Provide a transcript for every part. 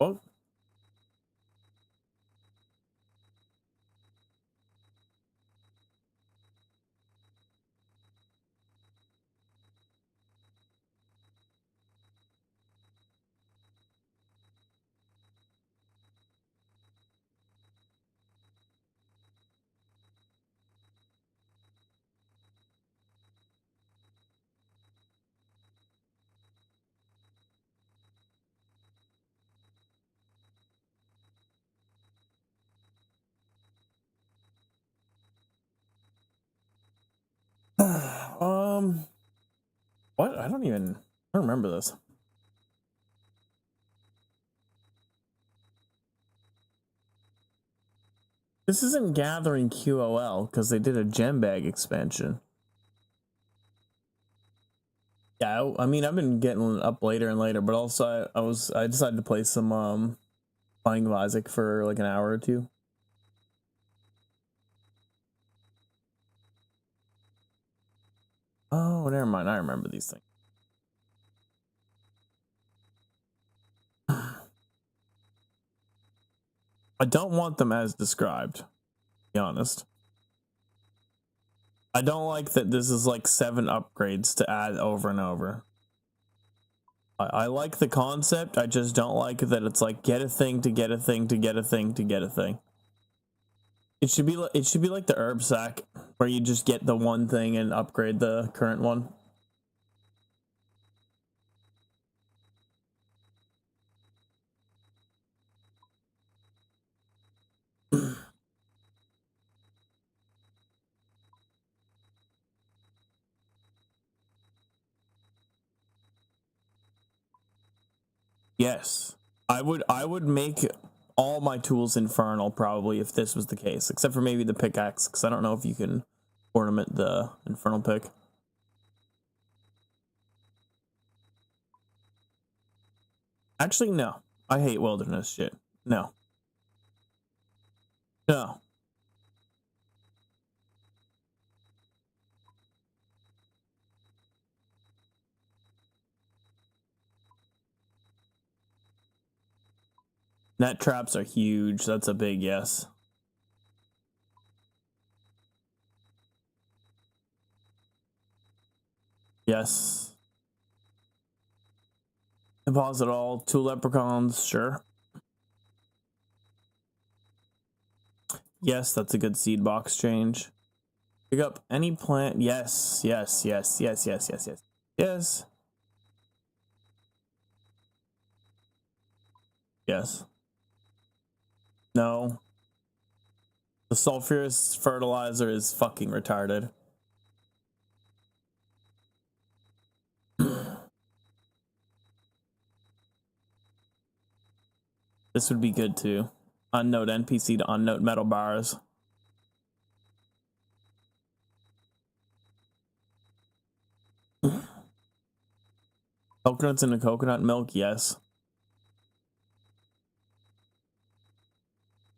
What? What? I don't remember this. This isn't gathering QOL because they did a gem bag expansion. Yeah, I mean, I've been getting up later and later, but also I decided to play some Binding of Isaac for like an hour or two. Oh, never mind. I remember these things. I don't want them as described, to be honest. I don't like that this is like 7 upgrades to add over and over. I like the concept, I just don't like that it's like get a thing to get a thing to get a thing to get a thing. It should be like the herb sack, where you just get the one thing and upgrade the current one. Yes, I would make all my tools infernal probably if this was the case, except for maybe the pickaxe, because I don't know if you can ornament the infernal pick. Actually, no. I hate wilderness shit. No. No. Net traps are huge. That's a big yes. Yes. Deposit all 2 leprechauns, sure. Yes, that's a good seed box change. Pick up any plant. Yes, yes, yes, yes, yes, yes, yes. Yes. Yes. No. The sulfurous fertilizer is fucking retarded. This would be good too. Unknown NPC to unknown metal bars. Coconuts in the coconut milk, yes.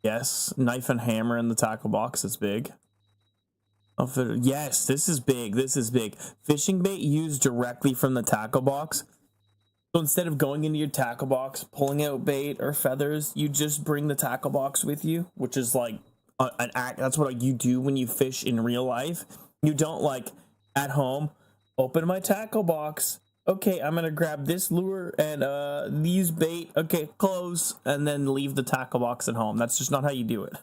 Yes. Knife and hammer in the tackle box is big. Yes, this is big. This is big. Fishing bait used directly from the tackle box. So instead of going into your tackle box, pulling out bait or feathers, you just bring the tackle box with you, which is like an act. That's what you do when you fish in real life. You don't like at home, open my tackle box. Okay, I'm gonna grab this lure and these bait. Okay, close, and then leave the tackle box at home. That's just not how you do it.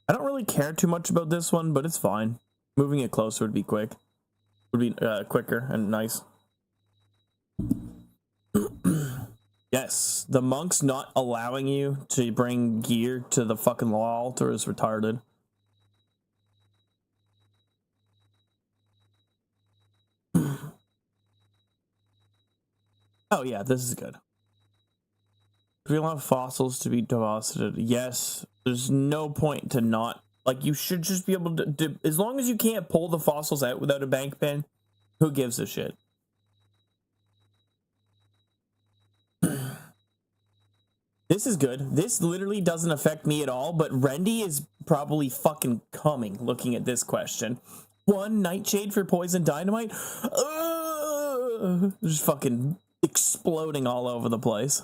I don't really care too much about this one, but it's fine. Moving it closer would be quick. Would be quicker and nice. Yes, the monks not allowing you to bring gear to the fucking law altar is retarded. Oh yeah, this is good. Do we want fossils to be deposited? Yes. There's no point to not, like, you should just be able to as long as you can't pull the fossils out without a bank pen, who gives a shit? This is good. This literally doesn't affect me at all, but Rendy is probably fucking coming looking at this question. 1 nightshade for poison dynamite? Just fucking exploding all over the place.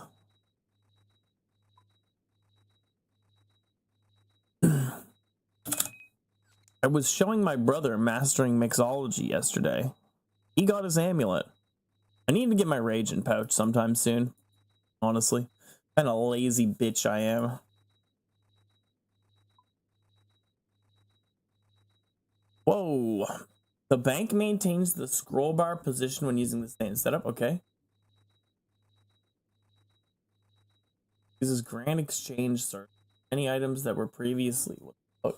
I was showing my brother mastering mixology yesterday. He got his amulet. I need to get my Raging pouch sometime soon, honestly. Kind of lazy bitch I am. Whoa. The bank maintains the scroll bar position when using the stand setup. Okay. Uses Grand Exchange search. Any items that were previously... Oh.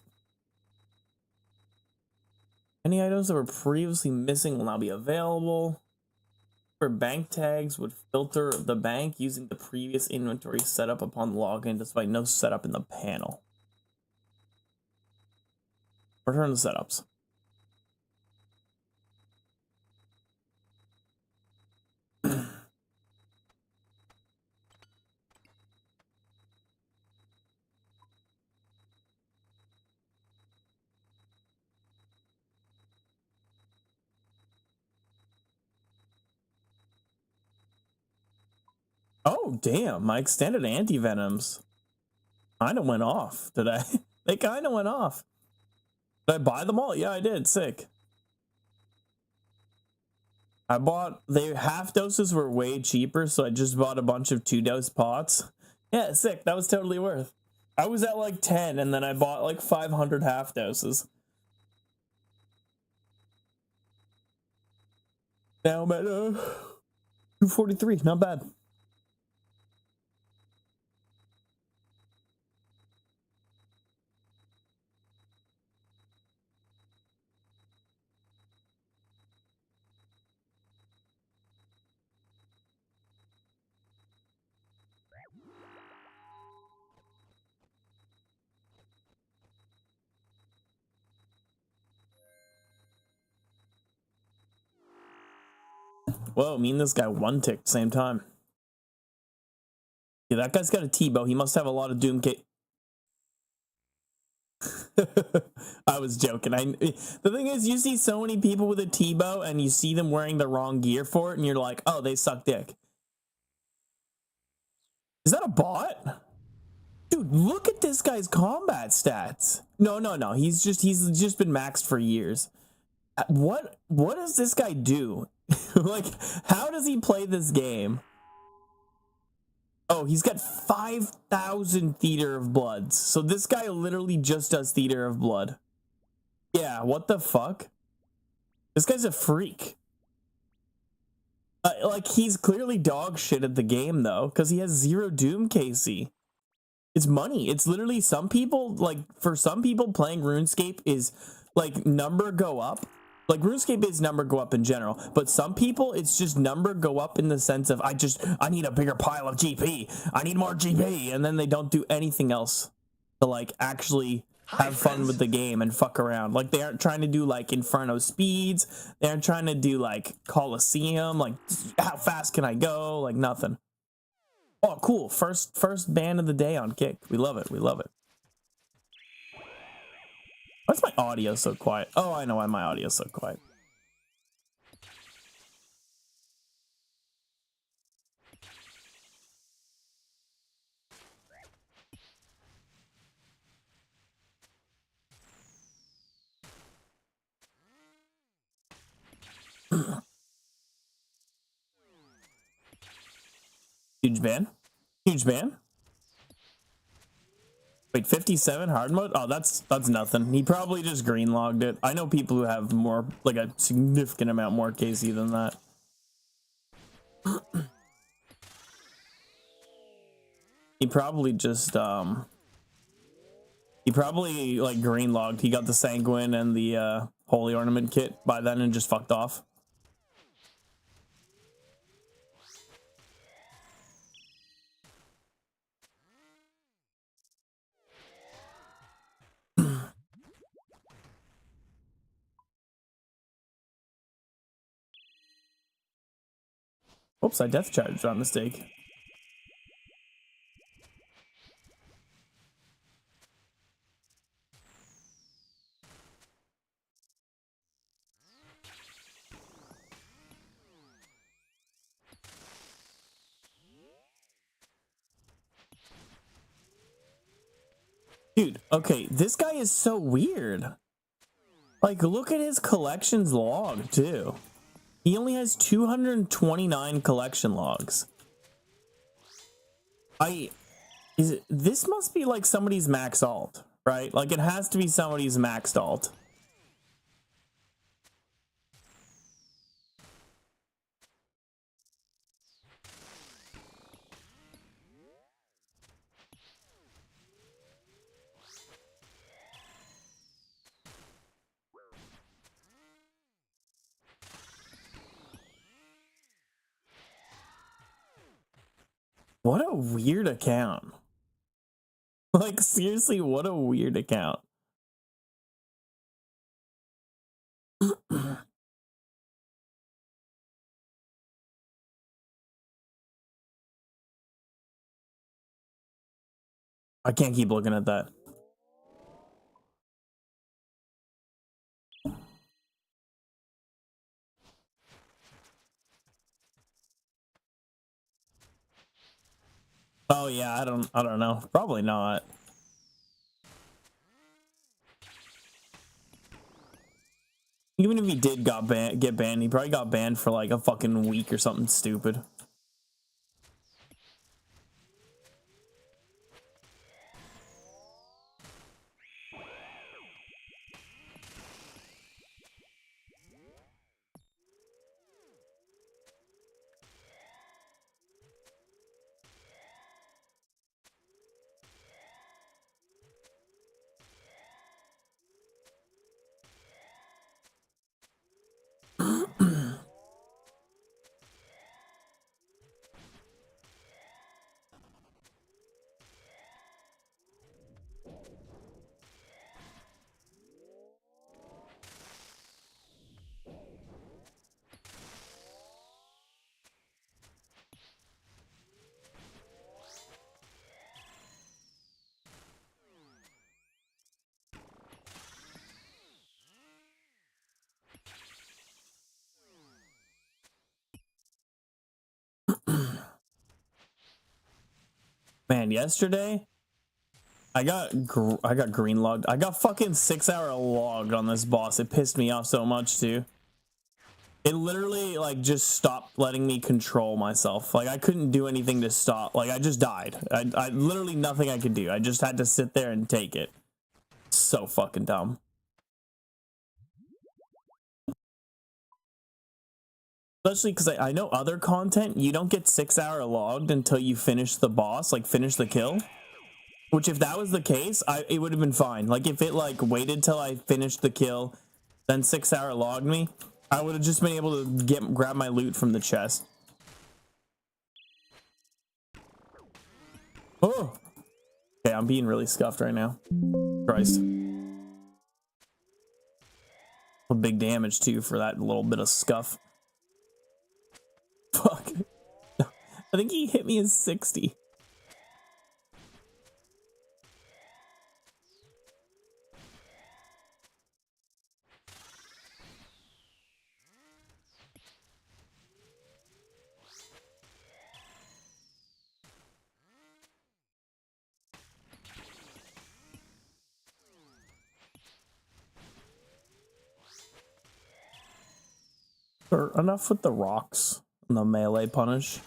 Any items that were previously missing will now be available. For bank tags would filter the bank using the previous inventory setup upon login despite no setup in the panel. Return the setups. Oh, damn. My extended anti-venoms kind of went off today. They kind of went off. Did I buy them all? Yeah, I did. Sick. I bought... They half doses were way cheaper, so I just bought a bunch of 2-dose pots. Yeah, sick. That was totally worth. I was at like 10, and then I bought like 500 half doses. Now I'm at 243. Not bad. Whoa, me and this guy one tick same time. Yeah, that guy's got a T-bow. He must have a lot of Doom Cas. I was joking. The thing is, you see so many people with a T-bow and you see them wearing the wrong gear for it and you're like, oh, they suck dick. Is that a bot? Dude, look at this guy's combat stats. No. He's just been maxed for years. What does this guy do? Like, how does he play this game? Oh, he's got 5,000 Theater of Bloods. So this guy literally just does Theater of Blood. Yeah, what the fuck? This guy's a freak. Like, he's clearly dog shit at the game, though, because he has 0 Doom KC. It's money. It's literally some people, like, for some people, playing RuneScape is, like, number go up. Like, RuneScape is number go up in general, but some people, it's just number go up in the sense of, I need a bigger pile of GP. I need more GP. And then they don't do anything else to, like, actually have fun with the game and fuck around. Like, they aren't trying to do, like, Inferno speeds. They aren't trying to do, like, Coliseum. Like, how fast can I go? Like, nothing. Oh, cool. First ban of the day on Kick. We love it. We love it. Why's my audio so quiet? Oh, I know why my audio's so quiet. Huge ban? Huge ban? Wait, 57 hard mode? Oh, that's nothing. He probably just green logged it. I know people who have more, like a significant amount more KC than that. He probably just he probably like green logged. He got the Sanguine and the Holy Ornament kit by then and just fucked off. Oops, I death charged on mistake. Dude, okay, this guy is so weird. Like, look at his collections log, too. He only has 229 collection logs. This must be like somebody's max alt, right? Like, it has to be somebody's maxed alt. What a weird account. Like, seriously, what a weird account. I can't keep looking at that. Oh yeah, I don't know. Probably not. Even if he did get banned, he probably got banned for like a fucking week or something stupid. Man, yesterday I got green logged. I got fucking 6-hour logged on this boss. It pissed me off so much too. It literally like just stopped letting me control myself. Like I couldn't do anything to stop. Like I just died. I literally nothing I could do. I just had to sit there and take it. So fucking dumb. Especially because I know other content, you don't get 6-hour logged until you finish the boss, like finish the kill. Which if that was the case, it would have been fine. Like if it like waited till I finished the kill, then 6-hour logged me, I would have just been able to grab my loot from the chest. Oh, okay, I'm being really scuffed right now. Christ, a big damage too for that little bit of scuff. Fuck, I think he hit me in 60. Or enough with the rocks and the melee punish.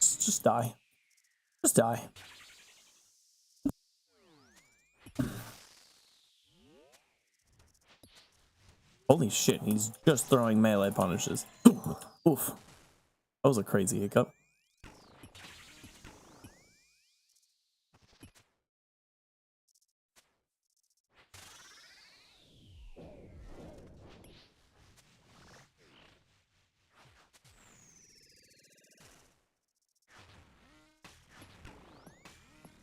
Just die. Just die. Holy shit, he's just throwing melee punishes. Oof. That was a crazy hiccup.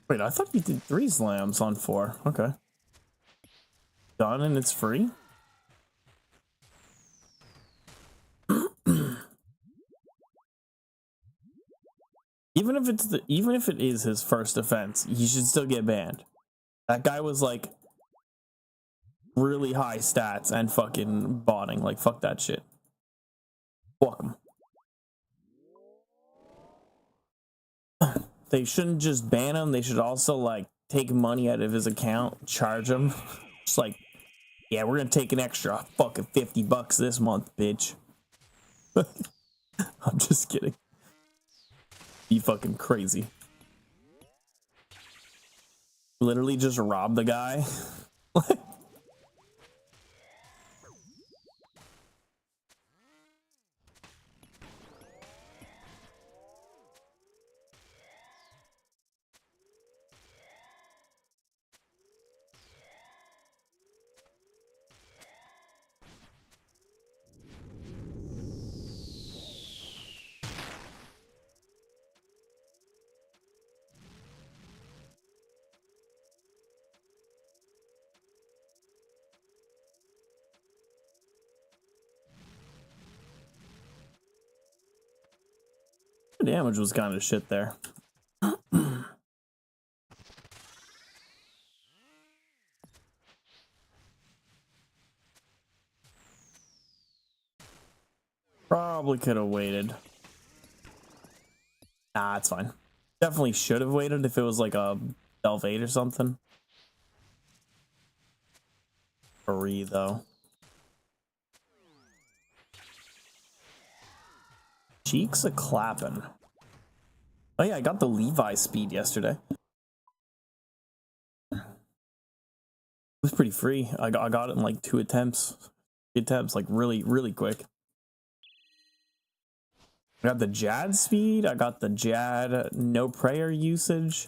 Wait, I thought you did 3 slams on 4. Okay. Done and it's free? Even if it is his first offense, he should still get banned. That guy was like really high stats and fucking botting. Like fuck that shit. Fuck him. They shouldn't just ban him, they should also like take money out of his account, charge him. Just like, yeah, we're gonna take an extra fucking $50 this month, bitch. I'm just kidding. You fucking crazy. Literally just rob the guy. The damage was kind of shit there. Probably could have waited. Nah, it's fine. Definitely should have waited if it was like a Delve 8 or something. Free though. Cheeks a clapping. Oh yeah, I got the Levi speed yesterday. It was pretty free. I got it in like 2 attempts. 3 attempts, like really quick. I got the Jad speed, I got the Jad no prayer usage,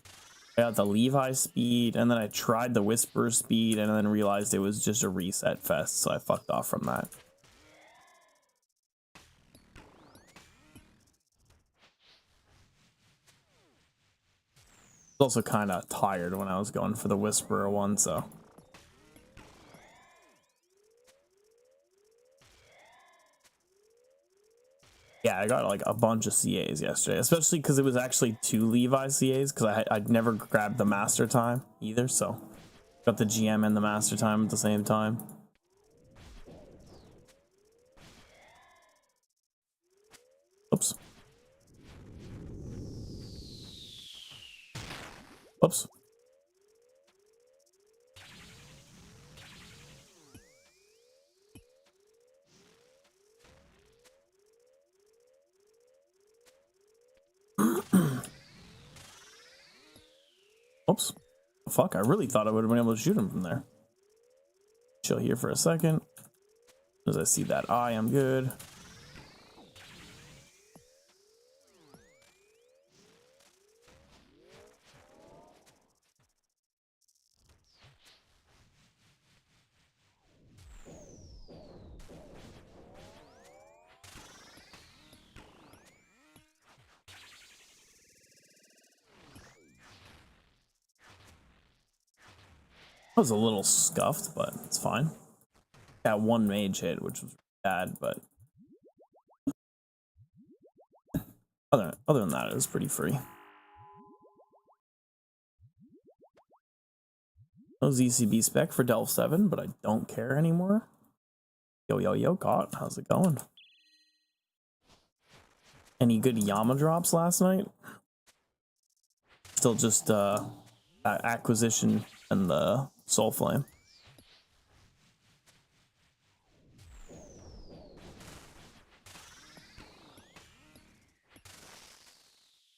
I got the Levi speed, and then I tried the Whisper speed and then realized it was just a reset fest, so I fucked off from that. I was also kind of tired when I was going for the Whisperer one, so. Yeah, I got like a bunch of CAs yesterday, especially because it was actually 2 Levi CAs, because I'd never grabbed the Master Time either, so got the GM and the Master Time at the same time. Oops. Oops. Oops. Fuck, I really thought I would have been able to shoot him from there. Chill here for a second. As I see that eye, I'm good. I was a little scuffed, but it's fine. Got 1 mage hit, which was bad, but other than that, it was pretty free. No ZCB spec for Delve 7, but I don't care anymore. Yo, Caught, how's it going? Any good Yama drops last night? Still just Acquisition and the Soul Flame.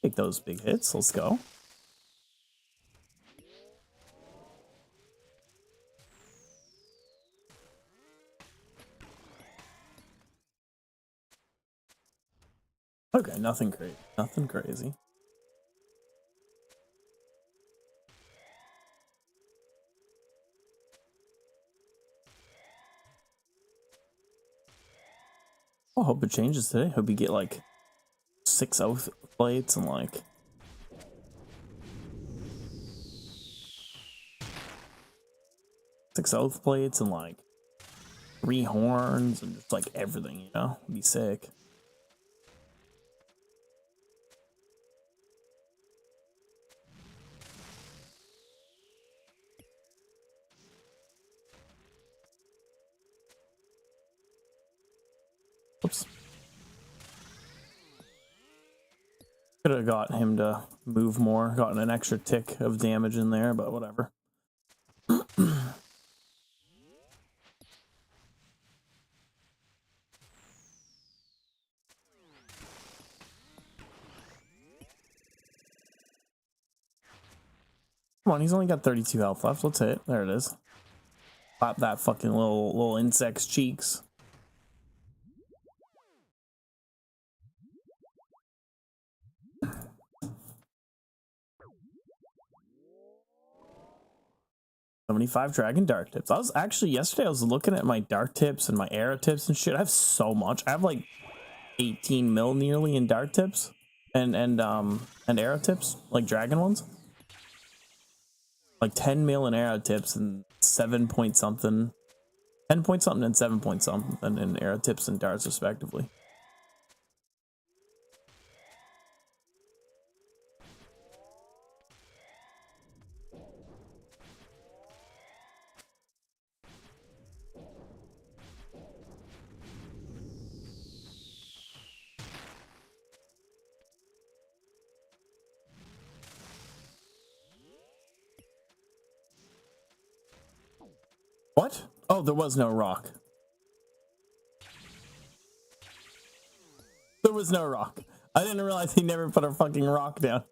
Take those big hits, let's go. Okay, nothing crazy. Nothing crazy. I hope it changes today. Hope you get like 6 oath plates and like six oath plates and like 3 horns and just like everything, you know? It'd be sick. Oops. Could have got him to move more, gotten an extra tick of damage in there, but whatever. Come on, he's only got 32 health left. Let's hit. There it is. Pop that fucking little insect's cheeks. $75 dragon dark tips. I was actually yesterday I was looking at my dark tips and my arrow tips and shit. I have so much. I have like 18 mil nearly in dark tips and arrow tips, like dragon ones. Like 10 mil in arrow tips and 7 point something, 10 point something and 7 point something in arrow tips and darts respectively. What? Oh, there was no rock. There was no rock. I didn't realize he never put a fucking rock down.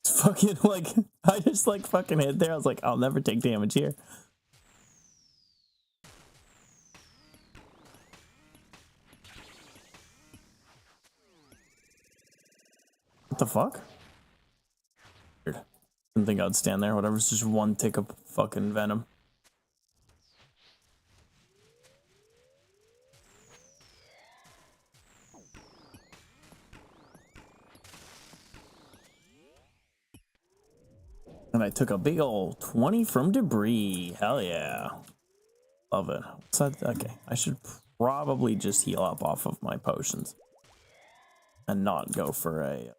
It's fucking like, I just like fucking hit there. I was like, I'll never take damage here. What the fuck? Weird. Didn't think I'd stand there. Whatever, it's just one tick of fucking venom. And I took a big old 20 from debris. Hell yeah. Love it. So, okay, I should probably just heal up off of my potions. And not go for a...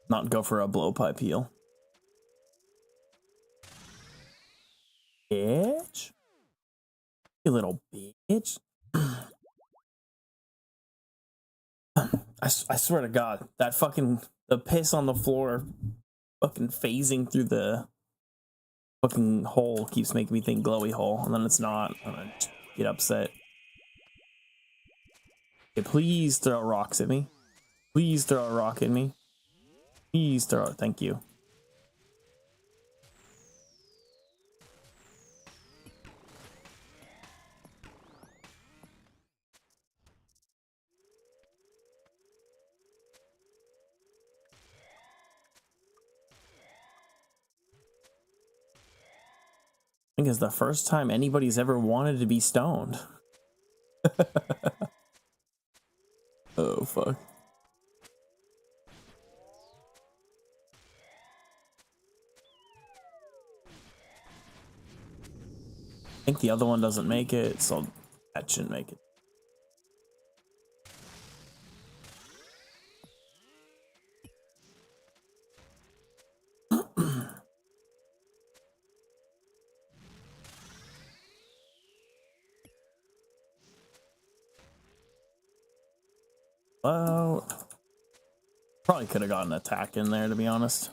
Not go for a blowpipe heal. Bitch. You little bitch. I swear to God, that fucking, the piss on the floor fucking phasing through the fucking hole keeps making me think glowy hole, and then it's not, and I get upset. Okay, please throw rocks at me. Please throw a rock at me. Please throw it. Thank you. I think it's the first time anybody's ever wanted to be stoned. Oh, fuck. I think the other one doesn't make it, so that shouldn't make it. Well, probably could have gotten an attack in there, to be honest.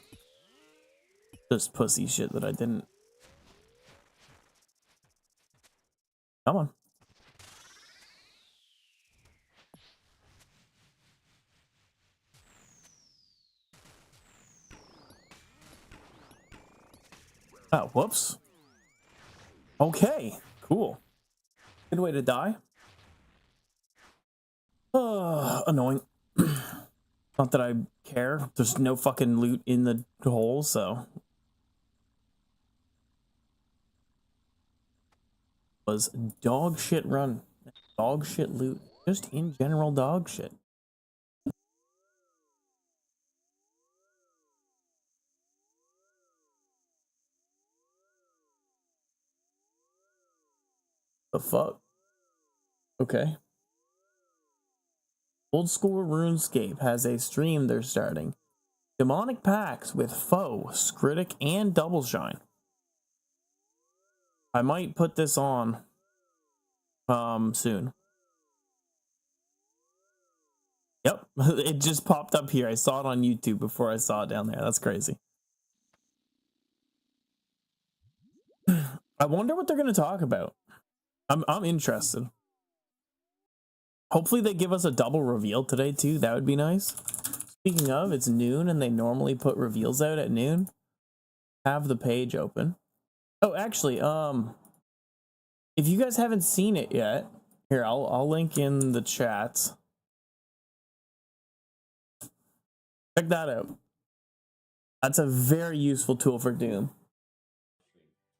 Just pussy shit that I didn't. Come on. Oh, whoops. Okay, cool. Good way to die. Annoying. Not that I care. There's no fucking loot in the hole, so. Was dog shit run. Dog shit loot. Just in general dog shit. The fuck? Okay. Old School RuneScape has a stream they're starting. Demonic packs with Foe, Skritic, and Double Shine. I might put this on soon. Yep, it just popped up here. I saw it on YouTube before I saw it down there. That's crazy. I wonder what they're going to talk about. I'm interested. Hopefully they give us a double reveal today too. That would be nice. Speaking of, it's noon and they normally put reveals out at noon. Have the page open. Oh, actually, if you guys haven't seen it yet, here I'll link in the chats. Check that out. That's a very useful tool for Doom.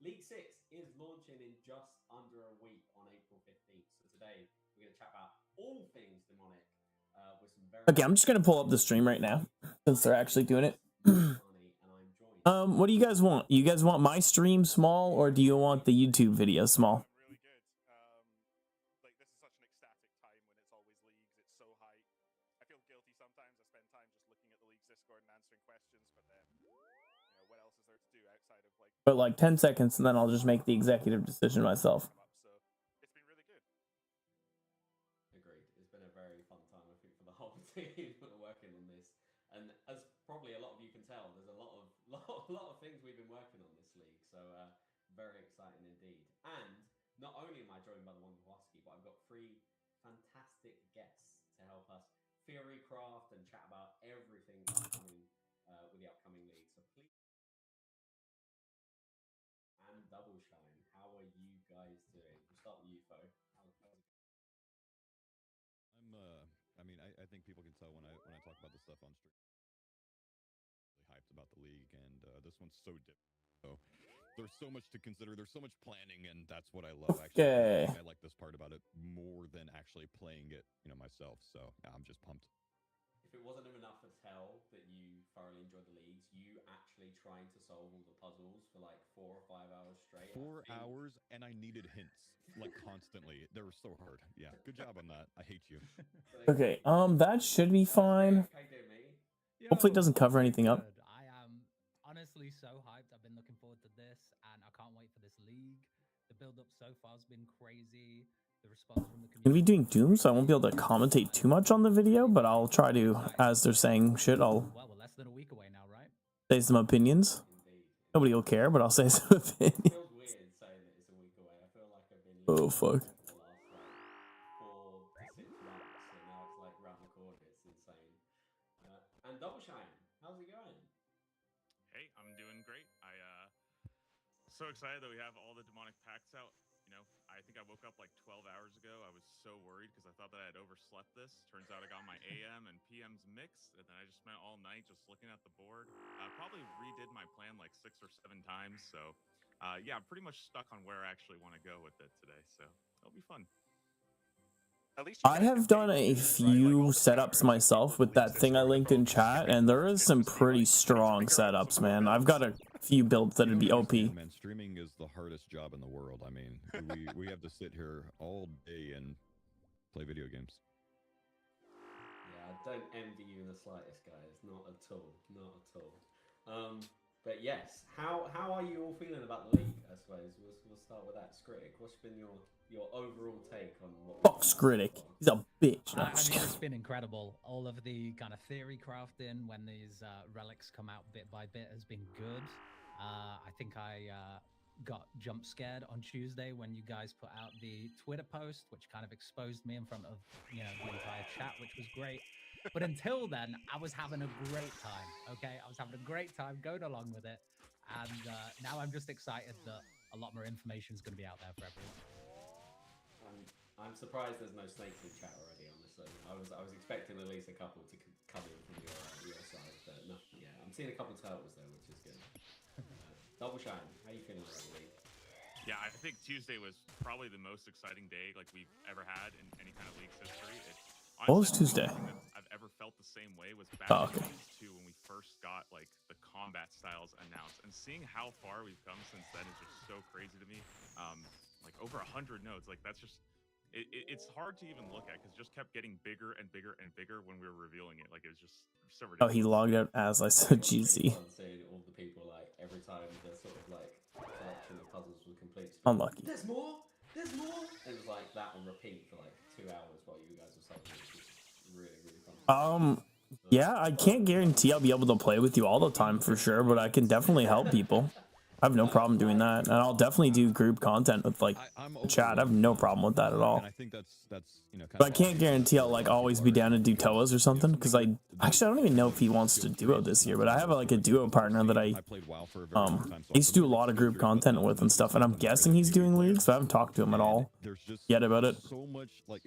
League 6 is launching in just under a week on April 15th. So today we're going to chat about all things demonic with some very... Okay, I'm just going to pull up the stream right now since they're actually doing it. What do you guys want? You guys want my stream small or do you want the YouTube video small? Really good. Like this is such an ecstatic time when it's always leagues. It's so hype. I feel guilty sometimes. I spend time just looking at the league's Discord and answering questions, but then, you know, what else is there to do outside of like... But like 10 seconds and then I'll just make the executive decision myself. So it's been really good. Agreed. It's been a very fun time, I think, for the whole team working on this. And as probably a lot of you can tell, there's a lot of things we've been working on this league. So very exciting indeed. And not only am I joined by the one Kowalski, but I've got 3 fantastic guests to help us theory craft and chat about everything upcoming with the upcoming league. So please. And Double Shine, how are you guys doing? We'll start with you, Fo. I think people can tell when I talk about the stuff on stream. Really hyped about the league, and this one's so different. So there's so much to consider. There's so much planning, and that's what I love. Okay. Actually, I like this part about it more than actually playing it, myself. So yeah, I'm just pumped. If it wasn't enough to tell that you thoroughly enjoyed the leagues, you actually trying to solve all the puzzles for like 4 or 5 hours straight. 4 hours, and I needed hints like constantly. They were so hard. Yeah, good job on that. I hate you. Okay, that should be fine. Hopefully it doesn't cover anything up. I am honestly so hyped. I've been looking forward to this, and I can't wait for this league. The build-up so far has been crazy. The response from the community. I'm gonna be doing Doom, so I won't be able to commentate too much on the video, but I'll try to, as they're saying shit, I'll well, we're less than a week away now, right? say some opinions. Nobody will care, but I'll say some opinions. It feels weird saying that it's a week away. I feel like I've been Oh fuck. for the last like 4 to 6 months, so now it's like round the corner. It's insane. And Double Shine, how's it going? Hey, I'm doing great. So excited that we have all the demonic packs out. I think I woke up like 12 hours ago. I was so worried because I thought that I had overslept this. Turns out I got my AM and PMs mixed, and then I just spent all night just looking at the board. Probably redid my plan like 6 or 7 times. So yeah, I'm pretty much stuck on where I actually want to go with it today. So it'll be fun. I have done a few setups myself with that thing I linked in chat, and there is some pretty strong setups, man. I've got a few builds that'd be OP. Man, streaming is the hardest job in the world. I mean, we have to sit here all day and play video games. Yeah, I don't envy you in the slightest, guys. Not at all. Not at all. But yes, how are you all feeling about the league? I suppose we'll start with that. Skritic, what's been your overall take on what? Fuck Skritic, he's a bitch. No, I mean, it's been incredible. All of the kind of theory crafting when these relics come out bit by bit has been good. I think I got jump scared on Tuesday when you guys put out the Twitter post, which kind of exposed me in front of the entire chat, which was great. But until then, I was having a great time. Okay, I was having a great time going along with it, and now I'm just excited that a lot more information is going to be out there for everyone. I'm surprised there's no snakes in chat already. Honestly, I was expecting at least a couple to come in from your side, but no. Yeah, I'm seeing a couple turtles though, which is good. Double Shine, how you feeling about the league? Yeah, I think Tuesday was probably the most exciting day like we've ever had in any kind of league's history. What was Tuesday? I've ever felt the same way was back in Season 2 when we first got like the combat styles announced, and seeing how far we've come since then is just so crazy to me. like over 100 nodes. Like that's just it's hard to even look at because it just kept getting bigger and bigger and bigger when we were revealing it. Like it was just so Oh, ridiculous. he logged out as I said GC. Fun seeing all the people like every time the sort of like collection of puzzles were complete. Unlucky. There's more. There's more. It was like that on repeat for like 2 hours while you guys were solving it. Which was really really fun. Yeah, I can't guarantee I'll be able to play with you all the time for sure, but I can definitely help people. I have no problem doing that, and I'll definitely do group content with like the chat. I have no problem with that at all. And I think that's you know. But I can't guarantee I'll like always be down to do Toas or something because I don't even know if he wants to duo this year. But I have like a duo partner that I played WoW for a very long time, so used to do a lot of group content with and stuff, and I'm guessing he's doing leagues. So I haven't talked to him at all there's just yet about it. so much like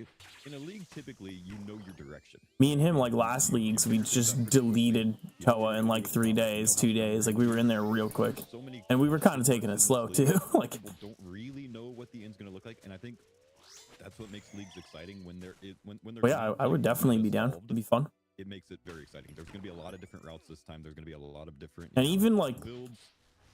in a league. Typically, you know your direction. Me and him, like last leagues, we just deleted Toa in like 3 days, 2 days. Like we were in there real quick, So many and we were kind of taking it slow too. Like people don't really know what the end's gonna look like, and I think that's what makes leagues exciting when they're when they're. but yeah, I would definitely be down. It'd be fun. It makes it very exciting. There's gonna be a lot of different routes this time. There's gonna be a lot of different. And even like builds.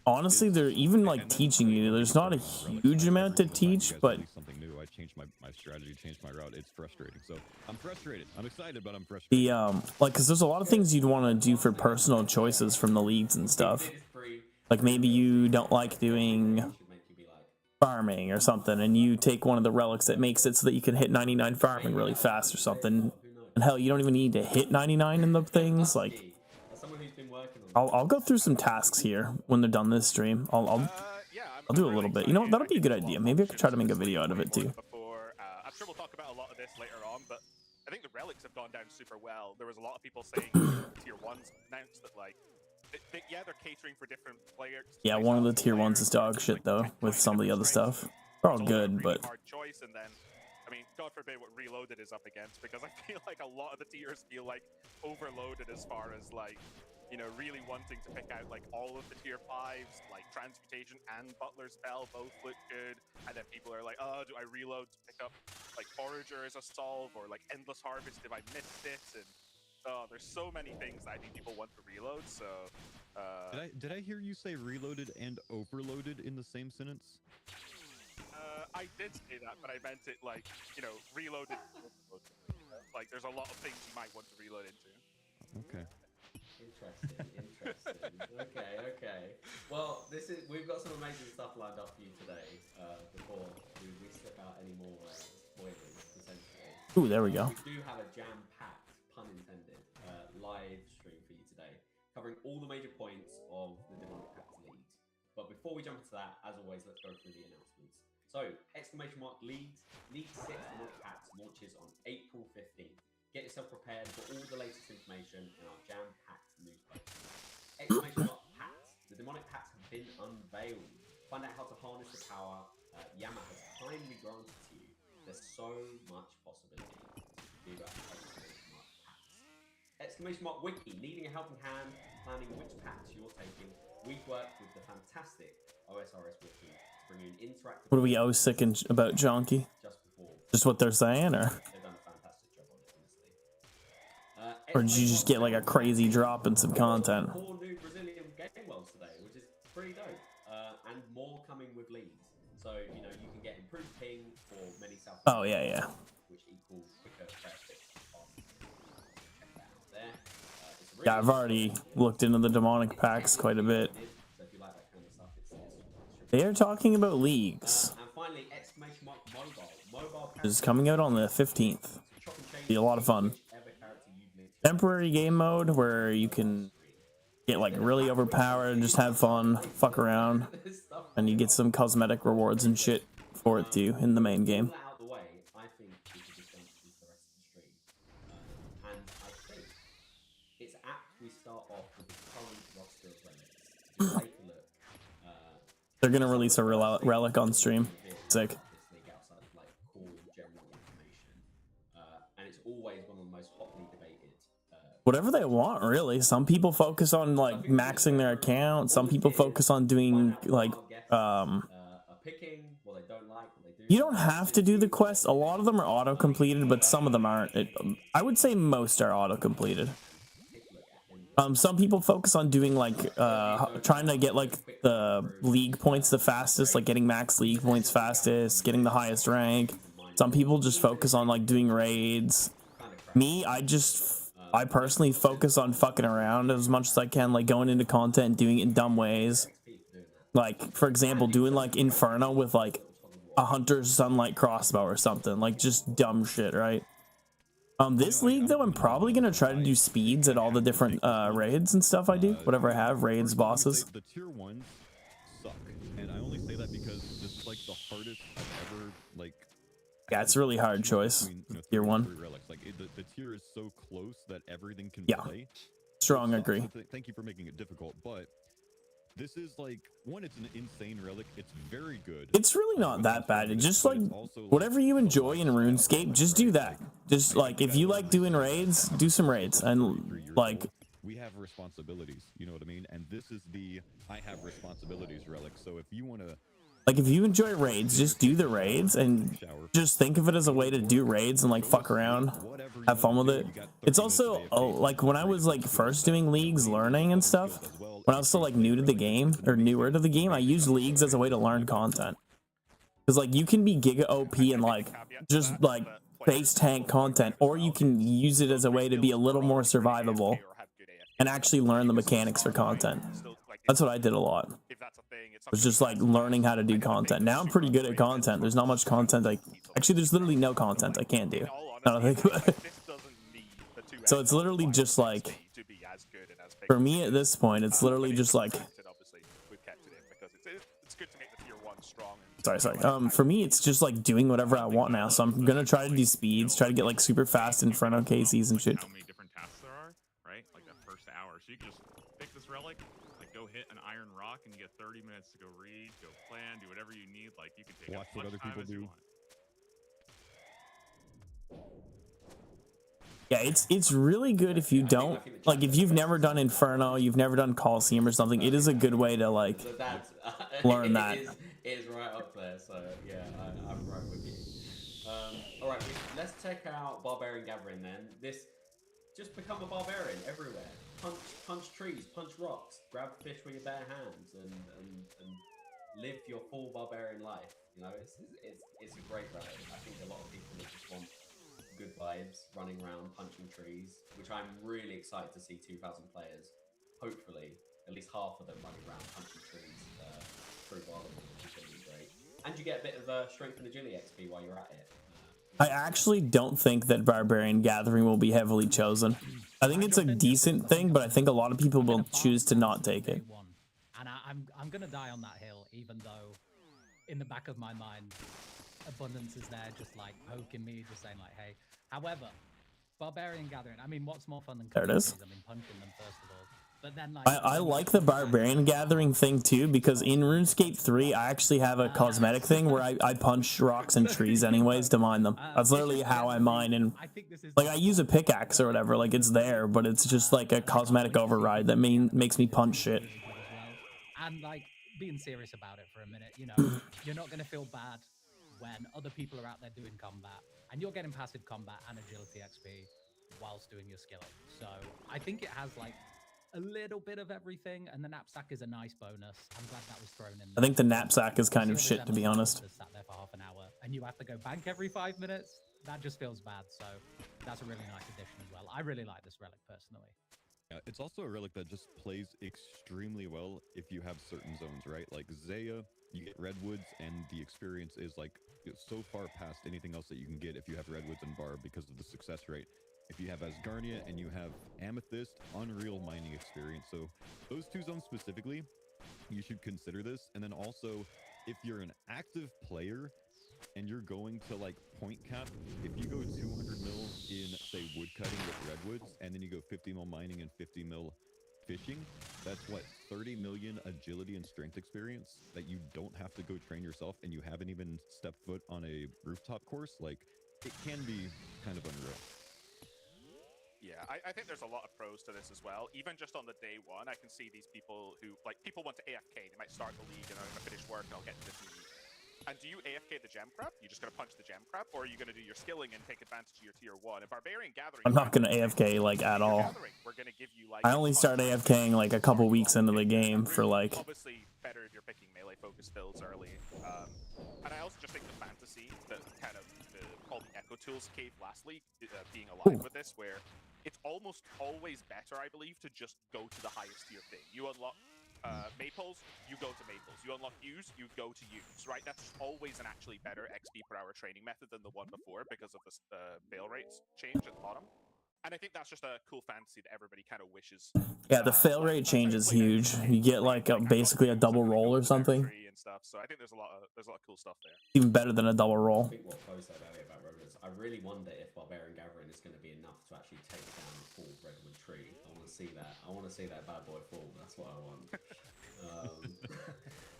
honestly, they're even like teaching you. There's not a huge amount to teach, but something new. I changed my strategy, changed my route. It's frustrating. So I'm frustrated. I'm excited, but I'm frustrated. the like because there's a lot of things you'd want to do for personal choices from the leagues and stuff. Like maybe you don't like doing farming or something, and you take one of the relics that makes it so that you can hit 99 farming really fast or something. And hell, you don't even need to hit 99 in the things. Like I'll go through some tasks here when they're done this stream. I'll do a little bit. You know what? That'll be a good idea. Maybe I could try to make a video out of it too. I'm sure we'll talk about a lot of this later on, but I think the relics have gone down super well. There was a lot of people saying tier 1s announced that like yeah, they're catering for different players. Yeah, one of the tier 1s is dog shit though, with some of the other stuff. They're all good, but hard choice. And then I mean, God forbid what Reloaded is up against, because I feel like a lot of the tiers feel like overloaded as far as like, you know, really wanting to pick out like all of the tier 5s, like Transmutation and Butler Spell both look good, and then people are like, oh, do I reload to pick up like Forager as a solve, or like Endless Harvest if I missed it? And there's so many things that I think people want to reload. So Did I hear you say reloaded and overloaded in the same sentence? I did say that, but I meant it like, you know, reloaded. Like there's a lot of things you might want to reload into. Okay. Interesting. Okay. Well, we've got some amazing stuff lined up for you today. Before we slip out any more spoilers, essentially. ooh, there we go. We do have a jam-packed, pun intended, live stream for you today, covering all the major points of the Demonic Pact League. But before we jump into that, as always, let's go through the announcements. So, League 6 Demonic Pact launches on April 15th. Get yourself prepared for all the latest information in our jam-packed news post. Pact. The Demonic Pacts have been unveiled. Find out how to harness the power Yama has kindly granted to you. There's so much possibility to do that. Wiki. Needing a helping hand, planning which packs you're taking. We've worked with the fantastic OSRS Wiki to bring you an interactive. What are we always sick about Jonky? Just what they're saying, or? They've done a fantastic job on it, honestly. Or did you just get like a crazy drop in some content? 4 new Brazilian game worlds today, which is pretty dope. And more coming with leagues. So, you know, you can get improved ping for many South. Oh, yeah. Which equals quicker traffic. Check that out there. Yeah, I've already looked into the demonic packs quite a bit. So if you like that kind of stuff, it's They are talking about leagues. and finally, Mobile Is coming out on the 15th. Be a lot of fun. Temporary game mode where you can get like really overpowered and just have fun, fuck around, and you get some cosmetic rewards and shit for it too in the main game. out of the way, I think we should just jump into the rest of the stream. And I think it's apt we start off with the current roster of relics. Just take a look. They're gonna release a relic on stream. Sick. This league outside of like cool general information. And it's always one of the most hotly debated. Whatever they want, really. Some people focus on like maxing their account. Some people focus on doing like Picking what they don't like, what they do. You don't have to do the quests. A lot of them are auto-completed, but some of them aren't. I would say most are auto-completed. Take a look at Some people focus on doing like trying to get like the league points the fastest, like getting max league points fastest, getting the highest rank. Some people just focus on like doing raids. Me, I personally focus on fucking around as much as I can, like going into content and doing it in dumb ways. Like, for example, doing like Inferno with like a Hunter's Sunlight crossbow or something, like just dumb shit, right? This league though, I'm probably gonna try to do speeds at all the different raids and stuff I do, whatever I have, raids, bosses. The tier ones suck, and I only say that because this is like the hardest I've ever like. Yeah, it's a really hard choice. Between, you know, Tier 1. Relics. Like the tier is so close that everything can Yeah. play. Strong agree. So thank you for making it difficult, but this is like one. It's an insane relic. It's very good. It's really not that bad. It's just like whatever you enjoy in RuneScape, just do that. Just like if you like doing raids, do some raids, and like we have responsibilities. You know what I mean? And this is the I have responsibilities relic. So if you want to. Like, if you enjoy raids, just do the raids and just think of it as a way to do raids and, like, fuck around, have fun with it. It's also, like, when I was, like, first doing leagues, learning and stuff, when I was still, like, new to the game, or newer to the game, I used leagues as a way to learn content. Because, like, you can be giga OP and, like, just, like, base tank content, or you can use it as a way to be a little more survivable and actually learn the mechanics for content. That's what I did a lot. It was just like learning how to do content. Now I'm pretty good at content. There's not much content actually there's literally no content I can't do. I don't think about it. So it's literally just like, for me at this point, it's literally just like, sorry. For me, it's just like doing whatever I want now. So I'm gonna try to do speeds, try to get like super fast Inferno KCs and shit. How many different tasks there are, right? Like that first hour. So you can just pick this relic, like go hit an iron rock, and you get 30 minutes to go read, go plan, do whatever you need. Like you can take Watch as what much other time people as you do. want. Yeah, it's really good if you don't, like, if you've never done Inferno, you've never done Coliseum or something, it is a good way to, like, So that's, learn that. It is right up there, so yeah, I'm right with you. Alright, let's check out Barbarian Gathering then. Just become a barbarian everywhere. Punch trees, punch rocks, grab fish with your bare hands, and live your full barbarian life. You know, it's a great rally. I think a lot of people just want good vibes, running around, punching trees, which I'm really excited to see 2,000 players, hopefully, at least half of them running around punching trees through Barley, which is going to be great. And you get a bit of strength and agility XP while you're at it. I actually don't think that Barbarian Gathering will be heavily chosen. I think it's a decent thing, but I think a lot of people will choose to not take it. And I'm going to die on that hill, even though in the back of my mind, abundance is there, just like poking me, just saying like, hey. However, Barbarian Gathering, I mean, what's more fun than There it is. I mean, punching them first of all. But then, like, I like the Barbarian Gathering thing too, because in RuneScape 3, I actually have a cosmetic thing where I punch rocks and trees anyways to mine them. That's literally how I mine, and like I use a pickaxe or whatever, like it's there, but it's just like a cosmetic override that makes me punch shit. And like, being serious about it for a minute, you know, you're not going to feel bad when other people are out there doing combat, and you're getting passive combat and agility XP whilst doing your skill up. So I think it has like a little bit of everything, and the knapsack is a nice bonus. I'm glad that was thrown in there. I think the knapsack is kind of shit, to be honest. Sat there for half an hour, and you have to go bank every 5 minutes. That just feels bad. So that's a really nice addition as well. I really like this relic personally. Yeah, it's also a relic that just plays extremely well if you have certain zones, right? Like Zaya, you get Redwoods, and the experience is like so far past anything else that you can get if you have Redwoods and Barb because of the success rate. If you have Asgarnia and you have Amethyst, unreal mining experience. So those two zones specifically, you should consider this. And then also, if you're an active player and you're going to like point cap, if you go 200 mil in, say, woodcutting with Redwoods, and then you go 50 mil mining and 50 mil fishing, that's what, 30 million agility and strength experience that you don't have to go train yourself, and you haven't even stepped foot on a rooftop course. Like, it can be kind of unreal. Yeah, I think there's a lot of pros to this as well. Even just on the day one, I can see these people who, like, people want to AFK. They might start the league and I'm going to finish work and I'll get to this league. And do you AFK the gem crab? You just gonna punch the gem crab, or are you gonna do your skilling and take advantage of your tier 1? And Barbarian Gathering, I'm not gonna AFK like at all. We're gonna give you like I only started AFKing like a couple weeks into the game for like. Obviously better if you're picking melee focus builds early. And I also just think the fantasy, that kind of all the echo tools cave last league, being aligned with this, where it's almost always better, I believe, to just go to the highest tier thing. You unlock Maples, you go to Maples. You unlock Use, you go to Use, right? That's always an actually better XP per hour training method than the one before because of the fail rates change at the bottom. And I think that's just a cool fantasy that everybody kind of wishes. Yeah, the fail rate change is huge. You get like basically a double roll or something. And stuff. So I think there's a lot of cool stuff there. Even better than a double roll. I think what Poe said earlier about Redwoods, I really wonder if Barbarian Gathering is going to be enough to actually take down a full Redwood tree. I want to see that. I want to see that bad boy fall. That's what I want.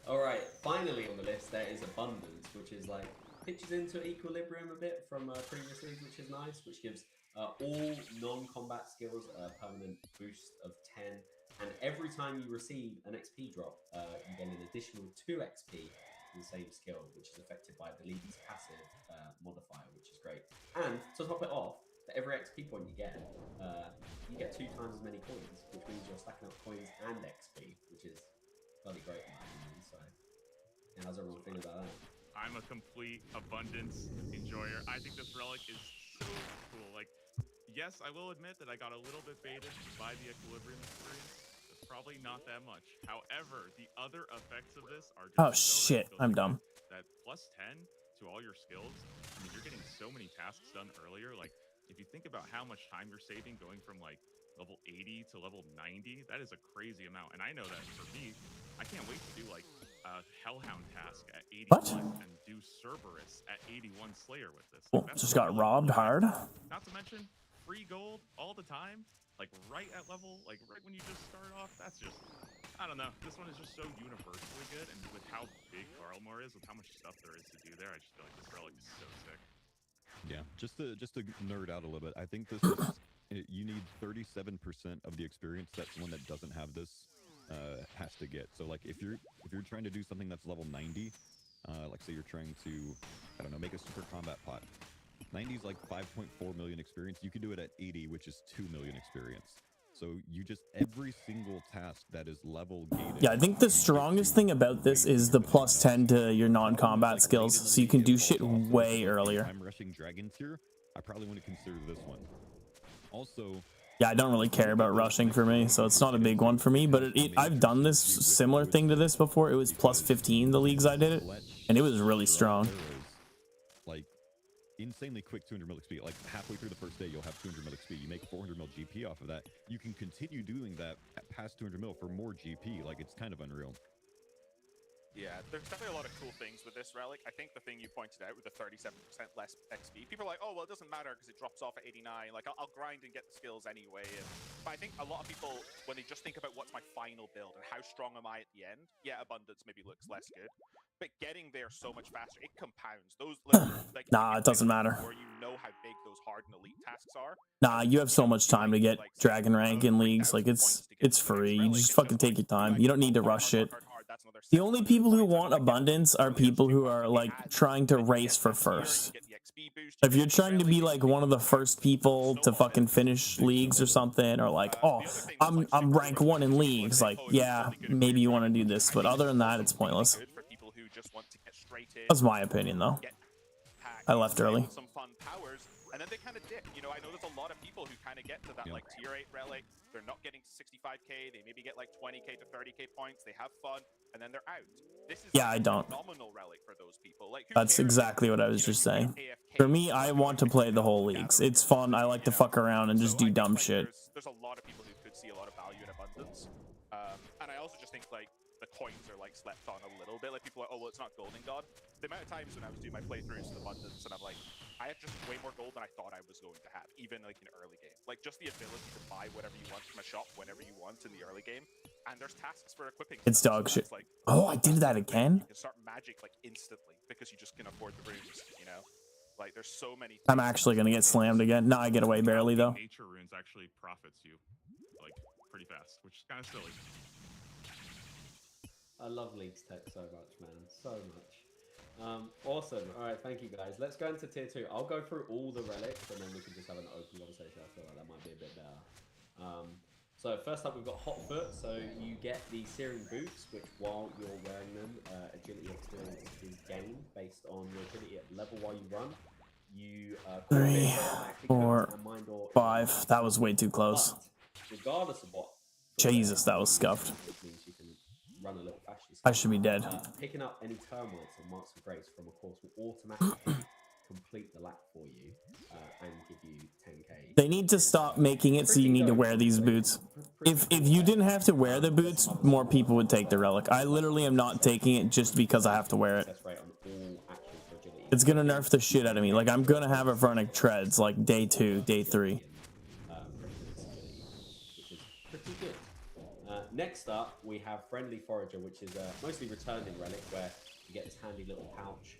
All right, finally on the list there is Abundance, which is like pitches into equilibrium a bit from previous leagues, which is nice, which gives all non-combat skills a permanent boost of 10, and every time you receive an XP drop, you get an additional 2 XP in the same skill, which is affected by the league's passive modifier, which is great. And to top it off, for every XP point you get 2 times as many coins, which means you're stacking up coins and XP, which is bloody great in my opinion. So, yeah, how's everyone feeling about that? I'm a complete abundance enjoyer. I think this relic is so cool. Like, yes, I will admit that I got a little bit baited by the equilibrium experience. It's probably not that much. However, the other effects of this are just Oh shit, I'm dumb. That plus 10 to all your skills. I mean, you're getting so many tasks done earlier. Like, if you think about how much time you're saving going from like level 80 to level 90, that is a crazy amount. And I know that for me, I can't wait to do like a Hellhound task at 81 and do Cerberus at 81 Slayer with this. Cool. Just got robbed hard. Not to mention free gold all the time, like right at level, like right when you just start off. That's just, I don't know. This one is just so universally good, and with how big Carlmore is, with how much stuff there is to do there, I just feel like this relic is so sick. Yeah, just to nerd out a little bit, I think this is, you need 37% of the experience that someone that doesn't have this has to get. So like if you're trying to do something that's level 90, like say you're trying to, I don't know, make a super combat pot. 90 is like 5.4 million experience. You can do it at 80, which is 2 million experience. So you just, every single task that is level gated. Yeah, I think the strongest thing about this is the plus 10 to your non-combat skills, so you can do shit way earlier. I'm rushing dragon tier. I probably want to consider this one. Also, yeah, I don't really care about rushing for me, so it's not a big one for me, but I've done this similar thing to this before. It was plus 15 the leagues I did it, and it was really strong. Like, insanely quick 200 mil XP. Like, halfway through the first day, you'll have 200 mil XP. You make 400 mil GP off of that. You can continue doing that past 200 mil for more GP. Like, it's kind of unreal. Yeah, there's definitely a lot of cool things with this relic. I think the thing you pointed out with the 37% less XP, people are like, oh, well, it doesn't matter because it drops off at 89. Like, I'll grind and get the skills anyway. But I think a lot of people, when they just think about what's my final build and how strong am I at the end, yeah, Abundance maybe looks less good. But getting there so much faster, it compounds. Those like nah, it doesn't matter. Or you know how big those hard and elite tasks are. Nah, you have so much time to get dragon rank in leagues. Like, it's free. You just fucking take your time. You don't need to rush it. The only people who want abundance are people who are like trying to race for first. If you're trying to be like one of the first people to fucking finish leagues or something, or like, oh, I'm rank 1 in leagues, like, yeah, maybe you want to do this, but other than that, it's pointless. That's my opinion, though. I left early. Some fun powers, and then they kind of dip. You know, I know there's a lot of people who kind of get to that like tier 8 relic. They're not getting to 65k. They maybe get like 20k to 30k points. They have fun, and then they're out. This is yeah, I don't. Phenomenal relic for those people. Like, that's exactly what I was just saying. For me, I want to play the whole leagues. It's fun. I like to fuck around and just do dumb shit. There's a lot of people who could see a lot of value in abundance, and I also just think like the coins are like slept on a little bit. Like people are like, oh well, it's not Golden God. The amount of times when I was doing my playthroughs of abundance, and I'm like, I have just way more gold than I thought I was going to have, even like in early game. Like just the ability to buy whatever you want from a shop whenever you want in the early game, and there's tasks for equipping. It's dog shit. Like, oh, I did that again. You can start magic like instantly because you just can afford the runes. You know, like there's so many. I'm actually gonna get slammed again. No, I get away barely though. Nature runes actually profits you like pretty fast, which is kind of silly. I love Leagues Tech so much, man, so much. Awesome. All right, thank you guys. Let's go into tier 2. I'll go through all the relics and then we can just have an open conversation. I feel like that might be a bit better. So first up, we've got Hot Foot. So you get the Searing Boots, which while you're wearing them, agility experience is gained based on your agility level while you run. You 3, 4, 5. That was way too close. Regardless of what. Jesus, that was scuffed. Which means you can run a little faster. I should be dead. Picking up any termites and marks of grace from a course will automatically complete the lap for you and give you 10k. They need to stop making it so you need to wear these boots. If you didn't have to wear the boots, more people would take the relic. I literally am not taking it just because I have to wear it. It's gonna nerf the shit out of me. Like, I'm gonna have Avernic treads like day 2, day 3. Which is pretty good. Next up, we have Friendly Forager, which is a mostly returning relic where you get this handy little pouch.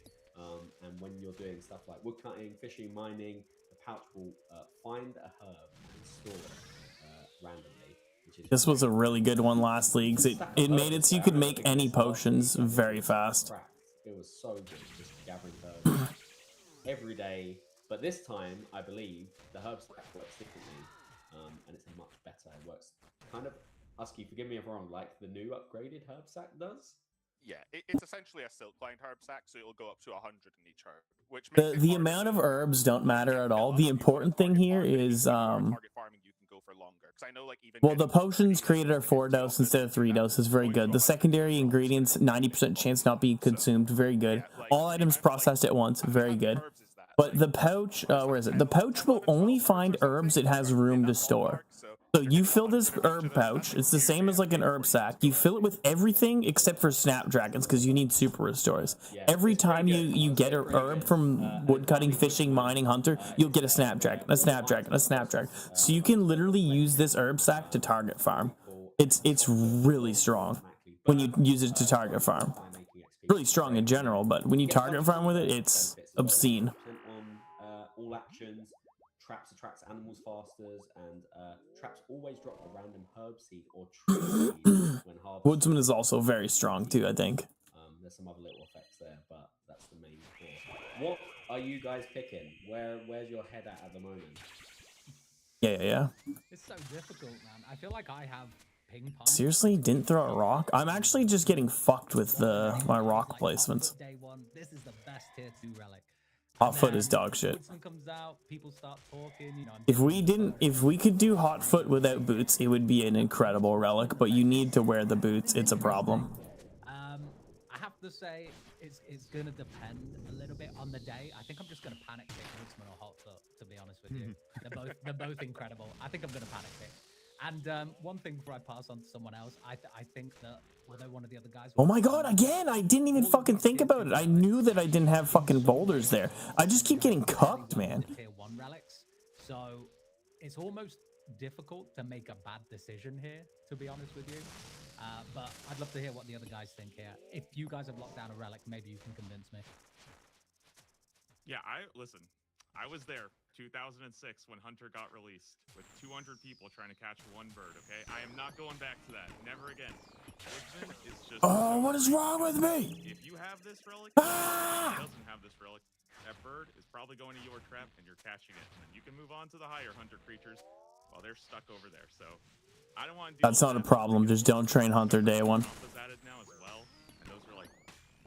And when you're doing stuff like woodcutting, fishing, mining, the pouch will find a herb and store it randomly. This was a really good one last league. It made it so you could make any potions very fast. It was so good, just gathering herbs every day. But this time, I believe, the herb stack works differently. And it's much better. It works kind of, Husky, forgive me if I'm wrong, like the new upgraded herb sack does? Yeah, it's essentially a silk-lined herb sack, so it'll go up to 100 in each herb. Which makes the amount of herbs don't matter at all. The important thing here is target farming you can go for longer. I know, like, even well, the potions created are 4 dose instead of 3 dose is very good. The secondary ingredients, 90% chance not being consumed, very good. All items processed at once, very good. But the pouch, where is it? The pouch will only find herbs it has room to store. So you fill this herb pouch, it's the same as like an herb sack. You fill it with everything except for snapdragons because you need super restores. Every time you get an herb from woodcutting, fishing, mining, hunter, you'll get a snapdragon, a snapdragon, a snapdragon. So you can literally use this herb sack to target farm. It's really strong when you use it to target farm. Really strong in general, but when you target farm with it, it's obscene. All actions. Traps attracts animals fasters, and traps always drop a random herb seed or tree seed when harvested. Woodsman is also very strong too, I think. There's some other little effects there, but that's the main core. What are you guys picking? Where's your head at the moment? Yeah. It's so difficult, man. I feel like I have ping pong. Seriously, didn't throw a rock? I'm actually just getting fucked with my rock placements. Day 1, this is the best tier 2 relic. Hot Foot is dog shit. Comes out, people start talking, you know, if we could do Hot Foot without boots, it would be an incredible relic, but you need to wear the boots. It's a problem. I have to say it's gonna depend a little bit on the day. I think I'm just gonna panic pick Woodsman or Hot Foot, to be honest with you. They're both incredible. I think I'm gonna panic pick. And one thing before I pass on to someone else, I think that although one of the other guys... Oh my god, again! I didn't even fucking think about it. I knew that I didn't have fucking boulders there. I just keep getting cucked, man. Tier 1 relics. So it's almost difficult to make a bad decision here, to be honest with you. But I'd love to hear what the other guys think here. If you guys have locked down a relic, maybe you can convince me. Yeah, listen. I was there 2006 when Hunter got released with 200 people trying to catch one bird, okay? I am not going back to that. Never again. Woodsman is just... Oh, what is wrong with me? If you have this relic, doesn't have this relic, that bird is probably going to your trap and you're catching it. And you can move on to the higher hunter creatures while they're stuck over there. So I don't want to... That's not a problem. Just don't train Hunter day 1. Added now as well, and those are like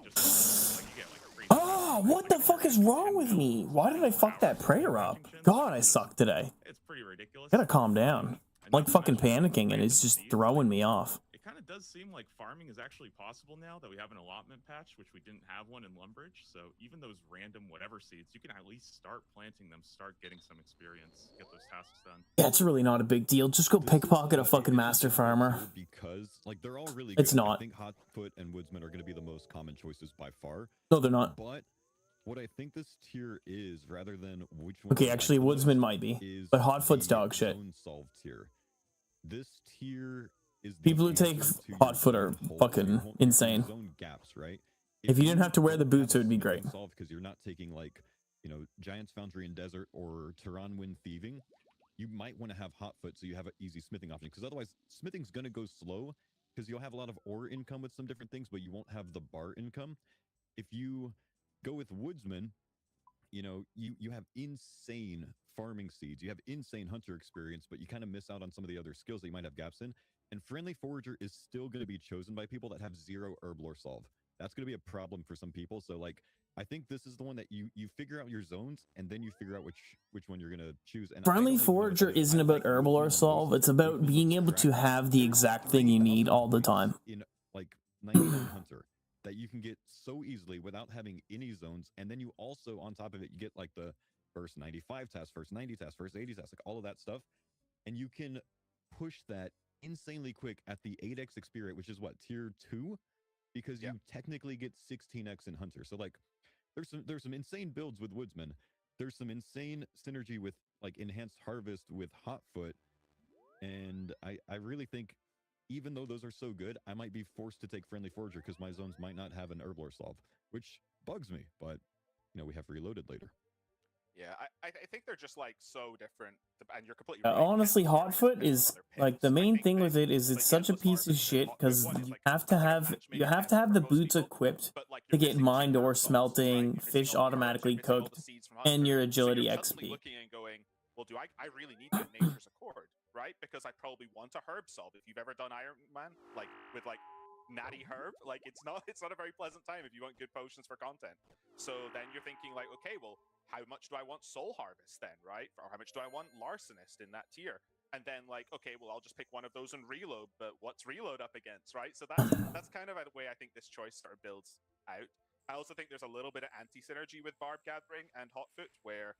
just like you get like crazy. Oh, what the fuck is wrong with me? Why did I fuck that prayer up? God, I suck today. It's pretty ridiculous. Gotta calm down. I'm like fucking panicking and it's just throwing me off. It kind of does seem like farming is actually possible now that we have an allotment patch, which we didn't have one in Lumbridge. So even those random whatever seeds, you can at least start planting them, start getting some experience, get those tasks done. Yeah, it's really not a big deal. Just go pickpocket a fucking master farmer. Because like they're all really good. It's not. I think Hot Foot and Woodsman are going to be the most common choices by far. No, they're not. But what I think this tier is, rather than which one... Okay, actually, Woodsman might be, but Hot Foot's dog shit. Solve tier. This tier is... People who take Hot Foot are fucking insane. Gaps, right? If you didn't have to wear the boots, it would be great. Because you're not taking, like, you know, Giant's Foundry and Desert or Tehran Wind Thieving. You might want to have Hot Foot so you have an easy smithing option. Because otherwise, smithing's going to go slow because you'll have a lot of ore income with some different things, but you won't have the bar income. If you go with Woodsman, you know, you have insane farming seeds, you have insane hunter experience, but you kind of miss out on some of the other skills that you might have gaps in. And Friendly Forager is still going to be chosen by people that have 0 herb lore solve. That's going to be a problem for some people. So like, I think this is the one that you figure out your zones, and then you figure out which one you're gonna choose. And Friendly Forager isn't about herbal or solve. It's about being able to have the exact thing you need all the time. In like 99 Hunter, that you can get so easily without having any zones, and then you also on top of it you get like the first 95 tasks, first 90 tasks, first 80 tasks, like all of that stuff, and you can push that insanely quick at the 8x experience, which is what, tier 2, because you technically get 16x in Hunter. So like, there's some insane builds with Woodsman. There's some insane synergy with like enhanced harvest with Hotfoot, and I really think even though those are so good, I might be forced to take Friendly Forager because my zones might not have an herblore solve, which bugs me. But you know, we have Reloaded later. Yeah, I think they're just like so different, and you're completely right. Honestly, Hotfoot is like the main thing with it is it's such a piece of shit because you have to have the boots equipped to get mined ore smelting, fish automatically cooked, and your agility XP. Looking and going, well, do I really need that Nature's Accord, right? Because I probably want a herb solve. If you've ever done Iron Man, like with like natty herb, like it's not a very pleasant time if you want good potions for content. So then you're thinking like, okay, well, how much do I want Soul Harvest then, right? Or how much do I want Larcenist in that tier? And then like, okay, well, I'll just pick one of those and reload, but what's reload up against, right? So that's kind of a way I think this choice sort of builds out. I also think there's a little bit of anti-synergy with Barb Gathering and Hotfoot, where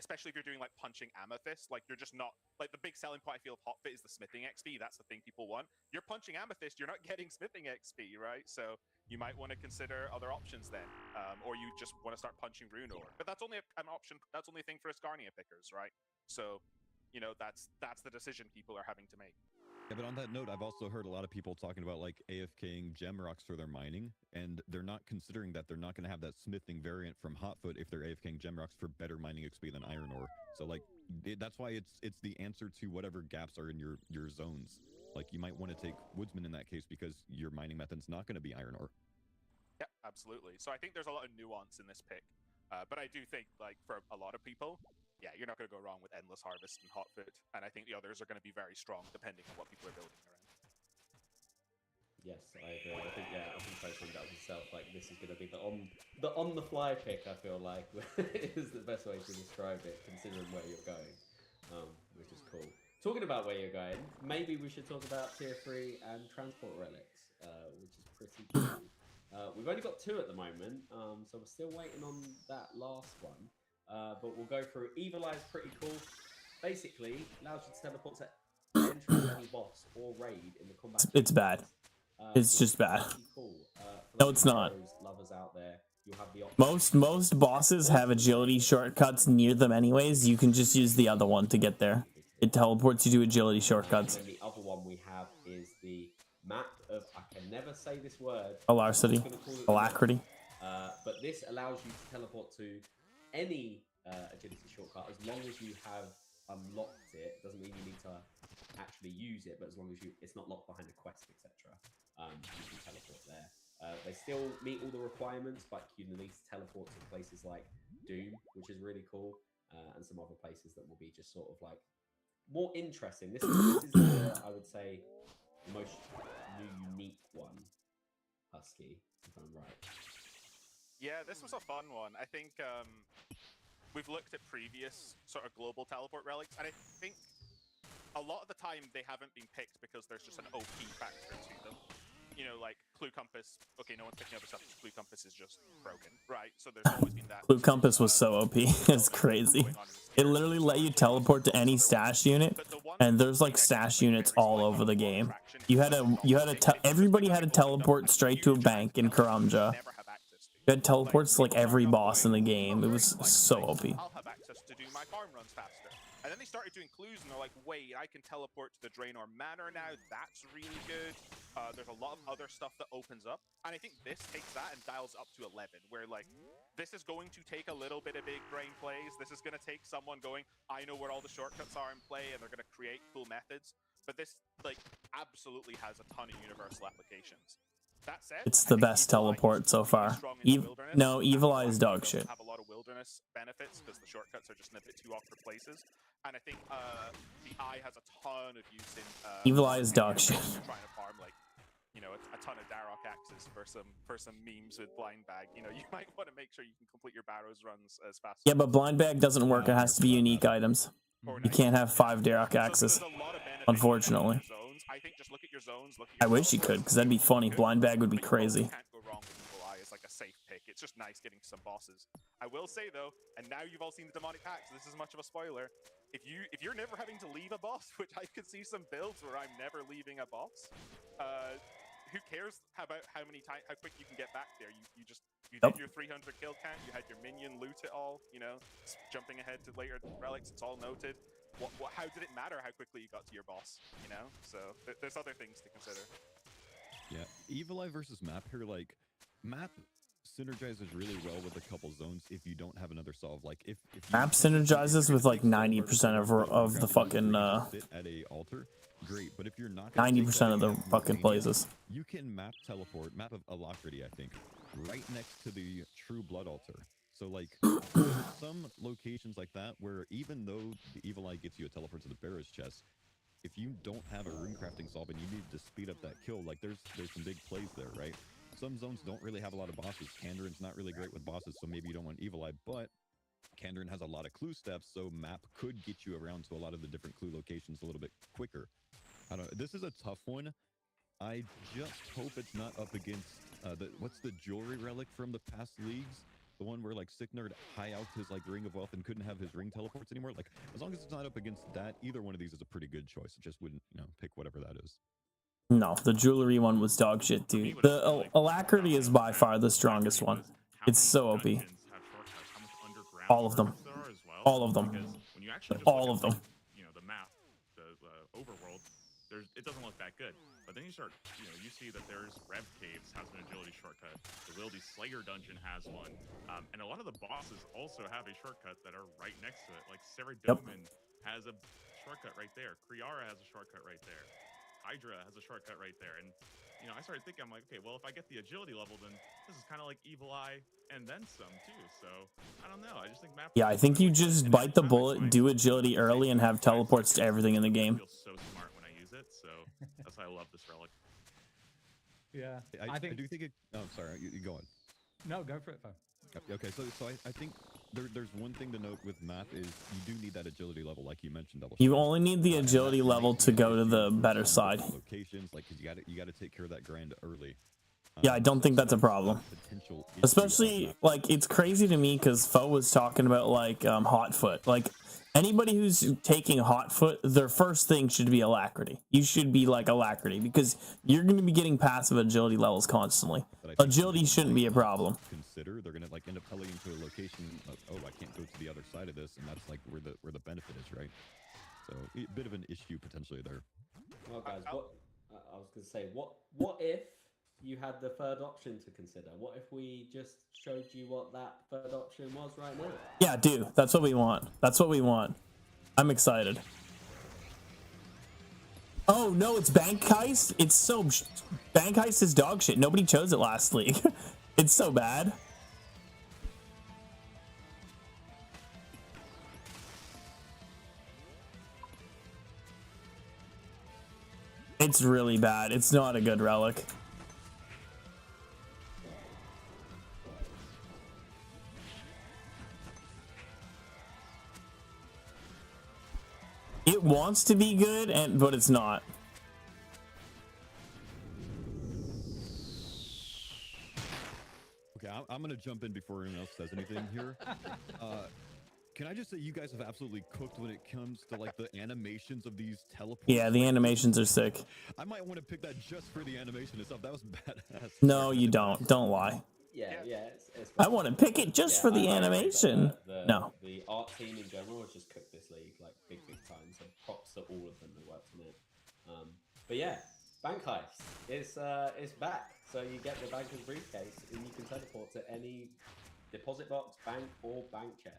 especially if you're doing like punching Amethyst, like you're just not, like the big selling point I feel of Hotfoot is the smithing XP. That's the thing people want. You're punching Amethyst, you're not getting smithing XP, right? So you might want to consider other options then, or you just want to start punching Rune Ore. But that's only an option. That's only a thing for Ascarnia pickers, right? So, you know, that's the decision people are having to make. Yeah, but on that note, I've also heard a lot of people talking about like AFKing gem rocks for their mining, and they're not considering that they're not going to have that smithing variant from Hotfoot if they're AFKing gem rocks for better mining XP than iron ore. So like, that's why it's the answer to whatever gaps are in your zones. Like you might want to take Woodsman in that case because your mining method's not going to be iron ore. Yeah, absolutely. So I think there's a lot of nuance in this pick, but I do think like for a lot of people, yeah, you're not going to go wrong with Endless Harvest and Hotfoot, and I think the others are going to be very strong depending on what people are building around. Yes, I agree. I think I think that himself. Like this is going to be the on the fly pick. I feel like is the best way to describe it, considering where you're going, which is cool. Talking about where you're going, maybe we should talk about tier 3 and transport relics, which is pretty cool. We've only got 2 at the moment, so we're still waiting on that last one. But we'll go through. Evil Eye's pretty cool. Basically, allows you to teleport to entry any boss or raid in the combat. It's bad. It's just bad. Cool. No, it's not. Lovers out there, you'll have the Most bosses have agility shortcuts near them anyways. You can just use the other one to get there. It teleports you to agility shortcuts. And the other one we have is the map of, I can never say this word. Alacrity. Alacrity. But this allows you to teleport to any agility shortcut as long as you have unlocked it. Doesn't mean you need to actually use it, but as long as it's not locked behind a quest, etc. You can teleport there. They still meet all the requirements, but you can at least teleport to places like Doom, which is really cool, and some other places that will be just sort of like more interesting. This is I would say, the most unique one, Husky, if I'm right. Yeah, this was a fun one. I think we've looked at previous sort of global teleport relics, and I think a lot of the time they haven't been picked because there's just an OP factor to them. You know, like Clue Compass. Okay, no one's picking up stuff. Clue Compass is just broken, right? So there's always been that. Clue Compass was so OP. It's crazy. It literally let you teleport to any stash unit, and there's like stash units all over the game. Everybody had to teleport straight to a bank in Karamja. You had teleports to like every boss in the game. It was so OP. I'll have access to do my farm runs faster. And then they started doing clues, and they're like, wait, I can teleport to the Draenor Manor now. That's really good. There's a lot of other stuff that opens up. And I think this takes that and dials up to 11, where like, this is going to take a little bit of big brain plays. This is going to take someone going, I know where all the shortcuts are in play, and they're going to create cool methods. But this, like, absolutely has a ton of universal applications. That said, It's I the think best Evil Eye is teleport so really far. strong in the wilderness. No, Evil That Eye is Black dog doesn't shit. have a lot of wilderness benefits because the shortcuts are just in a bit too awkward places. And I think the Eye has a ton of use in Evil Eye is farming dog shit. if you're trying to farm like, you know, a ton of Darok axes for some memes with blind bag. You know, you might want to make sure you can complete your Barrows runs as fast. Yeah, but blind bag doesn't work. It has to be unique items. You can't have 5 Darok axes. So there's a lot of benefit Unfortunately. in zones. I think just look at your zones. Look at I your wish you could, teleports, because that'd be it's funny. good. Blind bag would be But you crazy. can't go wrong with Evil Eye. It's like a safe pick. It's just nice getting some bosses. I will say though, and now you've all seen the demonic pack, so this is much of a spoiler. If you're never having to leave a boss, which I could see some builds where I'm never leaving a boss, who cares about how quick you can get back there? You did your 300 kill count. You had your minion loot it all. You know, jumping ahead to later relics. It's all noted. How did it matter how quickly you got to your boss? You know, so there's other things to consider. Yeah, Evil Eye versus Map here, like, Map synergizes really well with a couple zones if you don't have another solve. Like, if you, Map synergizes with like 90% of the fucking sit at a altar, great. But if you're not 90% of the fucking places. you can map teleport, map of Alacrity, I think, right next to the True Blood altar. So like, there's some locations like that where even though the Evil Eye gets you a teleport to the Barrow's chest, if you don't have a rune crafting solve and you need to speed up that kill, like there's some big plays there, right? Some zones don't really have a lot of bosses. Kandarin's not really great with bosses, so maybe you don't want Evil Eye, but Kandarin has a lot of clue steps, so Map could get you around to a lot of the different clue locations a little bit quicker. I don't know. This is a tough one. I just hope it's not up against what's the jewelry relic from the past leagues? The one where like Sick Nerd high out his like Ring of Wealth and couldn't have his ring teleports anymore. Like as long as it's not up against that, either one of these is a pretty good choice. I just wouldn't, pick whatever that is. No, the jewelry one was dog shit, dude. The Alacrity is by far the strongest one. It's so OP. All of them. All of them. All of them. The map, the overworld, it doesn't look that good. But then you start, you see that there's Rev Caves has an agility shortcut. The Wildy Slayer dungeon has one. And a lot of the bosses also have a shortcut that are right next to it. Like Saradomin has a shortcut right there. Kriara has a shortcut right there. Hydra has a shortcut right there. And, I started thinking, I'm like, okay, well, if I get the agility level, then this is kind of like Evil Eye and then some, too. So, I don't know. I just think map... Yeah, I think you just bite the bullet, do agility early, and have teleports to everything in the game. It feels so smart when I use it, so that's why I love this relic. Yeah, I do think it... Oh, sorry, you go on. No, go for it, Fo. Okay, so I think there's one thing to note with Map is you do need that agility level, like you mentioned. You only need the agility level to go to the better side. Locations, like, 'cause you gotta take care of that grind early. Yeah, I don't think that's a problem. Especially, like, it's crazy to me because Fo was talking about, like, Hotfoot. Like, anybody who's taking Hotfoot, their first thing should be Alacrity. You should be, like, Alacrity because you're going to be getting passive agility levels constantly. Agility shouldn't be a problem. Consider they're gonna, like, end up telling you to a location of, oh, I can't go to the other side of this, and that's, like, where the benefit is, right? So, a bit of an issue potentially there. Well, guys, I was going to say, what if you had the third option to consider? What if we just showed you what that third option was right now? Yeah, dude, that's what we want. That's what we want. I'm excited. Oh, no, it's Bank Heist? It's so... Bank Heist is dog shit. Nobody chose it last league. It's so bad. It's really bad. It's not a good relic. It wants to be good, but it's not. Okay, I'm gonna jump in before anyone else says anything here. Can I just say you guys have absolutely cooked when it comes to like the animations of these teleports? Yeah, the animations are sick. I might want to pick that just for the animation itself. That was badass. No, you don't. Don't lie. Yeah. It's I want to pick it just for the animation. No. The art team in general has just cooked this league like big time. So props to all of them that worked on it. But yeah, Bank Heist is back. So you get the banker's briefcase and you can teleport to any deposit box, bank, or bank chest.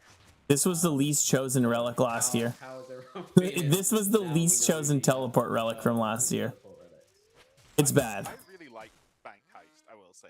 This was the least chosen relic last year. How is everyone This was the least chosen teleport relic from last year. It's bad. I really like Bank Heist. say.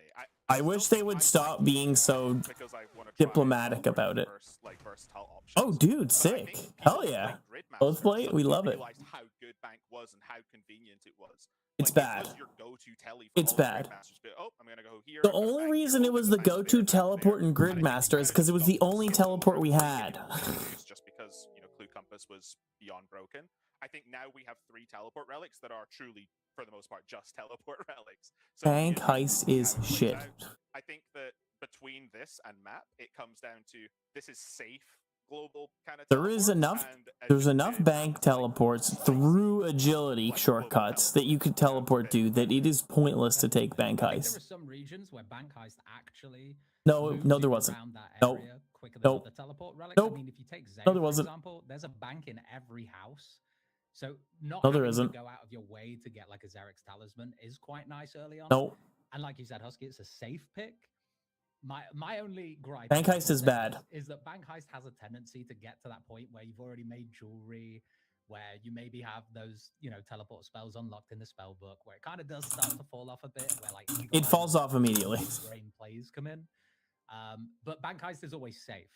I still wish they think would I stop like being Doom so because I wanna try diplomatic about it. like versatile options. Oh, dude, But I sick. think Hell people who yeah. played Both Gridmaster play, we suddenly love it. realized how good Bank was and how convenient it was. It's Like, bad. it was your go-to telly for It's all the bad. Gridmasters. But, oh, I'm gonna go here. The I've got a only bank here, reason oh, it was there's a the bank go-to there, bank teleport there. in And I think Gridmaster it is kinda because it just was the got only stuck teleport we over had. used just because, Clue Compass was beyond broken. I think now we have 3 teleport relics that are truly, for the most part, just teleport relics. So Bank you have to Heist see is how it plays shit. out. I think that between this and map, it comes down to this is safe global kind of There is enough. There's enough bank teleports through agility shortcuts that you could teleport to that it is pointless to take Bank I think there are Heist. some regions where Bank Heist actually No, moves no, you there wasn't. around that Nope. area quicker than Nope. other teleport relics. Nope. I mean, if you take No, Zaya, there for wasn't. example, there's a bank in every house. So not No, there having to isn't. go out of your way to get like a Xerx's talisman is quite nice early on. Nope. And like you said, Husky, it's a safe pick. My only gripe Bank about Heist is this bad. is that Bank Heist has a tendency to get to that point where you've already made jewelry, where you maybe have those, teleport spells unlocked in the spell book, where it kind of does start to fall off a bit, where like It falls off immediately. brain plays come in. But Bank Heist is always safe.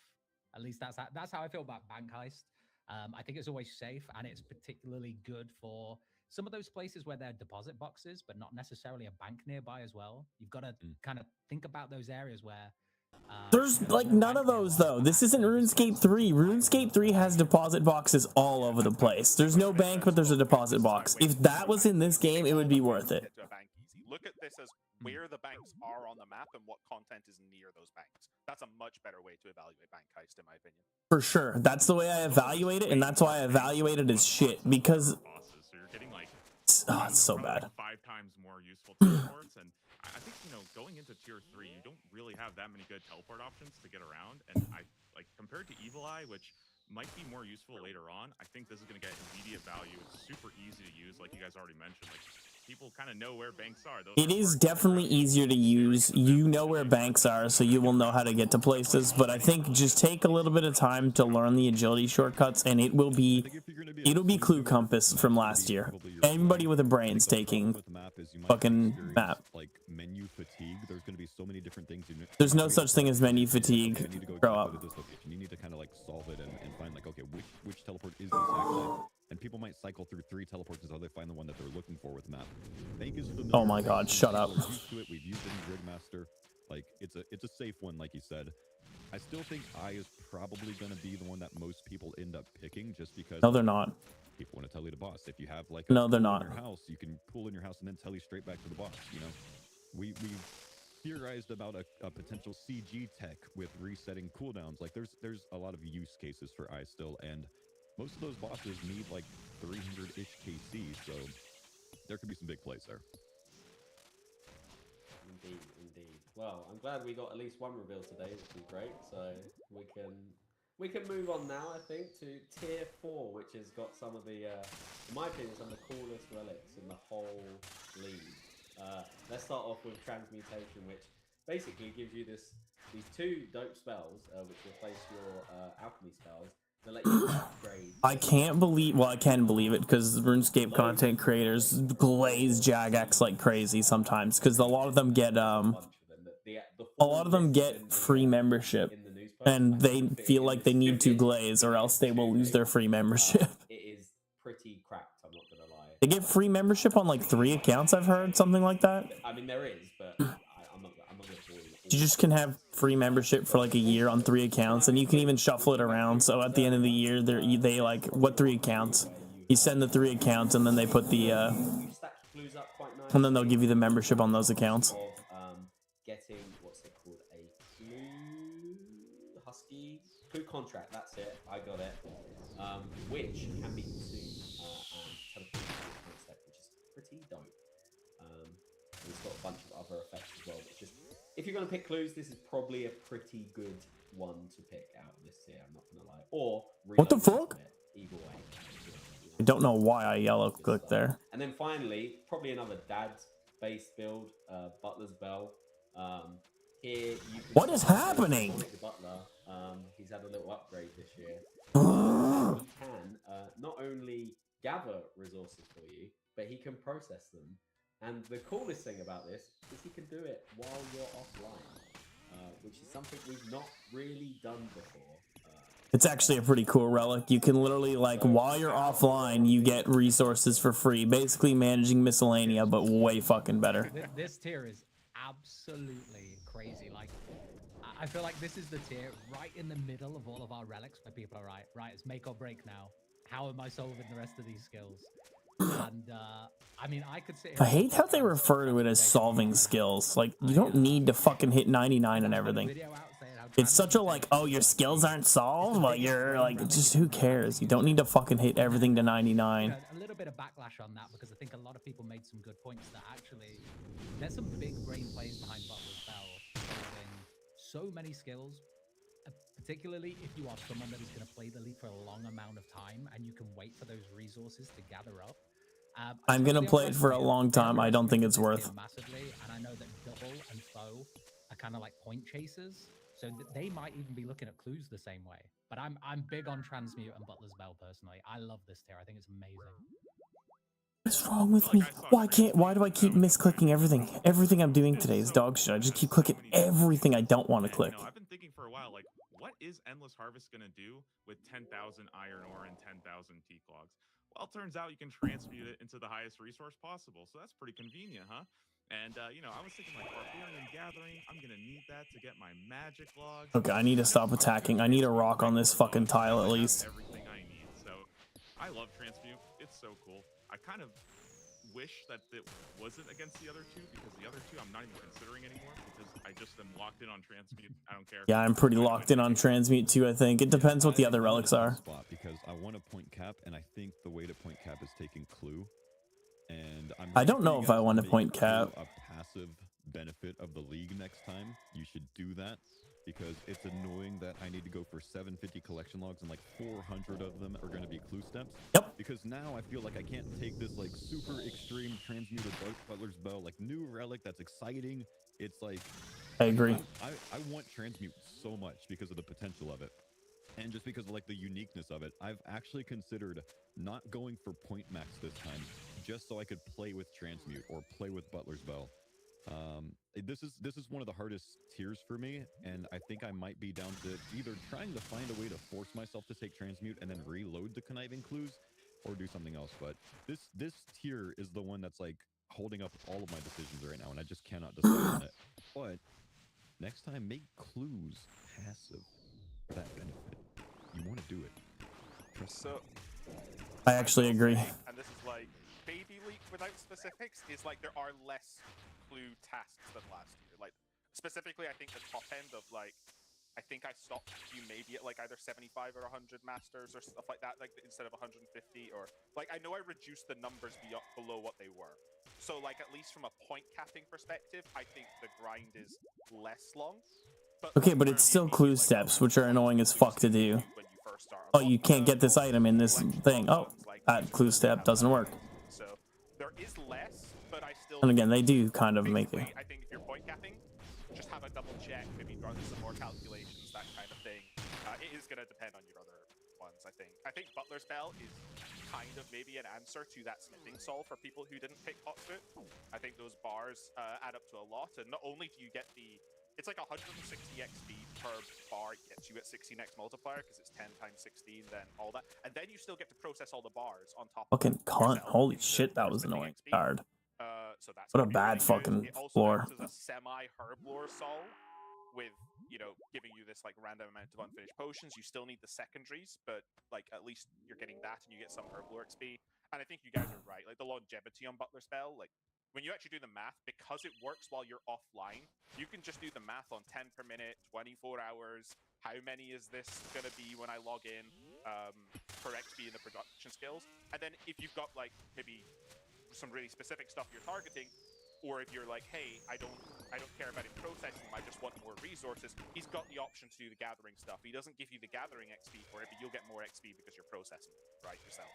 At least that's how I feel about Bank Heist. I think it's always safe, and it's particularly good for some of those places where there are deposit boxes, but not necessarily a bank nearby as well. You've got to kind of think about those areas where There's like none of those though. This isn't RuneScape 3. RuneScape 3 has deposit boxes all over the place. There's no bank, but there's a deposit box. If that was in this game, it would be worth it. Look at this as where the banks are on the map and what content is near those banks. That's a much better way to evaluate Bank Heist, in my opinion. For sure. That's the way I evaluate it, and that's why I evaluate it as shit, because bosses, so you're getting like it's so bad. Like 5 times more useful teleports, and I think going into tier 3, you don't really have that many good teleport options to get around, and I like compared to Evil Eye, which might be more useful later on. I think this is going to get immediate value. It's super easy to use, like you guys already mentioned. Like people kind of know where banks are. It is definitely easier to use. You know where banks are, so you will know how to get to places. But I think just take a little bit of time to learn the agility shortcuts, and it'll be Clue Compass from last year. Everybody with a brain's taking fucking map. Like menu fatigue. There's going to be so many different things. There's no such thing as menu fatigue. You need to go Grow check up. out this location. You need to kind of like solve it and find like, okay, which teleport is this actually? And people might cycle through 3 teleports until they find the one that they're looking for with map. Bank is familiar. Oh my god, shut up. We're used to it. We've used it in Gridmaster. Like it's a safe one, like you said. I still think I is probably going to be the one that most people end up picking, just because. No, they're not. People want to tell you the boss. If you have like No, they're pool not. in your house, you can pool in your house and then tell you straight back to the boss. We theorized about a potential CG tech with resetting cooldowns. Like there's a lot of use cases for I still, and most of those bosses need like 300-ish KC, so there could be some big plays there. Indeed. Well, I'm glad we got at least one reveal today, which is great. So we can move on now, I think, to tier 4, which has got some of the, in my opinion, some of the coolest relics in the whole league. Let's start off with Transmutation, which basically gives you these 2 dope spells, which replace your alchemy spells. To let you upgrade. I can't believe, well, I can believe it because RuneScape content creators glaze Jagex like crazy sometimes, because a lot of them get free membership, and they feel like they need to glaze or else they will lose their free membership. It is pretty cracked, I'm not gonna lie. They get free membership on like 3 accounts, I've heard, something like that. I mean, there is, but I'm not gonna bore you. You just can have free membership for like a year on 3 accounts, and you can even shuffle it around. So at the end of the year, they like, what 3 accounts? You send the 3 accounts, and then they put the You stack your clues up quite nice. and then they'll give you the membership on those accounts. Of getting what's it called, a clue contract. That's it. I got it. Which can be consumed and teleported to your account step, which is pretty dope. And it's got a bunch of other effects as well. But just if you're gonna pick clues, this is probably a pretty good one to pick out of this tier. I'm not gonna lie. Or What the fuck? Either way. I don't know why I yellow clicked there. And then finally, probably another dad-based build, Butler's Bell. Here you can What is happening? The Butler, he's had a little upgrade this year. He can not only gather resources for you, but he can process them And the coolest thing about this is you can do it while you're offline, which is something we've not really done before. It's actually a pretty cool relic. You can literally, like, while you're offline, you get resources for free. Basically managing miscellanea, but way fucking better. This tier is absolutely crazy. Like, I feel like this is the tier right in the middle of all of our relics where people are right, it's make or break now. How am I solving the rest of these skills? And I mean, I could sit here. I hate how they refer to it as solving skills. Like, you don't need to fucking hit 99 and everything. It's such a, like, oh, your skills aren't solved? Well, you're, like, just who cares? You don't need to fucking hit everything to 99. A little bit of backlash on that because I think a lot of people made some good points that actually there's some big brain plays behind Butler's Bell using so many skills, particularly if you are someone that is going to play the league for a long amount of time and you can wait for those resources to gather up. I'm going to play it for a long time. I don't think it's worth. Massively, and I know that Double and Foe are kind of like point chasers. So they might even be looking at clues the same way. But I'm big on Transmute and Butler's Bell personally. I love this tier. I think it's amazing. What's wrong with me? Why do I keep misclicking everything? Everything I'm doing today is dog shit. I just keep clicking everything I don't want to click. I've been thinking for a while, like, what is Endless Harvest going to do with 10,000 iron ore and 10,000 T-clogs? Well, it turns out you can transmute it into the highest resource possible. So that's pretty convenient, huh? And, I was thinking, like, Barbarian Gathering, I'm going to need that to get my magic logs. Okay, I need to stop attacking. I need a rock on this fucking tile at least. Everything I need. So I love Transmute. It's so cool. I kind of wish that it wasn't against the other two, because the other two I'm not even considering anymore, because I just am locked in on Transmute. I don't care. Yeah, I'm pretty locked in on Transmute too, I think. It depends what the other relics are. Because I want to point cap, and I think the way to point cap is taking clue. And I don't know if I want to point cap. A passive benefit of the league next time. You should do that, because it's annoying that I need to go for 750 collection logs and like 400 of them are going to be clue steps. Yep. Because now I feel like I can't take this like super extreme transmuted Butler's Bell, like new relic that's exciting. It's like I agree. I want transmute so much because of the potential of it. And just because of like the uniqueness of it, I've actually considered not going for point max this time, just so I could play with transmute or play with Butler's Bell. This is one of the hardest tiers for me, and I think I might be down to either trying to find a way to force myself to take transmute and then reload the conniving clues, or do something else. But this tier is the one that's like holding up all of my decisions right now, and I just cannot decide on it. But next time, make clues passive for that benefit. You want to do it. So I actually agree. And this is like baby leak without specifics is like there are less clue tasks than last year. Like specifically, I think the top end of like, I think I stopped you maybe at like either 75 or 100 masters or stuff like that, like instead of 150, or like I know I reduced the numbers below what they were. So like at least from a point capping perspective, I think the grind is less long. Okay, but it's still clue steps, which are annoying as fuck to do. Oh, you can't get this item in this thing. Oh, that clue step doesn't work. So there is less, but I still. And again, they do kind of make it. I think if you're point capping, just have a double check, maybe run some more calculations, that kind of thing. It is going to depend on your other ones, I think. I think Butler's Bell is kind of maybe an answer to that smithing solve for people who didn't pick Hotfoot. I think those bars add up to a lot, and not only do you get the. It's like 160 XP per bar gets you at 16x multiplier because it's 10 times 16, then all that. And then you still get to process all the bars on top fucking of cunt. Holy shit, that was annoying. Card. So that's what a bad fucking floor. It also acts as a semi-herb lore sol with, giving you this like random amount of unfinished potions. You still need the secondaries, but like at least you're getting that and you get some herb lore XP. And I think you guys are right. Like the longevity on Butler's Bell, like when you actually do the math, because it works while you're offline, you can just do the math on 10 per minute, 24 hours. How many is this going to be when I log in per XP in the production skills? And then if you've got like maybe some really specific stuff you're targeting, or if you're like, hey, I don't care about it processing them, I just want more resources, he's got the option to do the gathering stuff. He doesn't give you the gathering XP for it, but you'll get more XP because you're processing it, right, yourself.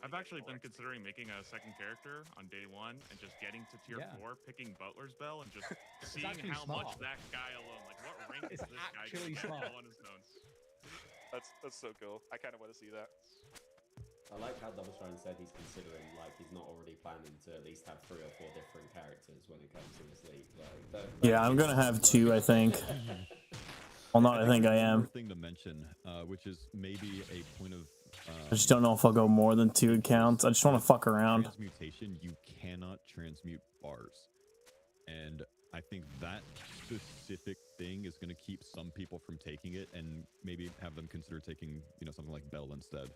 I've actually been considering making a second character on day 1 and just getting to tier 4, picking Butler's Bell, and just seeing how much that guy alone, like what rank is this guy going to get on his own. That's so cool. I kind of want to see that. I like how Double Shine said he's considering, like, he's not already planning to at least have 3 or 4 different characters when it comes to this league. Like, Yeah, I'm gonna have 2, I think. Well, not I think I there's one more am. thing to mention, which is maybe a point of. I just don't know if I'll go more than 2 accounts. I just want to fuck around. Transmutation, you cannot transmute bars, and I think that specific thing is going to keep some people from taking it, and maybe have them consider taking, something like Bell instead.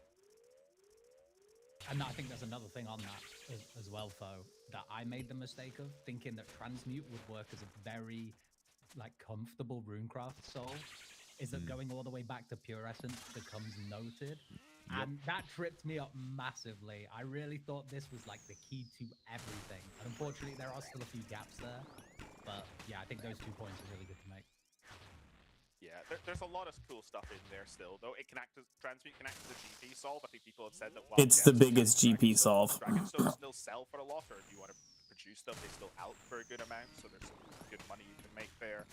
And I think there's another thing on that as well, Fo, that I made the mistake of thinking that transmute would work as a very comfortable runecraft soul. Is that going all the way back to pure essence becomes noted, and that tripped me up massively. I really thought this was like the key to everything, and unfortunately there are still a few gaps there. But yeah, I think those 2 points are really good to make. Yeah, there's a lot of cool stuff in there still, though. Transmute can act as a GP solve. I think people have said that. It's the biggest GP solve. Dragonstones still sell for a lot, or if you want to produce stuff, they still out for a good amount. So there's some good money you can make there.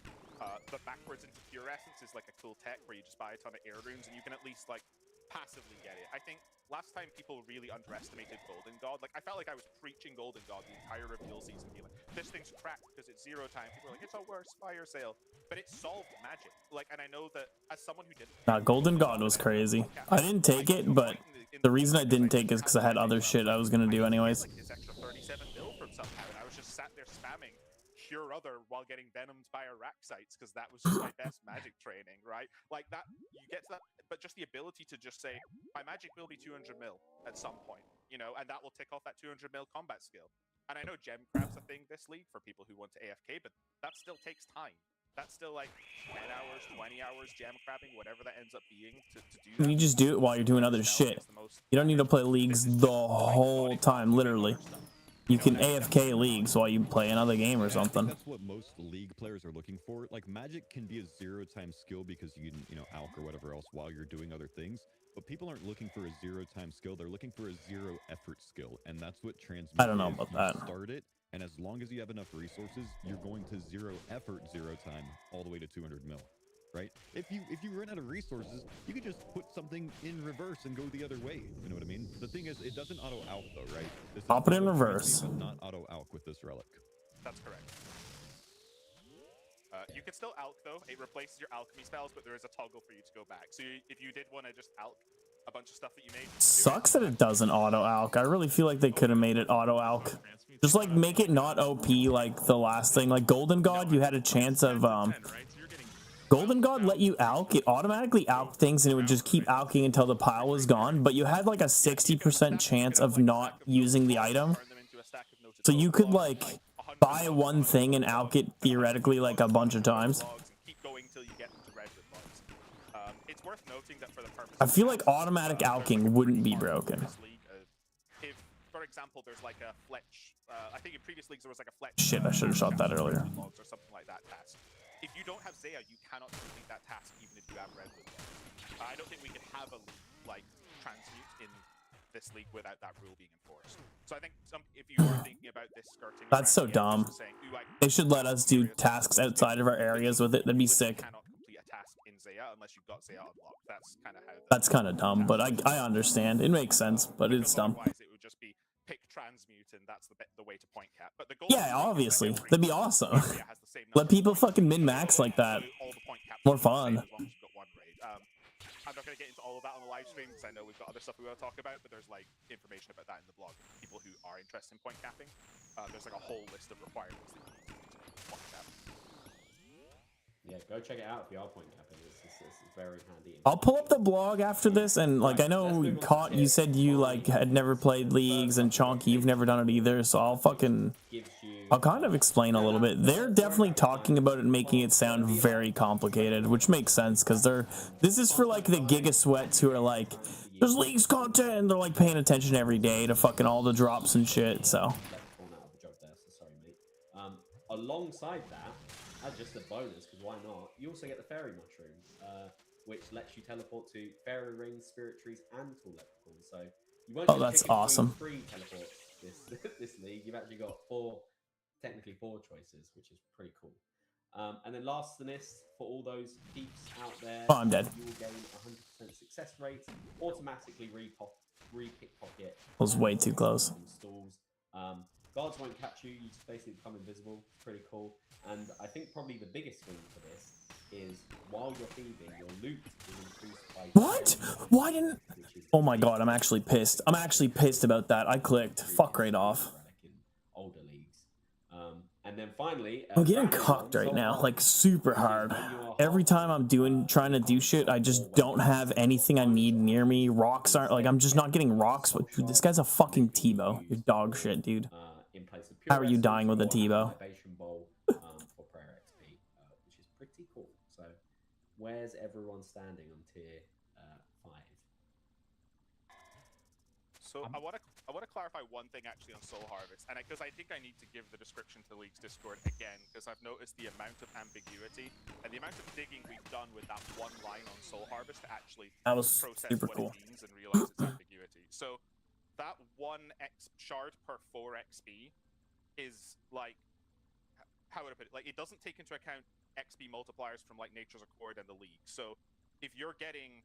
The backwards into pure essence is like a cool tech where you just buy a ton of air runes and you can at least like passively get it. I think last time people really underestimated Golden God. Like, I felt like I was preaching Golden God the entire reveal season, being like, this thing's cracked because it's 0 time. People are like, it's a worse fire sale. But it solved magic. Like, and I know that as someone who didn't... Golden God was crazy. I didn't take it, but the reason I didn't take it is because I had other shit I was going to do anyways. Like, this extra 37 mil from somehow, and I was just sat there spamming Cure Other while getting venomed by Araxites because that was just my best magic training, right? Like, that, you get to that, but just the ability to just say, my magic will be 200 mil at some point, and that will tick off that 200 mil combat skill. And I know gem crab's a thing this league for people who want to AFK, but that still takes time. That's still like 10 hours, 20 hours gem crabbing, whatever that ends up being to do that. You just do it while you're doing other shit. You don't need to play leagues the whole time, literally. You can AFK leagues while you play another game or something. That's what most league players are looking for. Like, magic can be a 0 time skill because you can, alch or whatever else while you're doing other things. But people aren't looking for a 0 time skill. They're looking for a 0 effort skill. And that's what transmute I don't know about that. Start it, and as long as you have enough resources, you're going to 0 effort, 0 time, all the way to 200 mil. Right? If you run out of resources, you can just put something in reverse and go the other way. You know what I mean? The thing is, it doesn't auto alch though, right? Pop it in reverse. Not auto alch with this relic. That's correct. You can still alch though. It replaces your alchemy spells, but there is a toggle for you to go back. So if you did want to just alch a bunch of stuff that you made, sucks that it doesn't auto alch. I really feel like they could have made it auto alch. Just like make it not OP like the last thing. Like Golden God, you had a chance of Golden God let you alch. It automatically alch things and it would just keep alching until the pile was gone. But you had like a 60% chance of not using the item. So you could like buy one thing and alch it theoretically like a bunch of times. I feel like automatic alching wouldn't be broken. If, for example, there's like a Fletch, I think in previous leagues there was like a Fletch. Shit, I should have shot that earlier. Or something like that task. If you don't have Zaya, you cannot complete that task even if you have Redwood. I don't think we could have a league like Transmute in this league without that rule being enforced. So I think if you are thinking about this skirting, that's so dumb. They should let us do tasks outside of our areas with it. That'd be sick. Cannot complete a task in Zaya unless you've got Zaya unlocked. That's kind of how. That's kind of dumb, but I understand. It makes sense, but it's dumb. Otherwise, it would just be pick Transmute, and that's the way to point cap. But the goal, yeah, obviously, that'd be awesome. Let people fucking min max like that. More fun. I'm not going to get into all of that on the live stream because I know we've got other stuff we want to talk about, but there's like information about that in the blog. People who are interested in point capping, there's like a whole list of requirements that you need to do to point cap. Yeah, go check it out if you are point capping. It's very handy. I'll pull up the blog after this, and like I know you said you like had never played leagues, and Chonky, you've never done it either, so I'll kind of explain a little bit. They're definitely talking about it and making it sound very complicated, which makes sense because this is for like the Giga Sweats who are like, there's leagues content, and they're like paying attention every day to fucking all the drops and shit. So alongside that, as just a bonus, because why not? You also get the fairy mushroom, which lets you teleport to fairy rings, spirit trees, and tall leprechauns. So you won't just that's pick awesome. 3 teleports this league. You've actually got technically four choices, which is pretty cool. And then lastness, for all those peeps out there, I'm dead. You will gain 100% success rate, automatically repop free pickpocket. Was way too close. Stalls. Guards won't catch you. You just basically become invisible. It's pretty cool. And I think probably the biggest thing for this is while you're thieving, your loot is increased by. What? Why didn't? Oh my god, I'm actually pissed. I'm actually pissed about that. I clicked. Fuck right off. In older leagues. And then finally, I'm getting cocked right now, like super hard. Every time I'm trying to do shit, I just don't have anything I need near me. Rocks aren't, like, I'm just not getting rocks. But dude, this guy's a fucking Tebow. You're dog shit, dude. How are you dying with a Tebow? For prayer XP, which is pretty cool. So, where's everyone standing on tier 5? So I want to clarify one thing actually on Soul Harvest, and because I think I need to give the description to the League's Discord again, because I've noticed the amount of ambiguity and the amount of digging we've done with that one line on Soul Harvest to actually process super what cool. it means and realize its ambiguity. So that 1 shard per 4 XP is like, how would I put it? Like, it doesn't take into account XP multipliers from like Nature's Accord and the League. So if you're getting,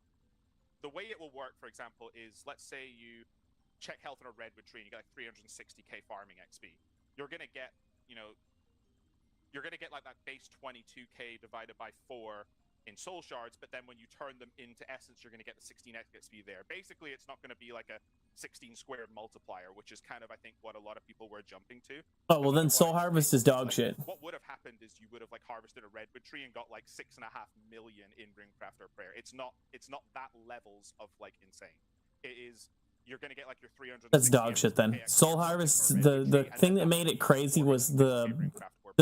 the way it will work, for example, is let's say you check health in a redwood tree and you get like 360k farming XP. You're gonna get, you know, you're gonna get like that base 22k divided by 4 in soul shards, but then when you turn them into essence, you're gonna get the 16 XP there. Basically, it's not gonna be like a 16 squared multiplier, which is kind of, I think, what a lot of people were jumping to. Oh, well then Soul Harvest is dog shit. What would have happened is you would have like harvested a redwood tree and got like 6.5 million in Runecraft or Prayer. It's not that levels of like insane. It is, you're gonna get like your 300. That's dog shit then. Soul Harvest, the thing that made it crazy was the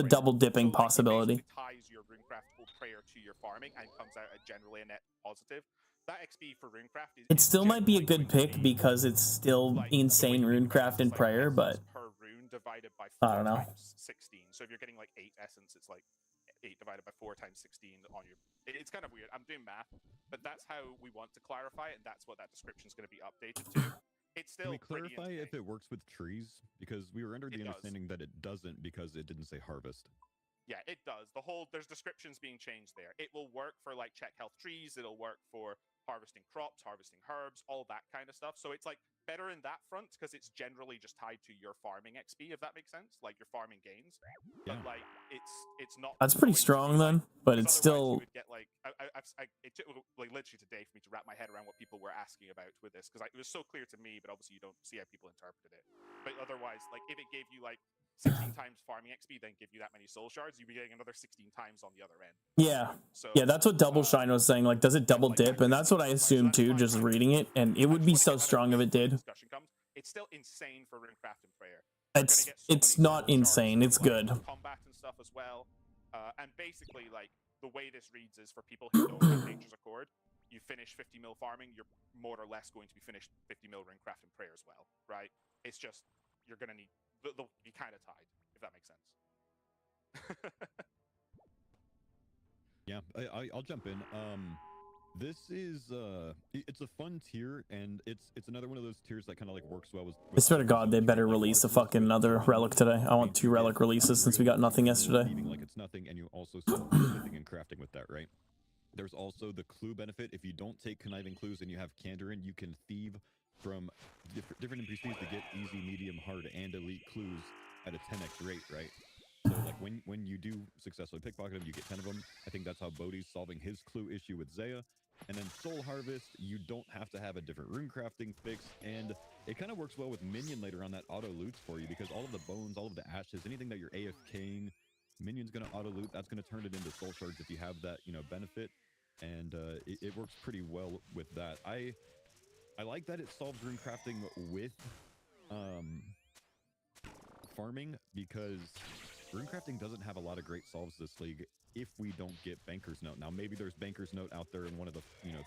double dipping possibility. It ties your Runecraft or Prayer to your farming and comes out at generally a net positive. That XP for Runecraft is. It still might be a good pick because it's still insane Runecraft and Prayer, but per rune divided by 4 I don't know. times 16. So if you're getting like 8 essence, it's like 8 divided by 4 times 16 on your. It's kind of weird. I'm doing math, but that's how we want to clarify it, and that's what that description is going to be updated to. It's still. Can we clarify if it works with trees? Because we were under the understanding that it doesn't because it didn't say harvest. Yeah, it does. There's descriptions being changed there. It will work for like check health trees. It'll work for harvesting crops, harvesting herbs, all that kind of stuff. So it's like better in that front because it's generally just tied to your farming XP, if that makes sense, like your farming gains. Yeah. But like it's not. That's pretty strong then, but it's still. You would get like it took like literally today for me to wrap my head around what people were asking about with this because it was so clear to me, but obviously you don't see how people interpreted it. But otherwise, like if it gave you like 16 times farming XP, then give you that many soul shards, you'd be getting another 16 times on the other end. Yeah. So, yeah, that's what Double Shine was saying. Like, does it double dip? And that's what I assumed too, just reading it. And it would be so strong if it did. It's still insane for Runecraft and Prayer. It's not insane. It's good. Combat and stuff as well. And basically, like, the way this reads is for people who don't have Nature's Accord, you finish 50 mil farming, you're more or less going to be finished 50 mil Runecraft and Prayer as well, right? It's just, you're going to need. They'll be kind of tied, if that makes sense. Yeah, I'll jump in. This is it's a fun tier, and it's another one of those tiers that kind of like works well with. I swear to God, they better release a fucking another relic today. I want 2 relic releases since we got nothing yesterday. Like it's nothing, and you also still anything and crafting with that, right? There's also the clue benefit. If you don't take conniving clues and you have Kandarin, you can thieve from different NPCs to get easy, medium, hard, and elite clues at a 10x rate, right? So like when you do successfully pickpocket them, you get 10 of them. I think that's how Bodhi's solving his clue issue with Zaya. And then Soul Harvest, you don't have to have a different rune crafting fix, and it kind of works well with Minion later on that auto loots for you because all of the bones, all of the ashes, anything that you're AFKing, Minion's gonna auto loot. That's gonna turn it into soul shards if you have that, benefit, and it works pretty well with that. I like that it solves rune crafting with farming because rune crafting doesn't have a lot of great solves this league if we don't get Banker's Note. Now maybe there's Banker's Note out there in one of the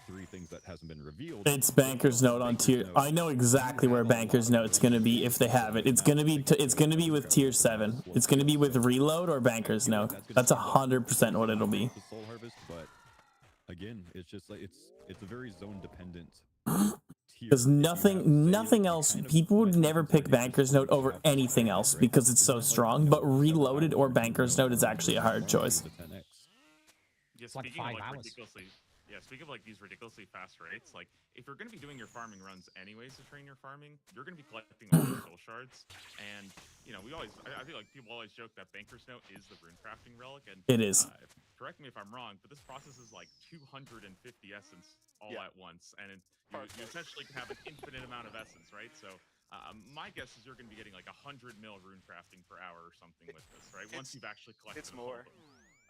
3 things that hasn't been revealed. It's Banker's Note on tier. I know exactly where Banker's Note's gonna be if they have it. It's gonna be with tier 7. It's gonna be with Reload or Banker's Note. That's 100% what it'll be. Soul Harvest, but again, it's just like it's a very zone dependent. Because nothing else, people would never pick Banker's Note over anything else because it's so strong, but Reloaded or Banker's Note is actually a hard choice. Yeah, like speaking 5 of hours. ridiculously Yeah, speaking of like these ridiculously fast rates, like if you're going to be doing your farming runs anyways to train your farming, you're going to be collecting all the soul shards. And you know, I feel like people always joke that Banker's Note is the rune crafting relic, and It is. correct me if I'm wrong, but this process is like 250 essence all Yeah. at once, and you essentially can have an infinite amount of essence, right? So. My guess is you're going to be getting like 100 mil rune crafting per hour or something with this, right? Once you've actually collected. It's more.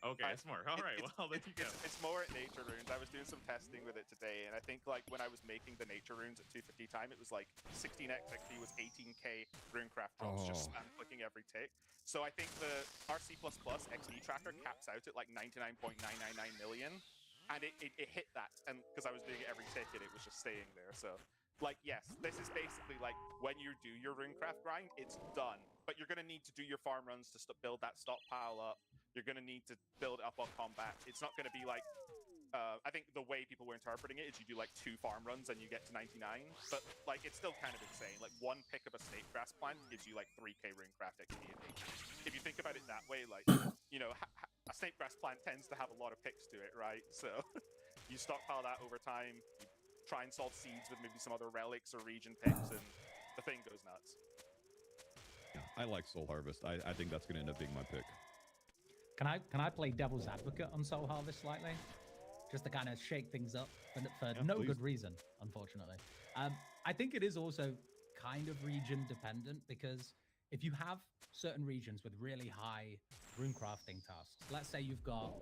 Okay, it's more. All right, well, there you go. It's more at nature runes. I was doing some testing with it today, and I think like when I was making the nature runes at 250 time, it was like 16x XP was 18k runecraft drops, just spam clicking every tick. So I think the RC++ XP tracker caps out at like 99.999 million, and it hit that, and because I was doing it every tick, and it was just staying there. So. Like, yes, this is basically like when you do your runecraft grind, it's done. But you're going to need to do your farm runs to build that stockpile up. You're going to need to build it up on combat. It's not going to be like, I think the way people were interpreting it is you do like 2 farm runs and you get to 99. But like, it's still kind of insane. Like, one pick of a snake grass plant gives you like 3k runecraft XP in nature. If you think about it that way, like, you know, a snake grass plant tends to have a lot of picks to it, right? So you stockpile that over time. You try and solve seeds with maybe some other relics or region picks, and the thing goes nuts. Yeah, I like Soul Harvest. I think that's going to end up being my pick. Can I play devil's advocate on Soul Harvest slightly? Just to kind of shake things up for no good reason, unfortunately. I think it is also kind of region dependent, because if you have certain regions with really high rune crafting tasks, let's say you've got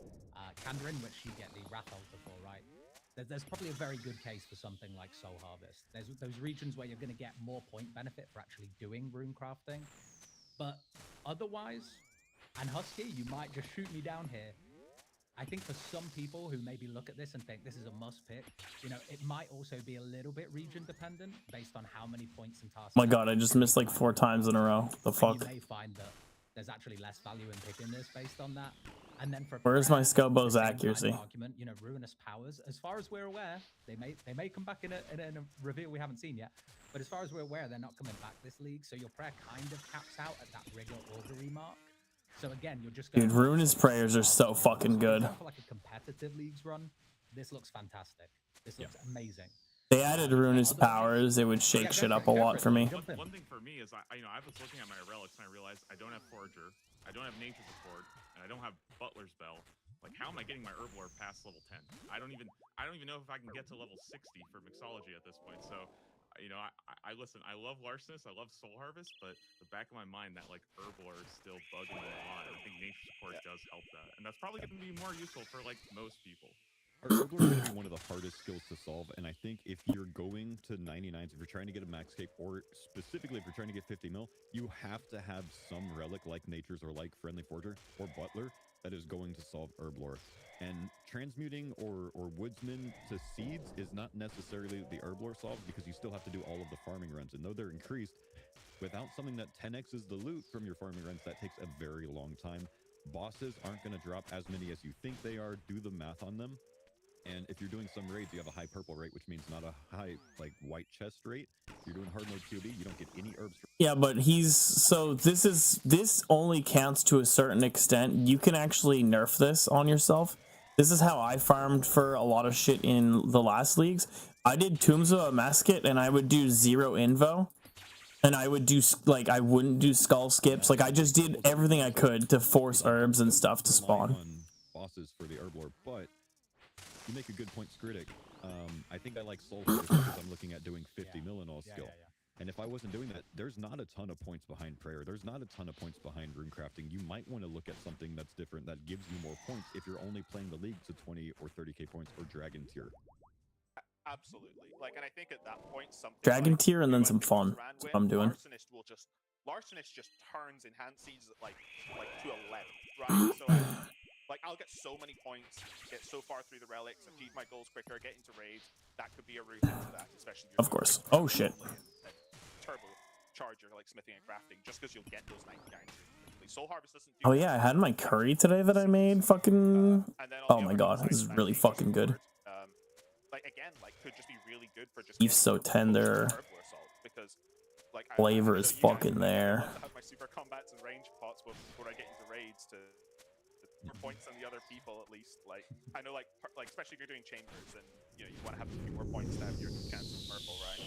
Kandarin, which you get the Wrath Altar for, right? There's probably a very good case for something like Soul Harvest. There's those regions where you're going to get more point benefit for actually doing rune crafting. But otherwise, and Husky, you might just shoot me down here. I think for some people who maybe look at this and think this is a must pick, you know, it might also be a little bit region dependent based on how many points and tasks. My God, I just missed like 4 times in a row. The fuck? You may find that there's actually less value in picking this based on that. And then for where's my Scobo's accuracy? Argument, you know, ruinous powers. As far as we're aware, they may come back in a reveal we haven't seen yet. But as far as we're aware, they're not coming back this league. So your prayer kind of caps out at that rigor augury mark. So again, you're just going. Dude, ruinous prayers are so fucking good. For like a competitive leagues run, this looks fantastic. This looks amazing. They added ruinous powers, it would shake shit up a lot for me. One thing for me is I was looking at my relics and I realized I don't have Forager, I don't have Nature's Accord, and I don't have Butler's Bell. Like, how am I getting my Herblore past level 10? I don't even know if I can get to level 60 for Mixology at this point. So, you know, I listen. I love Larcenous, I love Soul Harvest, but the back of my mind, that like Herblore is still bugging me a lot. I think Nature's Accord does help that, and that's probably going to be more useful for like most people. Herblore is going to be one of the hardest skills to solve, and I think if you're going to 99s, if you're trying to get a max cape, or specifically if you're trying to get 50 mil, you have to have some relic like Nature's or like Friendly Forger or Butler that is going to solve Herblore. And transmuting or Woodsman to seeds is not necessarily the Herblore solve, because you still have to do all of the farming runs, and though they're increased, without something that 10x's the loot from your farming runs, that takes a very long time. Bosses aren't going to drop as many as you think they are. Do the math on them. And if you're doing some raids, you have a high purple rate, which means not a high, like, white chest rate. If you're doing hard mode QB, you don't get any herbs. Yeah, but this only counts to a certain extent. You can actually nerf this on yourself. This is how I farmed for a lot of shit in the last leagues. I did Tombs of a Mesket, and I would do 0 invo. And I would do, like, I wouldn't do skull skips. Like, I just did everything I could to force herbs and stuff to spawn. Bosses for the Herblore, but you make a good point, Skritic. I think I like Soul Harvest because I'm looking at doing 50 mil in all skill. And if I wasn't doing that, there's not a ton of points behind Prayer. There's not a ton of points behind runecrafting. You might want to look at something that's different, that gives you more points if you're only playing the league to 20 or 30k points or Dragon Tier. Absolutely. Like, and I think at that point, something Dragon like, tier and then some fun. That's what I'm doing. Larcenist just turns enhanced seeds like to 11, right? So like I'll get so many points, get so far through the relics, achieve my goals quicker, get into raids. That could be a route into that, especially. Of course. Oh shit. Turbo charger like smithing and crafting, just because you'll get those 99s. Soul Harvest doesn't do. Oh yeah, I had my curry today that I made. Fucking. Oh my god, this is really fucking good. Like again, like could just be really good for just. Beef's so tender. Because like flavor is fucking there. I have my super combats and range pots before I get into raids to more points than the other people at least. Like I know, like especially if you're doing chambers and you want to have a few more points to have your chance of purple, right?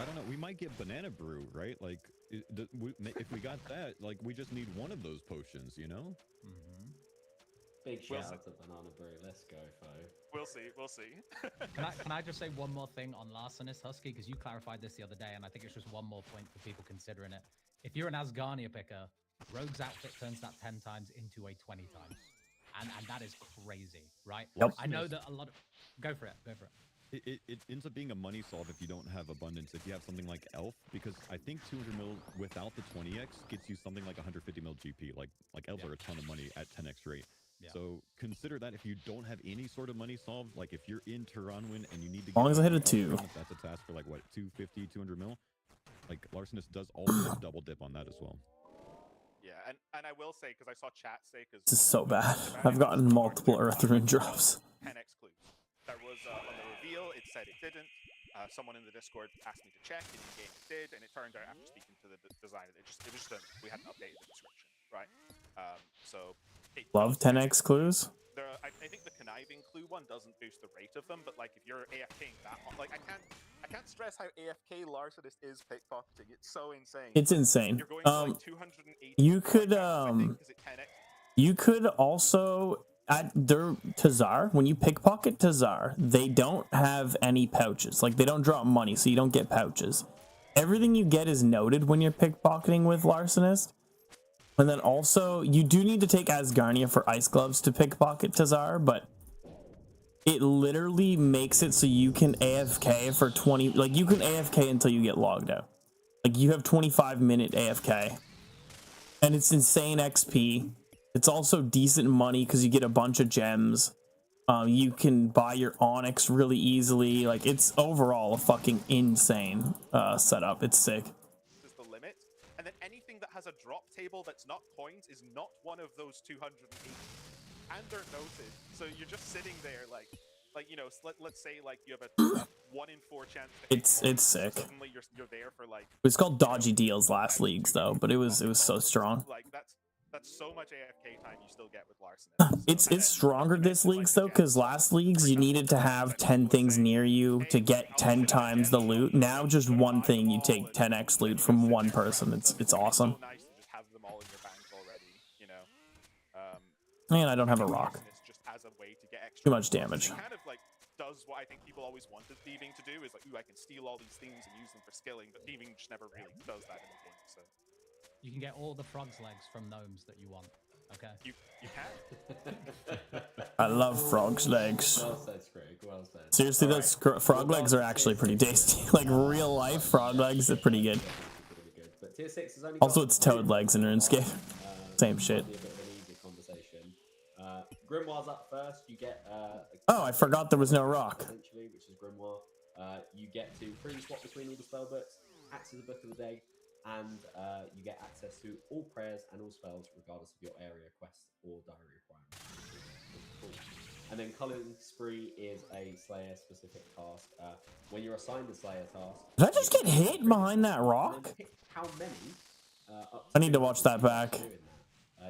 I don't know. We might get banana brew, right? Like, if we got that, like, we just need one of those potions, you know? Mm-hmm. Big shout out to Banana Brew. Let's go, Fo. We'll see. We'll see. Can I just say one more thing on Larcenist, Husky? Because you clarified this the other day, and I think it's just one more point for people considering it. If you're an Asgarnia picker, Rogue's outfit turns that 10 times into a 20 times. And that is crazy, right? Yep. I know that a lot of... Go for it. It ends up being a money solve if you don't have abundance. If you have something like Elf, because I think 200 mil without the 20x gets you something like 150 mil GP. Like Elves are a ton of money at 10x rate. Yeah. So consider that if you don't have any sort of money solved, like if you're in Turanwin and you need to as long as I hit a 2. That's a task for like what, 250, 200 mil? Like Larcenist does also double dip on that as well. Yeah, and I will say, because I saw chat say, because This is so bad. I've gotten multiple Earth Rune drops. 10x clues. There was on the reveal, it said it didn't. Someone in the Discord asked me to check, and in game it did, and it turned out after speaking to the designer, it was just we hadn't updated the description, right? So love 10x clues. I think the conniving clue one doesn't boost the rate of them, but like if you're AFKing that, like I can't stress how AFK Larcenist is pickpocketing. It's so insane. It's insane. You're going to like 280. You could also at their Tazar, when you pickpocket Tazar, they don't have any pouches. Like they don't drop money, so you don't get pouches. Everything you get is noted when you're pickpocketing with Larcenist. And then also, you do need to take Asgarnia for Ice Gloves to pickpocket Tazar, but it literally makes it so you can AFK for 20... Like, you can AFK until you get logged out. Like, you have 25-minute AFK. And it's insane XP. It's also decent money because you get a bunch of gems. You can buy your Onyx really easily. Like, it's overall a fucking insane setup. It's sick. Is the limit. And then anything that has a drop table that's not coins is not one of those 280. And they're noted. So you're just sitting there like you know, let's say like you have a 1 in 4 chance to it's sick. Suddenly you're there for like... It was called dodgy deals last leagues though, but it was so strong. Like that's so much AFK time you still get with Larcenist. It's stronger this leagues though, because last leagues you needed to have 10 things near you to get 10 times the loot. Now just one thing, you take 10x loot from one person. It's awesome. So nice to just have them all in your bank already, you know. And I don't have a rock. Just as a way to get extra Too much damage. It kind of like does what I think people always wanted thieving to do, is like, ooh, I can steal all these things and use them for skilling, but thieving just never really does that in the game. So you can get all the frog's legs from gnomes that you want. Okay. You can. I love frog's legs. Well said, Scrig. Well said. Seriously, those frog legs are actually pretty tasty. Like real life frog legs are pretty good. But tier 6 is only also, it's toad legs in RuneScape. Same shit. Grimoire's up first. You get. Oh, I forgot there was no rock. Essentially, which is Grimoire. You get to freely swap between all the spell books, acts as a book of the day, and you get access to all prayers and all spells, regardless of your area, quests, or diary requirements. Cool. And then Culling Spree is a Slayer-specific task. When you're assigned a Slayer task, did I just get hit behind that rock? How many? I need to watch that back.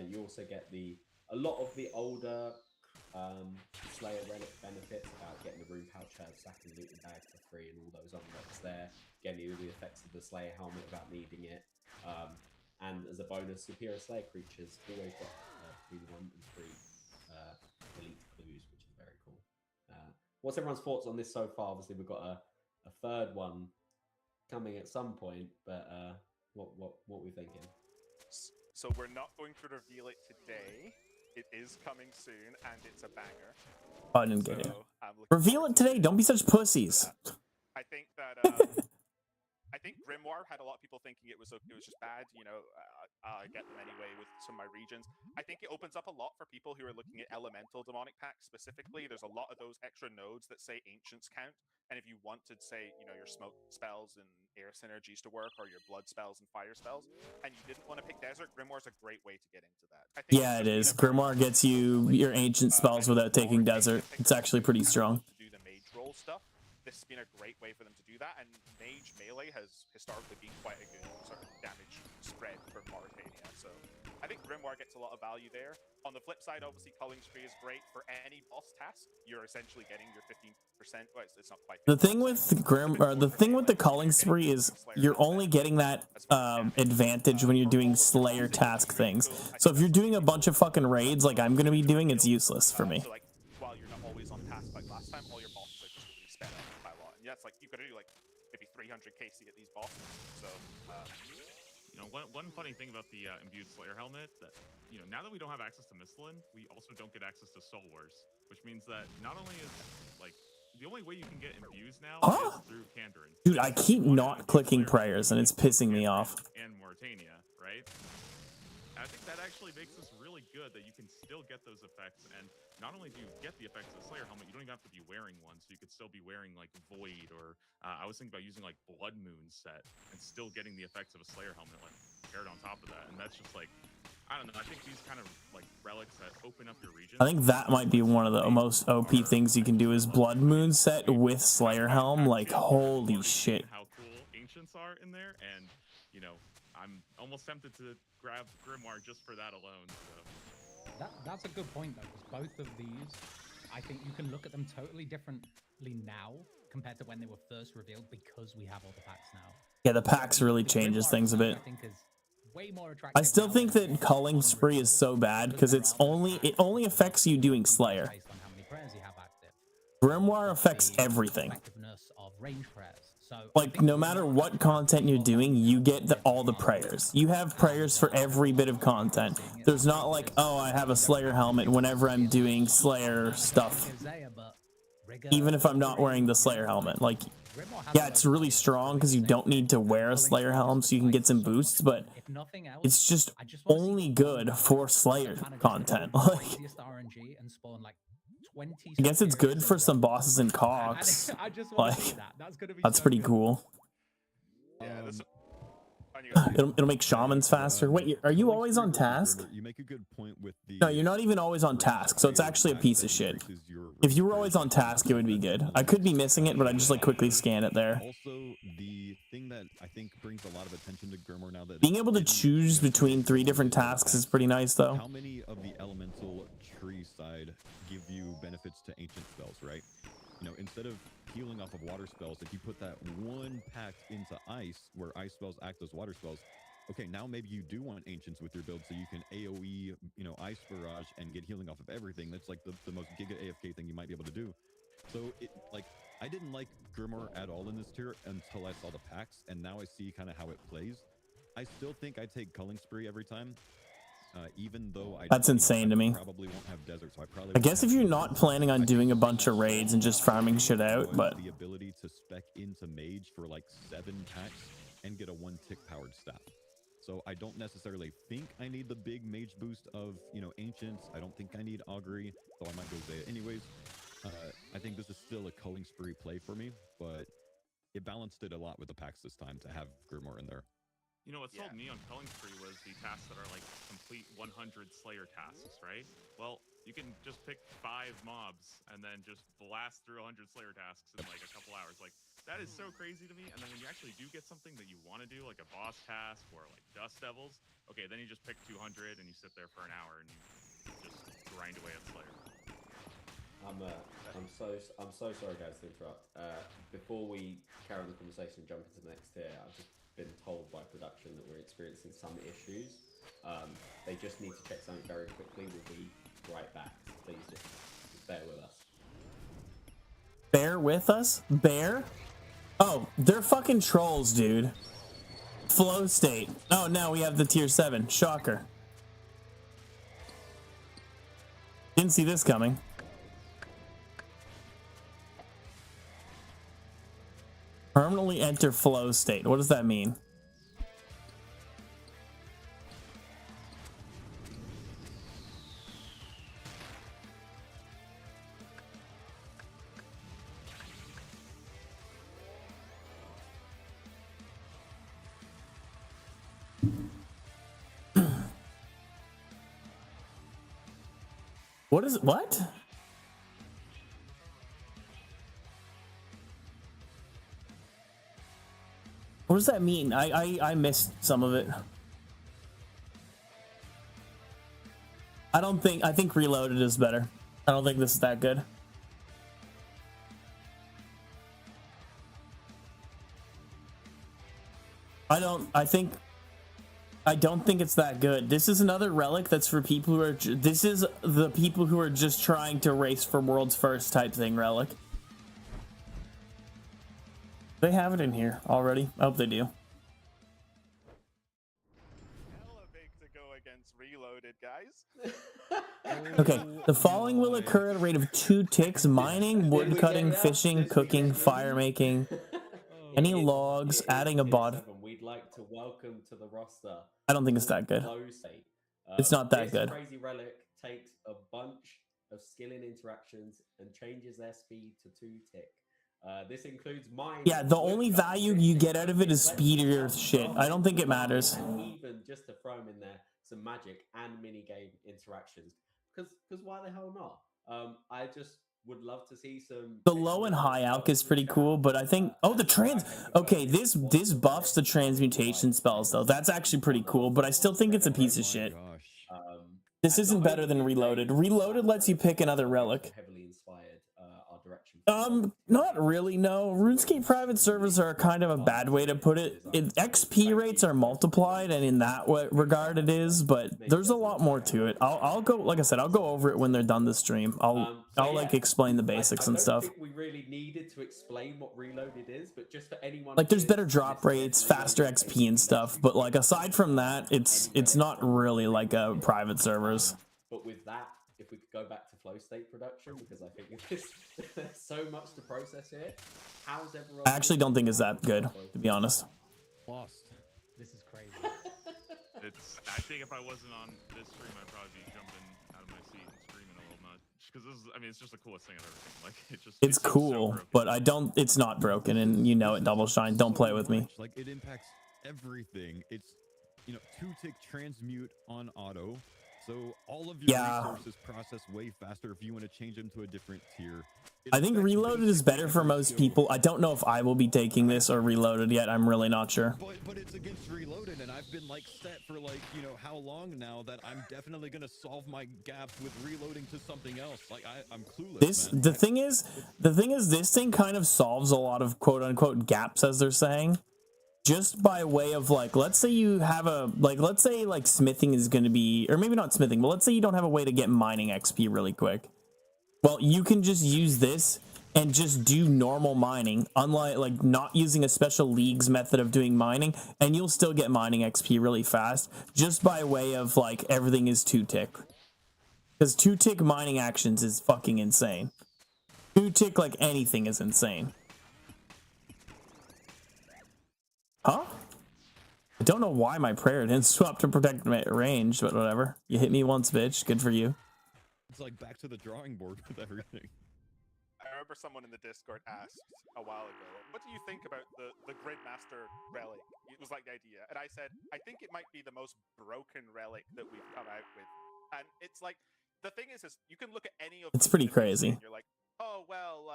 You also get a lot of the older Slayer relic benefits about getting the rune pouch out, sacking loot and bag for free, and all those unlocks there. Getting the effects of the Slayer helmet without needing it. And as a bonus, superior Slayer creatures always got between 1 and 3 elite clues, which is very cool. What's everyone's thoughts on this so far? Obviously, we've got a third one coming at some point, but what we're thinking? So we're not going to reveal it today. It is coming soon, and it's a banger. Oh, I didn't get it. Reveal it today. Don't be such pussies. I think that I think Grimoire had a lot of people thinking it was just bad. You know, I get them anyway with some of my regions. I think it opens up a lot for people who are looking at elemental demonic packs specifically. There's a lot of those extra nodes that say ancients count, and if you wanted, say, you know, your smoke spells and air synergies to work, or your blood spells and fire spells, and you didn't want to pick desert, Grimoire's a great way to get into that. I think yeah, it is. Grimoire gets you your ancient spells without taking desert. It's actually pretty strong. To do the mage roll stuff. This this been a great way for them to do that, and Mage Melee has historically been quite a good sort of damage spread for Mauritania, so I think Grimoire gets a lot of value there. On the flip side, obviously, Culling Spree is great for any boss task. You're essentially getting your 15%. Well, it's not quite 15%. The thing with the thing with the Culling Spree is you're only getting that advantage when you're doing Slayer task things. So if you're doing a bunch of fucking raids like I'm gonna be doing, it's useless for me. So like, while you're not always on task like last time, all your bosses are just really sped up by a lot. And yeah, it's like you've got to do like maybe 300 KC at these bosses. So. You know, one funny thing about the imbued Slayer helmet that, you know, now that we don't have access to Mistlin, we also don't get access to Soul Wars, which means that not only is like the only way you can get imbues now is through Kandarin. Dude, I keep not clicking prayers and it's pissing me off. And Mauritania, right? I think that actually makes this really good that you can still get those effects, and not only do you get the effects of the Slayer helmet, you don't even have to be wearing one, so you could still be wearing like Void, or I was thinking about using like Blood Moon set and still getting the effects of a Slayer helmet like paired on top of that, and that's just like, I don't know, I think these kind of like relics that open up your region. I think that might be one of the most OP things you can do is Blood Moon set with Slayer Helm. Like, holy shit. How cool Ancients are in there, and you know, I'm almost tempted to grab Grimoire just for that alone. So. That's a good point, though, because both of these, I think you can look at them totally differently now compared to when they were first revealed, because we have all the packs now. Yeah, the packs really changes things a bit. I think is way more attractive. I still think that Culling Spree is so bad because it only affects you doing Slayer. Based on how many prayers you have active. Grimoire affects everything. Effectiveness of range prayers. So Like, no matter what content you're doing, you get all the prayers. You have prayers for every bit of content. There's not like, oh, I have a Slayer helmet whenever I'm doing Slayer stuff. Even if I'm not wearing the Slayer helmet. Like, yeah, it's really strong because you don't need to wear a Slayer helm so you can get some boosts, but it's just only good for Slayer content. Like, I guess it's good for some bosses in Cox. Like, that's pretty cool. Yeah, It'll make shamans faster. Wait, are you always on task? You make a good point with the. No, you're not even always on task, so it's actually a piece of shit. If you were always on task, it would be good. I could be missing it, but I just like quickly scan it there. Also, the thing that I think brings a lot of attention to Grimoire now that Being able to choose between 3 different tasks is pretty nice, though. How many of the elemental tree side give you benefits to ancient spells, right? You know, instead of healing off of water spells, if you put that one pact into ice, where ice spells act as water spells, okay, now maybe you do want ancients with your build so you can AoE, you know, ice barrage and get healing off of everything. That's like the most giga AFK thing you might be able to do. So it, like, I didn't like Grimoire at all in this tier until I saw the packs, and now I see kind of how it plays. I still think I take Culling Spree every time. Even though That's insane to me. Probably won't have desert, so I guess if you're not planning on doing a bunch of raids and just farming shit out, but the ability to spec into mage for like 7 packs and get a 1-tick powered staff. So I don't necessarily think I need the big mage boost of, you know, ancients. I don't think I need augury, though I might go Zaya anyways. I think this is still a Culling Spree play for me, but it balanced it a lot with the packs this time to have Grimoire in there. You know, what sold me on Culling Spree was the tasks that are like complete 100 Slayer tasks, right? Well, you can just pick 5 mobs and then just blast through 100 Slayer tasks in like a couple hours. Like, that is so crazy to me. And then when you actually do get something that you want to do, like a boss task or like Dust Devils, okay, then you just pick 200 and you sit there for an hour and you just grind away at Slayer. I'm so sorry, guys, to interrupt. Before we carry on the conversation and jump into the next tier, I've just been told by production that we're experiencing some issues. They just need to check something very quickly. We'll be right back. Please just bear with us. Bear with us? Bear? Oh, they're fucking trolls, dude. Flow state. Oh, now we have the tier 7. Shocker. Didn't see this coming. Permanently enter flow state. What does that mean? What is it? What? What does that mean? I missed some of it. I think Reloaded is better. I don't think this is that good. I don't think it's that good. This is another relic that's for people who are this is the people who are just trying to race for world's first type thing relic. They have it in here already. I hope they do. Hella big to go against Reloaded, guys. Okay, the following will occur at a rate of 2 ticks: mining, wood cutting, fishing, cooking, fire making, any logs, adding a bod. We'd like to welcome to the roster. I don't think it's that good. It's not that good. This crazy relic takes a bunch of skilling interactions and changes their speed to 2 tick. This includes mine. Yeah, the only value you get out of it is speed or your shit. I don't think it matters. And even just to throw them in there, some magic and minigame interactions. Because why the hell not? I just would love to see some. The low and high alch is pretty cool, but I think okay, this buffs the transmutation spells though. That's actually pretty cool, but I still think it's a piece of shit. This isn't better than Reloaded. Reloaded lets you pick another relic. Heavily inspired our direction. Not really, no. RuneScape private servers are kind of a bad way to put it. XP rates are multiplied, and in that regard it is, but there's a lot more to it. I'll go, like I said, I'll go over it when they're done the stream. I'll like explain the basics and stuff. I don't think we really needed to explain what Reloaded is, but just for anyone like there's better drop rates, faster XP and stuff, but like aside from that, it's not really like a private servers. But with that, if we could go back to flow state production, because I think there's so much to process here. How's everyone? I actually don't think it's that good, to be honest. Lost. This is crazy. I think if I wasn't on this stream, I'd probably be jumping out of my seat and screaming a little much. Because this is, I mean, it's just the coolest thing I've ever seen. Like, it's cool, so but it's not broken, and you know it, Double Shine. Don't play with me. Like, it impacts everything. It's, 2-tick transmute on auto. So all of your resources process way faster if you want to change them to a different tier. I think Reloaded is better for most people. I don't know if I will be taking this or Reloaded yet. I'm really not sure. But it's against Reloaded, and I've been set for how long now that I'm definitely gonna solve my gaps with reloading to something else. I'm clueless. The thing is, this thing kind of solves a lot of quote unquote gaps, as they're saying. Just by way of let's say you have let's say smithing is going to be, or maybe not smithing, but let's say you don't have a way to get mining XP really quick. Well, you can just use this and just do normal mining, unlike not using a special leagues method of doing mining, and you'll still get mining XP really fast, just by way of everything is 2-tick. Because 2-tick mining actions is fucking insane. 2-tick anything is insane. Huh? I don't know why my prayer didn't swap to protect my range, but whatever. You hit me once, bitch. Good for you. It's back to the drawing board with everything. I remember someone in the Discord asked a while ago, what do you think about the Gridmaster relic? It was the idea. And I said, I think it might be the most broken relic that we've come out with. And it's the thing is you can look at any of it's pretty crazy. And you're oh, well,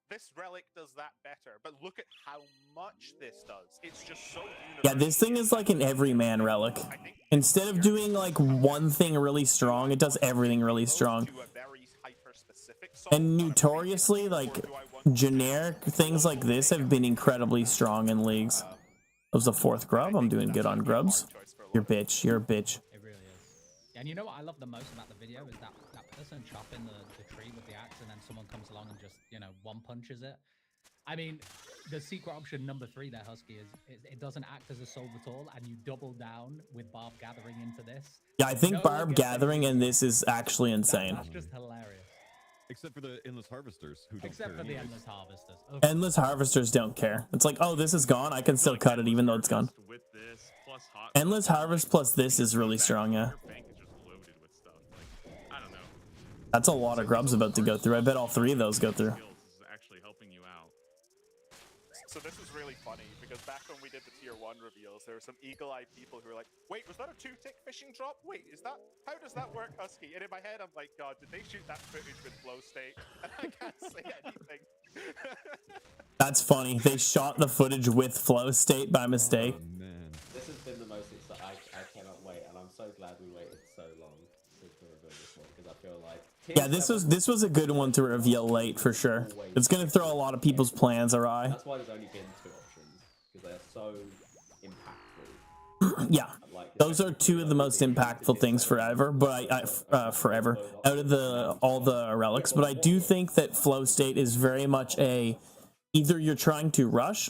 this relic does that better, but look at how much this does. It's just so universal. Yeah, this thing is an everyman relic. Instead of doing one thing really strong, it does everything really strong. And notoriously, generic things like this have been incredibly strong in leagues. That was the 4th grub. I'm doing good on grubs. You're a bitch. You're a bitch. It really is. And you know what I love the most about the video is that person chopping the tree with the axe, and then someone comes along and just one punches it. I mean, the secret option number 3 there, Husky, is it doesn't act as a solve at all, and you double down with Barb Gathering into this. Yeah, I think Barb Gathering and this is actually insane. That's just hilarious. Except for the Endless Harvesters, who don't Except care for the anyways. Endless Harvesters. Endless Harvesters don't care. It's oh, this is gone. I can still cut it even though it's gone. With this, plus hot Endless Harvest plus this is really strong, yeah. Your bank is just loaded with stuff. I don't know. That's a lot of grubs about to go through. I bet all 3 of those go through. Actually helping you out. So this is really funny because back when we did the tier 1 reveals, there were some eagle-eyed people who were like, wait, was that a 2-tick fishing drop? Wait, how does that work, Husky? And in my head, I'm like, God, did they shoot that footage with flow state? And I can't say anything. That's funny. They shot the footage with flow state by mistake. Oh, man. This has been the most exciting. I cannot wait, and I'm so glad we waited so long to reveal this one because I feel like Yeah, this was a good one to reveal late for sure. It's gonna throw a lot of people's plans awry. That's why there's only been 2 options because they're so impactful. Yeah, those are 2 of the most impactful things forever. But forever out of all the relics. But I do think that flow state is very much either you're trying to rush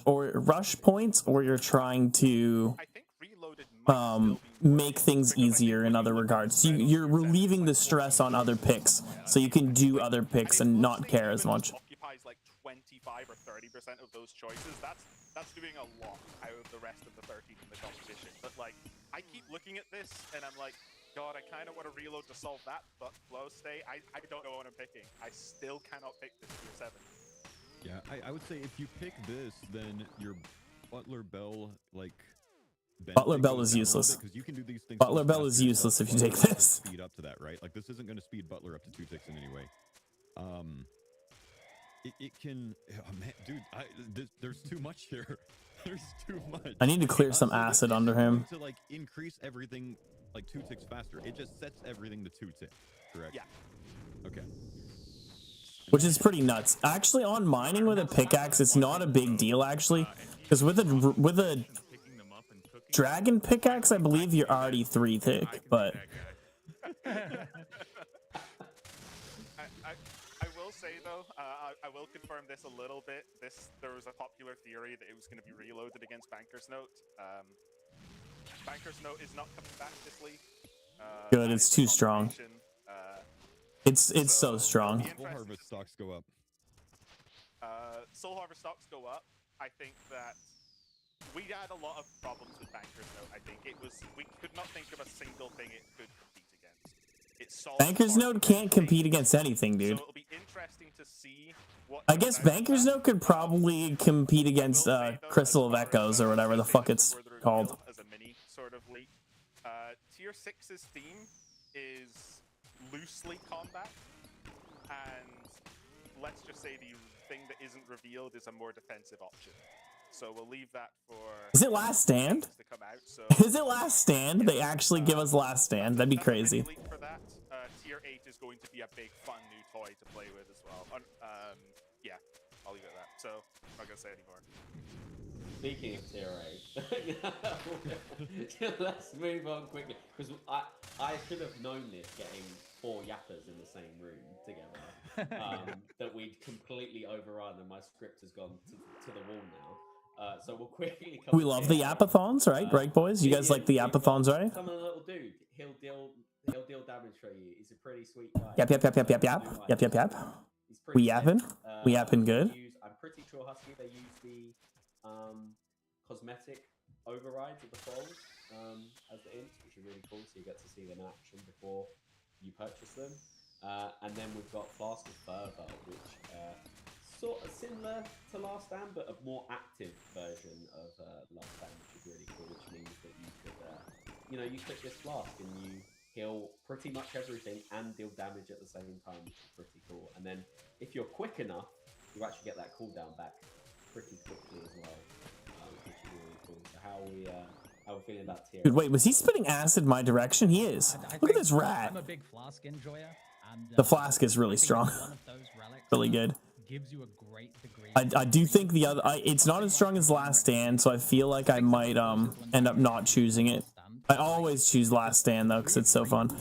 points, or you're trying to I think Reloaded might still be make things easier in other regards. So you're relieving the stress on other picks, so you can do other picks and not care as much. Occupies like 25 or 30% of those choices. That's doing a lot out of the rest of the 13 in the competition. But like, I keep looking at this and I'm like, God, I kind of want to reload to solve that, but flow state, I don't know what I'm picking. I still cannot pick this tier 7. Yeah, I would say if you pick this, then your Butler Bell, like... Butler Bell is useless. Because you can do these things Butler Bell is useless if you take this. Speed up to that, right? Like, this isn't going to speed Butler up to 2 ticks in any way. It can... Oh, man, dude, there's too much here. There's too much. I need to clear some acid under him. To, like, increase everything, like, 2 ticks faster. It just sets everything to 2 tick, correct? Yeah. Okay. Which is pretty nuts. Actually, on mining with a pickaxe, it's not a big deal, actually. Because with a dragon pickaxe, I believe you're already 3 tick, but... I will say, though, I will confirm this a little bit. There was a popular theory that it was going to be reloaded against Banker's Note. Banker's Note is not coming back this league. Good, it's too strong. It's so strong. Soul Harvest stocks go up. Soul Harvest stocks go up. I think that we had a lot of problems with Banker's Note. I think we could not think of a single thing it could compete against. It solved Banker's Note can't compete against anything, dude. So it'll be interesting to see what. I guess Banker's Note could probably compete against Crystal of Echoes or whatever the fuck it's called. As a mini sort of leak. Tier 6's theme is loosely combat, and let's just say the thing that isn't revealed is a more defensive option. So we'll leave that for... Is it Last Stand? To come out, so Is it Last Stand? They actually give us Last Stand. That'd be crazy. For that, tier 8 is going to be a big fun new toy to play with as well. Yeah, I'll leave it at that. So I'm not gonna say anymore. Speaking of tier 8, let's move on quickly because I should have known this getting 4 yappers in the same room together. That we'd completely overrun and my script has gone to the wall now. So we'll quickly come. We love the Yapathons, right? Right, boys? You guys like the Yapathons, right? Come on, little dude. He'll deal damage for you. He's a pretty sweet guy. Yap. He's pretty We yapping? sick. We yapping good? I'm pretty sure Husky they use the cosmetic overrides of the foals as the ints, which are really cool. So you get to see them in action before you purchase them. And then we've got Flask of Fervor, which sort of similar to Last Stand, but a more active version of Last Stand, which is really cool. Which means that you could, you click this flask and you heal pretty much everything and deal damage at the same time, which is pretty cool. And then if you're quick enough, you actually get that cooldown back pretty quickly as well, which is really cool. So how are we feeling about tier? Dude, wait, was he spitting acid my direction? He is. Look at this rat. I'm a big flask enjoyer. And, The flask is really strong. one of those relics Really good. gives you a great degree. I do think the other... it's not as strong as Last Stand, so I feel like I might end up not choosing it. I always choose Last Stand, though, because it's so fun.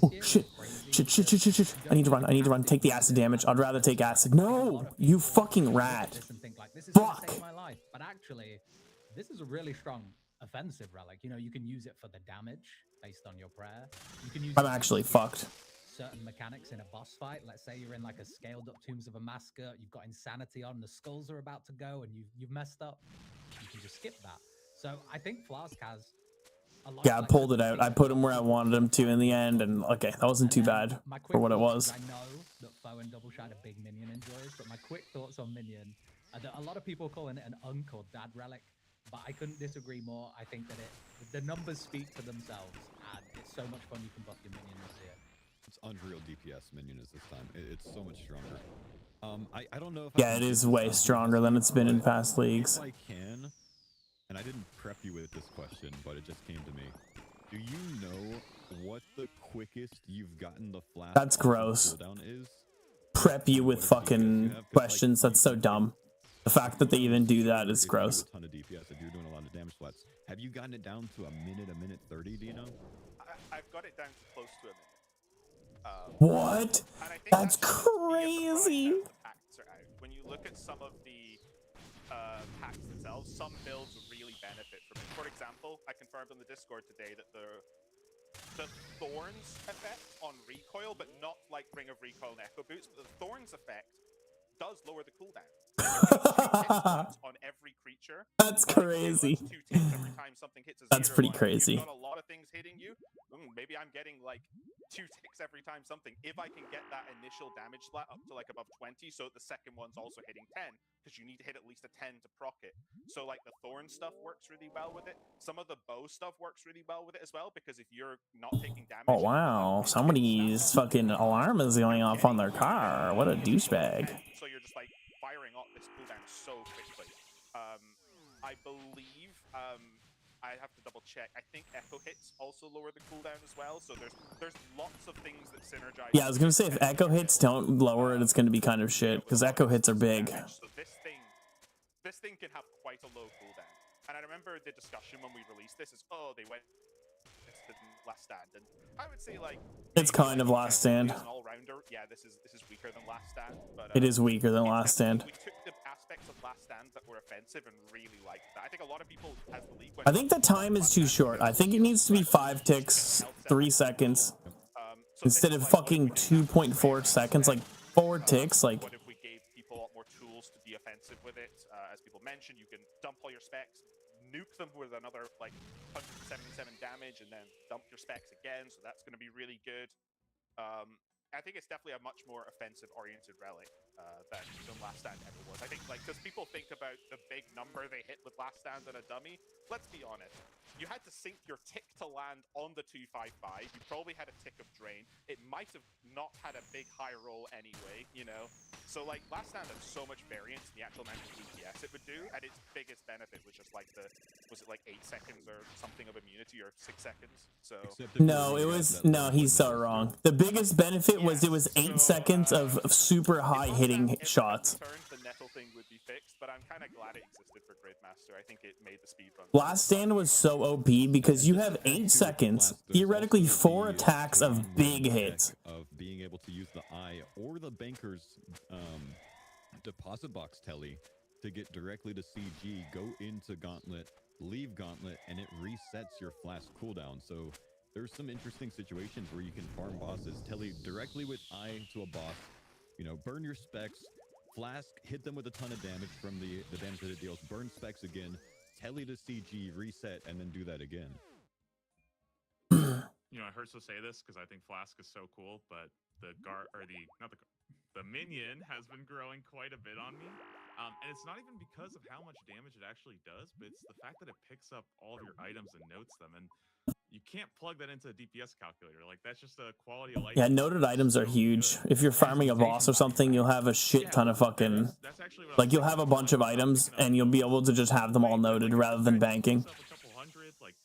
Oh, shit. Shit. I need to run. Take the acid damage. I'd rather take acid. No! You fucking rat. Fuck! Save my life. But actually, this is a really strong offensive relic. You can use it for the damage based on your prayer. You can use I'm actually fucked. certain mechanics in a boss fight. Let's say you're in like a scaled up Tombs of a Massacre, you've got Insanity on, the skulls are about to go, and you've messed up. You can just skip that. So I think Flask has a lot. Yeah, I pulled it out. I put him where I wanted him to in the end, and okay, that wasn't too bad for what it was. I know that Foe and Double Shot are big Minion enjoyers, but my quick thoughts on Minion are that a lot of people call it an uncle dad relic. but I couldn't disagree more. I think that the numbers speak for themselves, and it's so much fun. You can buff your minions here. It's unreal DPS minion is this time. It's so much stronger. I don't know if Yeah, it is way stronger than it's been in past leagues. If I can, and I didn't prep you with this question, but it just came to me. Do you know what the quickest you've gotten the flash? That's gross. Cooldown is? Prep you with fucking questions. That's so dumb. The fact that they even do that is gross. A ton of DPS if you're doing a lot of damage flats. Have you gotten it down to a minute 30? Do you know? I've got it down to close to a minute. What? And I think That's the key crazy. of the packs are out. When you look at some of the packs themselves, some builds really benefit from it. For example, I confirmed on the Discord today that the Thorns effect on recoil, but not like Ring of Recoil and Echo Boots, but the Thorns effect does lower the cooldown. On every creature. That's crazy. 2 ticks every time something hits a That's 0 pretty one. crazy. You've got a lot of things hitting you. Maybe I'm getting like 2 ticks every time something. If I can get that initial damage slat up to like above 20, so the second one's also hitting 10, because you need to hit at least a 10 to proc it. So like the Thorn stuff works really well with it. Some of the bow stuff works really well with it as well, because if you're not taking damage. Oh wow, somebody's fucking alarm is going off on their car. What a douchebag. So you're just like firing off this cooldown so quickly. I believe I have to double check. I think echo hits also lower the cooldown as well. So there's lots of things that synergize. Yeah, I was gonna say if echo hits don't lower it, it's gonna be kind of shit because echo hits are big. So this thing can have quite a low cooldown. And I remember the discussion when we released this is, oh, they went to Last Stand, and I would say like It's kind of Last Stand. An all-rounder. Yeah, this is weaker than Last Stand, but It is weaker than Last Stand. We took the aspects of Last Stand that were offensive and really liked that. I think a lot of people as the league went I think the time is too short. I think it needs to be 5 ticks, 3 seconds, instead of fucking 2.4 seconds, like 4 ticks. Like, what if we gave people a lot more tools to be offensive with it? As people mentioned, you can dump all your specs, nuke them with another like 177 damage, and then dump your specs again. So that's going to be really good. I think it's definitely a much more offensive-oriented relic than Last Stand ever was. I think, like, because people think about the big number they hit with Last Stand on a dummy. Let's be honest. You had to sink your tick to land on the 255. You probably had a tick of drain. It might have not had a big high roll anyway, you know? So, like, Last Stand had so much variance in the actual amount of DPS it would do, and its biggest benefit was just, like, was it, like, 8 seconds or something of immunity, or 6 seconds? So... no, it was... No, he's so wrong. The biggest benefit was it was 8 seconds of super high hitting shots. The nettle thing would be fixed, but I'm kind of glad it existed for Gridmaster. I think it made the speedrun. Last Stand was so OP because you have 8 seconds, theoretically 4 attacks of big hits. Of being able to use the eye or the banker's deposit box telly to get directly to CG, go into Gauntlet, leave Gauntlet, and it resets your flask cooldown. So there's some interesting situations where you can farm bosses, telly directly with eye to a boss, you know, burn your specs, flask, hit them with a ton of damage from the damage that it deals, burn specs again, telly to CG, reset, and then do that again. You know, I heard so say this because I think Flask is so cool, but the minion has been growing quite a bit on me. And it's not even because of how much damage it actually does, but it's the fact that it picks up all of your items and notes them. And you can't plug that into a DPS calculator. Like, that's just a quality of life. Yeah, noted items are huge. If you're farming a boss or something, you'll have a shit ton of fucking... That's actually what Like, you'll have a bunch of items, and you'll be able to just have them all noted rather than banking. A couple hundred, like,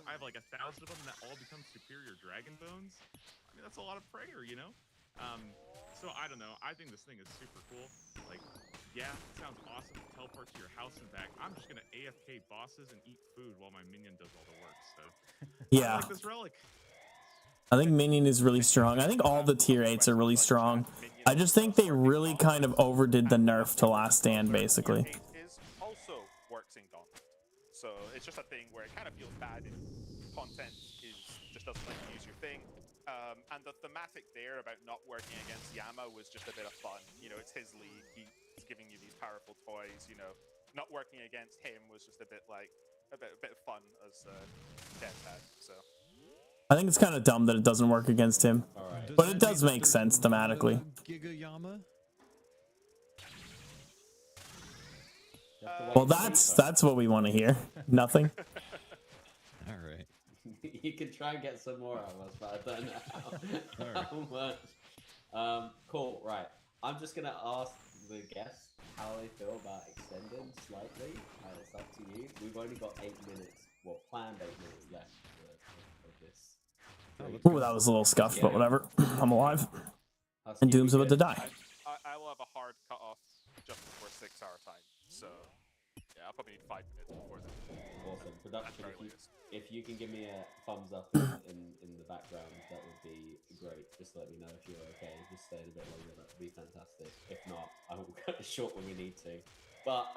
I have like 1,000 of them that all become superior dragon bones. I mean, that's a lot of prayer, you know? So I don't know. I think this thing is super cool. Like, yeah, it sounds awesome to teleport to your house and back. I'm just gonna AFK bosses and eat food while my minion does all the work. So Yeah. I like this relic. I think Minion is really strong. I think all the tier 8s are really strong. I just think they really kind of overdid the nerf to Last Stand, basically. Is also works in Gauntlet. So it's just a thing where it kind of feels bad if content just doesn't let you use your thing. And the thematic there about not working against Yama was just a bit of fun. You know, it's his league. He's giving you these powerful toys. You know, not working against him was just a bit of fun as Des had. So. I think it's kind of dumb that it doesn't work against him, but it does make sense thematically. Giga Yama? Well, that's what we want to hear. Nothing. All right. You can try and get some more out of us, but I don't know how much. Cool, right. I'm just going to ask the guests how they feel about extending slightly. It's up to you. We've only got 8 minutes, well, planned 8 minutes left of this. Ooh, that was a little scuffed, but whatever. I'm alive. And Doom's about to die. I will have a hard cutoff just before 6 hour time. So, yeah, I'll probably need 5 minutes before then. Awesome. Production, latest. if you can give me a thumbs up in the background, that would be great. Just let me know if you're okay. Just stay a bit longer, that would be fantastic. If not, I will cut it short when we need to. But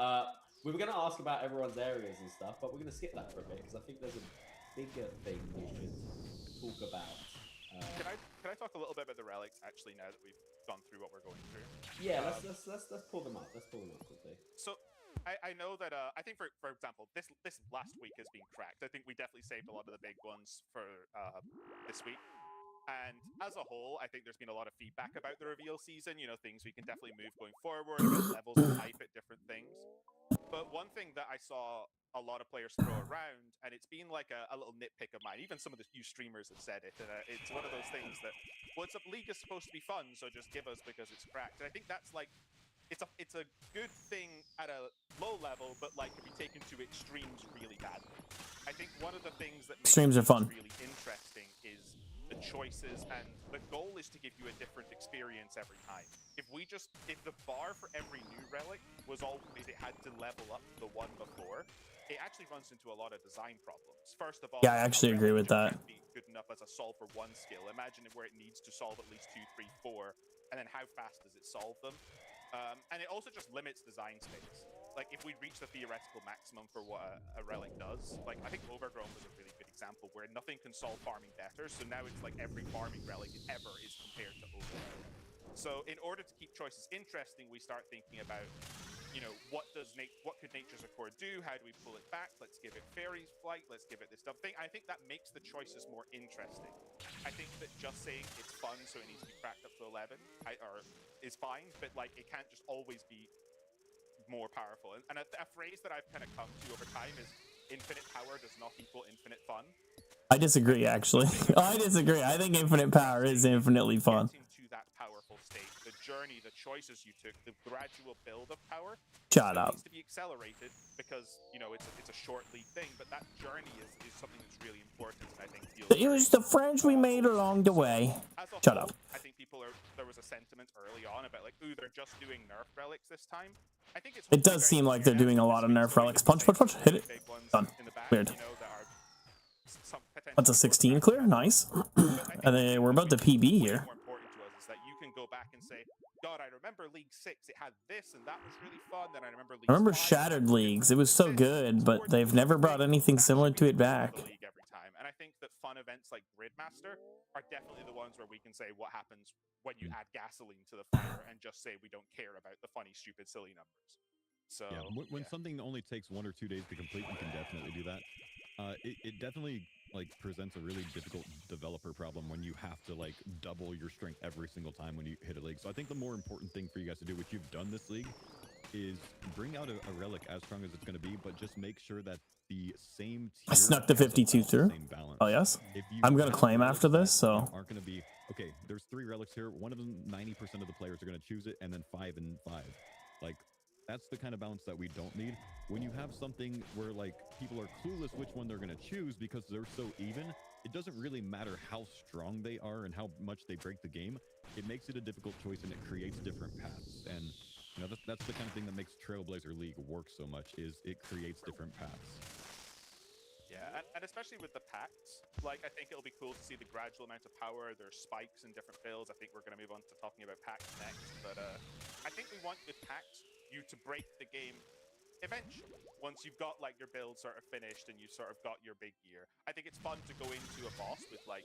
we were going to ask about everyone's areas and stuff, but we're going to skip that for a bit because I think there's a bigger thing we should talk about. Can I talk a little bit about the relics actually now that we've gone through what we're going through? Yeah, let's pull them up. Let's pull them up quickly. So I know that I think for example this last week has been cracked. I think we definitely saved a lot of the big ones for this week. And as a whole, I think there's been a lot of feedback about the reveal season. You know, things we can definitely move going forward, about levels of hype at different things. But one thing that I saw a lot of players throw around, and it's been like a little nitpick of mine. Even some of the new streamers have said it, and it's one of those things that, well, league is supposed to be fun, so just give us because it's cracked. And I think that's like, it's a good thing at a low level, but like can be taken to extremes really badly. I think one of the things that makes Streams are fun. really interesting is the choices, and the goal is to give you a different experience every time. If the bar for every new relic was always it had to level up the one before, it actually runs into a lot of design problems. First of all, Yeah, I actually agree with that. Can't be good enough as a solve for one skill. Imagine where it needs to solve at least 2, 3, 4, and then how fast does it solve them? And it also just limits design space. Like, if we reach the theoretical maximum for what a relic does, like, I think Overgrown was a really good example where nothing can solve farming better, so now it's like every farming relic ever is compared to Overgrown. So in order to keep choices interesting, we start thinking about, you know, what could Nature's Accord do? How do we pull it back? Let's give it Fairy's Flight. Let's give it this stuff thing. I think that makes the choices more interesting. I think that just saying it's fun, so it needs to be cracked up to 11, is fine, but like it can't just always be more powerful. And a phrase that I've kind of come to over time is infinite power does not equal infinite fun. I disagree, actually. I disagree. I think infinite power is infinitely fun. Getting to that powerful state, the journey, the choices you took, the gradual build of power Shut up. needs to be accelerated because, you know, it's a short lead thing, but that journey is something that's really important, and I think It was the friends we made along the way. Shut up. I think there was a sentiment early on about like, ooh, they're just doing nerf relics this time. I think It does seem like they're doing a lot of nerf relics. Punch, punch, punch. Hit it. Done. Weird. That's a 16 clear. Nice. And then we're about to PB here. More important to us is that you can go back and say, God, I remember League 6, it had this, and that was really fun. Then I remember Shattered Leagues. It was so good, but they've never brought anything similar to it back. Every time. And I think that fun events like Gridmaster are definitely the ones where we can say what happens when you add gasoline to the fire and just say we don't care about the funny, stupid, silly numbers. So yeah, when something only takes 1 or 2 days to complete, you can definitely do that. It definitely like presents a really difficult developer problem when you have to like double your strength every single time when you hit a league. So I think the more important thing for you guys to do, which you've done this league, is bring out a relic as strong as it's going to be, but just make sure that the same tier I snuck the 52 through. Oh yes. I'm gonna claim after this, so aren't going to be okay. There's 3 relics here. One of them, 90% of the players are going to choose it, and then 5 and 5. Like, that's the kind of balance that we don't need. When you have something where like people are clueless which one they're going to choose because they're so even, it doesn't really matter how strong they are and how much they break the game. It makes it a difficult choice, and it creates different paths. And you know, that's the kind of thing that makes Trailblazer League work so much, is it creates different paths. Yeah, and especially with the packs, like, I think it'll be cool to see the gradual amount of power. There's spikes in different builds. I think we're going to move on to talking about packs next, but I think we want with packs you to break the game eventually. Once you've got like your build sort of finished and you've sort of got your big gear, I think it's fun to go into a boss with like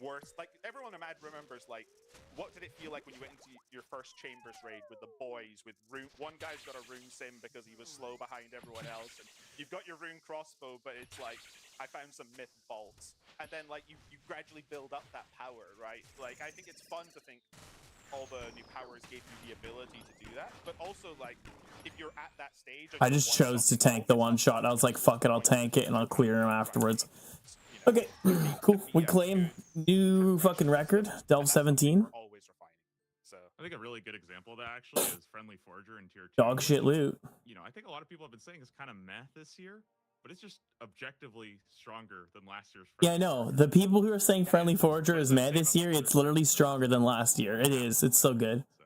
worse, like everyone remembers like what did it feel like when you went into your first Chambers raid with the boys with rune. One guy's got a rune sim because he was slow behind everyone else, and you've got your rune crossbow, but it's like I found some myth bolts, and then like you gradually build up that power, right? Like I think it's fun to think all the new powers gave you the ability to do that, but also like if you're at that stage, and I you're just chose to one-shotting tank the August one up shot. I was like, fuck it, I'll tank it and I'll clear him afterwards. you know, Okay, for me to cool. be We a claim good new fucking record, progressionist, Delve and that's something 17. we're always refining. So I think a really good example of that actually is Friendly Forager in Tier 2. Dog shit which, loot. you know, I think a lot of people have been saying is kind of meh this year, but it's just objectively stronger than last year's Yeah, I Friendly know. Forager. The people who are saying Friendly Forager But is the mad same this year, applies it's to literally the stronger than tiers. last year. It is. It's so good. So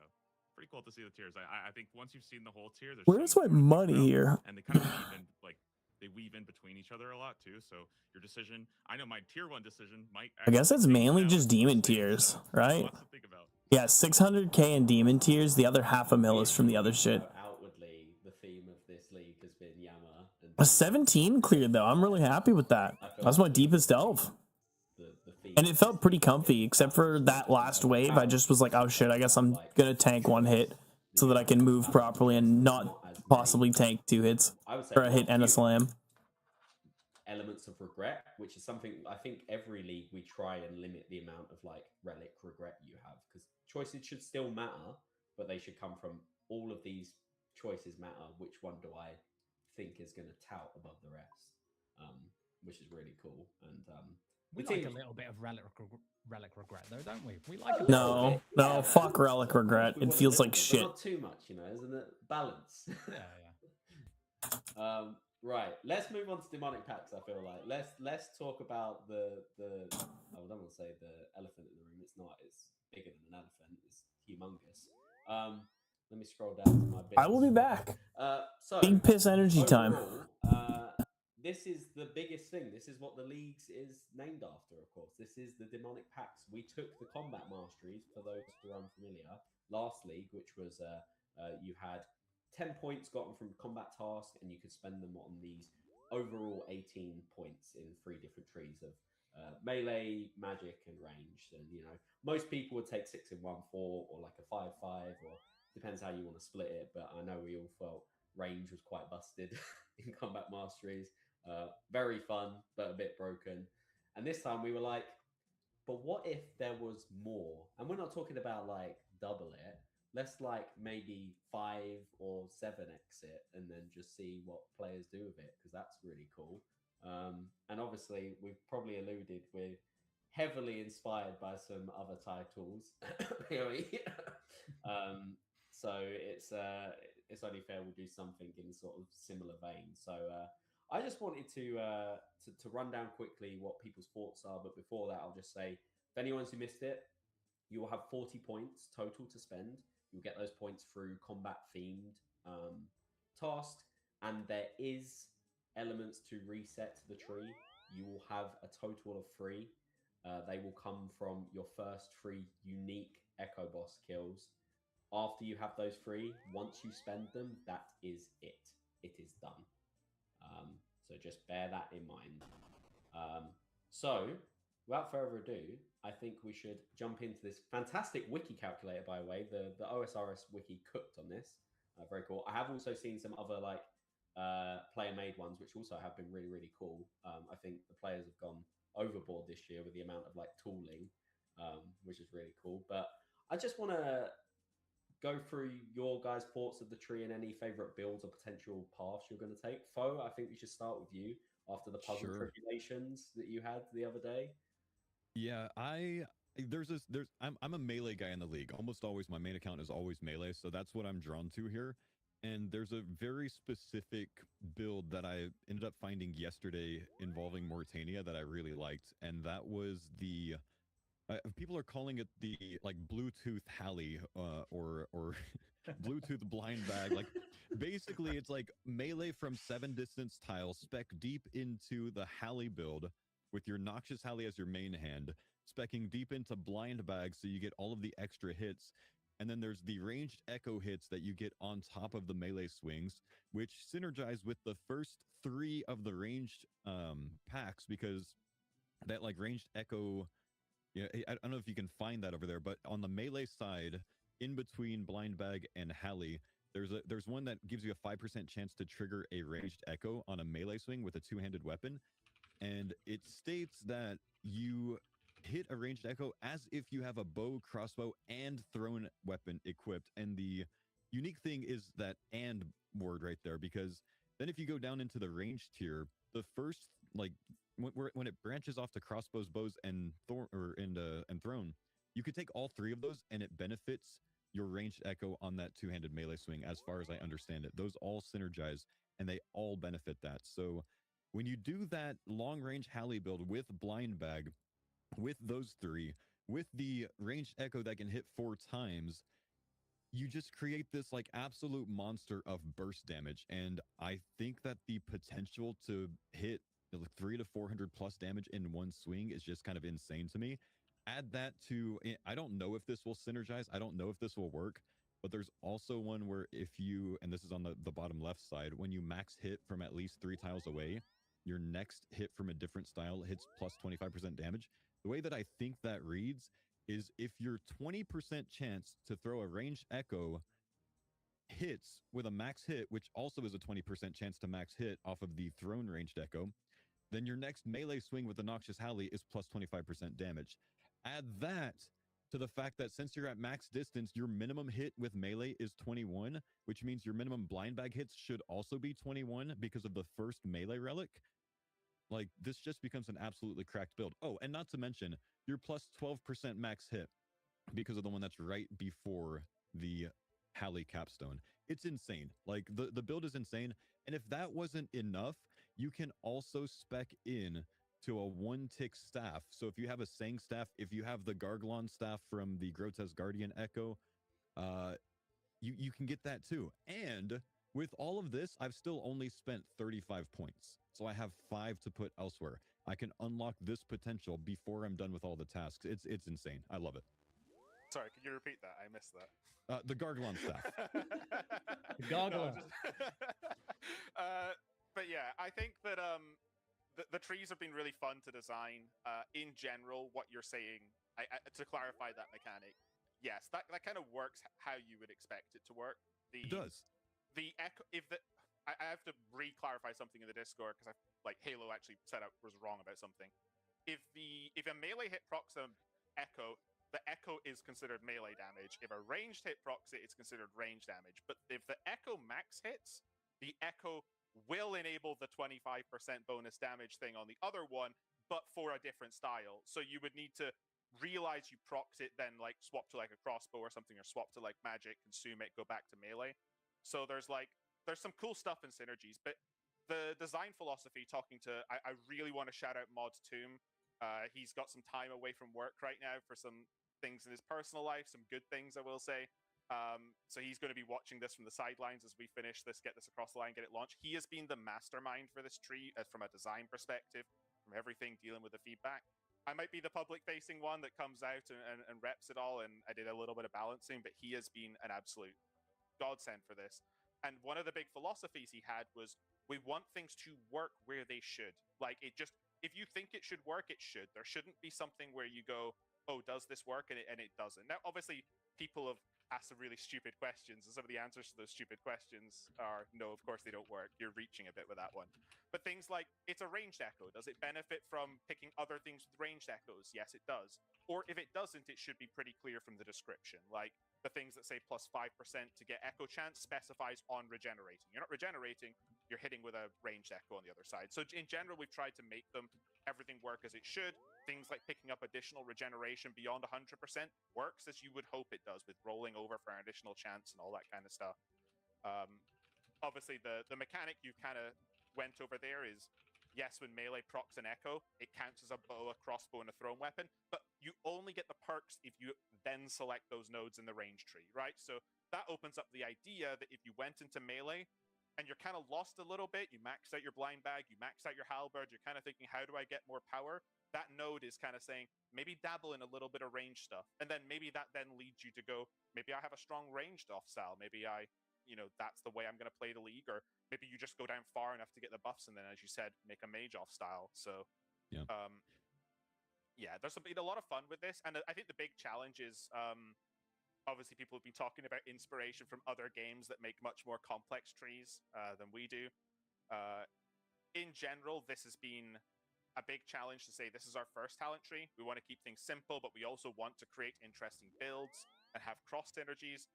pretty cool to see the tiers. I think once you've seen the whole tier, there's Where's so my much more to think money about, here? and they kind of weave in like they weave in between each other a lot too. So your decision, I know my tier 1 decision might. I guess actually it's take mainly down just the demon stage, tiers, so right? lots to think about. Yeah, 600k in demon tiers. The other half a mil is from the other shit. Outwardly, the theme of this league has been Yama. And A 17 cleared though. I'm really happy with that. That's my deepest delve. The theme And of it this felt pretty league comfy, is except for that last wave. I just was like, oh shit, I guess I'm gonna tank one hit so that I can move properly and not possibly tank 2 hits. I would say Or a hit not and a few slam. elements of regret, which is something I think every league we try and limit the amount of like relic regret you have, because choices should still matter, but they should come from all of these choices matter. Which one do I think is going to tout above the rest? Which is really cool. And We the like team, a little bit of relic regret, though, don't we? We like a a little No, bit, no, yeah, fuck man. relic Of course, regret. we It want a feels little like bit, shit. but not too much, isn't it? Balance. Yeah, yeah. Right, let's move on to demonic packs. I feel like let's talk about the I don't want to say the elephant in the room. It's not. It's bigger than an elephant. It's humongous. Let me scroll down to my bits. I will be back. So Big piss energy time. overall, this is the biggest thing. This is what the leagues is named after. Of course, this is the demonic packs. We took the combat masteries, for those who are unfamiliar, last league, which was you had 10 points gotten from combat task, and you could spend them on these overall 18 points in 3 different trees of melee, magic, and range. And most people would take 6 in 1 4, or like a 5-5, or depends how you want to split it. But I know we all felt range was quite busted in combat masteries. Very fun, but a bit broken. And this time we were like, but what if there was more? And we're not talking about like double it. Let's like maybe 5 or 7x it, and then just see what players do with it, because that's really cool. And obviously, we've probably alluded, we're heavily inspired by some other titles. So it's only fair we'll do something in sort of similar vein. So I just wanted to run down quickly what people's thoughts are, but before that, I'll just say, if anyone's who missed it, you will have 40 points total to spend. You'll get those points through combat themed tasks, and there is elements to reset the tree. You will have a total of 3. They will come from your first 3 unique Echo Boss kills. After you have those 3, once you spend them, that is it. It is done. So just bear that in mind. So, without further ado, I think we should jump into this fantastic wiki calculator, by the way. The OSRS wiki cooked on this. Very cool. I have also seen some other like player-made ones, which also have been really, really cool. I think the players have gone overboard this year with the amount of like tooling, which is really cool. But I just want to go through your guys' thoughts of the tree and any favorite builds or potential paths you're going to take. Foe, I think we should start with you after the puzzle tribulations that you had the other day. Yeah, I'm a melee guy in the league. Almost always my main account is always melee, so that's what I'm drawn to here. And there's a very specific build that I ended up finding yesterday involving Mauritania that I really liked, and that was the people are calling it the like Bluetooth Halley or Bluetooth blind bag. Like basically it's like melee from 7 distance tiles spec deep into the Halley build with your Noxious Halley as your main hand, specking deep into blind bag so you get all of the extra hits. And then there's the ranged echo hits that you get on top of the melee swings, which synergize with the first 3 of the ranged packs, because that like ranged echo, yeah, I don't know if you can find that over there, but on the melee side, in between blind bag and Halley, there's one that gives you a 5% chance to trigger a ranged echo on a melee swing with a 2-handed weapon, and it states that you hit a ranged echo as if you have a bow, crossbow, and thrown weapon equipped. And the unique thing is that "and" word right there, because then if you go down into the range tier, the first, like, when it branches off to crossbows, bows, and thrown, you could take all three of those and it benefits your ranged echo on that two-handed melee swing, as far as I understand it. Those all synergize and they all benefit that. So when you do that long range Halley build with blind bag, with those three, with the ranged echo that can hit 4 times, you just create this like absolute monster of burst damage. And I think that the potential to hit 300 to 400 plus damage in one swing is just kind of insane to me. Add that to, I don't know if this will synergize, I don't know if this will work, but there's also one where if you, and this is on the bottom left side, when you max hit from at least 3 tiles away, your next hit from a different style hits plus 25% damage. The way that I think that reads is if your 20% chance to throw a ranged echo hits with a max hit, which also is a 20% chance to max hit off of the thrown ranged echo, then your next melee swing with the Noxious Halley is plus 25% damage. Add that to the fact that since you're at max distance, your minimum hit with melee is 21, which means your minimum blind bag hits should also be 21 because of the first melee relic. Like, this just becomes an absolutely cracked build. Oh, and not to mention, you're plus 12% max hit because of the one that's right before the Halley capstone. It's insane. Like, the build is insane. And if that wasn't enough, you can also spec in to a 1-tick staff. So if you have a Sang staff, if you have the Garglon staff from the Grotesque Guardian Echo, you can get that too. And with all of this, I've still only spent 35 points. So I have 5 to put elsewhere. I can unlock this potential before I'm done with all the tasks. It's insane. I love it. Sorry, can you repeat that? I missed that. The Garglon staff. The Garglon. But yeah, I think that the trees have been really fun to design. In general, what you're saying, to clarify that mechanic, yes, that kind of works how you would expect it to work. It does. The echo, I have to re-clarify something in the Discord because Halo actually said I was wrong about something. If a melee hit procs an echo, the echo is considered melee damage. If a ranged hit procs it, it's considered range damage. But if the echo max hits, the echo will enable the 25% bonus damage thing on the other one, but for a different style. So you would need to realize you procs it, then like swap to like a crossbow or something, or swap to like magic, consume it, go back to melee. So there's some cool stuff in synergies, but the design philosophy, I really want to shout out Mod Tomb. He's got some time away from work right now for some things in his personal life, some good things, I will say. So he's going to be watching this from the sidelines as we finish this, get this across the line, get it launched. He has been the mastermind for this tree from a design perspective, from everything, dealing with the feedback. I might be the public-facing one that comes out and reps it all, and I did a little bit of balancing, but he has been an absolute godsend for this. And one of the big philosophies he had was, we want things to work where they should. Like, if you think it should work, it should. There shouldn't be something where you go, oh, does this work? And it doesn't. Now, obviously, people have asked some really stupid questions, and some of the answers to those stupid questions are, no, of course they don't work. You're reaching a bit with that one. But things like, it's a ranged echo. Does it benefit from picking other things with ranged echoes? Yes, it does. Or if it doesn't, it should be pretty clear from the description. Like, the things that say plus 5% to get echo chance specifies on regenerating. You're not regenerating, you're hitting with a ranged echo on the other side. So in general, we've tried to make everything work as it should. Things like picking up additional regeneration beyond 100% works as you would hope it does, with rolling over for an additional chance and all that kind of stuff. Obviously, the mechanic you kind of went over there is, yes, when melee procs an echo, it counts as a bow, a crossbow, and a thrown weapon, but you only get the perks if you then select those nodes in the range tree, right? So that opens up the idea that if you went into melee and you're kind of lost a little bit, you maxed out your blind bag, you maxed out your halberd, you're kind of thinking, how do I get more power? That node is kind of saying, maybe dabble in a little bit of range stuff. And then maybe that then leads you to go, maybe I have a strong ranged off style. Maybe that's the way I'm going to play the league. Or maybe you just go down far enough to get the buffs and then, as you said, make a mage off style. So, yeah, there's been a lot of fun with this. And I think the big challenge is, obviously people have been talking about inspiration from other games that make much more complex trees than we do. In general, this has been a big challenge to say this is our first talent tree. We want to keep things simple, but we also want to create interesting builds and have cross synergies.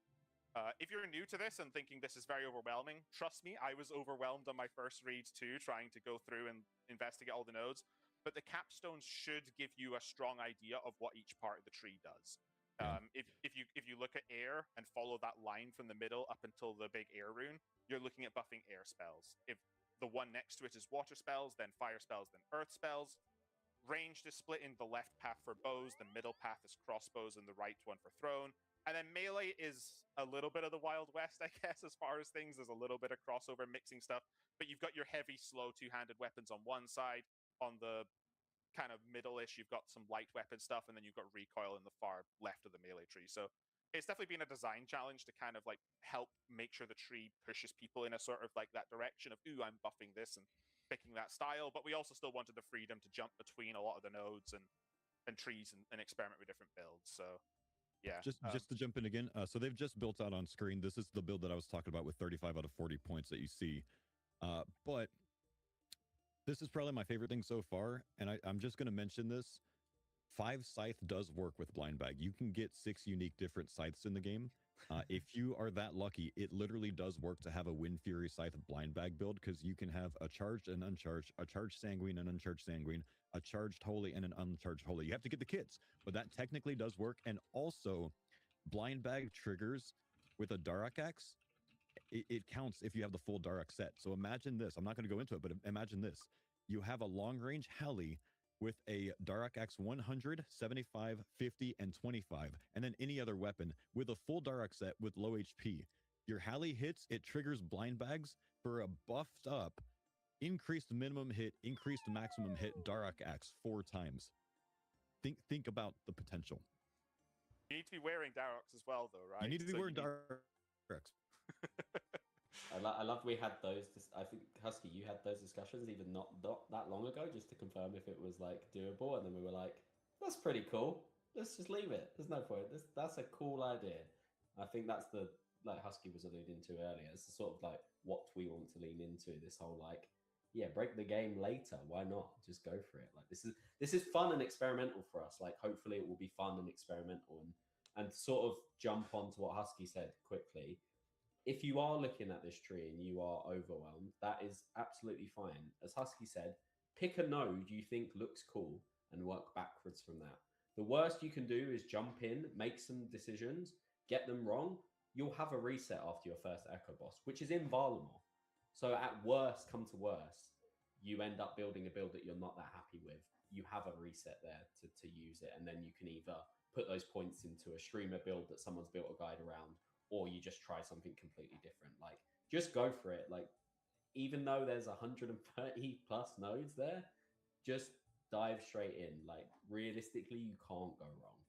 If you're new to this and thinking this is very overwhelming, trust me, I was overwhelmed on my first reads too, trying to go through and investigate all the nodes. But the capstones should give you a strong idea of what each part of the tree does. If you look at air and follow that line from the middle up until the big air rune, you're looking at buffing air spells. If the one next to it is water spells, then fire spells, then earth spells. Ranged is split in the left path for bows, the middle path is crossbows, and the right one for thrown. And then melee is a little bit of the Wild West, I guess, as far as things. There's a little bit of crossover mixing stuff, but you've got your heavy, slow two-handed weapons on one side. On the kind of middle-ish, you've got some light weapon stuff, and then you've got recoil in the far left of the melee tree. So it's definitely been a design challenge to kind of like help make sure the tree pushes people in a sort of like that direction of, ooh, I'm buffing this and picking that style. But we also still wanted the freedom to jump between a lot of the nodes and trees and experiment with different builds. So yeah. Just to jump in again, so they've just built out on screen. This is the build that I was talking about with 35 out of 40 points that you see. But this is probably my favorite thing so far, and I'm just going to mention this. 5 Scythe does work with Blind Bag. You can get 6 unique different Scythes in the game. If you are that lucky, it literally does work to have a Wind Fury Scythe Blind Bag build, because you can have a charged and uncharged, a charged Sanguine and uncharged Sanguine, a charged Holy and an uncharged Holy. You have to get the kits, but that technically does work. And also, Blind Bag triggers with a Darak Axe. It counts if you have the full Darak set. So imagine this. I'm not going to go into it, but imagine this. You have a long-range Halley with a Darak Axe 100, 75, 50, and 25, and then any other weapon with a full Darak set with low HP. Your Halley hits, it triggers blind bags for a buffed up, increased minimum hit, increased maximum hit Darak Axe 4 times. Think about the potential. You need to be wearing Daraks as well, though, right? You need to be wearing Daraks. I love we had those. I think Husky, you had those discussions even not that long ago, just to confirm if it was like doable, and then we were like, "That's pretty cool. Let's just leave it. There's no point. That's a cool idea." I think that's the like Husky was alluding to earlier. It's the sort of like what we want to lean into. This whole like, yeah, break the game later. Why not? Just go for it. Like this is fun and experimental for us. Like hopefully it will be fun and experimental and sort of jump onto what Husky said quickly. If you are looking at this tree and you are overwhelmed, that is absolutely fine. As Husky said, pick a node you think looks cool and work backwards from that. The worst you can do is jump in, make some decisions, get them wrong. You'll have a reset after your first Echo Boss, which is inviolable. So at worst, come to worst, you end up building a build that you're not that happy with. You have a reset there to use it, and then you can either put those points into a streamer build that someone's built a guide around, or you just try something completely different. Like, just go for it. Like, even though there's 130 plus nodes there, just dive straight in. Like, realistically, you can't go wrong.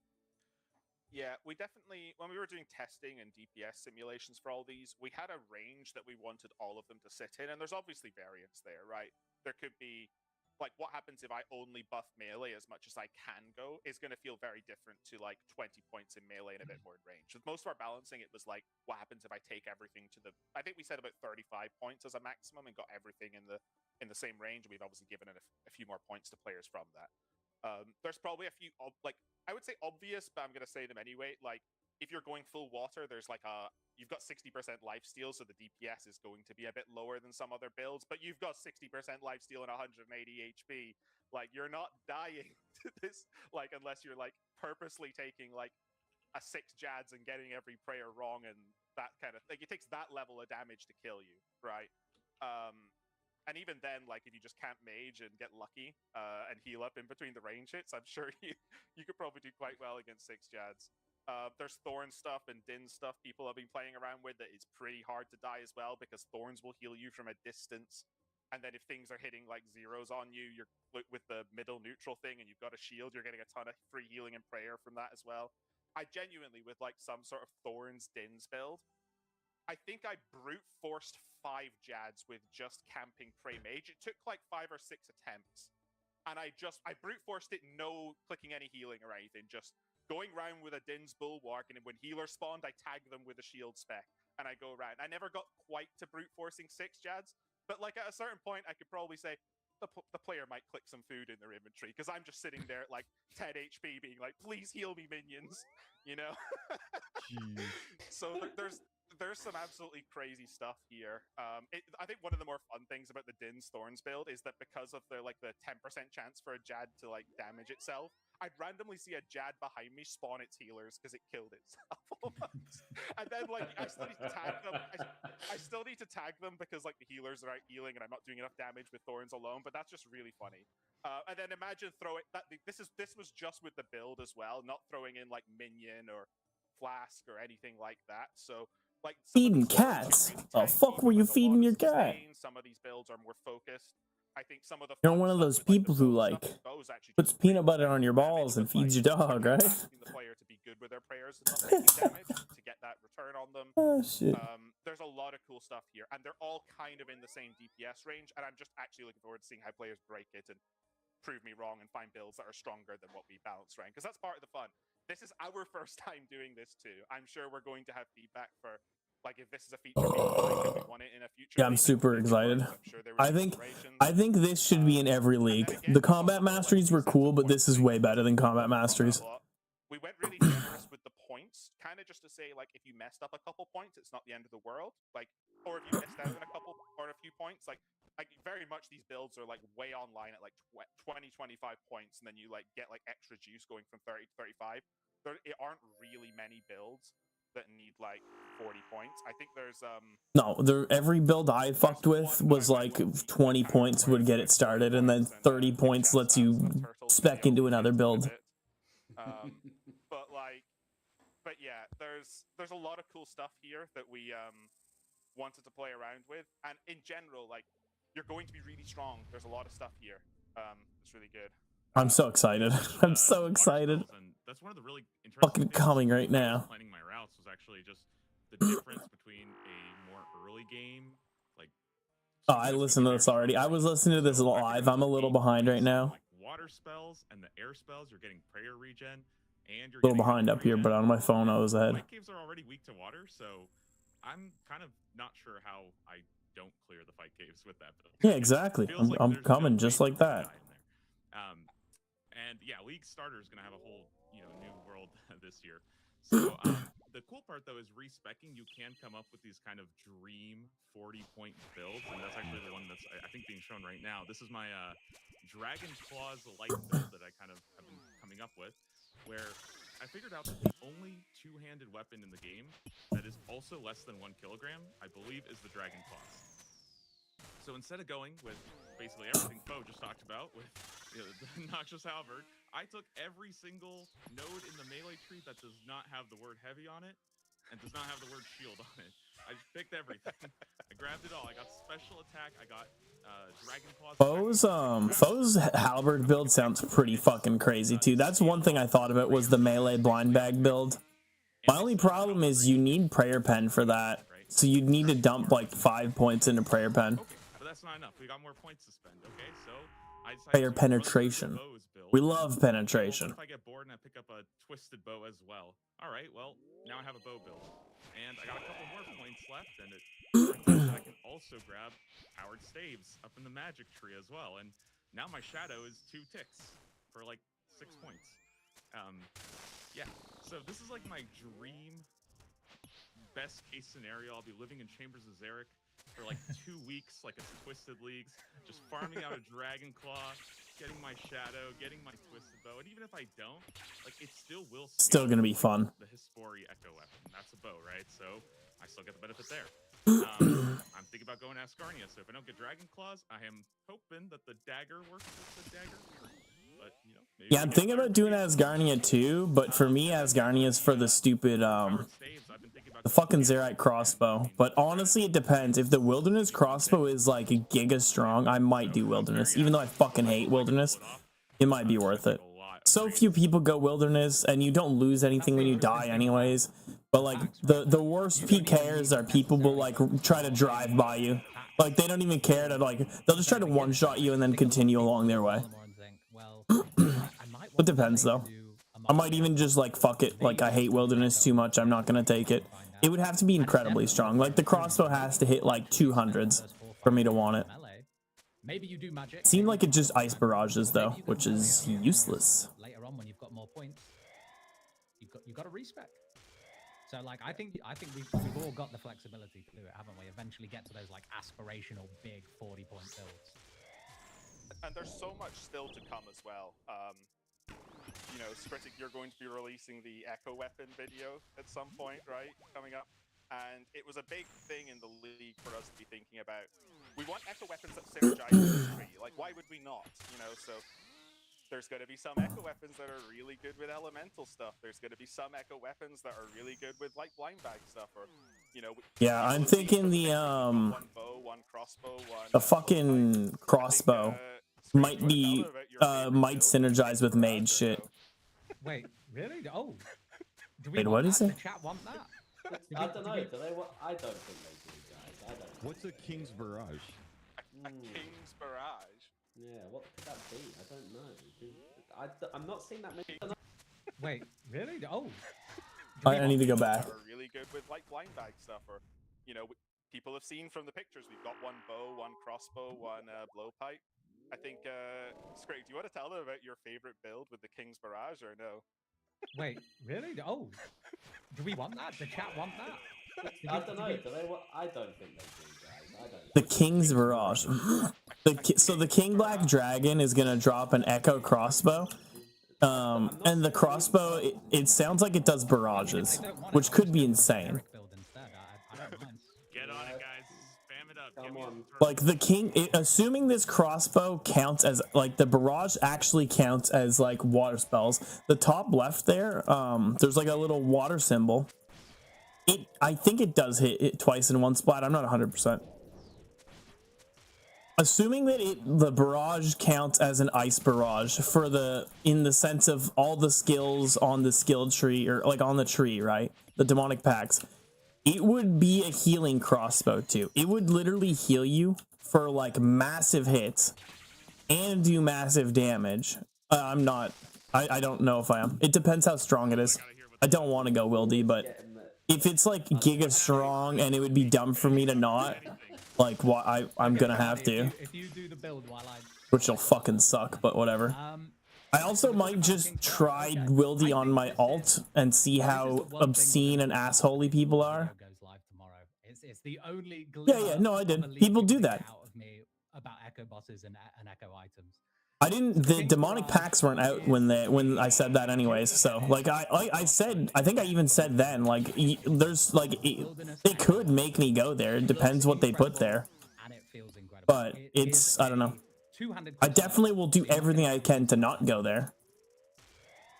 Yeah, we definitely, when we were doing testing and DPS simulations for all these, we had a range that we wanted all of them to sit in, and there's obviously variance there, right? There could be, like, what happens if I only buff melee as much as I can go is going to feel very different to, like, 20 points in melee and a bit more in range. With most of our balancing, it was like, what happens if I take everything to the, I think we said about 35 points as a maximum and got everything in the same range. We've obviously given it a few more points to players from that. There's probably a few, like, I would say obvious, but I'm going to say them anyway. Like, if you're going full water, there's like you've got 60% lifesteal, so the DPS is going to be a bit lower than some other builds, but you've got 60% lifesteal and 180 HP. Like, you're not dying to this, like, unless you're, like, purposely taking, like, a 6 Jads and getting every prayer wrong and that kind of, like, it takes that level of damage to kill you, right? And even then, like, if you just can't mage and get lucky and heal up in between the range hits, I'm sure you could probably do quite well against 6 Jads. There's Thorn stuff and Din stuff people have been playing around with that is pretty hard to die as well, because Thorns will heal you from a distance. And then if things are hitting, like, zeros on you, you're with the middle neutral thing and you've got a shield, you're getting a ton of free healing and prayer from that as well. I genuinely, with, like, some sort of Thorns Dins build, I think I brute forced 5 Jads with just camping Prey Mage. It took like 5 or 6 attempts. And I brute forced it, no clicking any healing or anything, just going around with a Din's Bulwark, and when healers spawned, I tag them with a shield spec, and I go around. I never got quite to brute forcing 6 Jads, but like at a certain point, I could probably say, the player might click some food in their inventory because I'm just sitting there at like 10 HP being like, please heal me, minions, you know? So there's some absolutely crazy stuff here. I think one of the more fun things about the Din's Thorns build is that because of the 10% chance for a Jad to like damage itself, I'd randomly see a Jad behind me spawn its healers because it killed itself almost. And then like I still need to tag them. I still need to tag them because like the healers are out healing and I'm not doing enough damage with Thorns alone. But that's just really funny. And then imagine throwing that. This was just with the build as well, not throwing in like minion or flask or anything like that. So like Feeding cats. Oh, fuck, were you feeding your cat? Some of these builds are more focused. I think some of the You're one of those people who like puts peanut butter on your balls and feeds your dog, right? Asking the player to be good with their prayers and not taking damage to get that return on them. Oh shit. There's a lot of cool stuff here, and they're all kind of in the same DPS range. And I'm just actually looking forward to seeing how players break it and prove me wrong and find builds that are stronger than what we balance rank, because that's part of the fun. This is our first time doing this too. I'm sure we're going to have feedback for like if this is a feature we want it in a future. Yeah, I'm super excited. I think this should be in every league. The combat masteries were cool, but this is way better than combat masteries. We went really generous with the points, kind of just to say like if you messed up a couple points, it's not the end of the world. Like, or if you missed out on a couple or a few points, like very much these builds are like way online at like 20, 25 points, and then you like get like extra juice going from 30 to 35. There aren't really many builds that need like 40 points. I think there's no, every build I fucked with was like 20 points would get it started, and then 30 points lets you spec into another build. But yeah, there's a lot of cool stuff here that we wanted to play around with, and in general, like you're going to be really strong. There's a lot of stuff here. It's really good. I'm so excited. I'm so excited. And that's one of the really interesting fucking coming right now. Planning my routes was actually just the difference between a more early game, like. Oh, I listened to this already. I was listening to this live. I'm a little behind right now. Like water spells and the air spells, you're getting prayer regen, and you're a little behind up here, but on my phone I was ahead. Fight caves are already weak to water, so I'm kind of not sure how I don't clear the fight caves with that build. Yeah, exactly. I'm coming just like that. And yeah, League Starter is going to have a whole, new world this year. So the cool part, though, is respecking. You can come up with these kind of dream 40-point builds, and that's actually the one that's, I think, being shown right now. This is my Dragon Claws light build that I kind of have been coming up with, where I figured out that the only two-handed weapon in the game that is also less than 1 kilogram, I believe, is the Dragon Claws. So instead of going with basically everything Bo just talked about with the Noxious Halberd, I took every single node in the melee tree that does not have the word heavy on it and does not have the word shield on it. I just picked everything. I grabbed it all. I got special attack. I got Dragon Claws. Foe's Halberd build sounds pretty fucking crazy too. That's one thing I thought about was the melee blind bag build. My only problem is you need prayer pen for that. So you'd need to dump like 5 points into prayer pen. Okay, but that's not enough. We got more points to spend. Okay, so I decided prayer penetration. We love penetration. If I get bored and I pick up a twisted bow as well. All right, well, now I have a bow build. And I got a couple more points left, and I can also grab powered staves up in the magic tree as well. And now my shadow is 2 ticks for like 6 points. Yeah, so this is like my dream best case scenario. I'll be living in Chambers of Zarek for like 2 weeks, like it's Twisted Leagues, just farming out a Dragon Claw, getting my shadow, getting my Twisted Bow, and even if I don't, like it still will still gonna be fun. The Hispori Echo Weapon, that's a bow, right? So I still get the benefit there. I'm thinking about going Asgarnia, so if I don't get Dragon Claws, I am hoping that the dagger works with the dagger. But, maybe yeah, I'm thinking about doing Asgarnia too, but for me, Asgarnia is for the stupid, the fucking Zerite crossbow. But honestly, it depends. If the Wilderness crossbow is like giga strong, I might do Wilderness. Even though I fucking hate Wilderness, it might be worth it. So few people go Wilderness, and you don't lose anything when you die anyways. But like, the worst PKers are people who like try to drive by you. Like, they don't even care to like, they'll just try to one-shot you and then continue along their way. It depends though. I might even just like fuck it, like I hate Wilderness too much, I'm not gonna take it. It would have to be incredibly strong. Like the crossbow has to hit like 200s for me to want it. Maybe you do magic. Seemed maybe like you it do just Doom ice Man, barrages maybe though, you can which play is around useless. later on when you've got more points. You got to respec. So like I think we've all got the flexibility to do it, haven't we? Eventually get to those like aspirational big 40-point builds. And there's so much still to come as well. You know, Skritic, you're going to be releasing the Echo Weapon video at some point, right? Coming up. And it was a big thing in the league for us to be thinking about. We want Echo Weapons that synergize with the tree. Like, why would we not? You know, so there's going to be some Echo Weapons that are really good with elemental stuff. There's going to be some Echo Weapons that are really good with, like, blind bag stuff. Or, you know, Yeah, I'm thinking the one bow, one crossbow, one the fucking crossbow might be might synergize with mage shit. Wait, really? Oh, do we Wait, want what is that? it? The chat want that? I don't know. Do they? I don't think they do, guys. I don't. What's a King's Barrage? A King's Barrage. Yeah, what could that be? I don't know. I'm not seeing that many. Wait, really? Oh, I need to go back. Are really good with like blind bag stuff, or you know, people have seen from the pictures. We've got one bow, one crossbow, one blowpipe. I think, Scrape, do you want to tell them about your favorite build with the King's Barrage, or no? wait, really? Oh, do we want that? The chat want that? I don't know. Do they? I don't think they do, guys. I don't. The King's Barrage. So the King Black Dragon is gonna drop an Echo crossbow. And the crossbow, it sounds like it does barrages, which could be insane. Get on it, guys. Spam it up. Come on. Like the king, assuming this crossbow counts as like the barrage actually counts as like water spells. The top left there, there's like a little water symbol. I think it does hit it twice in one splat. I'm not 100%. Assuming that the barrage counts as an ice barrage for in the sense of all the skills on the skill tree or like on the tree, right? The demonic packs. It would be a healing crossbow too. It would literally heal you for like massive hits and do massive damage. I'm not. I don't know if I am. It depends how strong it is. I don't want to go wildy, but if it's like giga strong and it would be dumb for me to not, like what I'm gonna have to. If you do the build while Which will fucking suck, but whatever. I also might just try Wildy on my alt and see how obscene and assholey people are. It's the only yeah, no, I did. People do that. Out of me about echo bosses and echo items. I didn't. The demonic packs weren't out when I said that, anyways. So, like, I said, I think I even said then, like, there's like, it could make me go there. It depends what they put there. But it's, I don't know. I definitely will do everything I can to not go there.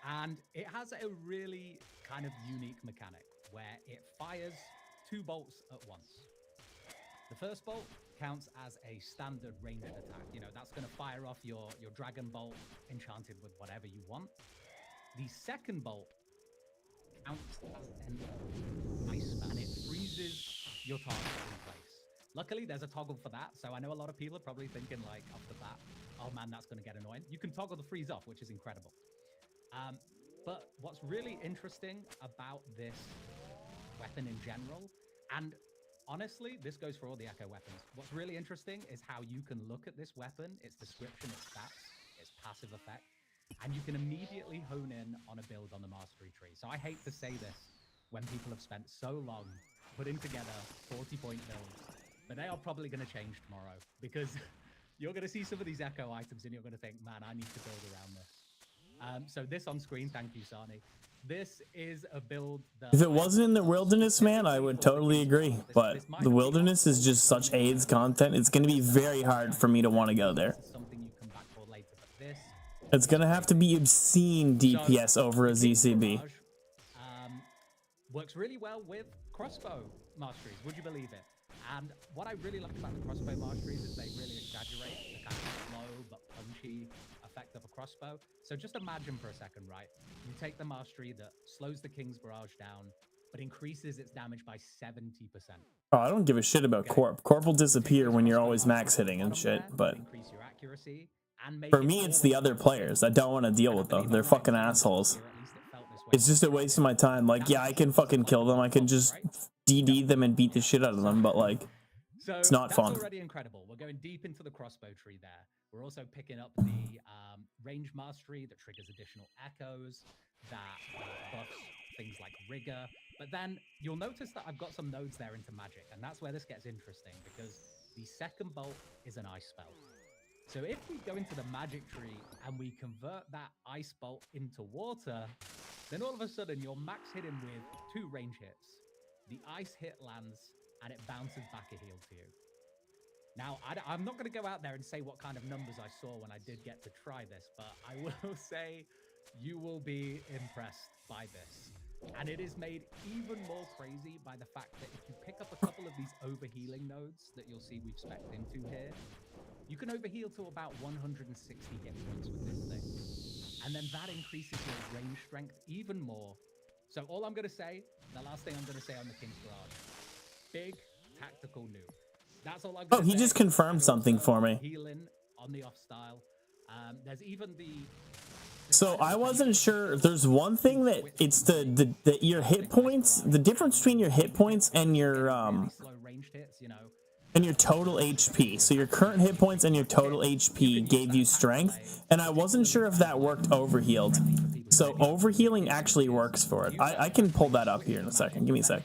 And it has a really kind of unique mechanic where it fires 2 bolts at once. The first bolt counts as a standard ranged attack. You know, that's going to fire off your dragon bolt enchanted with whatever you want. The second bolt counts as an ice spell, and it freezes your target in place. Luckily, there's a toggle for that, so I know a lot of people are probably thinking, like, off the bat, oh man, that's going to get annoying. You can toggle the freeze off, which is incredible. But what's really interesting about this weapon in general, and honestly, this goes for all the echo weapons. What's really interesting is how you can look at this weapon, its description, its stats, its passive effect, and you can immediately hone in on a build on the mastery tree. So I hate to say this when people have spent so long putting together 40-point builds, but they are probably going to change tomorrow, because you're going to see some of these echo items and you're going to think, man, I need to build around this. So this on screen, thank you, Sani. This is a build that... If it wasn't in the wilderness, man, I would totally agree. But the wilderness is just such AIDS content. It's going to be very hard for me to want to go there. It's going to have to be obscene DPS over a ZCB. Works really well with crossbow masteries, would you believe it? And what I really like about the crossbow masteries is they really exaggerate the kind of slow but punchy effect of a crossbow. So just imagine for a second, right? You take the mastery that slows the King's Barrage down, but increases its damage by 70%. Oh, I don't give a shit about Corp. Corp will disappear when you're always max hitting and shit, but for me, it's the other players. I don't want to deal with them. They're fucking assholes. It's just a waste of my time. Like, yeah, I can fucking kill them. I can just DD them and beat the shit out of them, but like, So It's not that's fun. already incredible. We're going deep into the crossbow tree there. We're also picking up the range mastery that triggers additional echoes, that buffs things like rigor. But then you'll notice that I've got some nodes there into magic, and that's where this gets interesting because the second bolt is an ice spell. So if we go into the magic tree and we convert that ice bolt into water, then all of a sudden you're max hitting with 2 range hits. The ice hit lands and it bounces back a heal to you. Now, I'm not going to go out there and say what kind of numbers I saw when I did get to try this, but I will say you will be impressed by this. And it is made even more crazy by the fact that if you pick up a couple of these overhealing nodes that you'll see we've specced into here, you can overheal to about 160 hit points with this thing. And then that increases your range strength even more. So all I'm going to say, the last thing I'm going to say on the King's Garage, big tactical noob. That's all I'm going to say. He just confirmed something for me. Healing on the off style. There's even the... So I wasn't sure. There's one thing that it's the your hit points, the difference between your hit points and your slow ranged hits, you know. And your total HP. So your current hit points and your total HP gave you strength, and I wasn't sure if that worked overhealed. So overhealing actually works for it. I can pull that up here in a second. Give me a sec.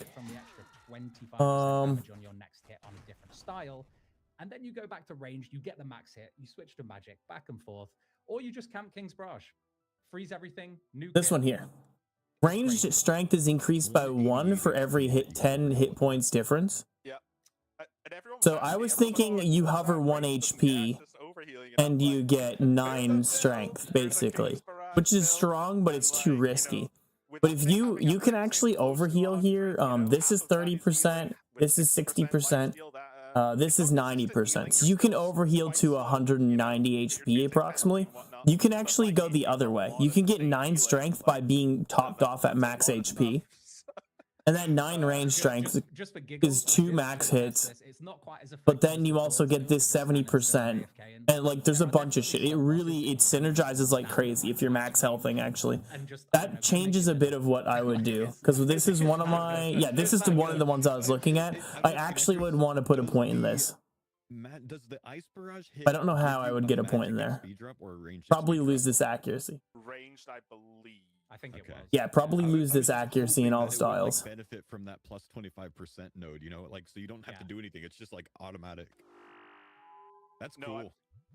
On your next hit on a different style, and then you go back to ranged, you get the max hit, you switch to magic, back and forth, or you just camp King's Barrage, freeze everything. This one here. Ranged strength is increased by 1 for every 10 hit points difference. Yeah. So I was thinking you hover 1 HP and you get 9 strength, basically, which is strong, but it's too risky. But if you can actually overheal here, this is 30%, this is 60%, this is 90%. So you can overheal to 190 HP approximately. You can actually go the other way. You can get 9 strength by being topped off at max HP. And that 9 range strength is 2 max hits, but then you also get this 70%, and like there's a bunch of shit. It synergizes like crazy if you're max healthing. Actually, that changes a bit of what I would do, because this is one of my this is one of the ones I was looking at. I actually would want to put a point in this. Matt, does the ice barrage hit? I don't know how I would get a point in there. Probably lose this accuracy. Ranged, I believe. I think it was. Yeah, probably lose this accuracy in all styles. Benefit from that plus 25% node, you know, like so you don't have to do anything. It's just like automatic. That's cool.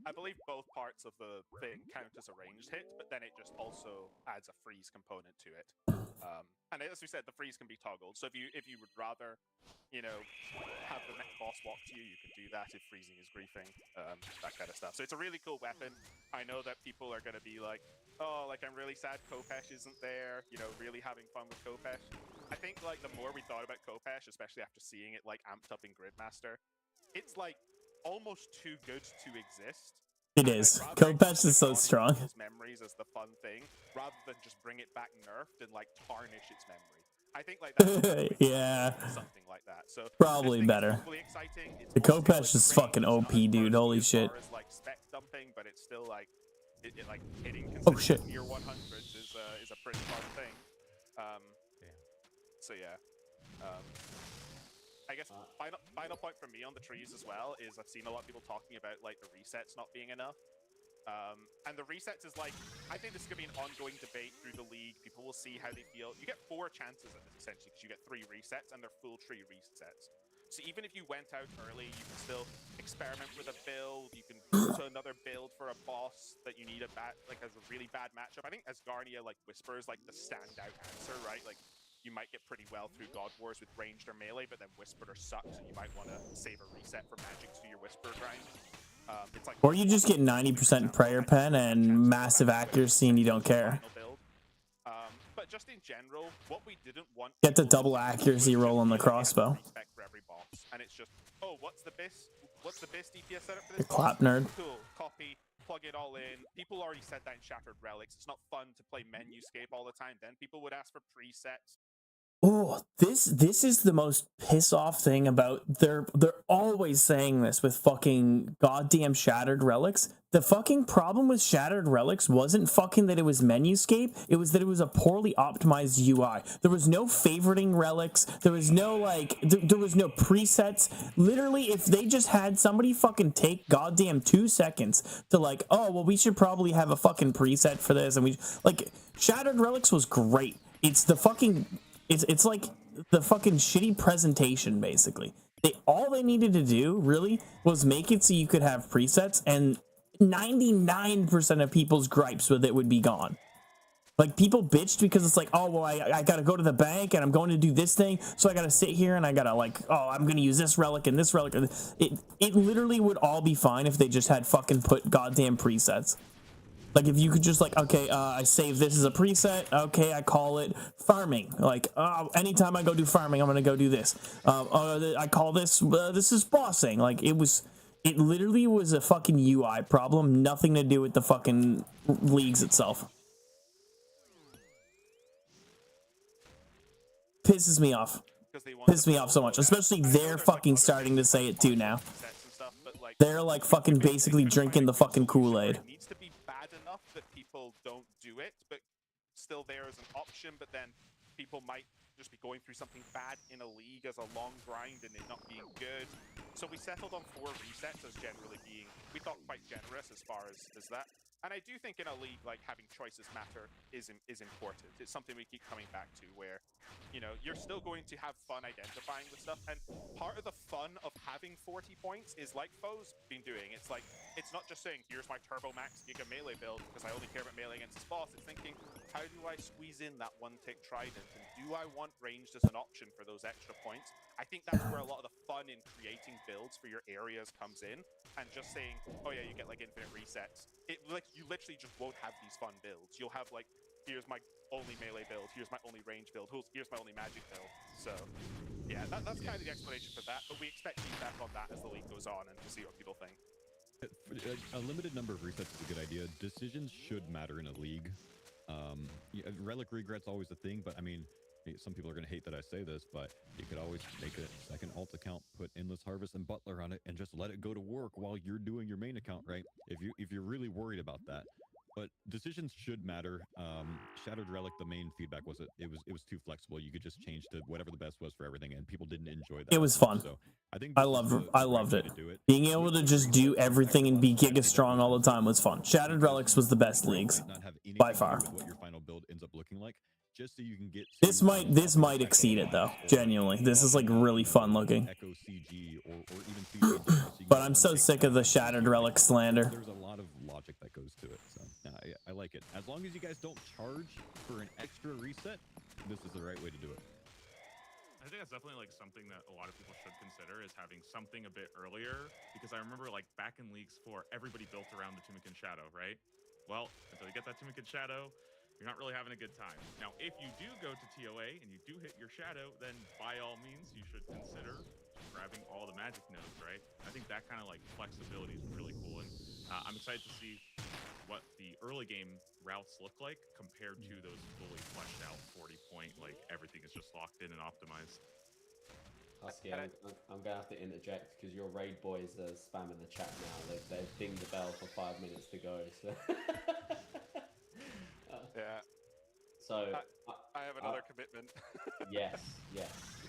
I believe both parts of the thing count as a ranged hit, but then it just also adds a freeze component to it. And as we said, the freeze can be toggled. So if you would rather, you know, have the next boss walk to you, you can do that if freezing is griefing, that kind of stuff. So it's a really cool weapon. I know that people are going to be like, oh, like I'm really sad Kopesh isn't there, you know, really having fun with Kopesh. I think like the more we thought about Kopesh, especially after seeing it like amped up in Gridmaster, it's like almost too good to exist. It is. Kopesh is so strong. Memories as the fun thing, rather than just bring it back nerfed and like tarnish its memory. I think like that's yeah, something like that. So probably better. Exciting. It's the Kopesh is fucking OP, dude. Holy shit. As like spec dumping, but it's still like it like hitting shit. near 100s is a pretty fun thing. So yeah. I guess final point for me on the trees as well is I've seen a lot of people talking about like the resets not being enough. And the resets is like, I think this is going to be an ongoing debate through the league. People will see how they feel. You get 4 chances at this essentially because you get 3 resets and they're full tree resets. So even if you went out early, you can still experiment with a build. You can go to another build for a boss that you need a has a really bad matchup. I think Asgardia like Whisper is like the standout answer, right? Like you might get pretty well through God Wars with ranged or melee, but then Whisperer sucks, and you might want to save a reset for magic to your Whisperer grind. It's like, or you just get 90% prayer pen and massive accuracy, and you don't care. But just in general, what we didn't want. Get the double accuracy roll on the crossbow. For every boss, and it's just, oh, what's the best DPS setup for The this? clap nerd. Cool, copy. Plug it all in. People already said that in Shattered Relics. It's not fun to play Menuscape all the time. Then people would ask for presets. Oh, this is the most piss off thing about they're always saying this with fucking goddamn Shattered Relics. The fucking problem with Shattered Relics wasn't fucking that it was menuscape, it was that it was a poorly optimized UI. There was no favoriting relics, there was no like there was no presets. Literally, if they just had somebody fucking take goddamn 2 seconds to like, oh well, we should probably have a fucking preset for this, and we like Shattered Relics was great. It's the fucking it's like the fucking shitty presentation, basically. All they needed to do, really, was make it so you could have presets, and 99% of people's gripes with it would be gone. Like, people bitched because it's like, oh, well, I gotta go to the bank, and I'm going to do this thing, so I gotta sit here, and I gotta, like, oh, I'm gonna use this relic and this relic. It literally would all be fine if they just had fucking put goddamn presets. Like, if you could just, like, okay, I save this as a preset. Okay, I call it farming. Like, anytime I go do farming, I'm going to go do this. I call this, this is bossing. Like, it literally was a fucking UI problem. Nothing to do with the fucking leagues itself. Pisses me off. Pisses me off so much. Especially they're fucking starting to say it too now. They're, like, fucking basically drinking the fucking Kool-Aid. That people don't do it, but still there as an option, but then people might just be going through something bad in a league as a long grind and it not being good. So we settled on 4 resets as generally being, we thought, quite generous as far as that. And I do think in a league, like, having choices matter is important. It's something we keep coming back to where, you know, you're still going to have fun identifying the stuff. And part of the fun of having 40 points is like Foe's been doing. It's like, it's not just saying, here's my Turbo Max Giga Melee build because I only care about melee against this boss. It's thinking, how do I squeeze in that 1-tick Trident? And do I want ranged as an option for those extra points? I think that's where a lot of the fun in creating builds for your areas comes in. And just saying, oh yeah, you get like infinite resets. You literally just won't have these fun builds. You'll have like, here's my only melee build, here's my only range build, here's my only magic build. So yeah, that's kind of the explanation for that, but we expect feedback on that as the league goes on and to see what people think. A limited number of resets is a good idea. Decisions should matter in a league. Yeah, relic regret's always a thing, but I mean, some people are going to hate that I say this, but you could always make a second alt account, put Endless Harvest and Butler on it, and just let it go to work while you're doing your main account, right? If you're really worried about that. But decisions should matter. Shattered Relic, the main feedback was it was too flexible. You could just change to whatever the best was for everything, and people didn't enjoy that. It was fun. So I think I loved it. Being able to just do everything and be giga strong all the time was fun. Shattered Relics was the best leagues by far. What your final build ends up looking like, just so you can get this might exceed it though. Genuinely, this is like really fun looking. Echo CG or even CG, but I'm so sick of the Shattered Relic slander. There's a lot of logic that goes to it, so I like it. As long as you guys don't charge for an extra reset, this is the right way to do it. I think that's definitely like something that a lot of people should consider is having something a bit earlier, because I remember like back in Leagues 4, everybody built around the Tunic and Shadow, right? Well, until you get that Tunic and Shadow, you're not really having a good time. Now, if you do go to TOA and you do hit your Shadow, then by all means, you should consider grabbing all the magic nodes, right? I think that kind of like flexibility is really cool, and I'm excited to see what the early game routes look like compared to those fully fleshed out 40-point, like everything is just locked in and optimized. Husky, I'm gonna have to interject because your raid boys are spamming the chat now. They've dinged the bell for 5 minutes to go. So. Yeah. So I have another commitment. yes.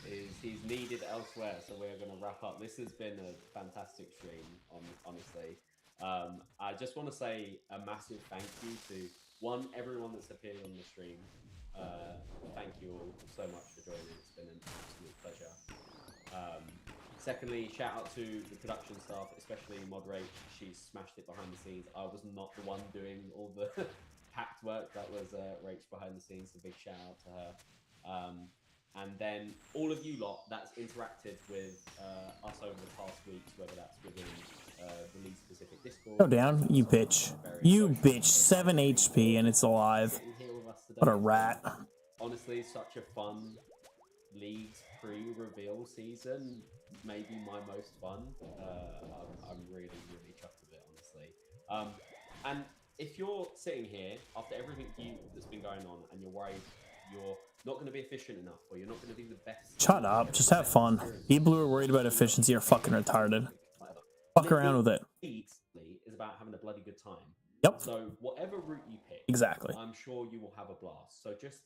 He's needed elsewhere, so we're going to wrap up. This has been a fantastic stream, honestly. I just want to say a massive thank you to everyone that's appeared on the stream. Thank you all so much for joining. It's been an absolute pleasure. Secondly, shout out to the production staff, especially Moderate. She's smashed it behind the scenes. I was not the one doing all the packed work. That was Rach behind the scenes. So big shout out to her. And then all of you lot that's interacted with us over the past weeks, whether that's within the league specific Discord. Go down, you bitch. You bitch. 7 HP and it's alive. What a rat. Honestly, such a fun league's pre-reveal season. Maybe my most fun. I'm really chuffed with it, honestly. And if you're sitting here after everything that's been going on and you're worried you're not going to be efficient enough, or you're not going to do the best. Shut up. Just have fun. People who are worried about efficiency are fucking retarded. Fuck around with it. Is about having a bloody good time. Yep. So whatever route you pick, Exactly. I'm sure you will have a blast. So just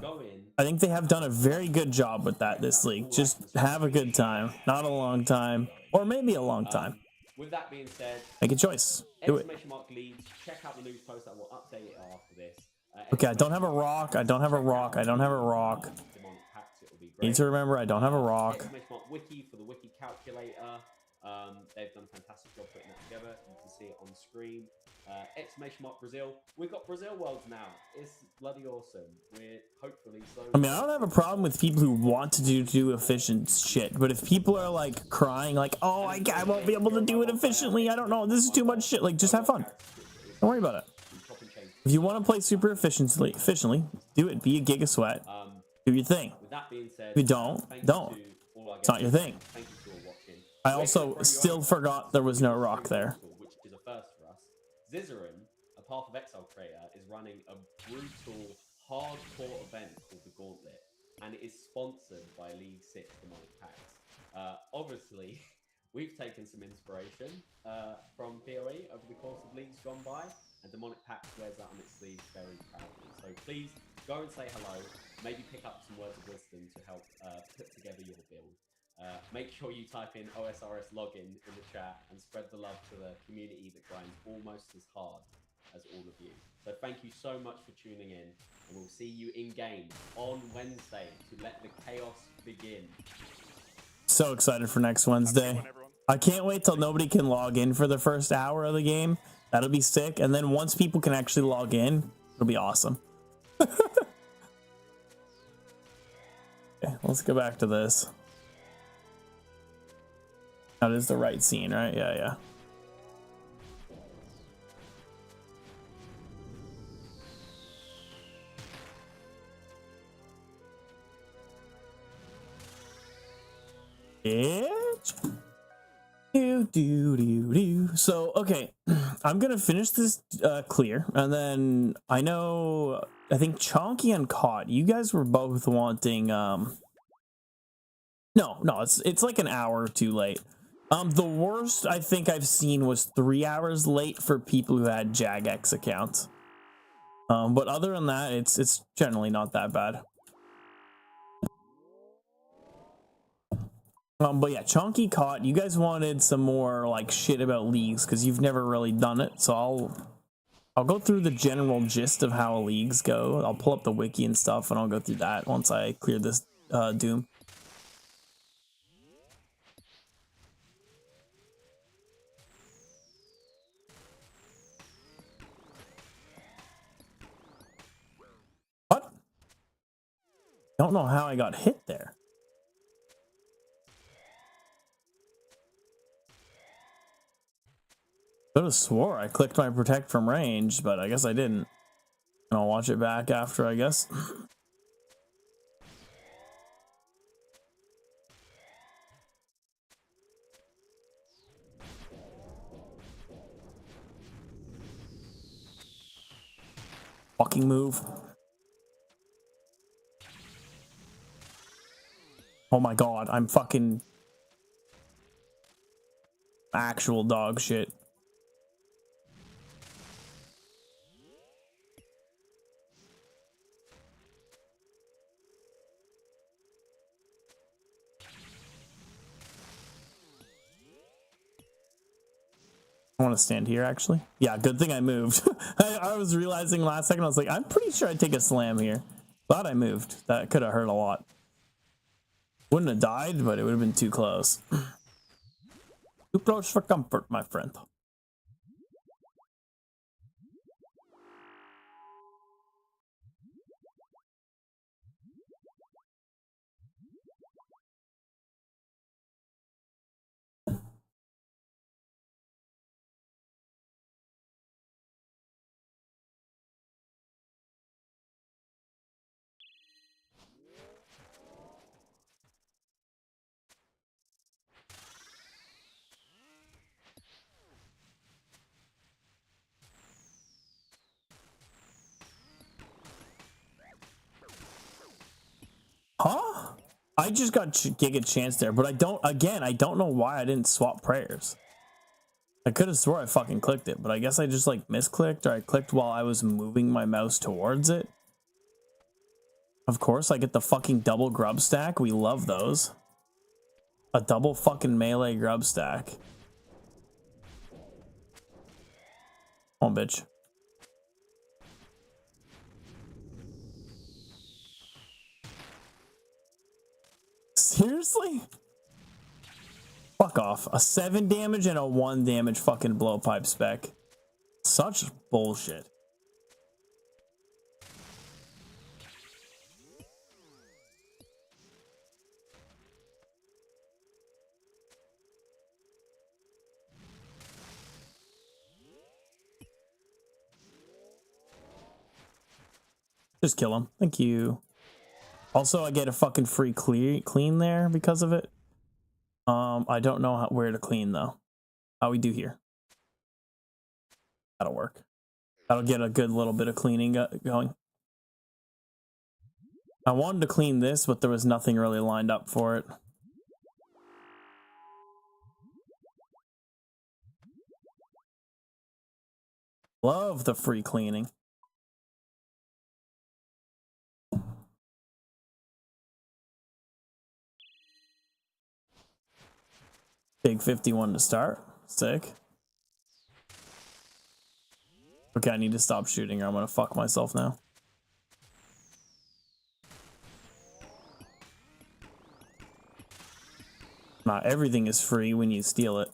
go in. I think they have done a very good job with that this league. Just have a good time. Not a long time. Or maybe a long time. With that being said, make a choice. Do it. Exclamation mark leads. Check out the news post that will update it after this. Okay, I don't have a rock. I don't have a rock. I don't have a rock. Need to remember I don't have a rock. Exclamation mark wiki for the wiki calculator. They've done a fantastic job putting that together. You can see it on screen. Exclamation mark Brazil. We've got Brazil Worlds now. It's bloody awesome. We're hopefully so. I mean, I don't have a problem with people who want to do efficient shit, but if people are like crying, like, oh, I won't be able to do it efficiently. I don't know. This is too much shit. Like, just have fun. Don't worry about it. If you want to play super efficiently, do it. Be a giga sweat. Do your thing. With that being said, If you don't. It's not your thing. Thank you for watching. I also still forgot there was no rock there. Which is a first for us. Zizaran, a Path of Exile creator, is running a brutal, hardcore event called the Gauntlet, and it is sponsored by League 6 Demonic Packs. Obviously, we've taken some inspiration from PoE over the course of leagues gone by, and Demonic Packs wears that on its sleeves very proudly. So please go and say hello, maybe pick up some words of wisdom to help put together your build. Make sure you type in OSRS login in the chat and spread the love to the community that grinds almost as hard as all of you. So thank you so much for tuning in, and we'll see you in game on Wednesday to let the chaos begin. So excited for next Wednesday. I can't wait till nobody can log in for the first hour of the game. That'll be sick. And then once people can actually log in, it'll be awesome. Okay, let's go back to this. That is the right scene, right? Yeah. So, okay, I'm gonna finish this clear, and then I think Chonky and Caught, you guys were both wanting no, it's like an hour or two late. The worst I think I've seen was 3 hours late for people who had Jagex accounts. But other than that, it's generally not that bad. But yeah, Chonky Caught, you guys wanted some more like shit about leagues because you've never really done it, so I'll go through the general gist of how leagues go. I'll pull up the wiki and stuff, and I'll go through that once I clear this Doom. What? Don't know how I got hit there. I could have swore I clicked my protect from range, but I guess I didn't. And I'll watch it back after, I guess. Fucking move. Oh my god, I'm fucking actual dog shit. I want to stand here, actually. Yeah, good thing I moved. I was realizing last second, I was like, I'm pretty sure I'd take a slam here. Glad I moved. That could have hurt a lot. Wouldn't have died, but it would have been too close. Too close for comfort, my friend. Huh? I just got Giga Chance there, but I don't know why I didn't swap prayers. I could have swore I fucking clicked it, but I guess I just like misclicked, or I clicked while I was moving my mouse towards it. Of course, I get the fucking double grub stack. We love those. A double fucking melee grub stack. Come on, bitch. Seriously? Fuck off. A 7 damage and a 1 damage fucking blowpipe spec. Such bullshit. Just kill him. Thank you. Also, I get a fucking free clean there because of it. I don't know where to clean though. How we do here? That'll work. That'll get a good little bit of cleaning going. I wanted to clean this, but there was nothing really lined up for it. Love the free cleaning. Big 51 to start. Sick. Okay, I need to stop shooting or I'm gonna fuck myself now. Not everything is free when you steal it.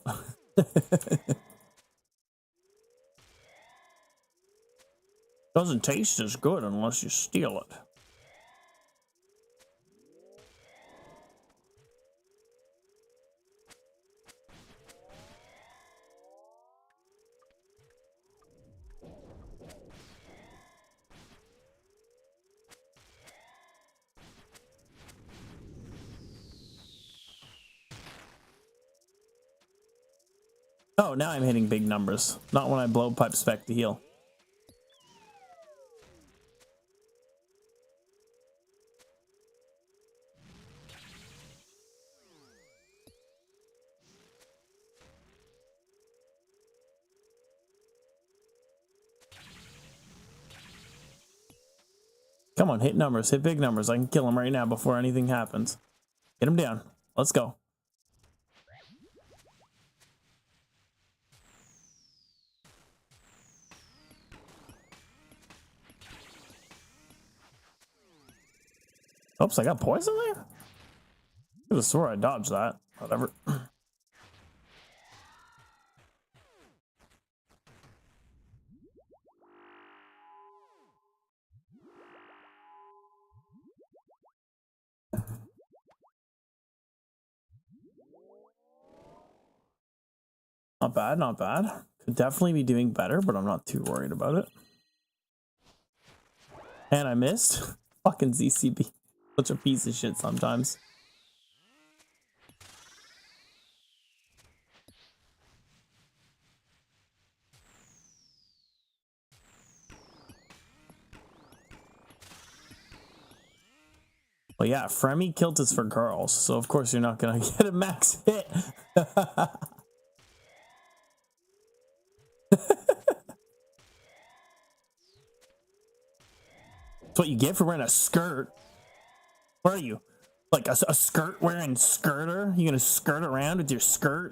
Doesn't taste as good unless you steal it. Oh, now I'm hitting big numbers. Not when I blow pipe spec to heal. Come on, hit numbers, hit big numbers. I can kill him right now before anything happens. Get him down. Let's go. Oops, I got poison there? I could have swore I dodged that. Whatever. Not bad, not bad. Could definitely be doing better, but I'm not too worried about it. And I missed. Fucking ZCB. Such a piece of shit sometimes. Well, yeah, Fremy kilt is for girls, so of course you're not gonna get a max hit. That's what you get for wearing a skirt. Where are you? Like a skirt wearing skirter? You gonna skirt around with your skirt?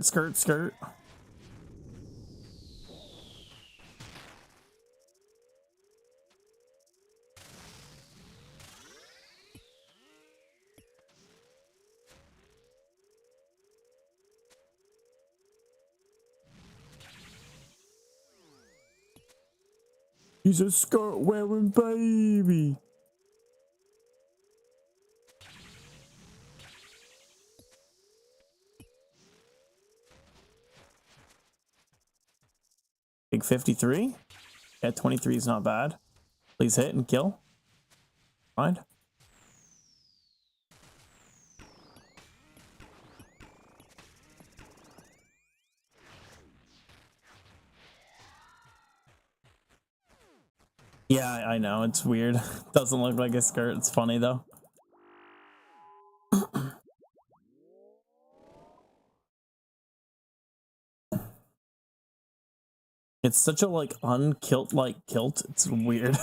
He's a skirt wearing baby. Big 53. Yeah, 23 is not bad. Please hit and kill. Fine. Yeah, I know. It's weird. Doesn't look like a skirt. It's funny, though. It's such a like unkilt like kilt. It's weird.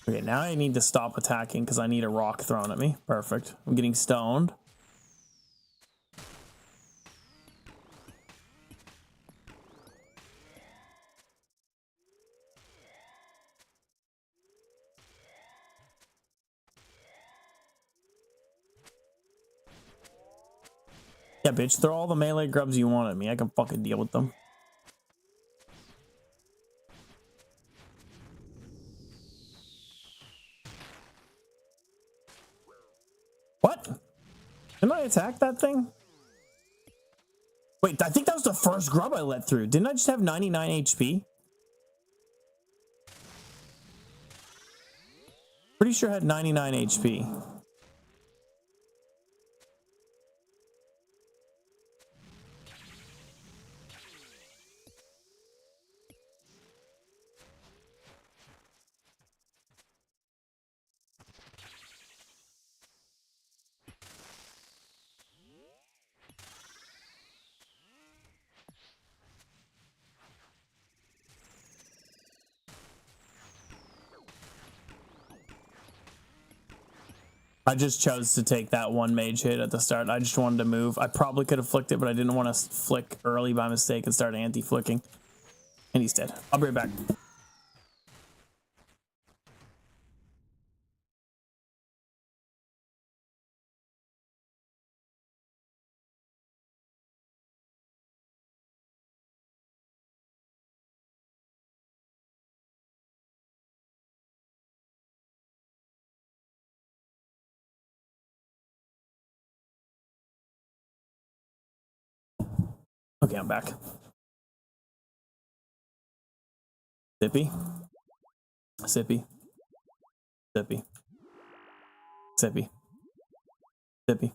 Okay, now I need to stop attacking because I need a rock thrown at me. Perfect. I'm getting stoned. Yeah, bitch, throw all the melee grubs you want at me. I can fucking deal with them. What? Didn't I attack that thing? Wait, I think that was the first grub I let through. Didn't I just have 99 HP? Pretty sure I had 99 HP. I just chose to take that one mage hit at the start. I just wanted to move. I probably could have flicked it, but I didn't want to flick early by mistake and start anti-flicking. And he's dead. I'll be right back. Okay, I'm back. Sippy. Sippy. Sippy. Sippy. Sippy.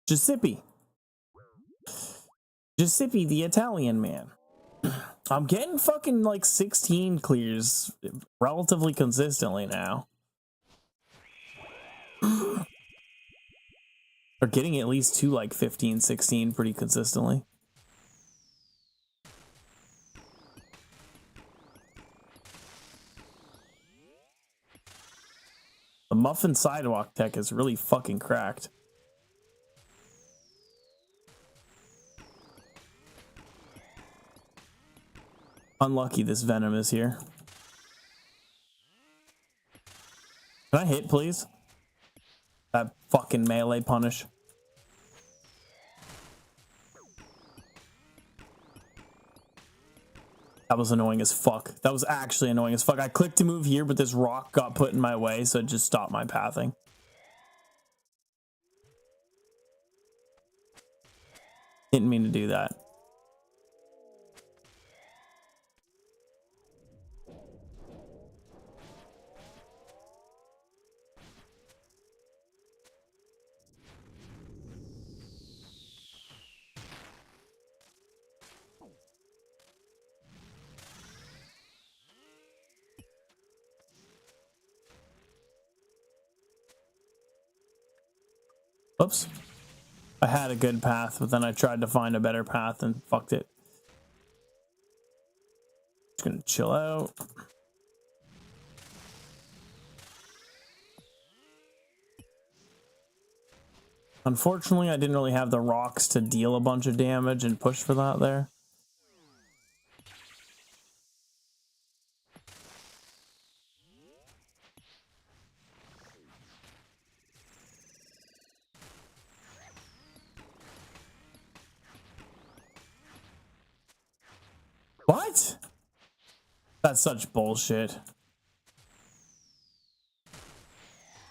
Giuseppe. Giuseppe, the Italian man. I'm getting fucking like 16 clears relatively consistently now. Or getting at least to like 15, 16 pretty consistently. The muffin sidewalk tech is really fucking cracked. Unlucky this venom is here. Can I hit, please? That fucking melee punish. That was annoying as fuck. That was actually annoying as fuck. I clicked to move here, but this rock got put in my way, so it just stopped my pathing. Didn't mean to do that. Oops. I had a good path, but then I tried to find a better path and fucked it. Just gonna chill out. Unfortunately, I didn't really have the rocks to deal a bunch of damage and push for that there. What? That's such bullshit.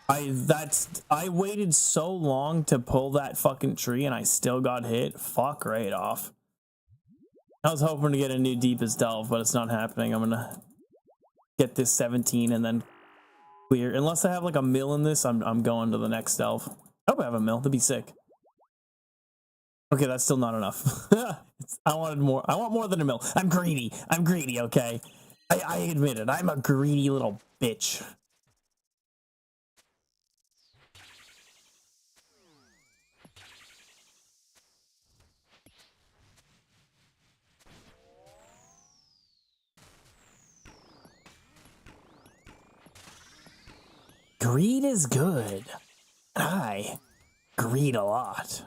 I waited so long to pull that fucking tree and I still got hit. Fuck right off. I was hoping to get a new deepest delve, but it's not happening. I'm gonna get this 17 and then clear. Unless I have like a mill in this, I'm going to the next delve. I hope I have a mill. That'd be sick. Okay, that's still not enough. I wanted more. I want more than a mill. I'm greedy. I'm greedy, okay? I admit it. I'm a greedy little bitch. Greed is good. I greed a lot.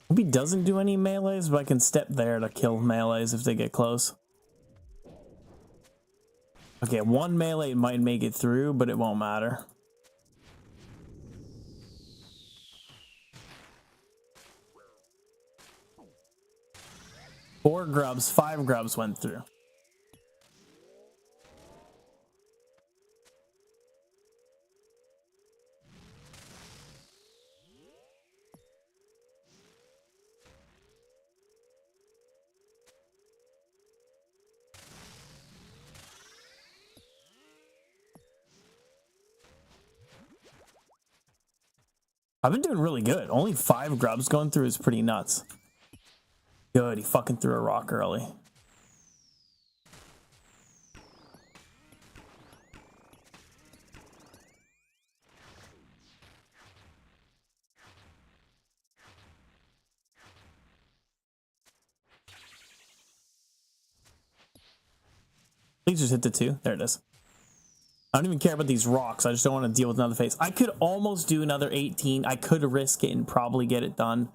Hope he doesn't do any melees, but I can step there to kill melees if they get close. Okay, one melee might make it through, but it won't matter. Four grubs, 5 grubs went through. I've been doing really good. Only 5 grubs going through is pretty nuts. Good, he fucking threw a rock early. Please just hit the 2. There it is. I don't even care about these rocks. I just don't want to deal with another phase. I could almost do another 18. I could risk it and probably get it done.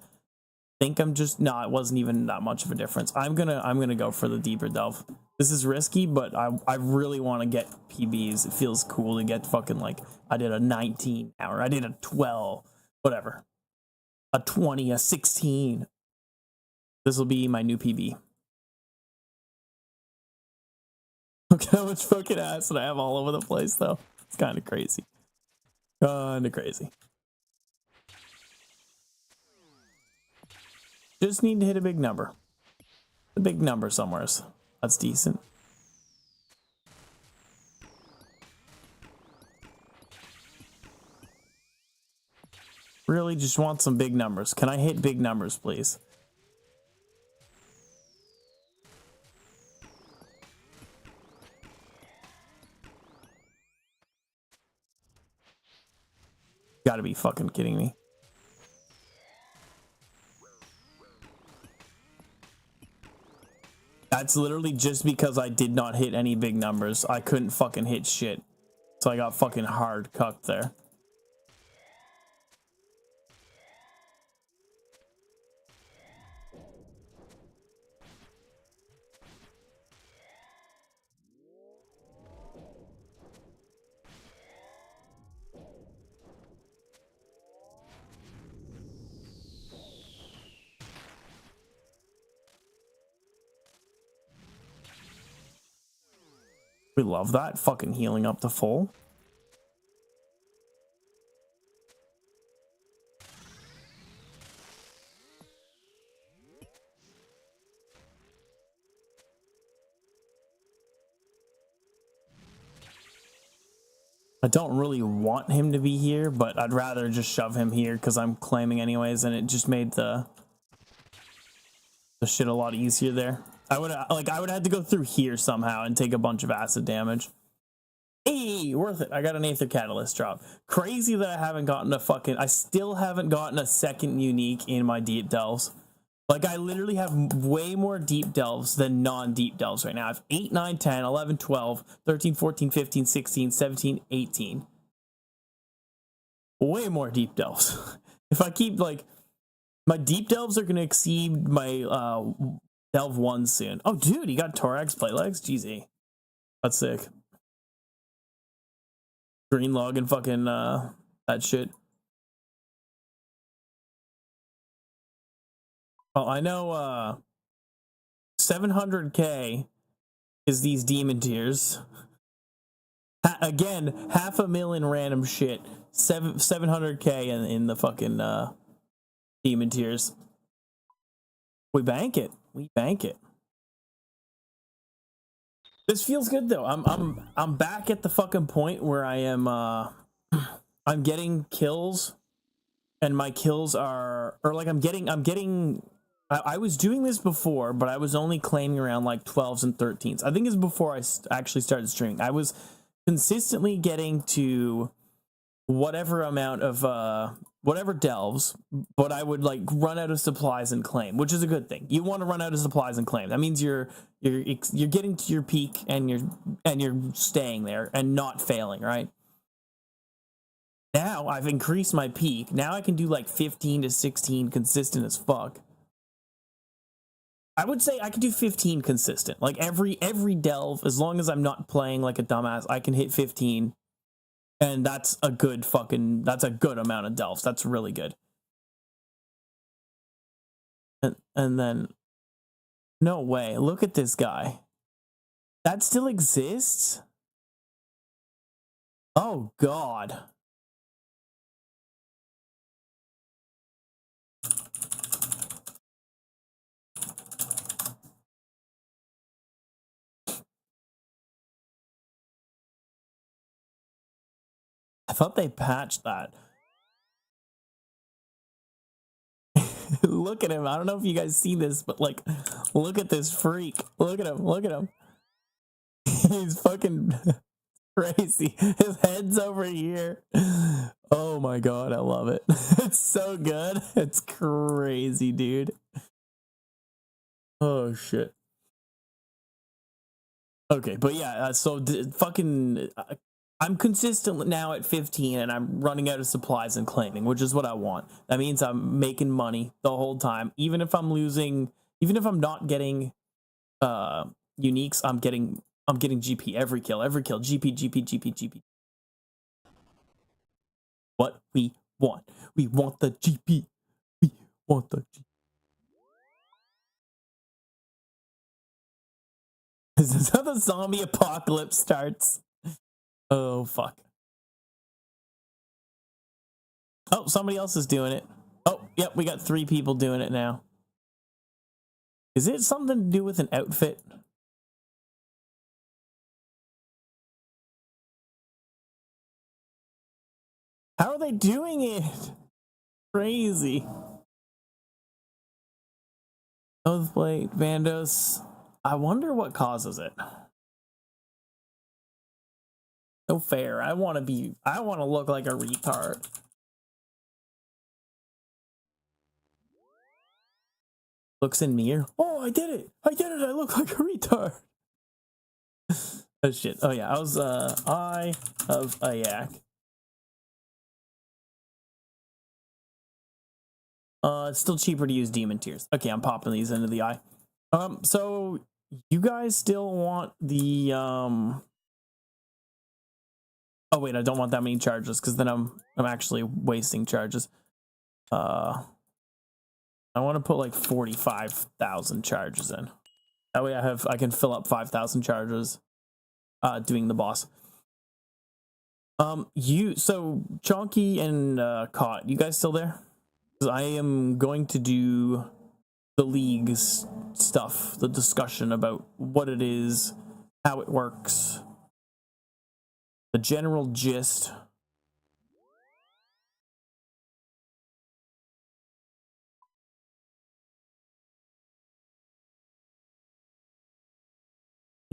Think I'm just no, it wasn't even that much of a difference. I'm gonna go for the deeper delve. This is risky, but I really want to get PBs. It feels cool to get fucking like I did a 19 hour, I did a 12, whatever, a 20, a 16. This will be my new PB. Look how much fucking acid I have all over the place, though. It's kind of crazy. Kind of crazy. Just need to hit a big number. A big number somewhere. That's decent. Really just want some big numbers. Can I hit big numbers, please? Gotta be fucking kidding me. That's literally just because I did not hit any big numbers. I couldn't fucking hit shit. So I got fucking hard cucked there. We love that. Fucking healing up to full. I don't really want him to be here, but I'd rather just shove him here because I'm claiming anyways, and it just made the shit a lot easier there. I would have had to go through here somehow and take a bunch of acid damage. Hey, worth it. I got an Aether Catalyst drop. Crazy that I haven't gotten I still haven't gotten a second unique in my deep delves. Like, I literally have way more deep delves than non-deep delves right now. I have 8, 9, 10, 11, 12, 13, 14, 15, 16, 17, 18. Way more deep delves. If I keep, like, my deep delves are going to exceed my delve 1 soon. Oh, dude, he got Thorax plate legs? GZ. That's sick. Green log and fucking that shit. Oh, I know 700k is these demon tiers. Again, 500,000 random shit. 700k in the fucking demon tiers. We bank it. We bank it. This feels good though. I'm back at the fucking point where I am I'm getting kills, and my kills are, or like I'm getting I was doing this before, but I was only claiming around like 12s and 13s. I think it's before I actually started streaming. I was consistently getting to whatever amount of whatever delves, but I would like run out of supplies and claim, which is a good thing. You want to run out of supplies and claim. That means you're getting to your peak and you're staying there and not failing, right? Now I've increased my peak. Now I can do like 15 to 16 consistent as fuck. I would say I could do 15 consistent. Like every delve, as long as I'm not playing like a dumbass, I can hit 15. And that's a good amount of delves. That's really good. And then no way. Look at this guy. That still exists? Oh god. I thought they patched that. Look at him. I don't know if you guys see this, but like, look at this freak. Look at him. Look at him. He's fucking crazy. His head's over here. Oh my god, I love it. It's so good. It's crazy, dude. Oh shit. Okay, but yeah, so I'm consistent now at 15 and I'm running out of supplies and claiming, which is what I want. That means I'm making money the whole time. Even if I'm losing, even if I'm not getting uniques, I'm getting GP every kill, GP. What we want. We want the GP. We want the GP. This is how the zombie apocalypse starts. Oh, fuck. Oh, somebody else is doing it. Oh, yep, we got 3 people doing it now. Is it something to do with an outfit? How are they doing it? Crazy. Oathblade, Vandos. I wonder what causes it. No fair. I want to look like a retard. Looks in mirror. Oh, I did it. I look like a retard. Oh shit. Oh yeah, I was Eye of a Yak. It's still cheaper to use demon tears. Okay, I'm popping these into the eye. So you guys still want the oh wait, I don't want that many charges because then I'm actually wasting charges. I want to put like 45,000 charges in. That way I can fill up 5,000 charges doing the boss. So Chonky and Caught, you guys still there? I am going to do the league's stuff, the discussion about what it is, how it works, the general gist.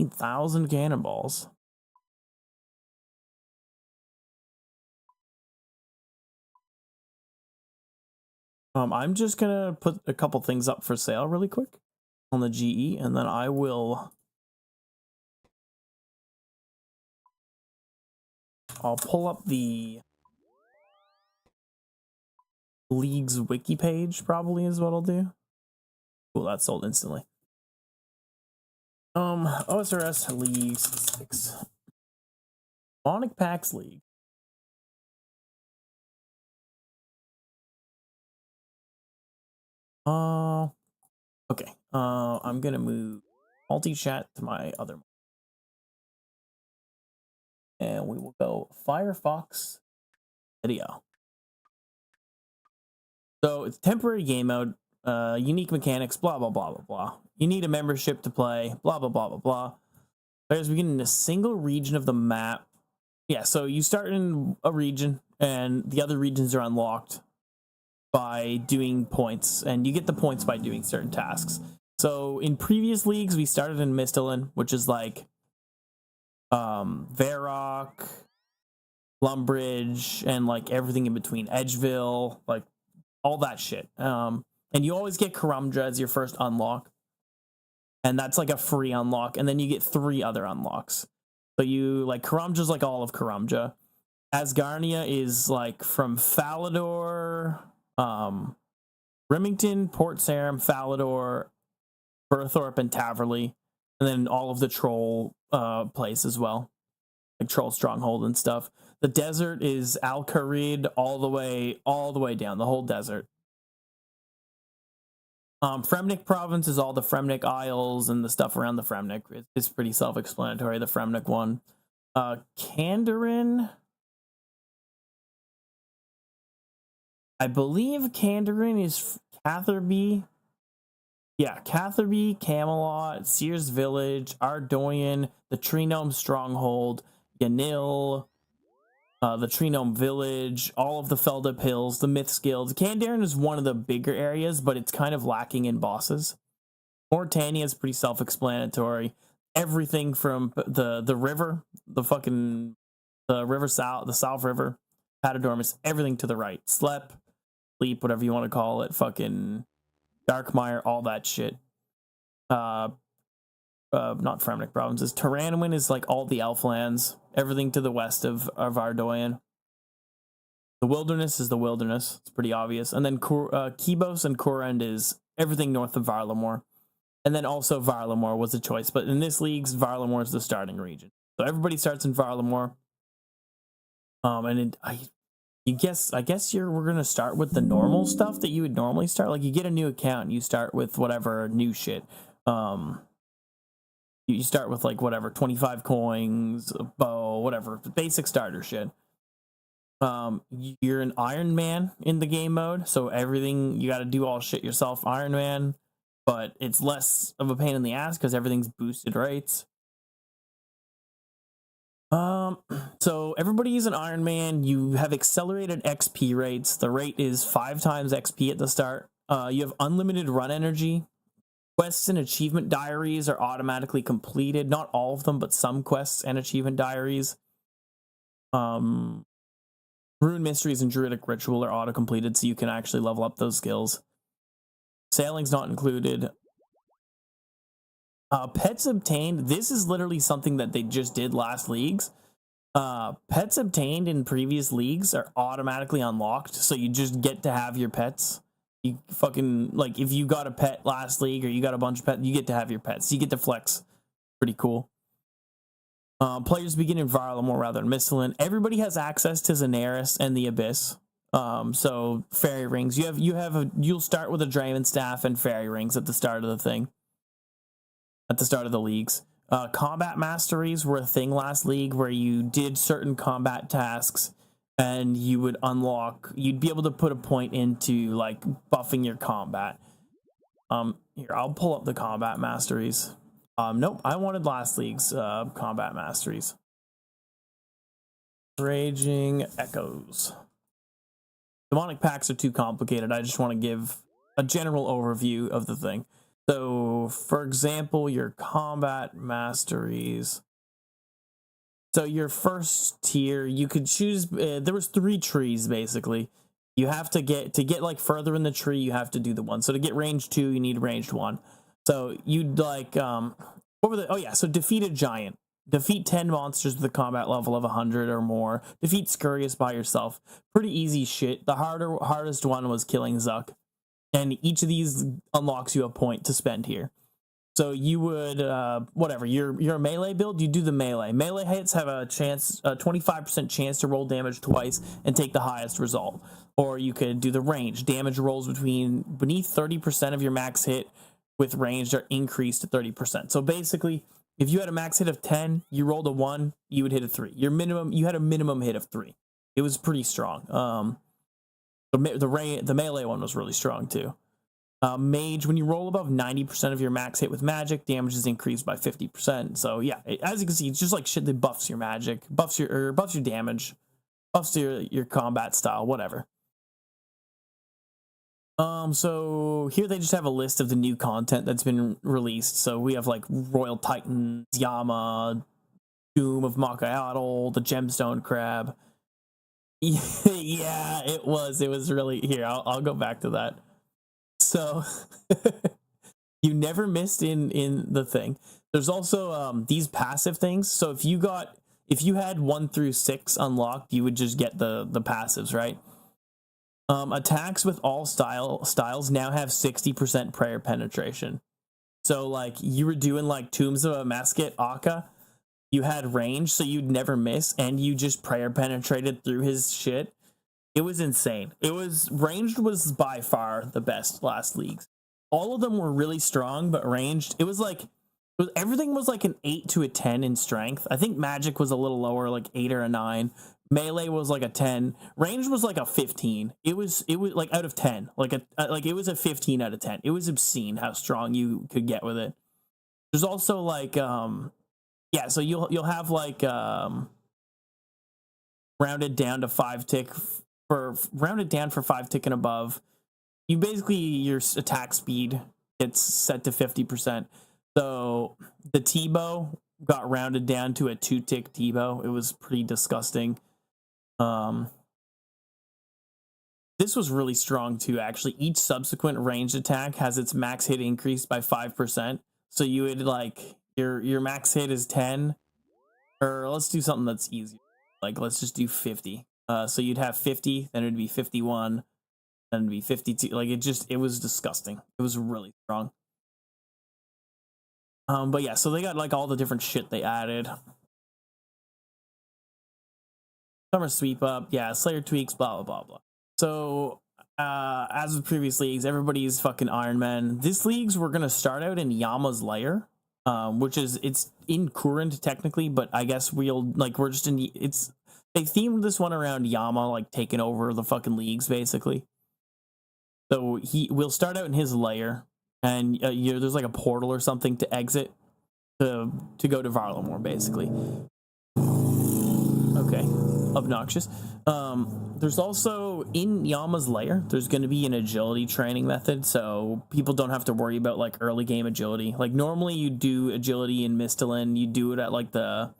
$1,000 cannonballs. I'm just gonna put a couple things up for sale really quick on the GE, and then I'll pull up the league's wiki page, probably is what I'll do. Cool, that sold instantly. OSRS League 6. Demonic Packs League. Okay. I'm gonna move multi-chat to my other, and we will go Firefox video. So it's temporary game mode, unique mechanics, blah blah blah blah blah. You need a membership to play, blah blah blah blah blah. Players begin in a single region of the map. Yeah, so you start in a region, and the other regions are unlocked. by doing points, and you get the points by doing certain tasks. So in previous leagues, we started in Misthalin, which is like Varrock, Lumbridge, and like everything in between, Edgeville, like all that shit. And you always get Karumja as your first unlock, and that's like a free unlock, and then you get 3 other unlocks. So you like Karumja's like all of Karumja. Asgarnia is like from Falador, Remington, Port Sarim, Falador, Burthorpe, and Taverley, and then all of the troll place as well, like Troll Stronghold and stuff. The desert is Al Kharid all the way down, the whole desert. Fremnik province is all the Fremnik Isles and the stuff around the Fremnik. It's pretty self-explanatory, the Fremnik one. Kandarin, I believe Kandarin is Catherby. Yeah, Catherby, Camelot, Sears Village, Ardoyan, the Tree Gnome Stronghold, Yanil, the Tree Gnome Village, all of the Feldip Hills, the Myths Guilds. Kandarin is one of the bigger areas, but it's kind of lacking in bosses. Moritania is pretty self-explanatory. Everything from the river, the river south, the South River, Patadormus, everything to the right. Sleep, whatever you want to call it, fucking Darkmire, all that shit. Not Fremnik provinces. Tyrannuin is like all the Elflands, everything to the west of Ardoyan. The wilderness is the wilderness. It's pretty obvious. And then Kibos and Korend is everything north of Varlamore. And then also Varlamore was a choice. But in this league, Varlamore is the starting region. So everybody starts in Varlamore. I guess we're gonna start with the normal stuff that you would normally start. Like you get a new account, and you start with whatever new shit. You start with like whatever 25 coins, a bow, whatever basic starter shit. You're an Iron Man in the game mode, so everything you got to do all shit yourself, Iron Man, but it's less of a pain in the ass because everything's boosted rates. So everybody is an Iron Man. You have accelerated XP rates. The rate is 5 times XP at the start. You have unlimited run energy. Quests and achievement diaries are automatically completed. Not all of them, but some quests and achievement diaries. Rune Mysteries and Druidic Ritual are auto-completed, so you can actually level up those skills. Sailing's not included. Pets obtained. This is literally something that they just did last leagues. Pets obtained in previous leagues are automatically unlocked, so you just get to have your pets. You fucking, like, if you got a pet last league or you got a bunch of pets, you get to have your pets. You get to flex. Pretty cool. Players begin in Varlamore rather than Misthalin. Everybody has access to Xanaris and the Abyss. So fairy rings. You'll start with a Draymond staff and fairy rings at the start of the thing. At the start of the leagues. Combat masteries were a thing last league where you did certain combat tasks and you would you'd be able to put a point into like buffing your combat. Here, I'll pull up the combat masteries. Nope, I wanted last league's combat masteries. Raging Echoes. Demonic packs are too complicated. I just want to give a general overview of the thing. So, for example, your combat masteries. So your first tier, you could choose. There was 3 trees basically. You have to get like further in the tree. You have to do the one. So to get range 2, you need ranged 1. So you'd like So defeat a giant. Defeat 10 monsters with a combat level of 100 or more. Defeat Scurious by yourself. Pretty easy shit. The hardest one was killing Zuck. And each of these unlocks you a point to spend here. So you would, you're a melee build, you do the melee. Melee hits have a 25% chance to roll damage twice and take the highest result. Or you could do the range. Damage rolls beneath 30% of your max hit with range are increased to 30%. So basically, if you had a max hit of 10, you rolled a 1, you would hit a 3. You had a minimum hit of 3. It was pretty strong. The melee one was really strong too. Mage, when you roll above 90% of your max hit with magic, damage is increased by 50%. So yeah, as you can see, it's just like shit that buffs your magic, buffs your damage, buffs your combat style, whatever. So here they just have a list of the new content that's been released. So we have like Royal Titans, Yama, Doom of Makayatl, the Gemstone Crab. Yeah, it was. It was really here. I'll go back to that. So you never missed in the thing. There's also these passive things. So if you had 1 through 6 unlocked, you would just get the passives, right? Attacks with all styles now have 60% prayer penetration. So like you were doing like Tombs of a Masket Akka, you had range, so you'd never miss, and you just prayer penetrated through his shit. It was insane. It was ranged was by far the best last leagues. All of them were really strong, but ranged, it was like everything was like an 8 to a 10 in strength. I think magic was a little lower, like 8 or a 9. Melee was like a 10. Range was like a 15. It was like out of 10. Like it was a 15 out of 10. It was obscene how strong you could get with it. There's also like yeah, so you'll have like rounded down to 5 tick for rounded down for 5 tick and above. You basically your attack speed gets set to 50%. So the T-bow got rounded down to a 2 tick T-bow. It was pretty disgusting. This was really strong too, actually. Each subsequent ranged attack has its max hit increased by 5%. So you would like your max hit is 10, or let's do something that's easy. Like let's just do 50. So you'd have 50, then it'd be 51, then it'd be 52. Like it was disgusting. It was really strong. But yeah, so they got like all the different shit they added. Summer sweep up, yeah, Slayer tweaks, blah blah blah blah. So as with previous leagues, everybody's fucking Iron Man. This leagues we're gonna start out in Yama's lair, which is it's in Kurand technically, but I guess we're just in they themed this one around Yama like taking over the fucking leagues basically. So we'll start out in his lair, and there's like a portal or something to exit to go to Varlamore basically. Okay, obnoxious. There's also in Yama's lair, there's going to be an agility training method, so people don't have to worry about like early game agility. Like normally you do agility in Misthalin, you do it at like the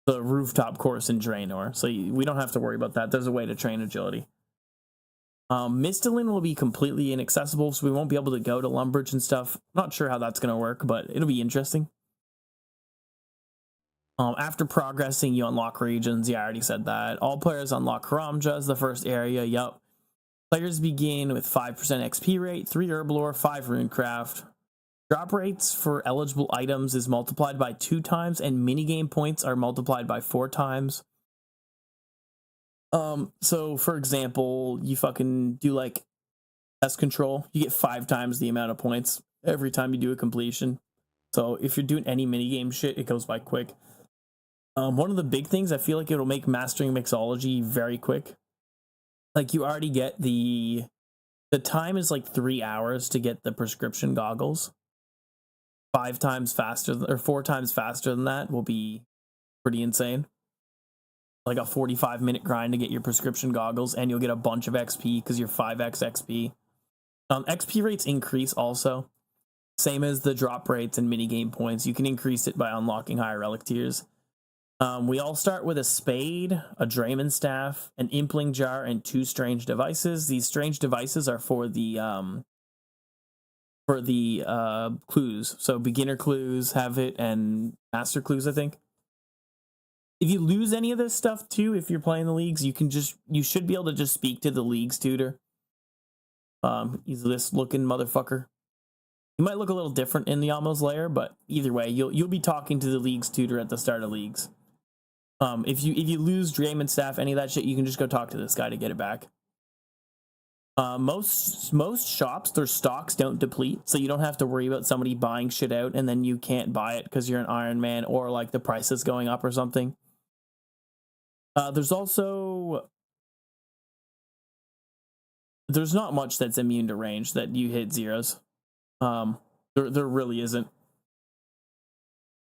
rooftop course in Draenor, so we don't have to worry about that. There's a way to train agility. Misthalin will be completely inaccessible, so we won't be able to go to Lumbridge and stuff. Not sure how that's going to work, but it'll be interesting. After progressing, you unlock regions. Yeah, I already said that. All players unlock Karamja as the first area. Yup. Players begin with 5% XP rate, 3 Herblore, 5 Runecraft. Drop rates for eligible items is multiplied by 2 times, and minigame points are multiplied by 4 times. So for example, you fucking do like pest control, you get 5 times the amount of points every time you do a completion. So if you're doing any minigame shit, it goes by quick. One of the big things, I feel like it'll make mastering mixology very quick. Like you already get the time is like 3 hours to get the prescription goggles. 5 times faster or 4 times faster than that will be pretty insane. Like a 45-minute grind to get your prescription goggles, and you'll get a bunch of XP because you're 5x XP. XP rates increase also. Same as the drop rates and minigame points. You can increase it by unlocking higher relic tiers. We all start with a spade, a Draymond staff, an Impling jar, and 2 strange devices. These strange devices are for the clues. So beginner clues have it, and master clues, I think. If you lose any of this stuff too, if you're playing the leagues, you should be able to just speak to the leagues tutor. He's this looking motherfucker. He might look a little different in the Yama's lair, but either way, you'll be talking to the leagues tutor at the start of leagues. If you lose Draymond staff, any of that shit, you can just go talk to this guy to get it back. Most shops, their stocks don't deplete, so you don't have to worry about somebody buying shit out and then you can't buy it because you're an Iron Man or like the price is going up or something. There's not much that's immune to range that you hit zeros. There really isn't.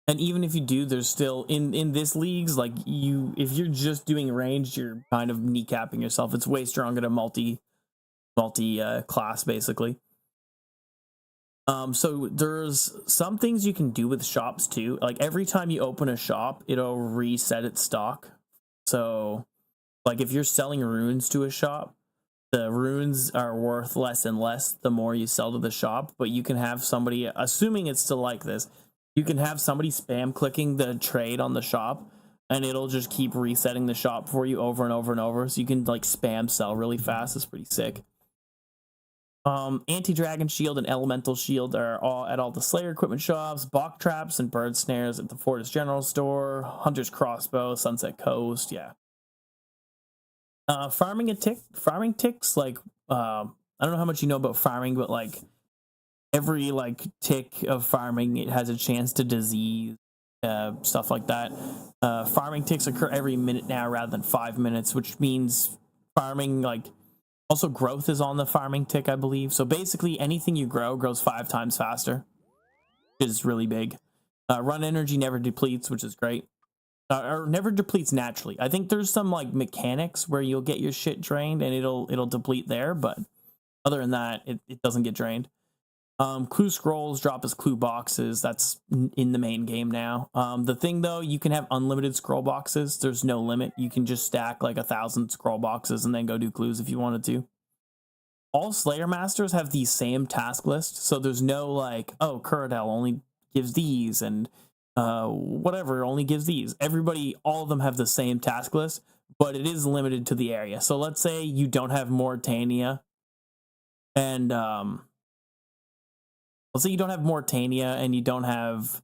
And even if you do, there's still in this leagues, like if you're just doing ranged, you're kind of kneecapping yourself. It's way stronger to multi class basically. So there's some things you can do with shops too. Like every time you open a shop, it'll reset its stock. So like if you're selling runes to a shop, the runes are worth less and less the more you sell to the shop, but you can have somebody, assuming it's still like this, you can have somebody spam clicking the trade on the shop and it'll just keep resetting the shop for you over and over and over. So you can like spam sell really fast. It's pretty sick. Anti-dragon shield and elemental shield are all at all the slayer equipment shops, bok traps and bird snares at the Fortis general store, hunter's crossbow, Sunset Coast. Yeah. Farming ticks, like I don't know how much you know about farming, but like every like tick of farming, it has a chance to disease, stuff like that. Farming ticks occur every minute now rather than 5 minutes, which means farming, like, also growth is on the farming tick, I believe. So basically anything you grow grows 5 times faster, which is really big. Run energy never depletes, which is great. Or never depletes naturally. I think there's some like mechanics where you'll get your shit drained and it'll deplete there, but other than that, it doesn't get drained. Clue scrolls drop as clue boxes. That's in the main game now. The thing though, you can have unlimited scroll boxes. There's no limit. You can just stack like 1,000 scroll boxes and then go do clues if you wanted to. All Slayer Masters have the same task list, so there's no like, oh, Kuradel only gives these and whatever only gives these. Everybody, all of them have the same task list, but it is limited to the area. So let's say you don't have Mauritania and let's say you don't have Mauritania and you don't have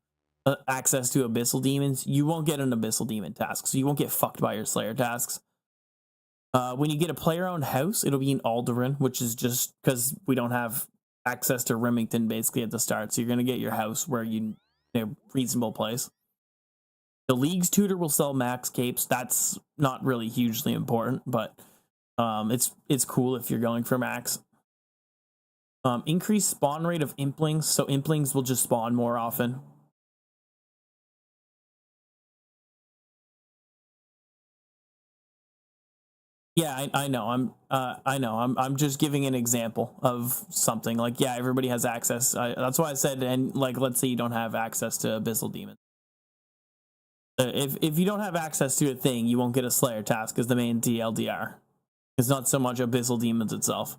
access to Abyssal Demons, you won't get an Abyssal Demon task, so you won't get fucked by your Slayer tasks. When you get a player-owned house, it'll be in Alderaan, which is just because we don't have access to Remington basically at the start, so you're going to get your house where you in a reasonable place. The League's tutor will sell max capes. That's not really hugely important, but it's cool if you're going for max. Increased spawn rate of implings, so implings will just spawn more often. Yeah, I know. I'm just giving an example of something. Like, yeah, everybody has access. That's why I said, and like, let's say you don't have access to Abyssal Demons. If you don't have access to a thing, you won't get a Slayer task as the main TLDR. It's not so much Abyssal Demons itself.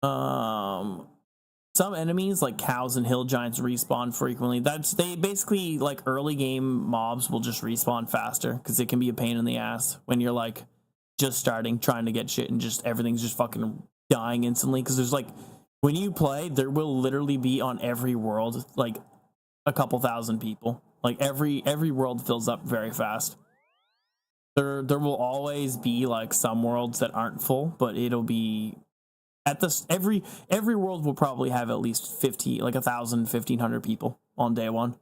Some enemies like cows and hill giants respawn frequently. They basically, like, early game mobs will just respawn faster because it can be a pain in the ass when you're like just starting trying to get shit and just everything's just fucking dying instantly. Because there's like, when you play, there will literally be on every world like a couple thousand people. Like every world fills up very fast. There will always be like some worlds that aren't full, but it'll be at this every world will probably have at least 50, like 1,000, 1,500 people on day one.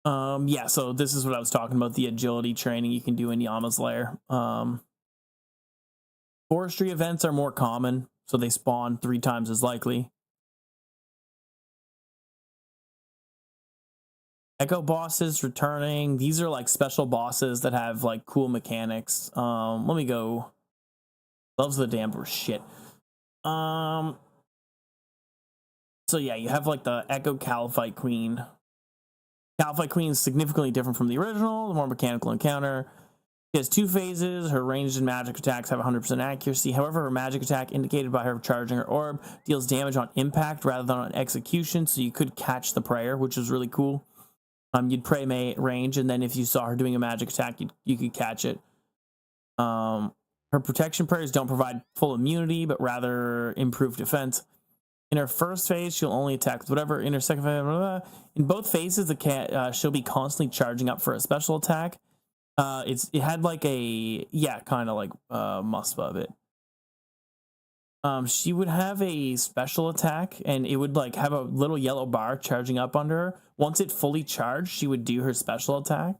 Yeah, so this is what I was talking about, the agility training you can do in Yama's Lair. Forestry events are more common, so they spawn 3 times as likely. Echo bosses returning. These are like special bosses that have like cool mechanics. Let me go. Loves of the Damned were shit. So yeah, you have like the Echo Caliphite Queen. Caliphite Queen is significantly different from the original, the more mechanical encounter. She has 2 phases. Her ranged and magic attacks have 100% accuracy. However, her magic attack, indicated by her charging her orb, deals damage on impact rather than on execution, so you could catch the prayer, which is really cool. You'd pray range, and then if you saw her doing a magic attack, you could catch it. Her protection prayers don't provide full immunity, but rather improved defense. In her first phase, she'll only attack with whatever. In her second phase, blah, blah, blah. In both phases, she'll be constantly charging up for a special attack. It had like a, yeah, kind of like Muspa a bit. She would have a special attack, and it would like have a little yellow bar charging up under her. Once it fully charged, she would do her special attack.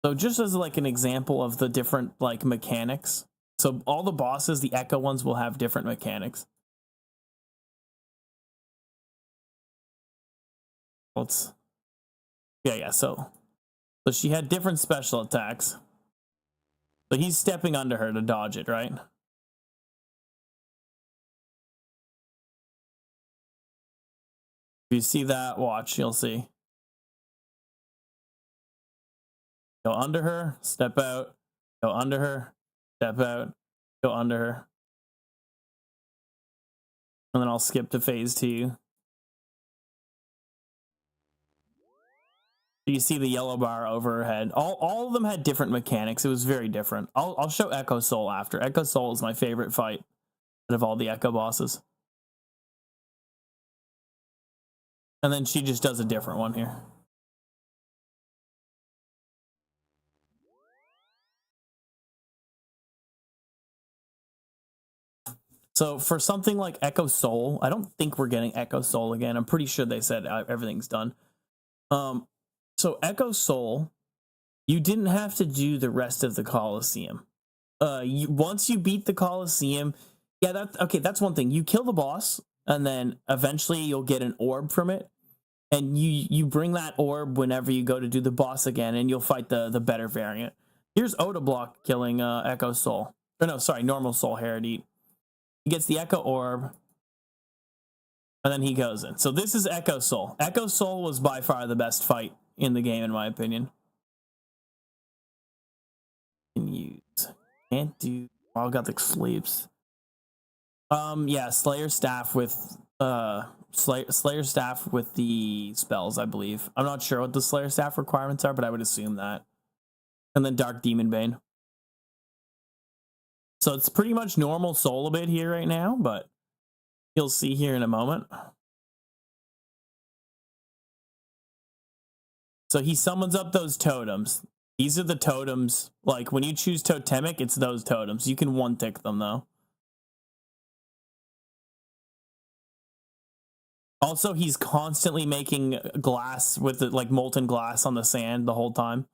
So just as like an example of the different like mechanics. So all the bosses, the Echo ones, will have different mechanics. let's yeah. So she had different special attacks. So he's stepping under her to dodge it, right? If you see that, watch, you'll see. Go under her, step out, go under her, step out, go under her. And then I'll skip to phase 2. You see the yellow bar over her head. All of them had different mechanics. It was very different. I'll show Echo Soul after. Echo Soul is my favorite fight out of all the Echo bosses. And then she just does a different one here. So for something like Echo Soul, I don't think we're getting Echo Soul again. I'm pretty sure they said everything's done. So Echo Soul, you didn't have to do the rest of the Coliseum. Once you beat the Coliseum, yeah, that's one thing. You kill the boss, and then eventually you'll get an orb from it, and you bring that orb whenever you go to do the boss again, and you'll fight the better variant. Here's Odablock killing Echo Soul. Or no, sorry, normal Soul Heredite. He gets the Echo Orb, and then he goes in. So this is Echo Soul. Echo Soul was by far the best fight in the game, in my opinion. Can use. Can't do. Oh, got the sleeps. Yeah, Slayer Staff with Slayer Staff with the spells, I believe. I'm not sure what the Slayer Staff requirements are, but I would assume that. And then Dark Demon Bane. So it's pretty much normal Soul a bit here right now, but you'll see here in a moment. So he summons up those totems. These are the totems. Like when you choose Totemic, it's those totems. You can one-tick them though. Also, he's constantly making glass with it, like molten glass on the sand the whole time.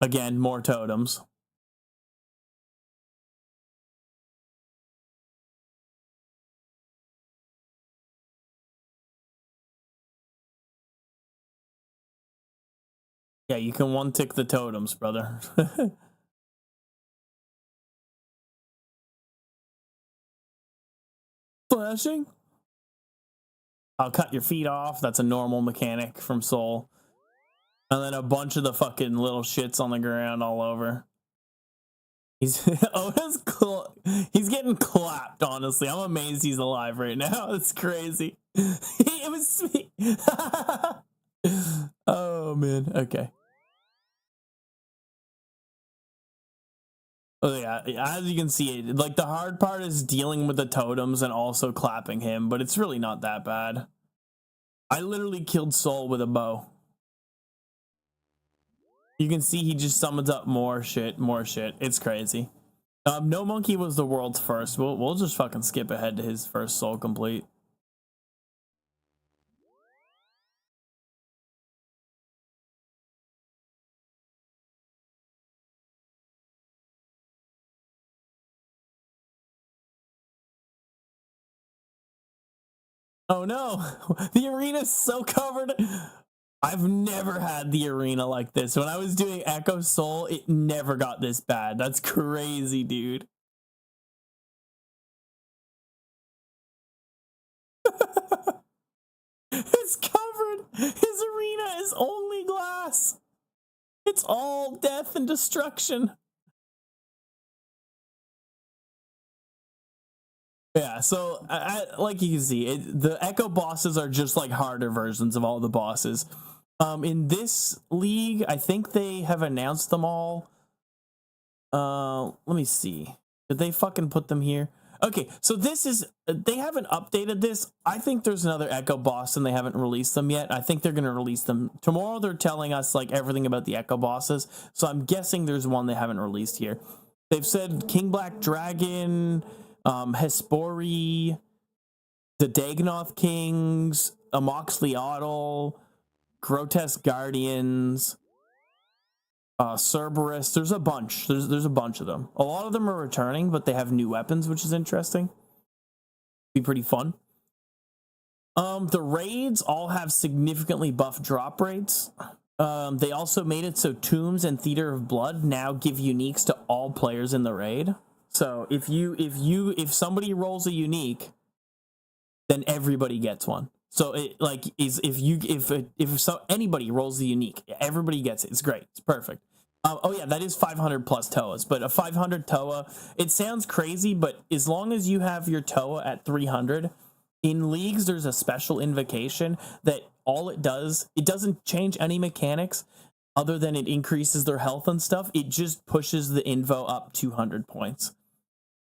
Again, more totems. Yeah, you can one-tick the totems, brother. Flashing? I'll cut your feet off. That's a normal mechanic from Soul. And then a bunch of the fucking little shits on the ground all over. He's he's getting clapped, honestly. I'm amazed he's alive right now. It's crazy. It was me. Oh, man. Okay. Oh, yeah. As you can see, like the hard part is dealing with the totems and also clapping him, but it's really not that bad. I literally killed Soul with a bow. You can see he just summons up more shit. It's crazy. No Monkey was the world's first. We'll just fucking skip ahead to his first Soul complete. Oh no, the arena's so covered. I've never had the arena like this. When I was doing Echo Soul, it never got this bad. That's crazy, dude. It's covered. His arena is only glass. It's all death and destruction. Yeah, so like you can see, the Echo bosses are just like harder versions of all the bosses. In this league, I think they have announced them all. Let me see. Did they fucking put them here? Okay, so this is, they haven't updated this. I think there's another Echo boss and they haven't released them yet. I think they're going to release them tomorrow. They're telling us like everything about the Echo bosses. So I'm guessing there's one they haven't released here. They've said King Black Dragon, Hespori, the Dagonoth Kings, Amoxliotl, Grotesque Guardians, Cerberus. There's a bunch. There's a bunch of them. A lot of them are returning, but they have new weapons, which is interesting. Be pretty fun. The raids all have significantly buffed drop rates. They also made it so Tombs and Theater of Blood now give uniques to all players in the raid. So if somebody rolls a unique, then everybody gets one. So if anybody rolls the unique, everybody gets it. It's great. It's perfect. Oh yeah, that is 500 plus TOAs, but a 500 TOA, it sounds crazy, but as long as you have your TOA at 300, in leagues there's a special invocation that all it doesn't change any mechanics other than it increases their health and stuff. It just pushes the invo up 200 points.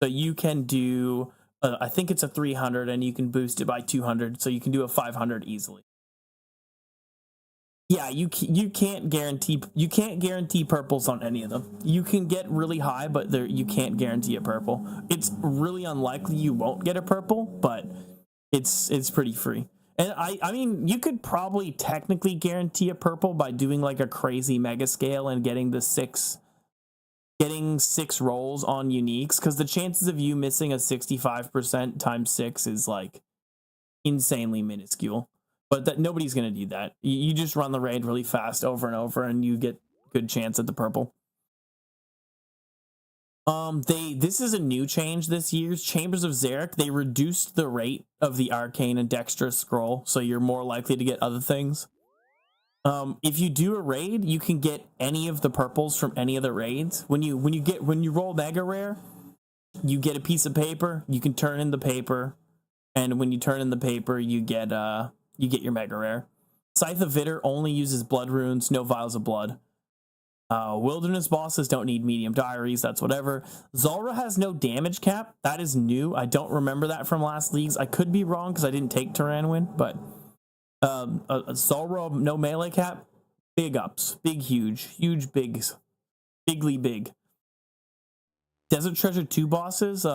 So you can do, I think it's a 300 and you can boost it by 200, so you can do a 500 easily. Yeah, you can't guarantee purples on any of them. You can get really high, but you can't guarantee a purple. It's really unlikely you won't get a purple, but it's pretty free. And I mean, you could probably technically guarantee a purple by doing like a crazy mega scale and getting 6 rolls on uniques, because the chances of you missing a 65% times 6 is like insanely minuscule. But that nobody's gonna do that. You just run the raid really fast over and over, and you get good chance at the purple. This is a new change this year's Chambers of Xeric. They reduced the rate of the arcane and dexterous scroll, so you're more likely to get other things. If you do a raid, you can get any of the purples from any of the raids. When you roll mega rare, you get a piece of paper. You can turn in the paper, and when you turn in the paper, you get your mega rare. Scythe of Vitter only uses blood runes, no vials of blood. Wilderness bosses don't need medium diaries, that's whatever. Zulrah has no damage cap. That is new. I don't remember that from last leagues. I could be wrong because I didn't take Tyrannwyn, but a Zulrah no melee cap, big ups. Huge, bigly big. Desert Treasure 2 bosses,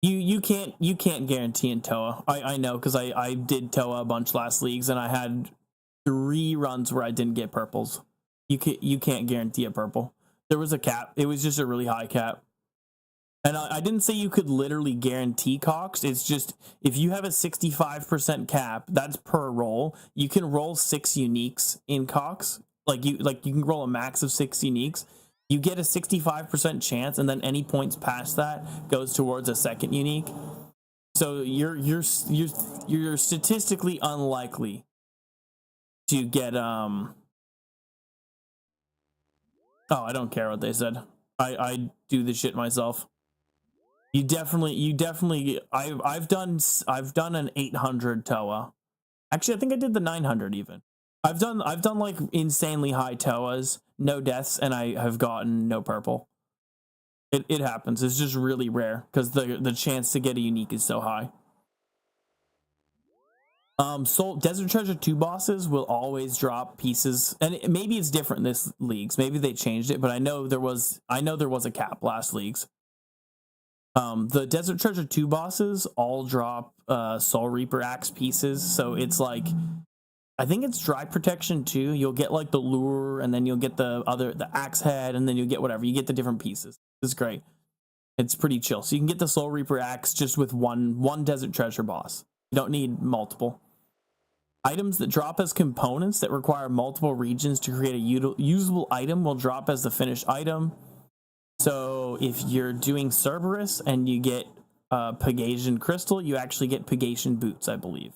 you can't guarantee in TOA. I know, because I did TOA a bunch last leagues, and I had 3 runs where I didn't get purples. You can't guarantee a purple. There was a cap. It was just a really high cap. And I didn't say you could literally guarantee Cox. It's just, if you have a 65% cap, that's per roll. You can roll 6 uniques in Cox. Like you can roll a max of 6 uniques. You get a 65% chance, and then any points past that goes towards a second unique. So you're statistically unlikely to get Oh, I don't care what they said. I do this shit myself. You definitely I've done an 800 TOA. Actually, I think I did the 900 even. I've done like insanely high TOAs, no deaths, and I have gotten no purple. It happens. It's just really rare because the chance to get a unique is so high. Desert Treasure 2 bosses will always drop pieces, and maybe it's different this leagues. Maybe they changed it, but I know there was a cap last leagues. The Desert Treasure 2 bosses all drop Soul Reaper axe pieces, so it's like, I think it's dry protection too. You'll get like the lure, and then you'll get the axe head, and then you'll get whatever. You get the different pieces. It's great. It's pretty chill. So you can get the Soul Reaper axe just with one Desert Treasure boss. You don't need multiple. Items that drop as components that require multiple regions to create a usable item will drop as the finished item. So if you're doing Cerberus and you get Pegasian Crystal, you actually get Pegasian Boots, I believe.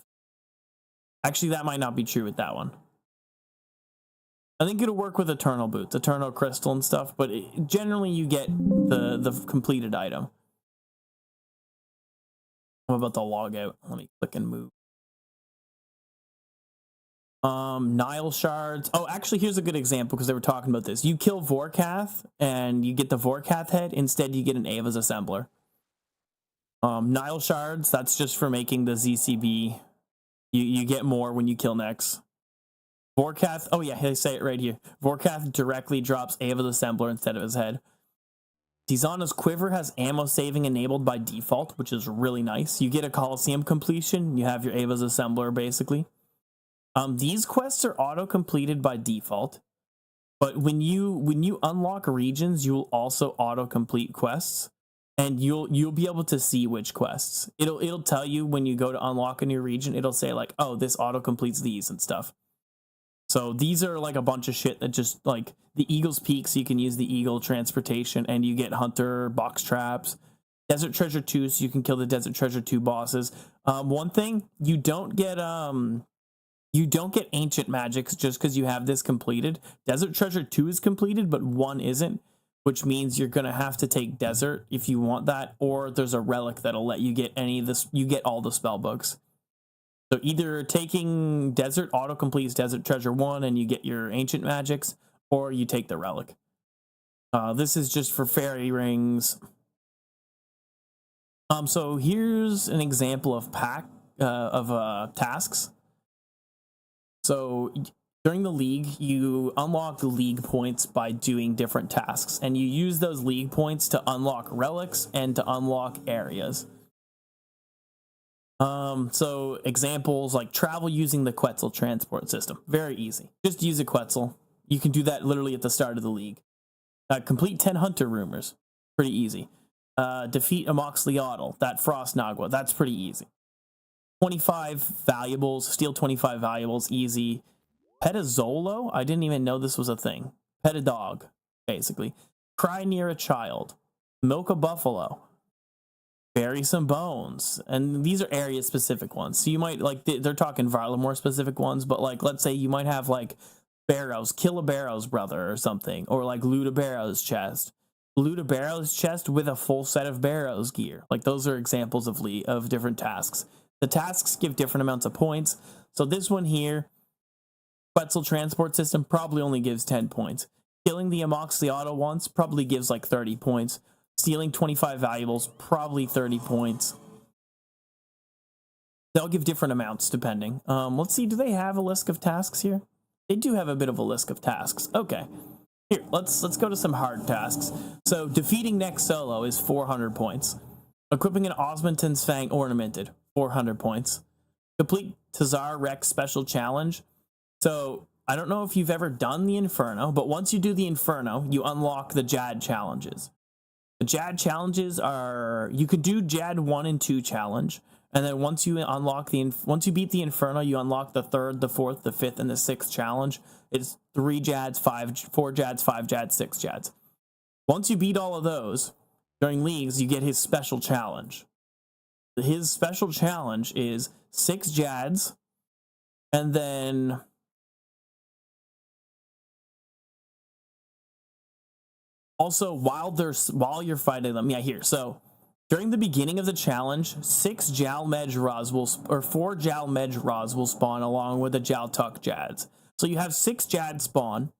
Actually, that might not be true with that one. I think it'll work with Eternal Boots, Eternal Crystal and stuff, but generally you get the completed item. I'm about to log out. Let me click and move. Nile shards. Oh, actually, here's a good example because they were talking about this. You kill Vorkath and you get the Vorkath head. Instead, you get an Ava's Assembler. Nile shards, that's just for making the ZCB. You get more when you kill next. Vorkath, oh yeah, they say it right here. Vorkath directly drops Ava's Assembler instead of his head. Tizana's Quiver has ammo saving enabled by default, which is really nice. You get a Coliseum completion, you have your Ava's Assembler, basically. These quests are auto completed by default, but when you unlock regions, you'll also auto complete quests, and you'll be able to see which quests. It'll tell you when you go to unlock a new region. It'll say like, oh, this auto completes these and stuff. So these are like a bunch of shit that just like the Eagle's Peak, so you can use the Eagle transportation, and you get Hunter box traps. Desert Treasure 2, so you can kill the Desert Treasure 2 bosses. One thing, you don't get ancient magics just because you have this completed. Desert Treasure 2 is completed, but 1 isn't, which means you're gonna have to take Desert if you want that, or there's a relic that'll let you get any of this. You get all the spell books. So either taking Desert auto completes Desert Treasure 1 and you get your ancient magics, or you take the relic. This is just for fairy rings. So here's an example of tasks. So during the league, you unlock the league points by doing different tasks, and you use those league points to unlock relics and to unlock areas. So examples like travel using the Quetzal transport system. Very easy. Just use a Quetzal. You can do that literally at the start of the league. Complete 10 Hunter rumors. Pretty easy. Defeat a Moxliotl, that Frost Nagua. That's pretty easy. 25 valuables. Steal 25 valuables. Easy. Pet a Zolo? I didn't even know this was a thing. Pet a dog, basically. Cry near a child. Milk a buffalo. Bury some bones. And these are area specific ones. So you might like, they're talking Varlamore specific ones, but like, let's say you might have like Barrows, kill a Barrows brother or something, or like loot a Barrows chest. Loot a Barrows chest with a full set of Barrows gear. Like those are examples of different tasks. The tasks give different amounts of points. So this one here, Quetzal transport system, probably only gives 10 points. Killing the Amoxliotl once probably gives like 30 points. Stealing 25 valuables, probably 30 points. They'll give different amounts depending. Let's see, do they have a list of tasks here? They do have a bit of a list of tasks. Okay. Here, let's go to some hard tasks. So defeating Next Solo is 400 points. Equipping an Osmondton's Fang ornamented, 400 points. Complete Tazar Rex special challenge. So I don't know if you've ever done the Inferno, but once you do the Inferno, you unlock the Jad challenges. The Jad challenges are, you could do Jad 1 and 2 challenge, and then once you beat the Inferno, you unlock the 3rd, the 4th, the 5th, and the 6th challenge. It's 4 Jads, 5 Jads, 6 Jads. Once you beat all of those, during leagues, you get his special challenge. His special challenge is 6 Jads, and then also, while you're fighting them, so during the beginning of the challenge, 4 Jal Medj Raz will spawn along with the Jal Tuck Jads. So you have 6 Jads spawn,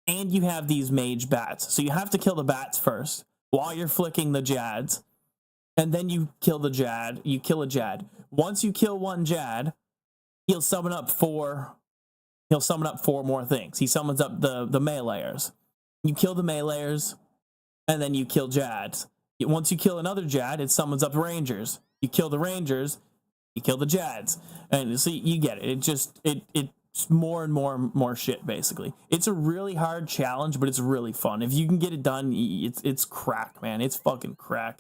and you have these mage bats. So you have to kill the bats first while you're flicking the Jads, and then you kill a Jad. Once you kill 1 Jad, he'll summon up 4 more things. He summons up the meleeers. You kill the meleeers, and then you kill Jads. Once you kill another Jad, it summons up Rangers. You kill the Rangers, you kill the Jads. And see, you get it. It's more and more shit, basically. It's a really hard challenge, but it's really fun. If you can get it done, it's crack, man. It's fucking crack.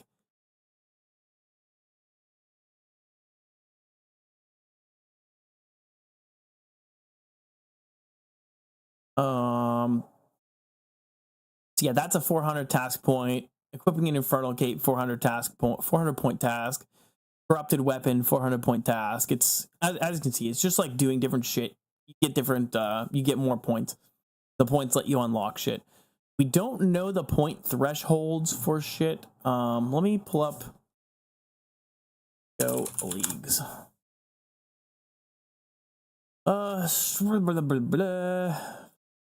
So yeah, that's a 400 task point. Equipping an Infernal Cape, 400 point task. Corrupted Weapon, 400 point task. It's as you can see, it's just like doing different shit. You get different, you get more points. The points let you unlock shit. We don't know the point thresholds for shit. Let me pull up Go Leagues.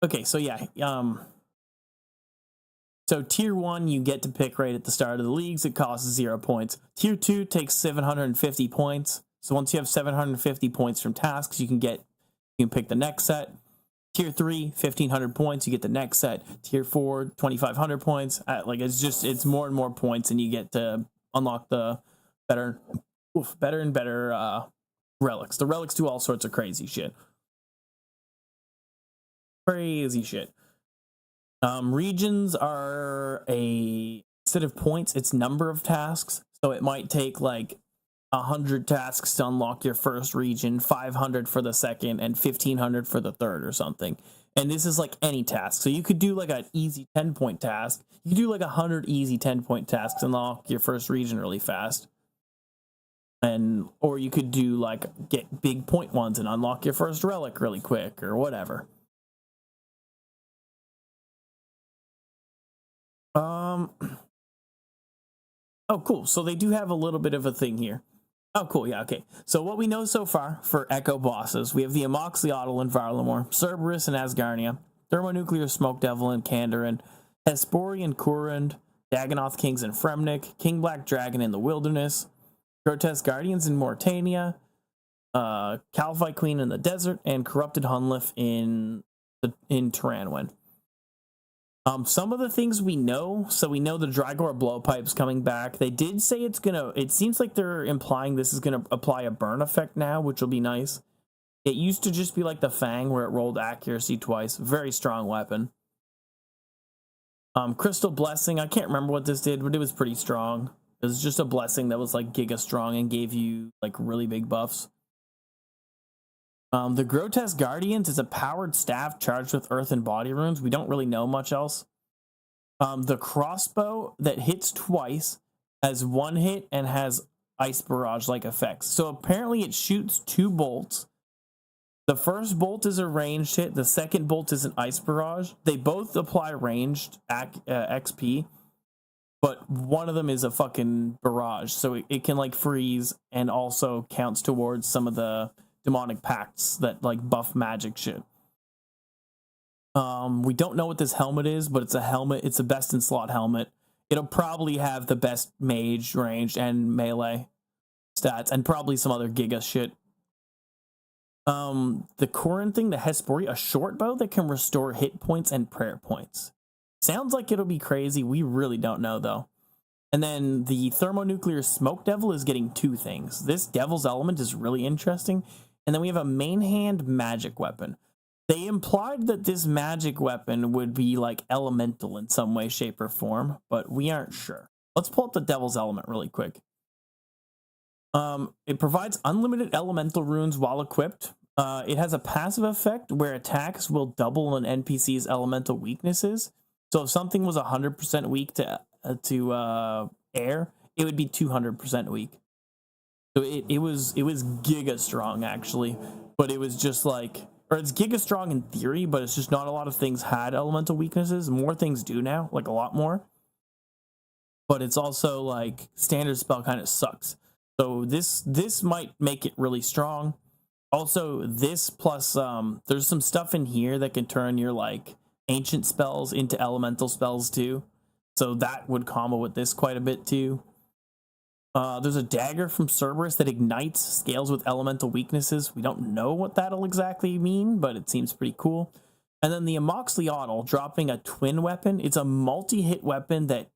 Okay, so yeah, so tier 1 you get to pick right at the start of the leagues. It costs 0 points. Tier 2 takes 750 points. So once you have 750 points from tasks, you can pick the next set. Tier 3, 1500 points, you get the next set. Tier 4, 2500 points. It's more and more points, and you get to unlock the better and better relics. The relics do all sorts of crazy shit. Crazy shit. Regions are instead of points, it's number of tasks. So it might take like 100 tasks to unlock your first region, 500 for the second, and 1500 for the third or something. And this is like any task. So you could do like an easy 10-point task. You could do like 100 easy 10-point tasks and unlock your first region really fast. Or you could do like get big point ones and unlock your first relic really quick or whatever. Oh, cool. So they do have a little bit of a thing here. Oh, cool. Yeah, okay. So what we know so far for Echo bosses, we have the Amoxicliatl in Varlamore, Cerberus and Asgarnia, Thermonuclear Smoke Devil in Kandarin, Hespori and Kurund, Dagonoth Kings in Fremnik, King Black Dragon in the Wilderness, Grotesque Guardians in Moritania, Calphite Queen in the Desert, and Corrupted Hunlif in Taranwen. Some of the things we know, so we know the Drygor Blowpipe's coming back. They did say it seems like they're implying this is gonna apply a burn effect now, which will be nice. It used to just be like the Fang where it rolled accuracy twice. Very strong weapon. Crystal Blessing, I can't remember what this did, but it was pretty strong. It was just a blessing that was like giga strong and gave you like really big buffs. The Grotesque Guardians is a powered staff charged with earth and body runes. We don't really know much else. The crossbow that hits twice has one hit and has ice barrage-like effects. So apparently it shoots 2 bolts. The first bolt is a ranged hit. The second bolt is an ice barrage. They both apply ranged XP, but one of them is a fucking barrage. So it can like freeze and also counts towards some of the demonic pacts that like buff magic shit. We don't know what this helmet is, but it's a helmet. It's a best in slot helmet. It'll probably have the best mage, ranged, and melee stats, and probably some other giga shit. The Kurund thing, the Hespori, a short bow that can restore hit points and prayer points. Sounds like it'll be crazy. We really don't know though. And then the Thermonuclear Smoke Devil is getting 2 things. This Devil's Element is really interesting. And then we have a main hand magic weapon. They implied that this magic weapon would be like elemental in some way, shape, or form, but we aren't sure. Let's pull up the Devil's Element really quick. It provides unlimited elemental runes while equipped. It has a passive effect where attacks will double an NPC's elemental weaknesses. So if something was 100% weak to air, it would be 200% weak. So it was giga strong actually, but it was just like, or it's giga strong in theory, but it's just not a lot of things had elemental weaknesses. More things do now, like a lot more. But it's also like standard spell kind of sucks. So this might make it really strong. Also, this plus there's some stuff in here that can turn your like ancient spells into elemental spells too. So that would combo with this quite a bit too. There's a dagger from Cerberus that ignites, scales with elemental weaknesses. We don't know what that'll exactly mean, but it seems pretty cool. And then the Amoxicliatl dropping a twin weapon. It's a multi-hit weapon that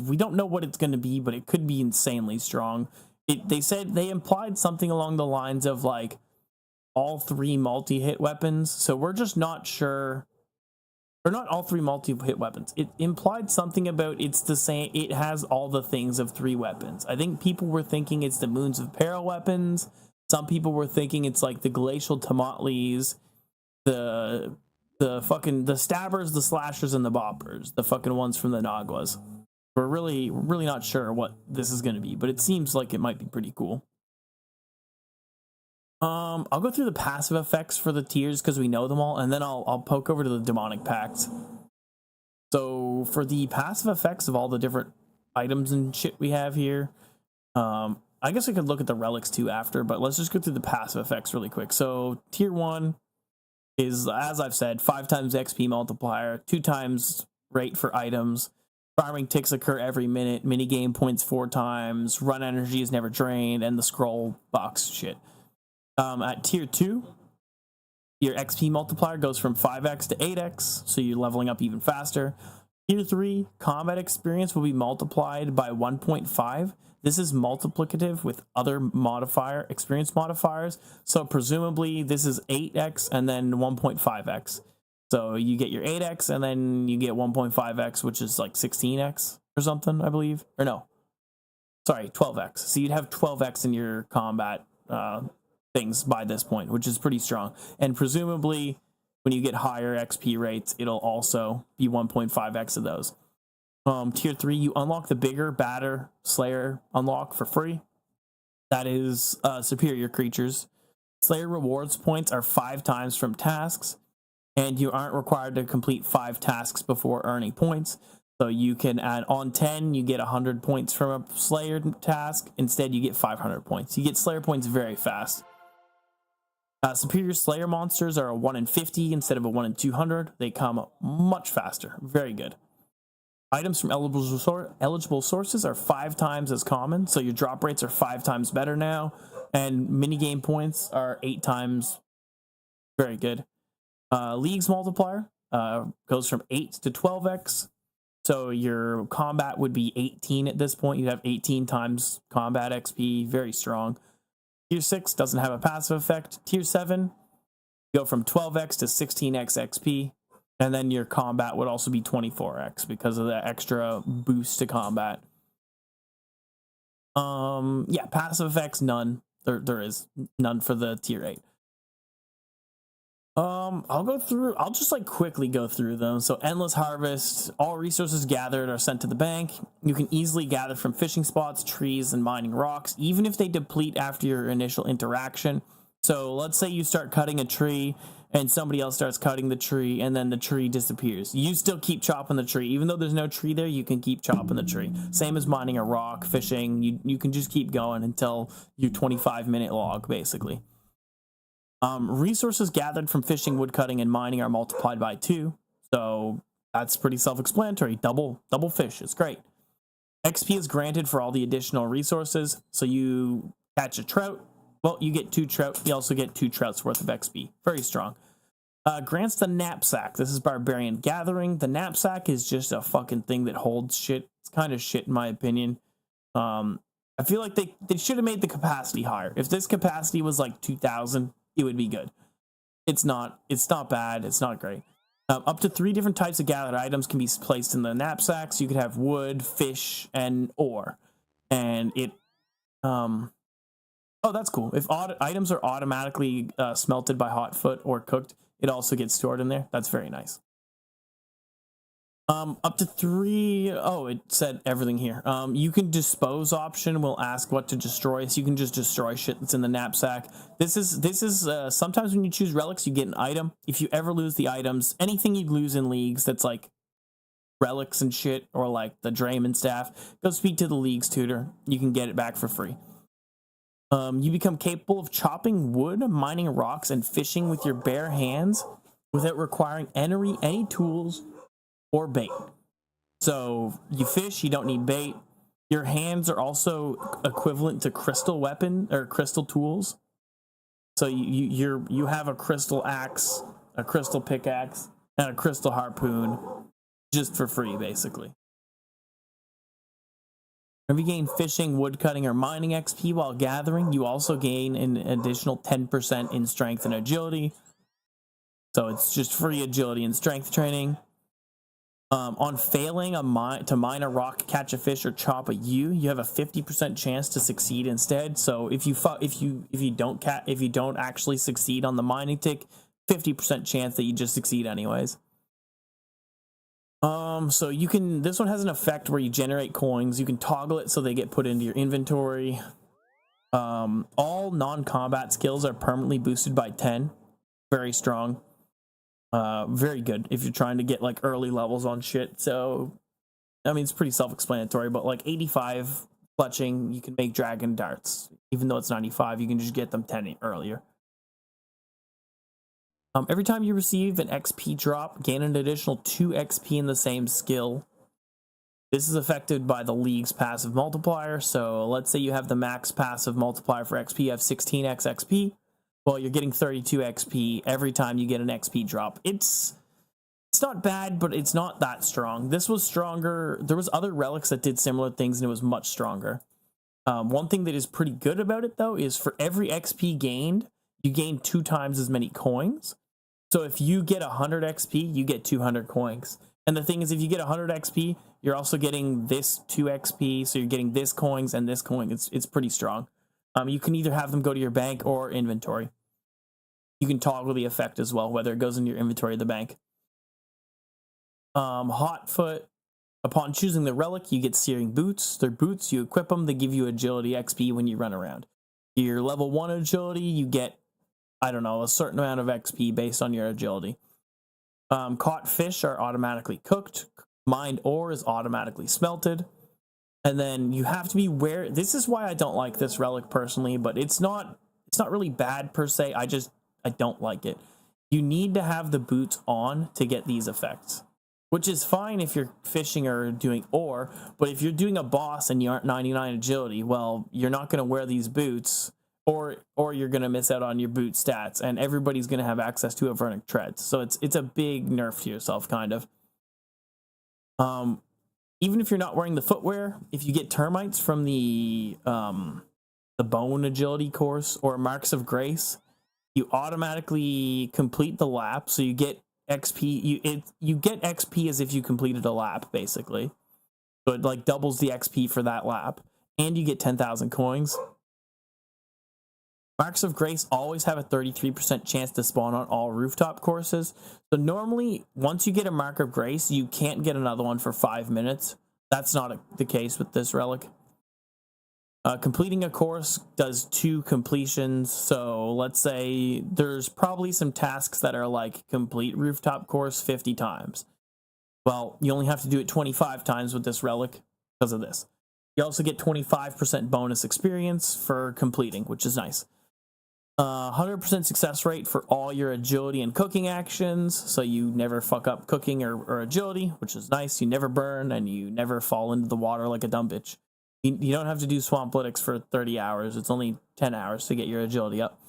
we don't know what it's going to be, but it could be insanely strong. They implied something along the lines of like all 3 multi-hit weapons. So we're just not sure. Or not all 3 multi-hit weapons. It implied something about it's the same. It has all the things of 3 weapons. I think people were thinking it's the Moons of Peril weapons. Some people were thinking it's like the Glacial Tomotlis, the stabbers, the slashers, and the boppers. The fucking ones from the Naguas. We're really not sure what this is going to be, but it seems like it might be pretty cool. I'll go through the passive effects for the tiers because we know them all, and then I'll poke over to the demonic pacts. So for the passive effects of all the different items and shit we have here, I guess I could look at the relics too after, but let's just go through the passive effects really quick. So tier 1 is, as I've said, 5 times XP multiplier, 2 times rate for items. Farming ticks occur every minute, minigame points 4 times, run energy is never drained, and the scroll box shit. At tier 2, your XP multiplier goes from 5x to 8x, so you're leveling up even faster. Tier 3, combat experience will be multiplied by 1.5. This is multiplicative with other experience modifiers, so presumably this is 8x and then 1.5x. So you get your 8x, and then you get 1.5x, which is like 16x or something, I believe. Or no, sorry, 12x. So you'd have 12x in your combat things by this point, which is pretty strong. And presumably, when you get higher XP rates, it'll also be 1.5x of those. Tier 3, you unlock the bigger, badder Slayer unlock for free. That is superior creatures. Slayer rewards points are 5 times from tasks, and you aren't required to complete 5 tasks before earning points. So you can add on 10, you get 100 points from a Slayer task. Instead, you get 500 points. You get Slayer points very fast. Superior Slayer monsters are a 1 in 50 instead of a 1 in 200. They come much faster. Very good. Items from eligible sources are 5 times as common, so your drop rates are 5 times better now. And minigame points are 8 times. Very good. League's multiplier goes from 8 to 12x. So your combat would be 18 at this point. You'd have 18 times combat XP. Very strong. Tier 6 doesn't have a passive effect. Tier 7, go from 12x to 16x XP. And then your combat would also be 24x because of the extra boost to combat. Yeah, passive effects, none. There is none for the tier 8. I'll just like quickly go through them. So endless harvest, all resources gathered are sent to the bank. You can easily gather from fishing spots, trees, and mining rocks, even if they deplete after your initial interaction. So let's say you start cutting a tree and somebody else starts cutting the tree and then the tree disappears. You still keep chopping the tree. Even though there's no tree there, you can keep chopping the tree. Same as mining a rock, fishing. You can just keep going until your 25-minute log, basically. Resources gathered from fishing, woodcutting, and mining are multiplied by 2. So that's pretty self-explanatory. Double fish. It's great. XP is granted for all the additional resources. So you catch a trout. Well, you get 2 trout. You also get 2 trouts worth of XP. Very strong. Grants the knapsack. This is Barbarian Gathering. The knapsack is just a fucking thing that holds shit. It's kind of shit in my opinion. I feel like they should have made the capacity higher. If this capacity was like 2,000, it would be good. It's not bad. It's not great. Up to 3 different types of gathered items can be placed in the knapsack. So you could have wood, fish, and ore. And it... Oh, that's cool. If items are automatically smelted by Hotfoot or cooked, it also gets stored in there. That's very nice. Up to 3... Oh, it said everything here. You can dispose option will ask what to destroy, so you can just destroy shit that's in the knapsack. This is sometimes when you choose relics, you get an item. If you ever lose the items, anything you lose in leagues that's like relics and shit, or like the Drayman staff, go speak to the league's tutor. You can get it back for free. You become capable of chopping wood, mining rocks, and fishing with your bare hands without requiring any tools or bait. So you fish, you don't need bait. Your hands are also equivalent to crystal weapon or crystal tools. So you have a crystal axe, a crystal pickaxe, and a crystal harpoon just for free, basically. If you gain fishing, woodcutting, or mining XP while gathering, you also gain an additional 10% in strength and agility. So it's just free agility and strength training. On failing to mine a rock, catch a fish, or chop a yew, you have a 50% chance to succeed instead. So if you don't actually succeed on the mining tick, 50% chance that you just succeed anyways. So you can, this one has an effect where you generate coins. You can toggle it so they get put into your inventory. All non-combat skills are permanently boosted by 10. Very strong. Very good if you're trying to get like early levels on shit. So, I mean, it's pretty self-explanatory, but like 85 clutching, you can make dragon darts. Even though it's 95, you can just get them 10 earlier. Every time you receive an XP drop, gain an additional 2 XP in the same skill. This is affected by the league's passive multiplier. So let's say you have the max passive multiplier for XP, you have 16x XP. Well, you're getting 32 XP every time you get an XP drop. It's not bad, but it's not that strong. This was stronger. There was other relics that did similar things, and it was much stronger. One thing that is pretty good about it, though, is for every XP gained, you gain 2 times as many coins. So if you get 100 XP, you get 200 coins. And the thing is, if you get 100 XP, you're also getting this 2 XP, so you're getting this coins and this coin. It's pretty strong. You can either have them go to your bank or inventory. You can toggle the effect as well, whether it goes in your inventory or the bank. Hot Foot. Upon choosing the relic, you get Searing Boots. They're boots, you equip them, they give you agility XP when you run around. Your level 1 agility, you get, I don't know, a certain amount of XP based on your agility. Caught fish are automatically cooked. Mined ore is automatically smelted. And then you have to be where, this is why I don't like this relic personally, but it's not really bad per se. I don't like it. You need to have the boots on to get these effects, which is fine if you're fishing or doing ore, but if you're doing a boss and you aren't 99 agility, well, you're not going to wear these boots, or you're going to miss out on your boot stats, and everybody's going to have access to Avernic Treads. So it's a big nerf to yourself, kind of. Even if you're not wearing the footwear, if you get termites from the bone agility course or Marks of Grace, you automatically complete the lap, so you get XP. You get XP as if you completed a lap, basically. So it like doubles the XP for that lap, and you get 10,000 coins. Marks of Grace always have a 33% chance to spawn on all rooftop courses. So normally, once you get a Mark of Grace, you can't get another one for 5 minutes. That's not the case with this relic. Completing a course does 2 completions. So let's say there's probably some tasks that are like complete rooftop course 50 times. Well, you only have to do it 25 times with this relic because of this. You also get 25% bonus experience for completing, which is nice. 100% success rate for all your agility and cooking actions, so you never fuck up cooking or agility, which is nice. You never burn, and you never fall into the water like a dumb bitch. You don't have to do Swamplytics for 30 hours. It's only 10 hours to get your agility up.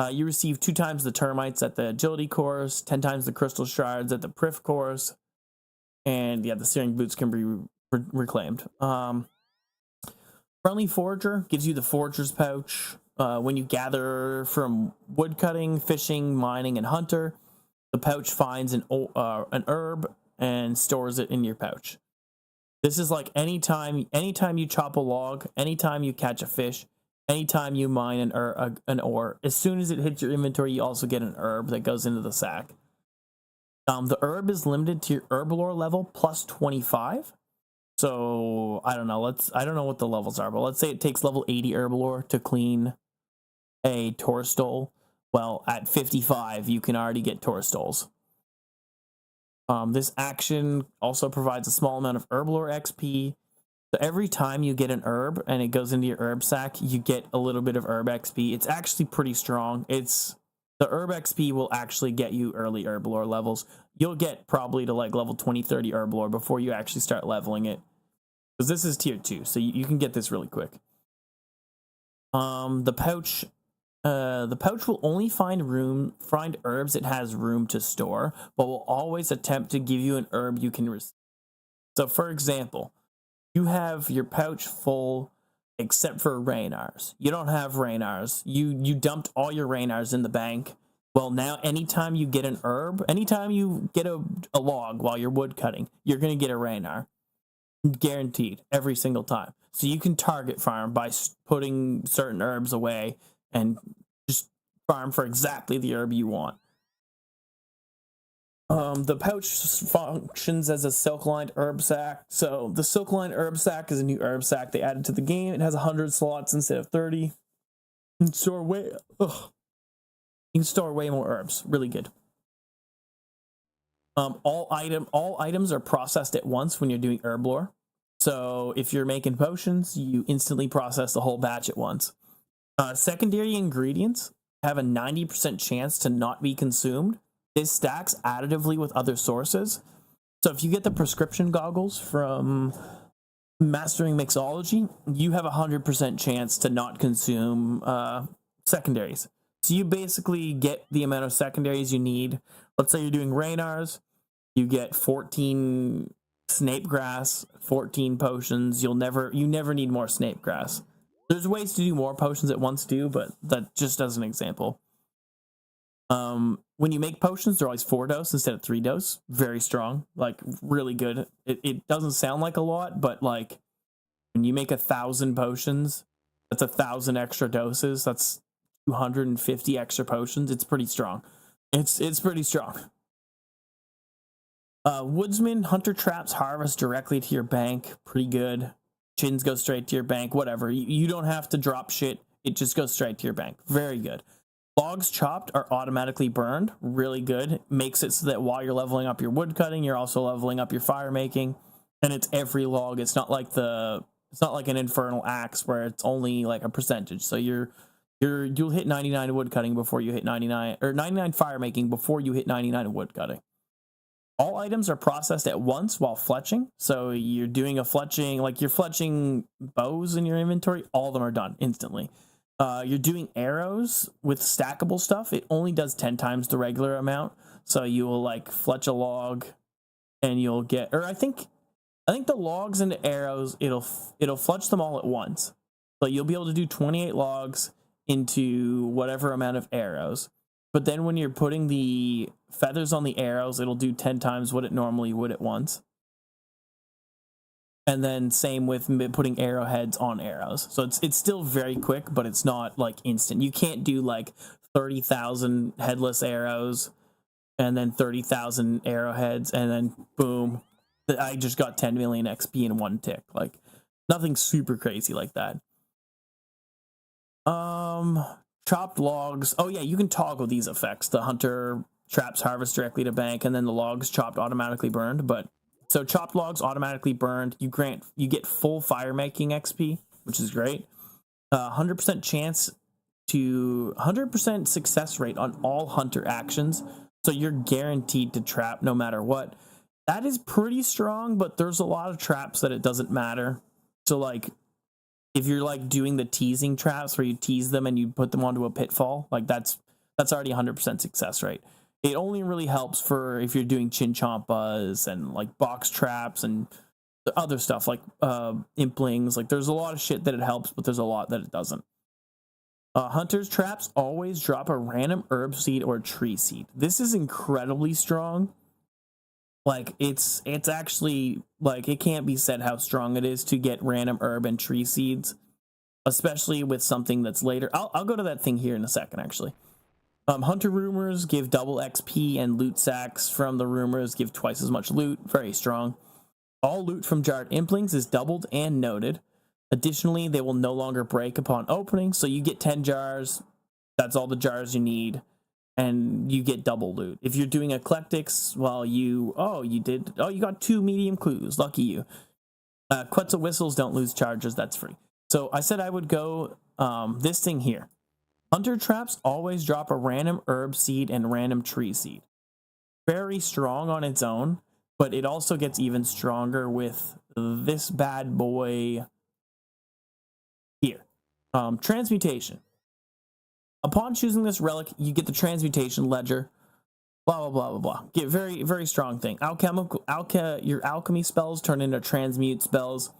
You receive 2 times the termites at the agility course, 10 times the crystal shards at the Prif course, and yeah, the Searing Boots can be reclaimed. Friendly Forager gives you the Forager's Pouch. When you gather from woodcutting, fishing, mining, and hunter, the pouch finds an herb and stores it in your pouch. This is like anytime you chop a log, anytime you catch a fish, anytime you mine an ore, as soon as it hits your inventory, you also get an herb that goes into the sack. The herb is limited to your herblore level plus 25. So I don't know. I don't know what the levels are, but let's say it takes level 80 herblore to clean a Torstol. Well, at 55, you can already get Torstols. This action also provides a small amount of herblore XP. So every time you get an herb and it goes into your herb sack, you get a little bit of herb XP. It's actually pretty strong. The herb XP will actually get you early herblore levels. You'll get probably to like level 20, 30 herblore before you actually start leveling it. Because this is tier 2, so you can get this really quick. The pouch will only find herbs it has room to store, but will always attempt to give you an herb you can receive. So for example, you have your pouch full except for Raynars. You don't have Raynars. You dumped all your Raynars in the bank. Well, now anytime you get an herb, anytime you get a log while you're wood cutting, you're going to get a Raynar. Guaranteed, every single time. So you can target farm by putting certain herbs away and just farm for exactly the herb you want. The pouch functions as a silk-lined herb sack. So the silk-lined herb sack is a new herb sack they added to the game. It has 100 slots instead of 30. You can store way more herbs. Really good. All items are processed at once when you're doing herblore. So if you're making potions, you instantly process the whole batch at once. Secondary ingredients have a 90% chance to not be consumed. This stacks additively with other sources. So if you get the prescription goggles from Mastering Mixology, you have a 100% chance to not consume secondaries. So you basically get the amount of secondaries you need. Let's say you're doing Raynars, you get 14 Snape Grass, 14 potions. You never need more Snape Grass. There's ways to do more potions at once too, but that just as an example. When you make potions, they're always 4 dose instead of 3 dose. Very strong, like really good. It doesn't sound like a lot, but like when you make 1,000 potions, that's 1,000 extra doses. That's 250 extra potions. It's pretty strong. It's pretty strong. Woodsman, hunter traps harvest directly to your bank. Pretty good. Chins go straight to your bank. Whatever. You don't have to drop shit. It just goes straight to your bank. Very good. Logs chopped are automatically burned. Really good. Makes it so that while you're leveling up your wood cutting, you're also leveling up your fire making. And it's every log. It's not like an infernal axe where it's only like a percentage. So you'll hit 99 wood cutting before you hit 99, or 99 fire making before you hit 99 wood cutting. All items are processed at once while fletching. So you're doing a fletching, like you're fletching bows in your inventory. All of them are done instantly. You're doing arrows with stackable stuff. It only does 10 times the regular amount. So you will like fletch a log and you'll get, or I think the logs and the arrows, it'll fletch them all at once. So you'll be able to do 28 logs into whatever amount of arrows. But then when you're putting the feathers on the arrows, it'll do 10 times what it normally would at once. And then same with putting arrowheads on arrows. So it's still very quick, but it's not like instant. You can't do like 30,000 headless arrows and then 30,000 arrowheads and then boom, I just got 10 million XP in one tick. Like nothing super crazy like that. Chopped logs. Oh yeah, you can toggle these effects. The hunter traps harvest directly to bank, and then the logs chopped automatically burned. But so chopped logs automatically burned. You get full fire making XP, which is great. 100% chance to 100% success rate on all hunter actions. So you're guaranteed to trap no matter what. That is pretty strong, but there's a lot of traps that it doesn't matter. So like if you're like doing the teasing traps where you tease them and you put them onto a pitfall, like that's already 100% success rate. It only really helps for if you're doing chinchompas and like box traps and the other stuff like implings. Like there's a lot of shit that it helps, but there's a lot that it doesn't. Hunter's traps always drop a random herb seed or tree seed. This is incredibly strong. Like it's actually like it can't be said how strong it is to get random herb and tree seeds, especially with something that's later. I'll go to that thing here in a second actually. Hunter rumors give double XP and loot sacks from the rumors give twice as much loot. Very strong. All loot from jarred implings is doubled and noted. Additionally, they will no longer break upon opening, so you get 10 jars. That's all the jars you need. And you get double loot. If you're doing eclectics, well, you got 2 medium clues. Lucky you. Quetzal whistles don't lose charges. That's free. So I said I would go this thing here. Hunter traps always drop a random herb seed and random tree seed. Very strong on its own, but it also gets even stronger with this bad boy here. Transmutation. Upon choosing this relic, you get the transmutation ledger. Blah, blah, blah, blah, blah. Get very, very strong thing. Your alchemy spells turn into transmute spells.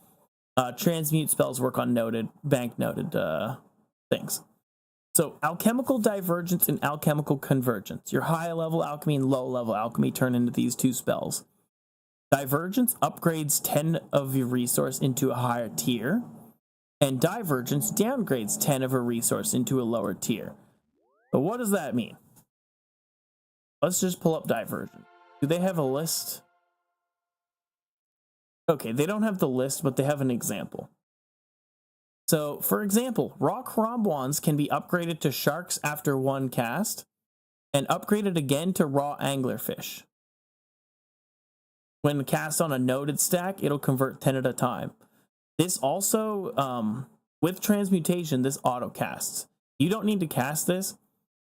Transmute spells work on bank noted things. So alchemical divergence and alchemical convergence. Your high level alchemy and low level alchemy turn into these 2 spells. Divergence upgrades 10 of your resource into a higher tier. And divergence downgrades 10 of a resource into a lower tier. But what does that mean? Let's just pull up divergence. Do they have a list? Okay, they don't have the list, but they have an example. So, for example, raw cromwans can be upgraded to sharks after 1 cast, and upgraded again to raw anglerfish. When cast on a noted stack, it'll convert 10 at a time. This also, with transmutation, this auto casts. You don't need to cast this.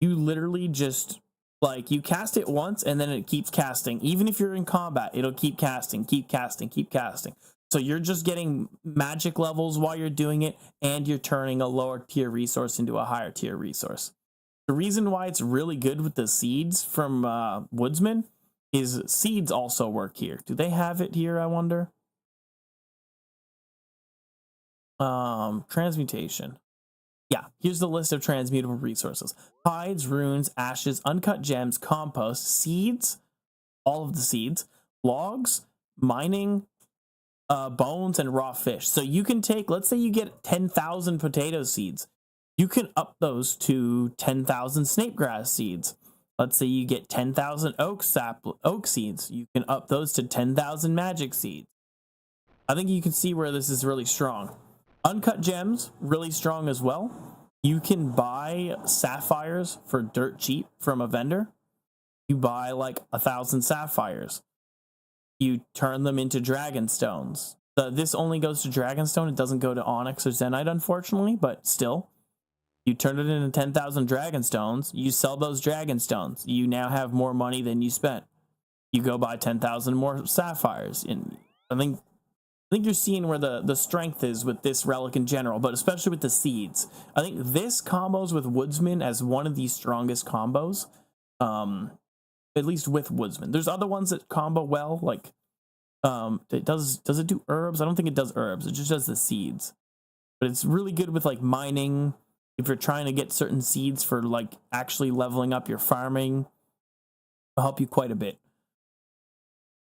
You literally just, like, you cast it once and then it keeps casting. Even if you're in combat, it'll keep casting, keep casting, keep casting. So you're just getting magic levels while you're doing it, and you're turning a lower tier resource into a higher tier resource. The reason why it's really good with the seeds from Woodsman is seeds also work here. Do they have it here, I wonder? Transmutation. Yeah, here's the list of transmutable resources: hides, runes, ashes, uncut gems, compost, seeds, all of the seeds, logs, mining, bones, and raw fish. So you can take, let's say you get 10,000 potato seeds, you can up those to 10,000 snapegrass seeds. Let's say you get 10,000 oak seeds, you can up those to 10,000 magic seeds. I think you can see where this is really strong. Uncut gems, really strong as well. You can buy sapphires for dirt cheap from a vendor. You buy like 1,000 sapphires. You turn them into dragon stones. This only goes to dragonstone. It doesn't go to onyx or zenite, unfortunately, but still. You turn it into 10,000 dragon stones. You sell those dragon stones. You now have more money than you spent. You go buy 10,000 more sapphires. And I think you're seeing where the strength is with this relic in general, but especially with the seeds. I think this combos with Woodsman as one of the strongest combos, at least with Woodsman. There's other ones that combo well, like does it do herbs? I don't think it does herbs. It just does the seeds. But it's really good with like mining. If you're trying to get certain seeds for like actually leveling up your farming, it'll help you quite a bit.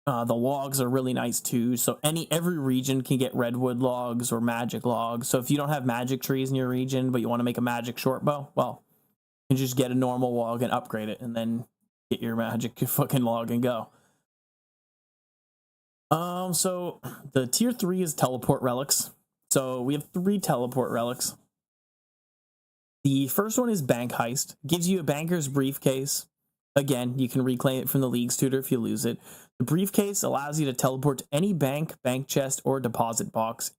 The logs are really nice too. So every region can get redwood logs or magic logs. So if you don't have magic trees in your region, but you want to make a magic short bow, well, you can just get a normal log and upgrade it, and then get your magic fucking log and go. So the tier 3 is teleport relics. So we have 3 teleport relics. The first one is Bank Heist. Gives you a banker's briefcase. Again, you can reclaim it from the League's tutor if you lose it. The briefcase allows you to teleport to any bank chest, or deposit box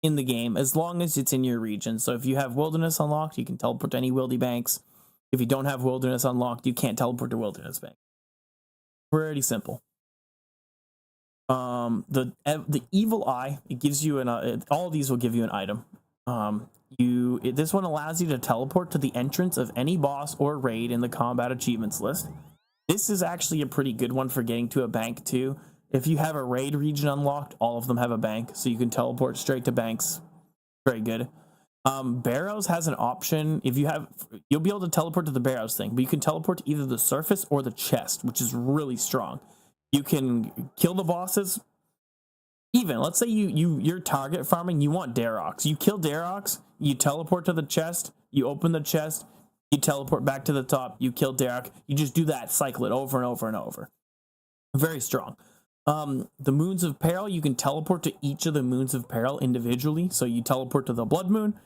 in the game, as long as it's in your region. So if you have Wilderness unlocked, you can teleport to any Wildy banks. If you don't have Wilderness unlocked, you can't teleport to Wilderness bank. Pretty simple. The Evil Eye, it gives you all of these will give you an item. This one allows you to teleport to the entrance of any boss or raid in the combat achievements list. This is actually a pretty good one for getting to a bank too. If you have a raid region unlocked, all of them have a bank, so you can teleport straight to banks. Very good. Barrows has an option. You'll be able to teleport to the Barrows thing, but you can teleport to either the surface or the chest, which is really strong. You can kill the bosses. Even, let's say you're target farming, you want Darox. You kill Darox, you teleport to the chest, you open the chest, you teleport back to the top, you kill Darox. You just do that, cycle it over and over and over. Very strong. The Moons of Peril, you can teleport to each of the Moons of Peril individually. So you teleport to the Blood Moon,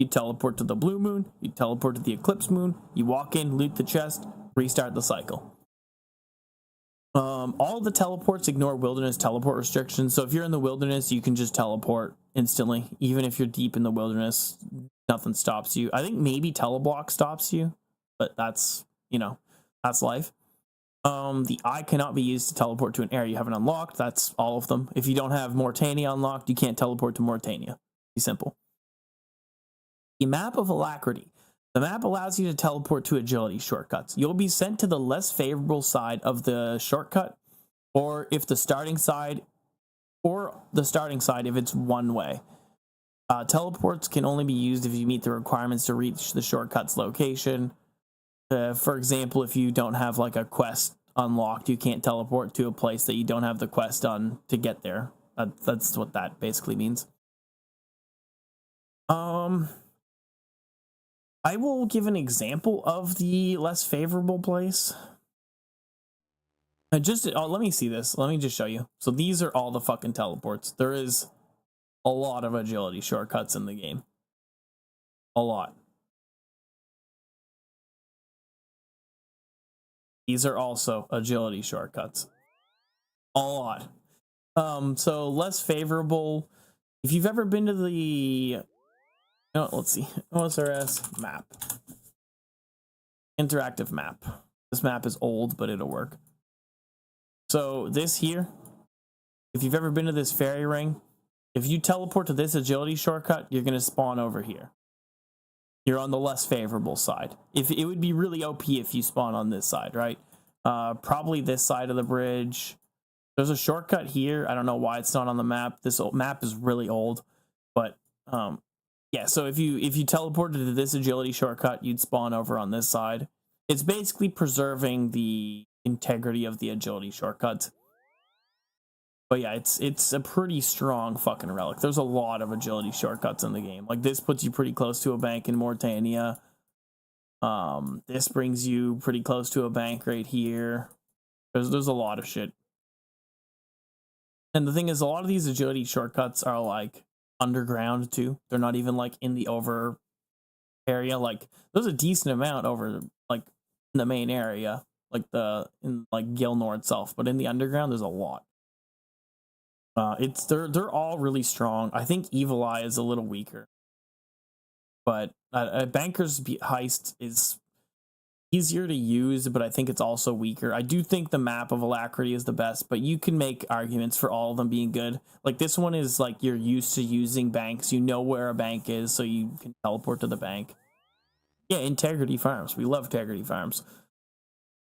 you teleport to the Blue Moon, you teleport to the Eclipse Moon, you walk in, loot the chest, restart the cycle. All the teleports ignore wilderness teleport restrictions. So if you're in the wilderness, you can just teleport instantly. Even if you're deep in the wilderness, nothing stops you. I think maybe teleblock stops you, but that's life. The eye cannot be used to teleport to an area you haven't unlocked. That's all of them. If you don't have Mortania unlocked, you can't teleport to Mortania. Be simple. The Map of Alacrity. The map allows you to teleport to agility shortcuts. You'll be sent to the less favorable side of the shortcut, or the starting side if it's one way. Teleports can only be used if you meet the requirements to reach the shortcut's location. For example, if you don't have like a quest unlocked, you can't teleport to a place that you don't have the quest on to get there. That's what that basically means. I will give an example of the less favorable place. Let me see this. Let me just show you. So these are all the fucking teleports. There is a lot of agility shortcuts in the game. A lot. These are also agility shortcuts. A lot. So less favorable. If you've ever been to the let's see. OSRS map. Interactive map. This map is old, but it'll work. So this here, if you've ever been to this fairy ring, if you teleport to this agility shortcut, you're going to spawn over here. You're on the less favorable side. If it would be really OP if you spawn on this side, right? Probably this side of the bridge. There's a shortcut here. I don't know why it's not on the map. This map is really old, but Yeah, so if you teleported to this agility shortcut, you'd spawn over on this side. It's basically preserving the integrity of the agility shortcut. But yeah, it's a pretty strong fucking relic. There's a lot of agility shortcuts in the game. Like this puts you pretty close to a bank in Mortania. This brings you pretty close to a bank right here. There's a lot of shit. And the thing is, a lot of these agility shortcuts are like underground too. They're not even like in the over area. Like there's a decent amount over like in the main area, like in like Gilnor itself, but in the underground there's a lot. They're all really strong. I think Evil Eye is a little weaker, but Banker's Heist is easier to use, but I think it's also weaker. I do think the map of Alacrity is the best, but you can make arguments for all of them being good. Like this one is like you're used to using banks. You know where a bank is, so you can teleport to the bank. Yeah, Integrity Farms. We love Integrity Farms.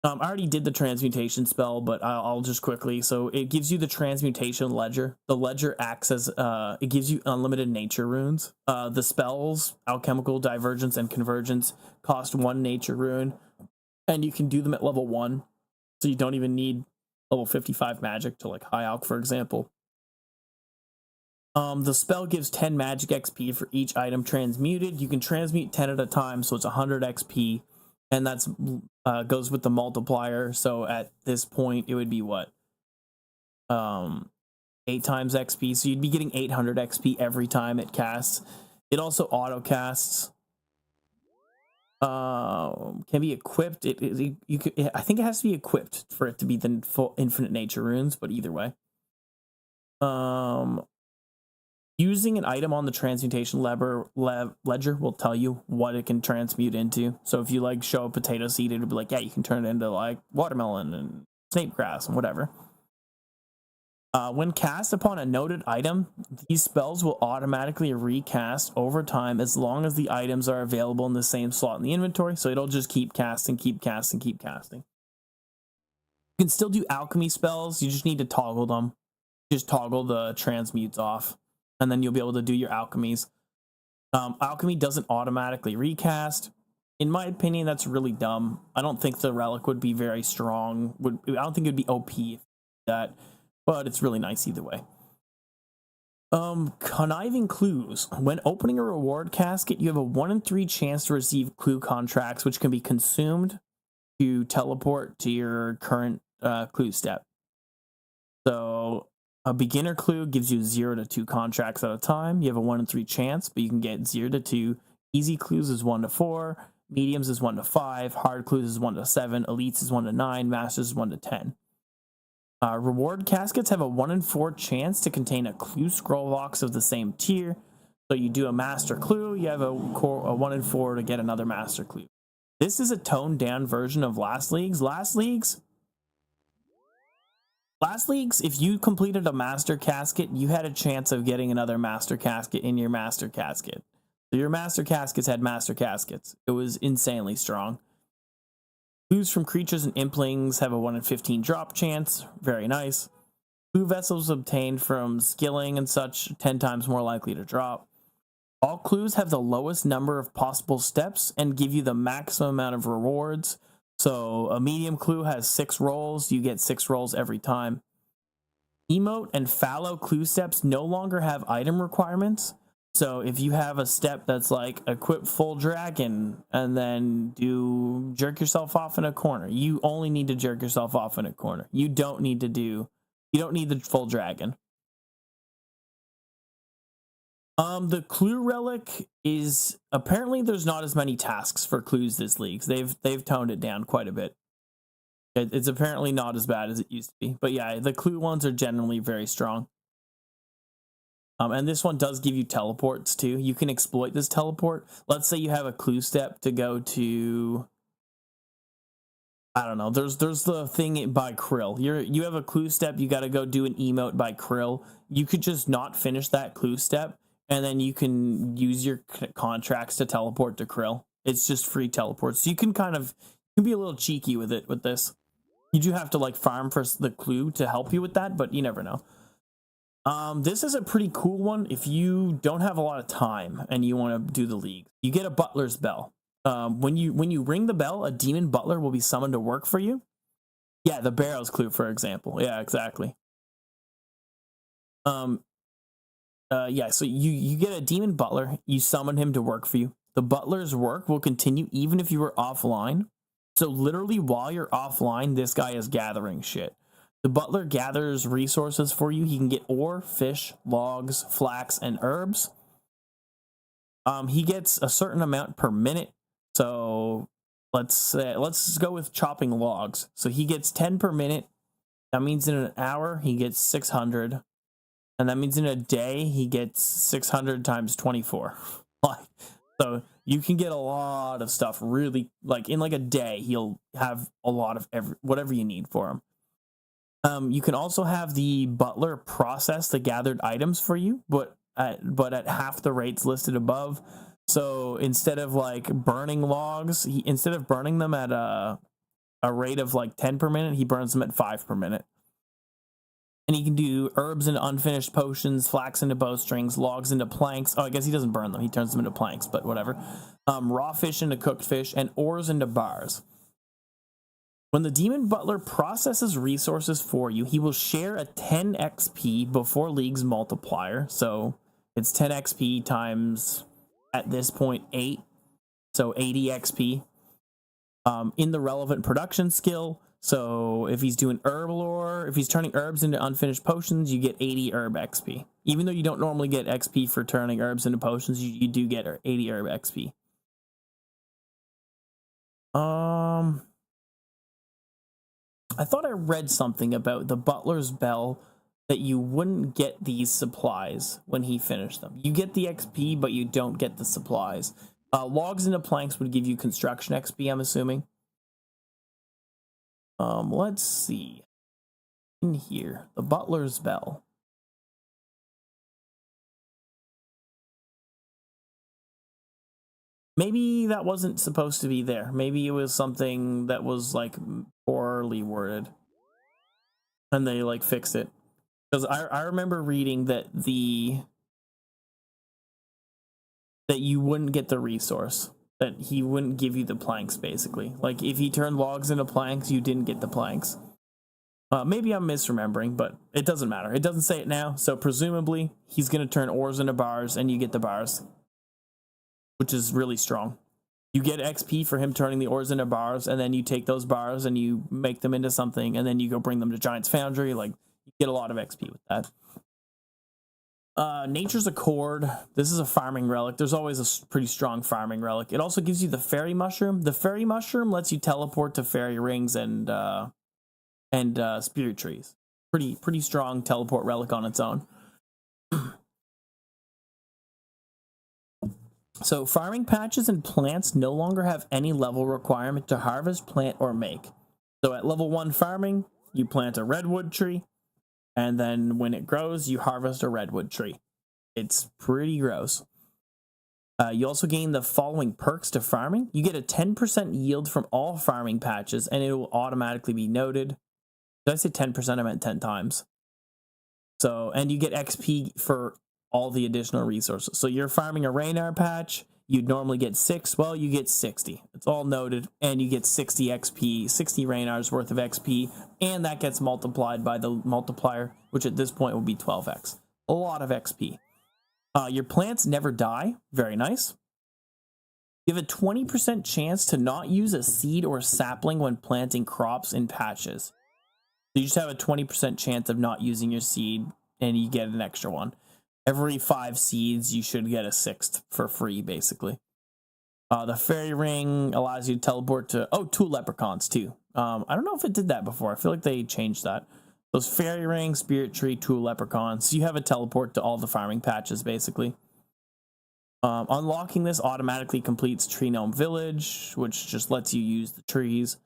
I already did the transmutation spell, but I'll just quickly. So it gives you the transmutation ledger. The ledger acts as it gives you unlimited nature runes. The spells, alchemical, divergence, and convergence cost 1 nature rune, and you can do them at level 1. So you don't even need level 55 magic to like high alch, for example. The spell gives 10 magic XP for each item transmuted. You can transmute 10 at a time, so it's 100 XP. And that's goes with the multiplier. So at this point, it would be what? 8 times XP. So you'd be getting 800 XP every time it casts. It also auto casts. Can be equipped. You could, I think it has to be equipped for it to be the full infinite nature runes. But either way, using an item on the transmutation ledger will tell you what it can transmute into. So if you like show a potato seed, it'll be like, yeah, you can turn it into like watermelon and snape grass and whatever. When cast upon a noted item, these spells will automatically recast over time as long as the items are available in the same slot in the inventory. So it'll just keep casting, keep casting, keep casting. You can still do alchemy spells. You just need to toggle them. Just toggle the transmutes off, and then you'll be able to do your alchemies. Alchemy doesn't automatically recast. In my opinion, that's really dumb. I don't think the relic would be very strong. I don't think it would be OP if you did that, but it's really nice either way. Conniving clues. When opening a reward casket, you have a 1 in 3 chance to receive clue contracts, which can be consumed to teleport to your current clue step. So a beginner clue gives you 0 to 2 contracts at a time. You have a 1 in 3 chance, but you can get 0 to 2. Easy clues is 1 to 4. Mediums is 1 to 5. Hard clues is 1 to 7. Elites is 1 to 9. Masters is 1 to 10. Reward caskets have a 1 in 4 chance to contain a clue scroll box of the same tier. So you do a master clue, you have a 1 in 4 to get another master clue. This is a toned down version of Last Leagues. Last Leagues, if you completed a master casket, you had a chance of getting another master casket in your master casket. So your master caskets had master caskets. It was insanely strong. Clues from creatures and implings have a 1 in 15 drop chance. Very nice. Clue vessels obtained from skilling and such, 10 times more likely to drop. All clues have the lowest number of possible steps and give you the maximum amount of rewards. So a medium clue has 6 rolls. You get 6 rolls every time. Emote and fallow clue steps no longer have item requirements. So if you have a step that's like equip full dragon and then do jerk yourself off in a corner, you only need to jerk yourself off in a corner. You don't need the full dragon. The clue relic is apparently there's not as many tasks for clues this league. They've toned it down quite a bit. It's apparently not as bad as it used to be. But yeah, the clue ones are generally very strong. And this one does give you teleports too. You can exploit this teleport. Let's say you have a clue step to go to, I don't know. There's the thing by Krill. You have a clue step. You got to go do an emote by Krill. You could just not finish that clue step, and then you can use your contracts to teleport to Krill. It's just free teleports. So you can be a little cheeky with it with this. You do have to like farm for the clue to help you with that, but you never know. This is a pretty cool one if you don't have a lot of time and you want to do the league. You get a butler's bell. When you ring the bell, a demon butler will be summoned to work for you. Yeah, the barrow's clue, for example. Yeah, exactly. Yeah, so you get a demon butler, you summon him to work for you. The butler's work will continue even if you were offline. So literally while you're offline, this guy is gathering shit. The butler gathers resources for you. He can get ore, fish, logs, flax, and herbs. He gets a certain amount per minute. So let's go with chopping logs. So he gets 10 per minute. That means in an hour he gets 600. And that means in a day, he gets 600 times 24. So you can get a lot of stuff really, like in like a day, he'll have a lot of whatever you need for him. You can also have the butler process the gathered items for you, but at half the rates listed above. So instead of like burning logs, instead of burning them at a rate of like 10 per minute, he burns them at 5 per minute. And he can do herbs into unfinished potions, flax into bowstrings, logs into planks. Oh, I guess he doesn't burn them. He turns them into planks, but whatever. Raw fish into cooked fish, and ores into bars. When the Demon Butler processes resources for you, he will share a 10 XP before League's multiplier. So it's 10 XP times, at this point, 8. So 80 XP. In the relevant production skill. So if he's doing herbal ore, if he's turning herbs into unfinished potions, you get 80 herb XP. Even though you don't normally get XP for turning herbs into potions, you do get 80 herb XP. I thought I read something about the Butler's Bell that you wouldn't get these supplies when he finished them. You get the XP, but you don't get the supplies. Logs into planks would give you construction XP, I'm assuming. Let's see. In here, the Butler's Bell. Maybe that wasn't supposed to be there. Maybe it was something that was like poorly worded. And they like fixed it. Because I remember reading that that you wouldn't get the resource. That he wouldn't give you the planks, basically. Like, if he turned logs into planks, you didn't get the planks. Maybe I'm misremembering, but it doesn't matter. It doesn't say it now, so presumably, he's going to turn ores into bars, and you get the bars. Which is really strong. You get XP for him turning the ores into bars, and then you take those bars, and you make them into something, and then you go bring them to Giant's Foundry. Like, you get a lot of XP with that. Nature's Accord. This is a farming relic. There's always a pretty strong farming relic. It also gives you the fairy mushroom. The fairy mushroom lets you teleport to fairy rings and spirit trees. Pretty strong teleport relic on its own. So farming patches and plants no longer have any level requirement to harvest, plant, or make. So at level 1 farming, you plant a redwood tree. And then when it grows, you harvest a redwood tree. It's pretty gross. You also gain the following perks to farming. You get a 10% yield from all farming patches, and it will automatically be noted. Did I say 10%? I meant 10 times. So, and you get XP for all the additional resources. So you're farming a Raynar patch. You'd normally get 6. Well, you get 60. It's all noted. And you get 60 XP, 60 Raynars worth of XP. And that gets multiplied by the multiplier, which at this point will be 12x. A lot of XP. Your plants never die. Very nice. You have a 20% chance to not use a seed or sapling when planting crops in patches. So you just have a 20% chance of not using your seed, and you get an extra one. Every 5 seeds, you should get a 6th for free, basically. The fairy ring allows you to teleport to... Oh, 2 leprechauns, too. I don't know if it did that before. I feel like they changed that. Those fairy ring, spirit tree, 2 leprechauns. So you have a teleport to all the farming patches, basically. Unlocking this automatically completes Tree Gnome Village, which just lets you use the trees.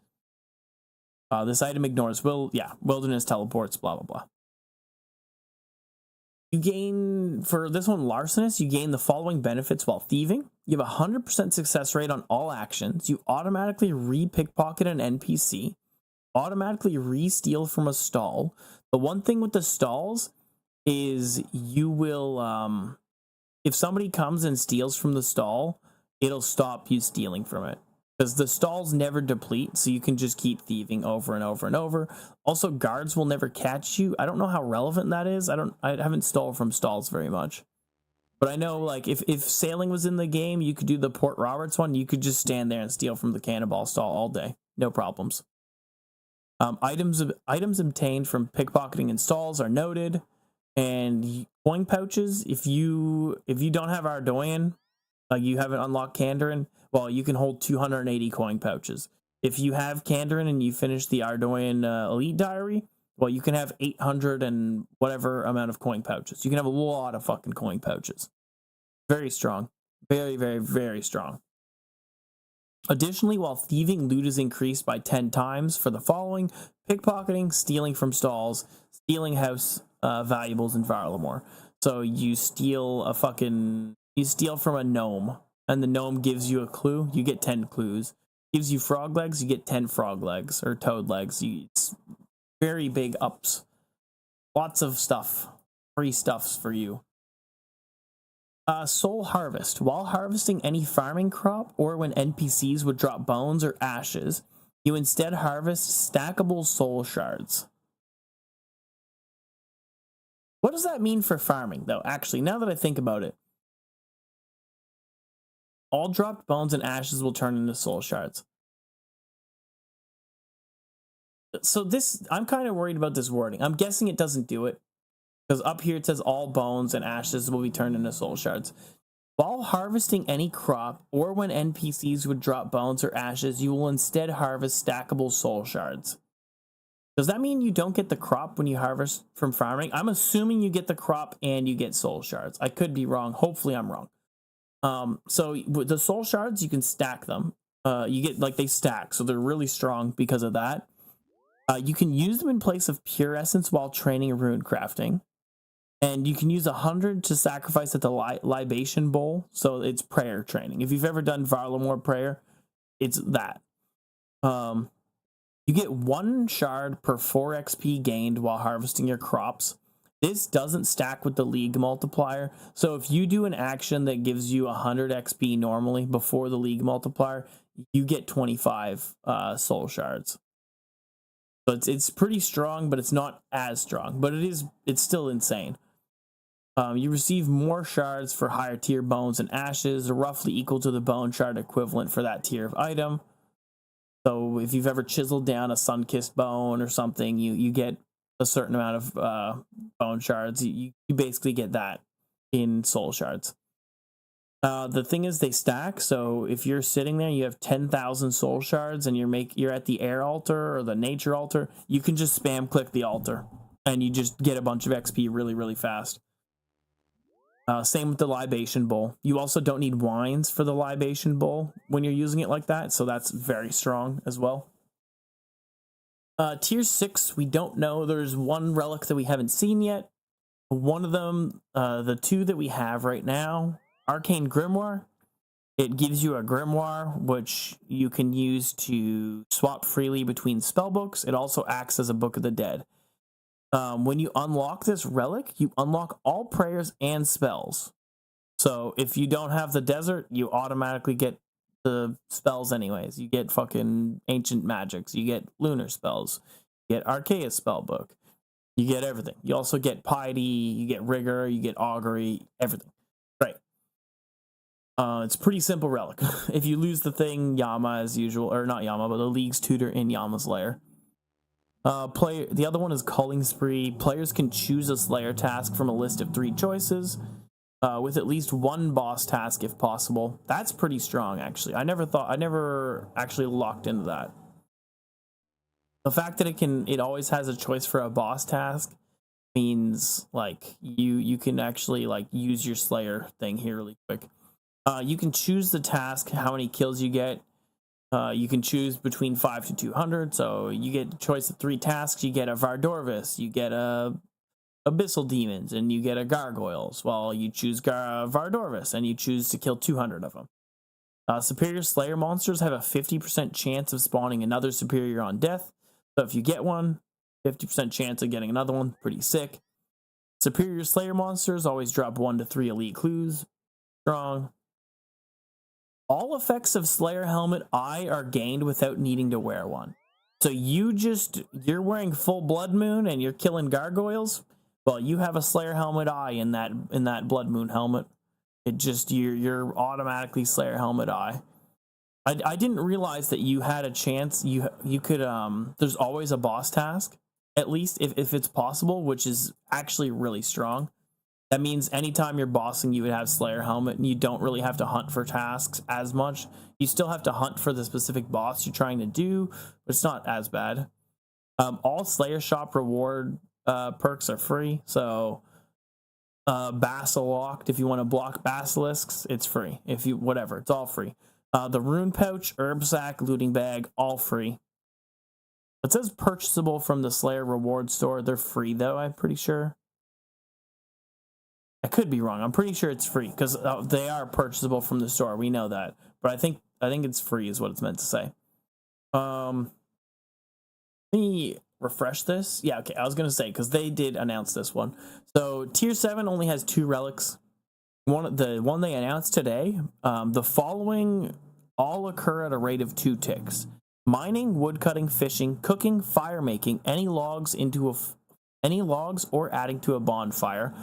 This item ignores wilderness teleports, blah, blah, blah. You gain, for this one, Larcenous, you gain the following benefits while thieving. You have a 100% success rate on all actions. You automatically re-pickpocket an NPC. Automatically re-steal from a stall. The one thing with the stalls is you will if somebody comes and steals from the stall, it'll stop you stealing from it. Because the stalls never deplete, so you can just keep thieving over and over and over. Also, guards will never catch you. I don't know how relevant that is. I haven't stole from stalls very much. But I know, like, if sailing was in the game, you could do the Port Roberts one. You could just stand there and steal from the cannonball stall all day. No problems. Items obtained from pickpocketing in stalls are noted. And coin pouches, if you don't have Ardoyan, you haven't unlocked Kandarin, well, you can hold 280 coin pouches. If you have Kandarin and you finish the Ardoyan Elite Diary, well, you can have 800 and whatever amount of coin pouches. You can have a lot of fucking coin pouches. Very strong. Very, very, very strong. Additionally, while thieving, loot is increased by 10 times for the following: pickpocketing, stealing from stalls, stealing house valuables in Varlamore. So you steal from a gnome, and the gnome gives you a clue, you get 10 clues. Gives you frog legs, you get 10 frog legs, or toad legs. It's very big ups. Lots of stuff. Free stuffs for you. Soul Harvest. While harvesting any farming crop, or when NPCs would drop bones or ashes, you instead harvest stackable soul shards. What does that mean for farming, though? Actually, now that I think about it. All dropped bones and ashes will turn into soul shards. So this, I'm kind of worried about this wording. I'm guessing it doesn't do it. Because up here it says all bones and ashes will be turned into soul shards. While harvesting any crop, or when NPCs would drop bones or ashes, you will instead harvest stackable soul shards. Does that mean you don't get the crop when you harvest from farming? I'm assuming you get the crop and you get soul shards. I could be wrong. Hopefully I'm wrong. So with the soul shards, you can stack them. You get, like, they stack, so they're really strong because of that. You can use them in place of pure essence while training rune crafting. And you can use 100 to sacrifice at the libation bowl. So it's prayer training. If you've ever done Varlamore prayer, it's that. You get 1 shard per 4 XP gained while harvesting your crops. This doesn't stack with the League multiplier. So if you do an action that gives you 100 XP normally before the League multiplier, you get 25 soul shards. So it's pretty strong, but it's not as strong. But it's still insane. You receive more shards for higher tier bones and ashes, roughly equal to the bone shard equivalent for that tier of item. So if you've ever chiseled down a sun-kissed bone or something, you get a certain amount of bone shards. You basically get that in soul shards. The thing is, they stack. So if you're sitting there, you have 10,000 soul shards, and you're at the air altar or the nature altar. You can just spam click the altar, and you just get a bunch of XP really, really fast. Same with the libation bowl. You also don't need wines for the libation bowl when you're using it like that, so that's very strong as well. Tier 6, we don't know. There's 1 relic that we haven't seen yet. One of them, the 2 that we have right now, Arcane Grimoire. It gives you a grimoire, which you can use to swap freely between spellbooks. It also acts as a Book of the Dead. When you unlock this relic, you unlock all prayers and spells. So if you don't have the desert, you automatically get the spells anyways. You get fucking ancient magics. You get lunar spells. You get Arceus spellbook. You get everything. You also get piety. You get rigor. You get augury. Everything. Right. It's a pretty simple relic. If you lose the thing, Yama as usual, or not Yama, but the League's tutor in Yama's lair. The other one is Culling Spree. Players can choose a Slayer task from a list of 3 choices, with at least 1 boss task if possible. That's pretty strong, actually. I never actually locked into that. The fact that it always has a choice for a boss task means, like, you can actually, like, use your Slayer thing here really quick. You can choose the task, how many kills you get. You can choose between 5 to 200, so you get a choice of 3 tasks. You get a Vardorvis, you get a Abyssal Demons, and you get a Gargoyles. Well, you choose Vardorvis, and you choose to kill 200 of them. Superior Slayer monsters have a 50% chance of spawning another superior on death. So if you get one, 50% chance of getting another one, pretty sick. Superior Slayer monsters always drop 1 to 3 elite clues. Strong. All effects of Slayer Helmet Eye are gained without needing to wear one. So you're wearing full Blood Moon and you're killing gargoyles. Well, you have a Slayer Helmet Eye in that Blood Moon helmet. It just you're automatically Slayer Helmet Eye. I didn't realize that you had a chance. You could there's always a boss task, at least if it's possible, which is actually really strong. That means anytime you're bossing, you would have Slayer Helmet, and you don't really have to hunt for tasks as much. You still have to hunt for the specific boss you're trying to do, but it's not as bad. All Slayer Shop reward perks are free, so Basilisk, if you want to block basilisks, it's free. If you whatever, it's all free. The Rune Pouch, Herb Sack, Looting Bag, all free. It says purchasable from the Slayer Reward Store. They're free though, I'm pretty sure. I could be wrong. I'm pretty sure it's free because they are purchasable from the store. We know that, but I think it's free is what it's meant to say. Let me refresh this. Yeah, okay. I was gonna say because they did announce this one. So tier 7 only has 2 relics. The one they announced today. The following all occur at a rate of 2 ticks: mining, woodcutting, fishing, cooking, fire making, any logs or adding to a bonfire.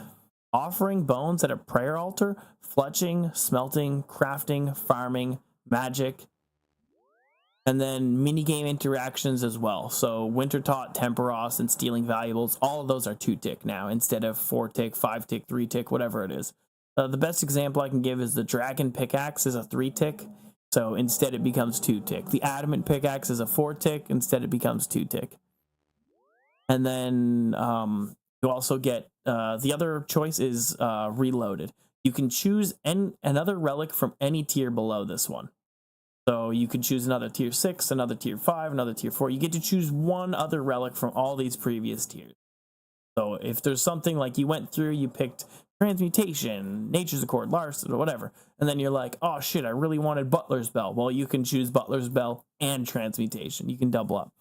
Offering bones at a prayer altar, fletching, smelting, crafting, farming, magic, and then minigame interactions as well. So Wintertot, Temperos, and stealing valuables, all of those are 2 tick now instead of 4 tick, 5 tick, 3 tick, whatever it is. The best example I can give is the Dragon Pickaxe is a 3 tick, so instead it becomes 2 tick. The Adamant Pickaxe is a 4 tick, instead it becomes 2 tick. And then you also get the other choice is reloaded. You can choose another relic from any tier below this one. So you can choose another tier 6, another tier 5, another tier 4. You get to choose one other relic from all these previous tiers. So if there's something like you went through, you picked Transmutation, Nature's Accord, Larson, or whatever, and then you're like, oh shit, I really wanted Butler's Bell. Well, you can choose Butler's Bell and Transmutation. You can double up.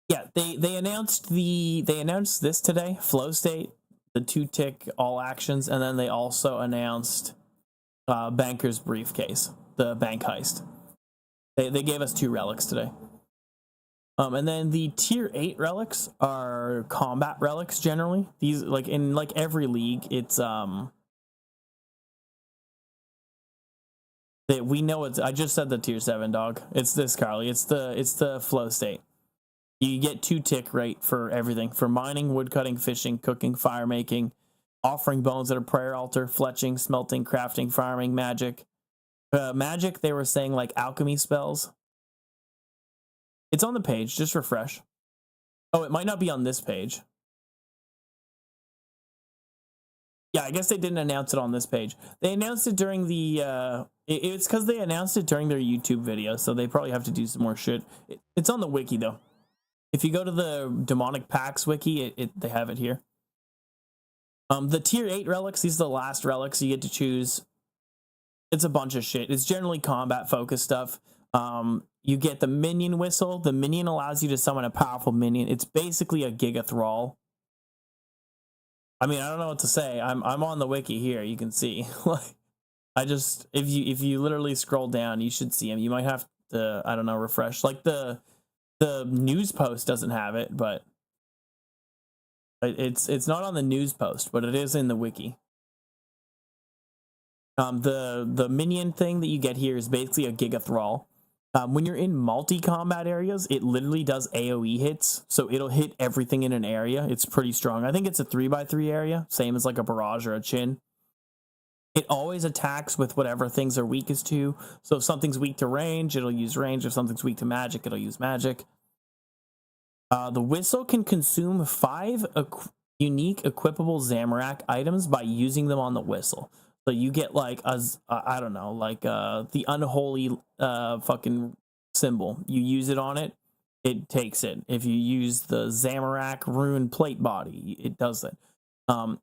Yeah, they announced this today, Flow State, the 2 tick all actions, and then they also announced Banker's Briefcase, the bank heist. They gave us 2 relics today. And then the tier 8 relics are combat relics generally. These in every league, it's we know it's I just said the tier 7 dog. It's this, Carly. It's the Flow State. You get 2 tick rate for everything, for mining, woodcutting, fishing, cooking, fire making, offering bones at a prayer altar, fletching, smelting, crafting, farming, magic. Magic, they were saying like alchemy spells. It's on the page, just refresh. Oh, it might not be on this page. Yeah, I guess they didn't announce it on this page. They announced it during the, it's because they announced it during their YouTube video, so they probably have to do some more shit. It's on the wiki, though. If you go to the Demonic Packs wiki, they have it here. The tier 8 relics, these are the last relics you get to choose. It's a bunch of shit. It's generally combat-focused stuff. You get the Minion Whistle. The Minion allows you to summon a powerful minion. It's basically a Giga Thrall. I mean, I don't know what to say. I'm on the wiki here. You can see. If you literally scroll down, you should see him. You might have to, I don't know, refresh. Like the news post doesn't have it, but it's not on the news post, but it is in the wiki. The minion thing that you get here is basically a Giga Thrall. When you're in multi-combat areas, it literally does AoE hits, so it'll hit everything in an area. It's pretty strong. I think it's a 3x3 area, same as like a Barrage or a Chin. It always attacks with whatever things are weakest to. So if something's weak to range, it'll use range. If something's weak to magic, it'll use magic. The Whistle can consume 5 unique equipable Zamorak items by using them on the Whistle. So you get like I don't know, like the unholy fucking symbol. You use it on it, it takes it. If you use the Zamorak rune plate body, it does it.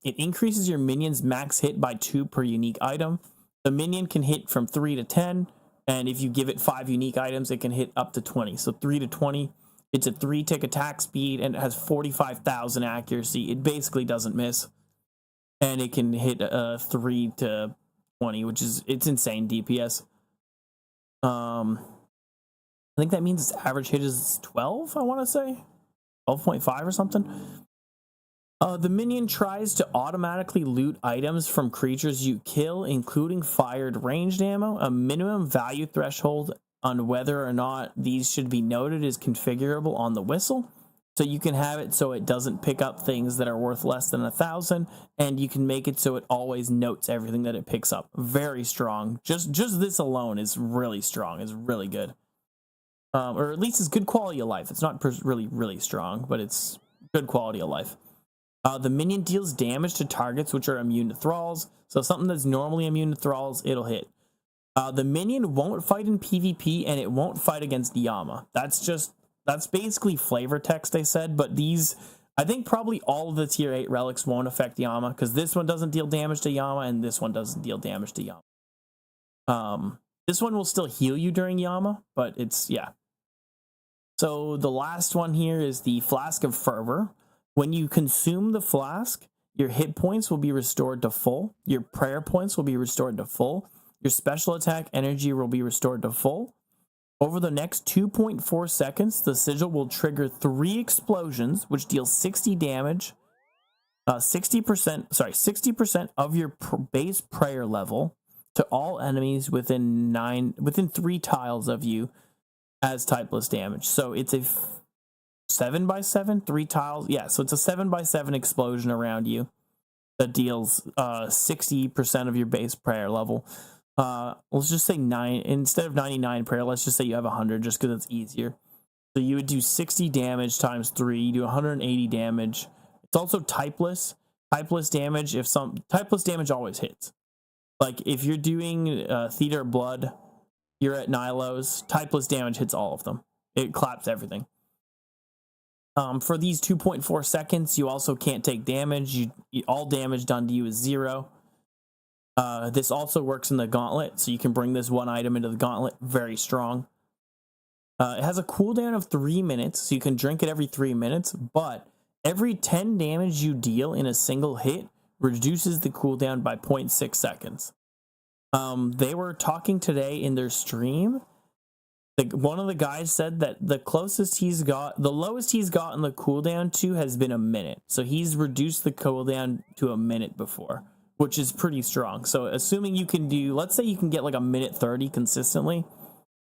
It increases your minion's max hit by 2 per unique item. The minion can hit from 3 to 10, and if you give it 5 unique items, it can hit up to 20. So 3 to 20. It's a 3-tick attack speed, and it has 45,000 accuracy. It basically doesn't miss. And it can hit 3 to 20, which is, it's insane DPS. I think that means its average hit is 12, I want to say. 12.5 or something. The minion tries to automatically loot items from creatures you kill, including fired ranged ammo. A minimum value threshold on whether or not these should be noted is configurable on the whistle. So you can have it so it doesn't pick up things that are worth less than 1,000, and you can make it so it always notes everything that it picks up. Very strong. Just this alone is really strong. It's really good. Or at least it's good quality of life. It's not really strong, but it's good quality of life. The minion deals damage to targets which are immune to thralls. So something that's normally immune to thralls, it'll hit. The minion won't fight in PvP, and it won't fight against Yama. That's basically flavor text, they said. But these, I think probably all of the tier 8 relics won't affect Yama, because this one doesn't deal damage to Yama, and this one doesn't deal damage to Yama. This one will still heal you during Yama, but it's, yeah. So the last one here is the Flask of Fervor. When you consume the flask, your hit points will be restored to full. Your prayer points will be restored to full. Your special attack energy will be restored to full. Over the next 2.4 seconds, the sigil will trigger 3 explosions, which deal 60 damage. 60% of your base prayer level to all enemies within 3 tiles of you as typeless damage. So it's a 7x7, 3 tiles. Yeah, so it's a 7x7 explosion around you that deals 60% of your base prayer level. Let's just say 9 instead of 99 prayer. Let's just say you have 100, just because it's easier. So you would do 60 damage times 3. You do 180 damage. It's also typeless. Typeless damage. Typeless damage always hits. Like if you're doing Theater of Blood, you're at Nilos. Typeless damage hits all of them. It claps everything. For these 2.4 seconds, you also can't take damage. All damage done to you is 0. This also works in the gauntlet, so you can bring this one item into the gauntlet. Very strong. It has a cooldown of 3 minutes, so you can drink it every 3 minutes, but every 10 damage you deal in a single hit reduces the cooldown by 0.6 seconds. They were talking today in their stream. One of the guys said that the lowest he's gotten the cooldown to has been a minute. So he's reduced the cooldown to a minute before, which is pretty strong. So assuming you can do, let's say you can get like a minute 30 consistently,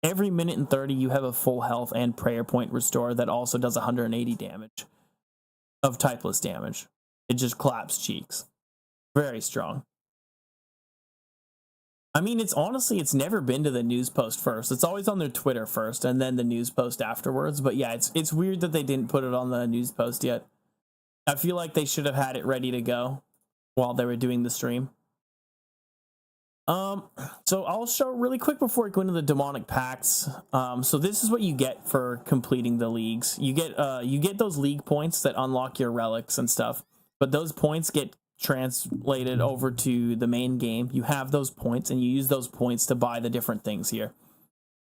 every minute and 30 you have a full health and prayer point restore that also does 180 damage of typeless damage. It just claps cheeks. Very strong. I mean, it's never been to the news post first. It's always on their Twitter first and then the news post afterwards. But yeah, it's weird that they didn't put it on the news post yet. I feel like they should have had it ready to go while they were doing the stream. So I'll show really quick before I go into the demonic pacts. So this is what you get for completing the leagues. You get those league points that unlock your relics and stuff, but those points get translated over to the main game. You have those points and you use those points to buy the different things here.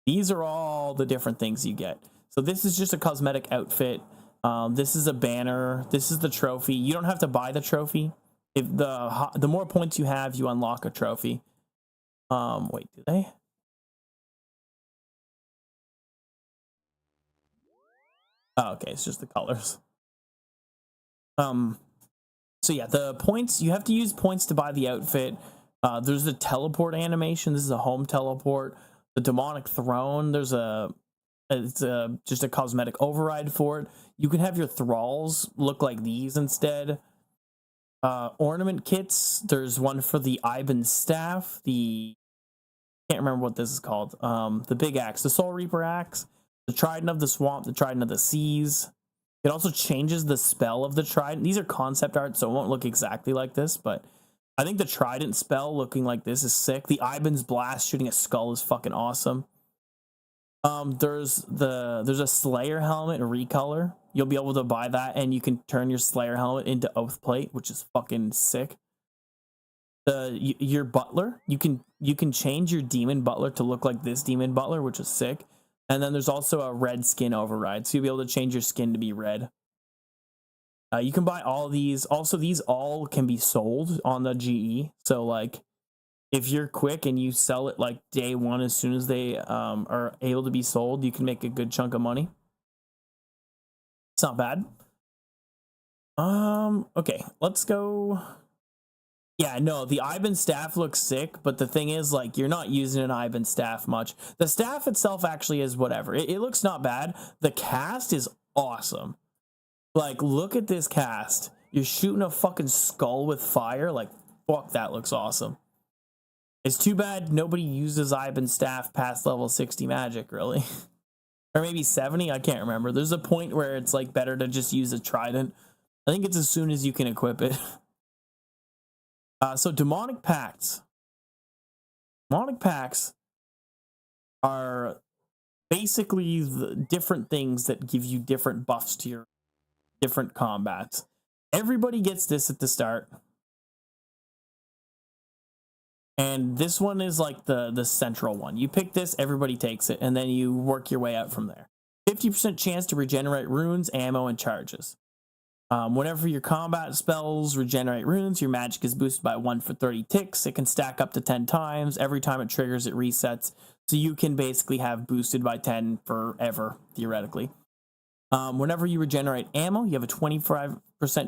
These are all the different things you get. So this is just a cosmetic outfit. This is a banner. This is the trophy. You don't have to buy the trophy. If the more points you have, you unlock a trophy. Wait, do they? Oh, okay, it's just the colors. So yeah, the points, you have to use points to buy the outfit. There's the teleport animation. This is a home teleport. The demonic throne, it's just a cosmetic override for it. You can have your thralls look like these instead. Ornament kits, there's one for the Iban staff, can't remember what this is called. The big axe, the Soul Reaper axe, the Trident of the Swamp, the Trident of the Seas. It also changes the spell of the Trident. These are concept art, so it won't look exactly like this, but I think the Trident spell looking like this is sick. The Iban's Blast shooting a skull is fucking awesome. There's a Slayer helmet recolor. You'll be able to buy that, and you can turn your Slayer helmet into Oath Plate, which is fucking sick. Your Butler, you can change your Demon Butler to look like this Demon Butler, which is sick. And then there's also a red skin override, so you'll be able to change your skin to be red. You can buy all these. Also, these all can be sold on the GE. So, like, if you're quick and you sell it like day one, as soon as they are able to be sold, you can make a good chunk of money. It's not bad. Okay, let's go. Yeah, no, the Iban staff looks sick, but the thing is, like, you're not using an Iban staff much. The staff itself actually is whatever. It looks not bad. The cast is awesome. Like, look at this cast. You're shooting a fucking skull with fire. Like, fuck, that looks awesome. It's too bad nobody uses Iban staff past level 60 magic, really. Or maybe 70, I can't remember. There's a point where it's, like, better to just use a trident. I think it's as soon as you can equip it. So demonic pacts. Demonic pacts are basically the different things that give you different buffs to your different combats. Everybody gets this at the start. And this one is like the central one. You pick this, everybody takes it, and then you work your way out from there. 50% chance to regenerate runes, ammo, and charges. Whenever your combat spells regenerate runes, your magic is boosted by 1 for 30 ticks. It can stack up to 10 times. Every time it triggers, it resets. So you can basically have boosted by 10 forever, theoretically. Whenever you regenerate ammo, you have a 25%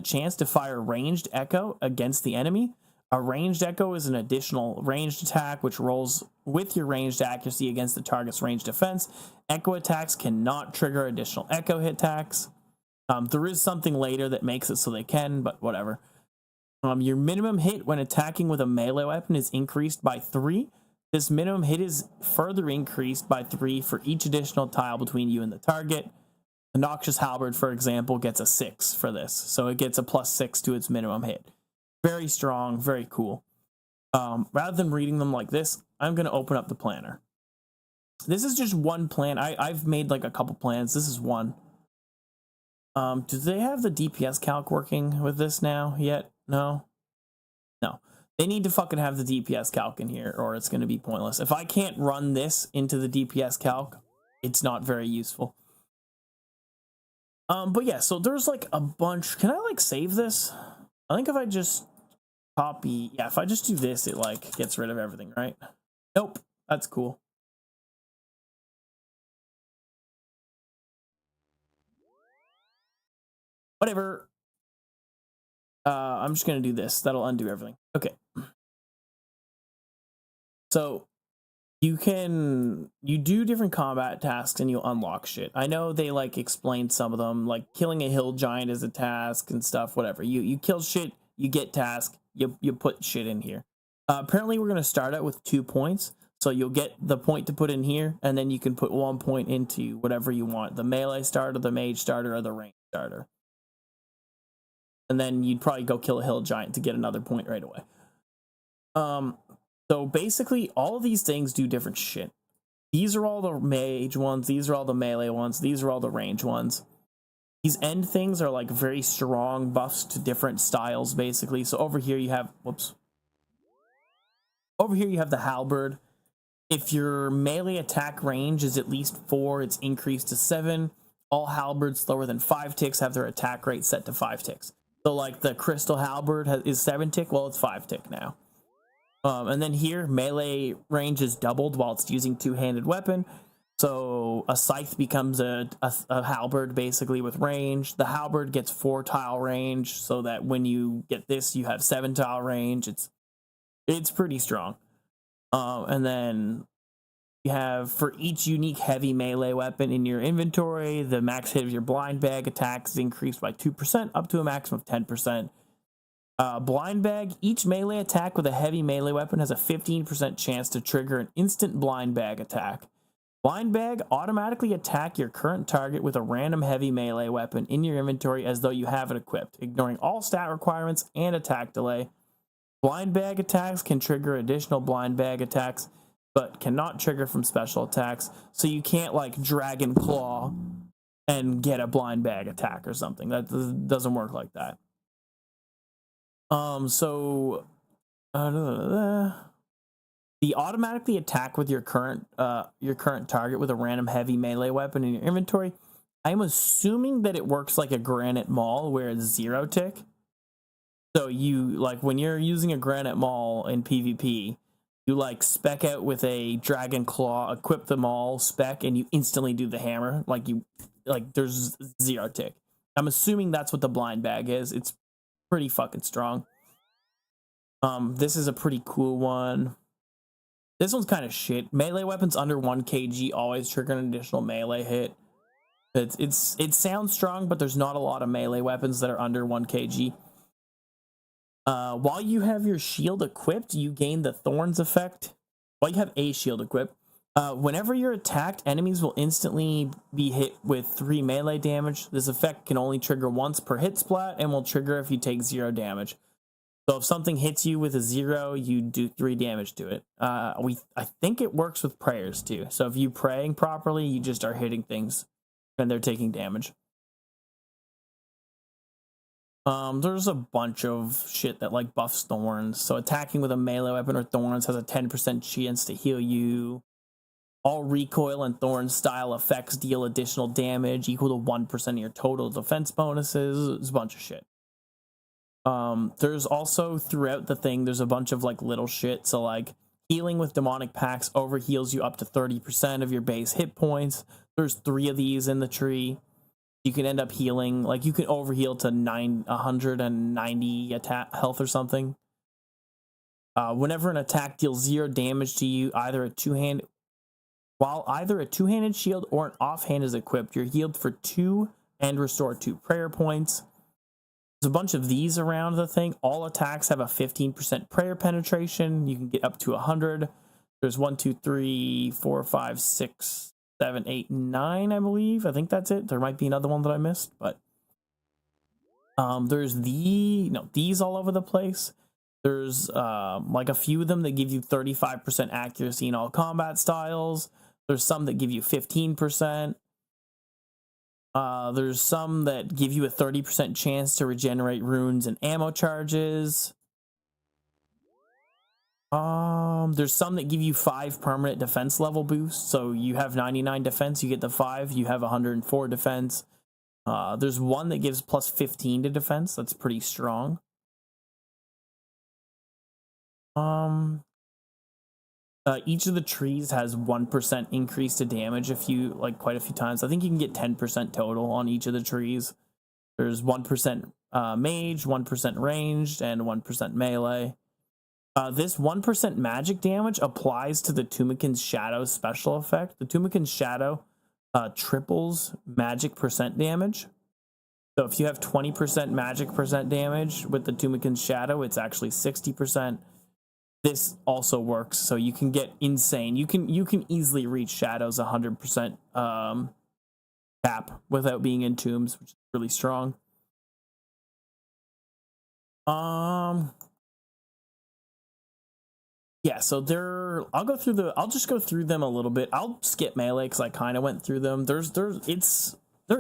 chance to fire ranged echo against the enemy. A ranged echo is an additional ranged attack which rolls with your ranged accuracy against the target's ranged defense. Echo attacks cannot trigger additional echo hit attacks. There is something later that makes it so they can, but whatever. Your minimum hit when attacking with a melee weapon is increased by 3. This minimum hit is further increased by 3 for each additional tile between you and the target. The Noxious Halberd, for example, gets a 6 for this, so it gets a +6 to its minimum hit. Very strong, very cool. Rather than reading them like this, I'm going to open up the planner. This is just one plan. I've made like a couple plans. This is one. Do they have the DPS calc working with this now yet? No? No. They need to fucking have the DPS calc in here or it's going to be pointless. If I can't run this into the DPS calc, it's not very useful. But yeah, so there's like a bunch. Can I like save this? I think if I just copy, yeah, if I just do this, it like gets rid of everything, right? Nope. That's cool. Whatever. I'm just gonna do this. That'll undo everything. Okay. So you do different combat tasks and you unlock shit. I know they like explained some of them, like killing a hill giant is a task and stuff, whatever. You kill shit, you get task, you put shit in here. Apparently we're gonna start out with 2 points. So you'll get the point to put in here, and then you can put 1 point into whatever you want. The melee starter, the mage starter, or the range starter. And then you'd probably go kill a hill giant to get another point right away. So basically, all of these things do different shit. These are all the mage ones, these are all the melee ones, these are all the range ones. These end things are like very strong buffs to different styles, basically. So over here you have, whoops. Over here you have the halberd. If your melee attack range is at least 4, it's increased to 7. All halberds lower than 5 ticks have their attack rate set to 5 ticks. So like the crystal halberd is 7 tick, well it's 5 tick now. And then here, melee range is doubled while it's using two-handed weapon. So a scythe becomes a halberd basically with range. The halberd gets 4 tile range, so that when you get this, you have 7 tile range. It's pretty strong. And then you have for each unique heavy melee weapon in your inventory, the max hit of your blind bag attack is increased by 2% up to a maximum of 10%. Blind bag, each melee attack with a heavy melee weapon has a 15% chance to trigger an instant blind bag attack. Blind bag, automatically attack your current target with a random heavy melee weapon in your inventory as though you have it equipped, ignoring all stat requirements and attack delay. Blind bag attacks can trigger additional blind bag attacks, but cannot trigger from special attacks, so you can't like Dragon Claw and get a blind bag attack or something. That doesn't work like that. the automatically attack with your current target with a random heavy melee weapon in your inventory. I'm assuming that it works like a granite maul where it's 0 tick. So you, like, when you're using a granite maul in PvP, you like spec out with a dragon claw, equip the maul spec, and you instantly do the hammer. Like there's 0 tick. I'm assuming that's what the blind bag is. It's pretty fucking strong. This is a pretty cool one. This one's kind of shit. Melee weapons under 1 kg always trigger an additional melee hit. It sounds strong, but there's not a lot of melee weapons that are under 1 kg. While you have your shield equipped, you gain the Thorns effect. While you have a shield equipped, whenever you're attacked, enemies will instantly be hit with 3 melee damage. This effect can only trigger once per hit splat and will trigger if you take 0 damage. So if something hits you with a 0, you do 3 damage to it. I think it works with prayers too. So if you praying properly, you just are hitting things and they're taking damage. There's a bunch of shit that like buffs thorns. So attacking with a melee weapon or thorns has a 10% chance to heal you. All recoil and thorn style effects deal additional damage equal to 1% of your total defense bonuses. It's a bunch of shit. There's also throughout the thing, there's a bunch of like little shit. So like healing with demonic packs overheals you up to 30% of your base hit points. There's 3 of these in the tree. You can end up healing, like you can overheal to 190 attack health or something. Whenever an attack deals 0 damage to you, either a two-handed shield or an offhand is equipped, you're healed for 2 and restore 2 prayer points. There's a bunch of these around the thing. All attacks have a 15% prayer penetration. You can get up to 100. There's 1, 2, 3, 4, 5, 6, 7, 8, 9, I believe. I think that's it. There might be another one that I missed, but there's these all over the place. There's like a few of them that give you 35% accuracy in all combat styles. There's some that give you 15%. There's some that give you a 30% chance to regenerate runes and ammo charges. There's some that give you 5 permanent defense level boosts. So you have 99 defense, you get the 5, you have 104 defense. There's one that gives plus 15 to defense. That's pretty strong. Each of the trees has 1% increase to damage quite a few times. I think you can get 10% total on each of the trees. There's 1% mage, 1% ranged, and 1% melee. This 1% magic damage applies to the Tumikin's Shadow special effect. The Tumikin's Shadow triples magic percent damage. So if you have 20% magic percent damage with the Tumikin's Shadow, it's actually 60%. This also works, so you can get insane. You can easily reach Shadow's 100% cap without being in tombs, which is really strong. Yeah, so I'll just go through them a little bit. I'll skip melee because I kind of went through them. They're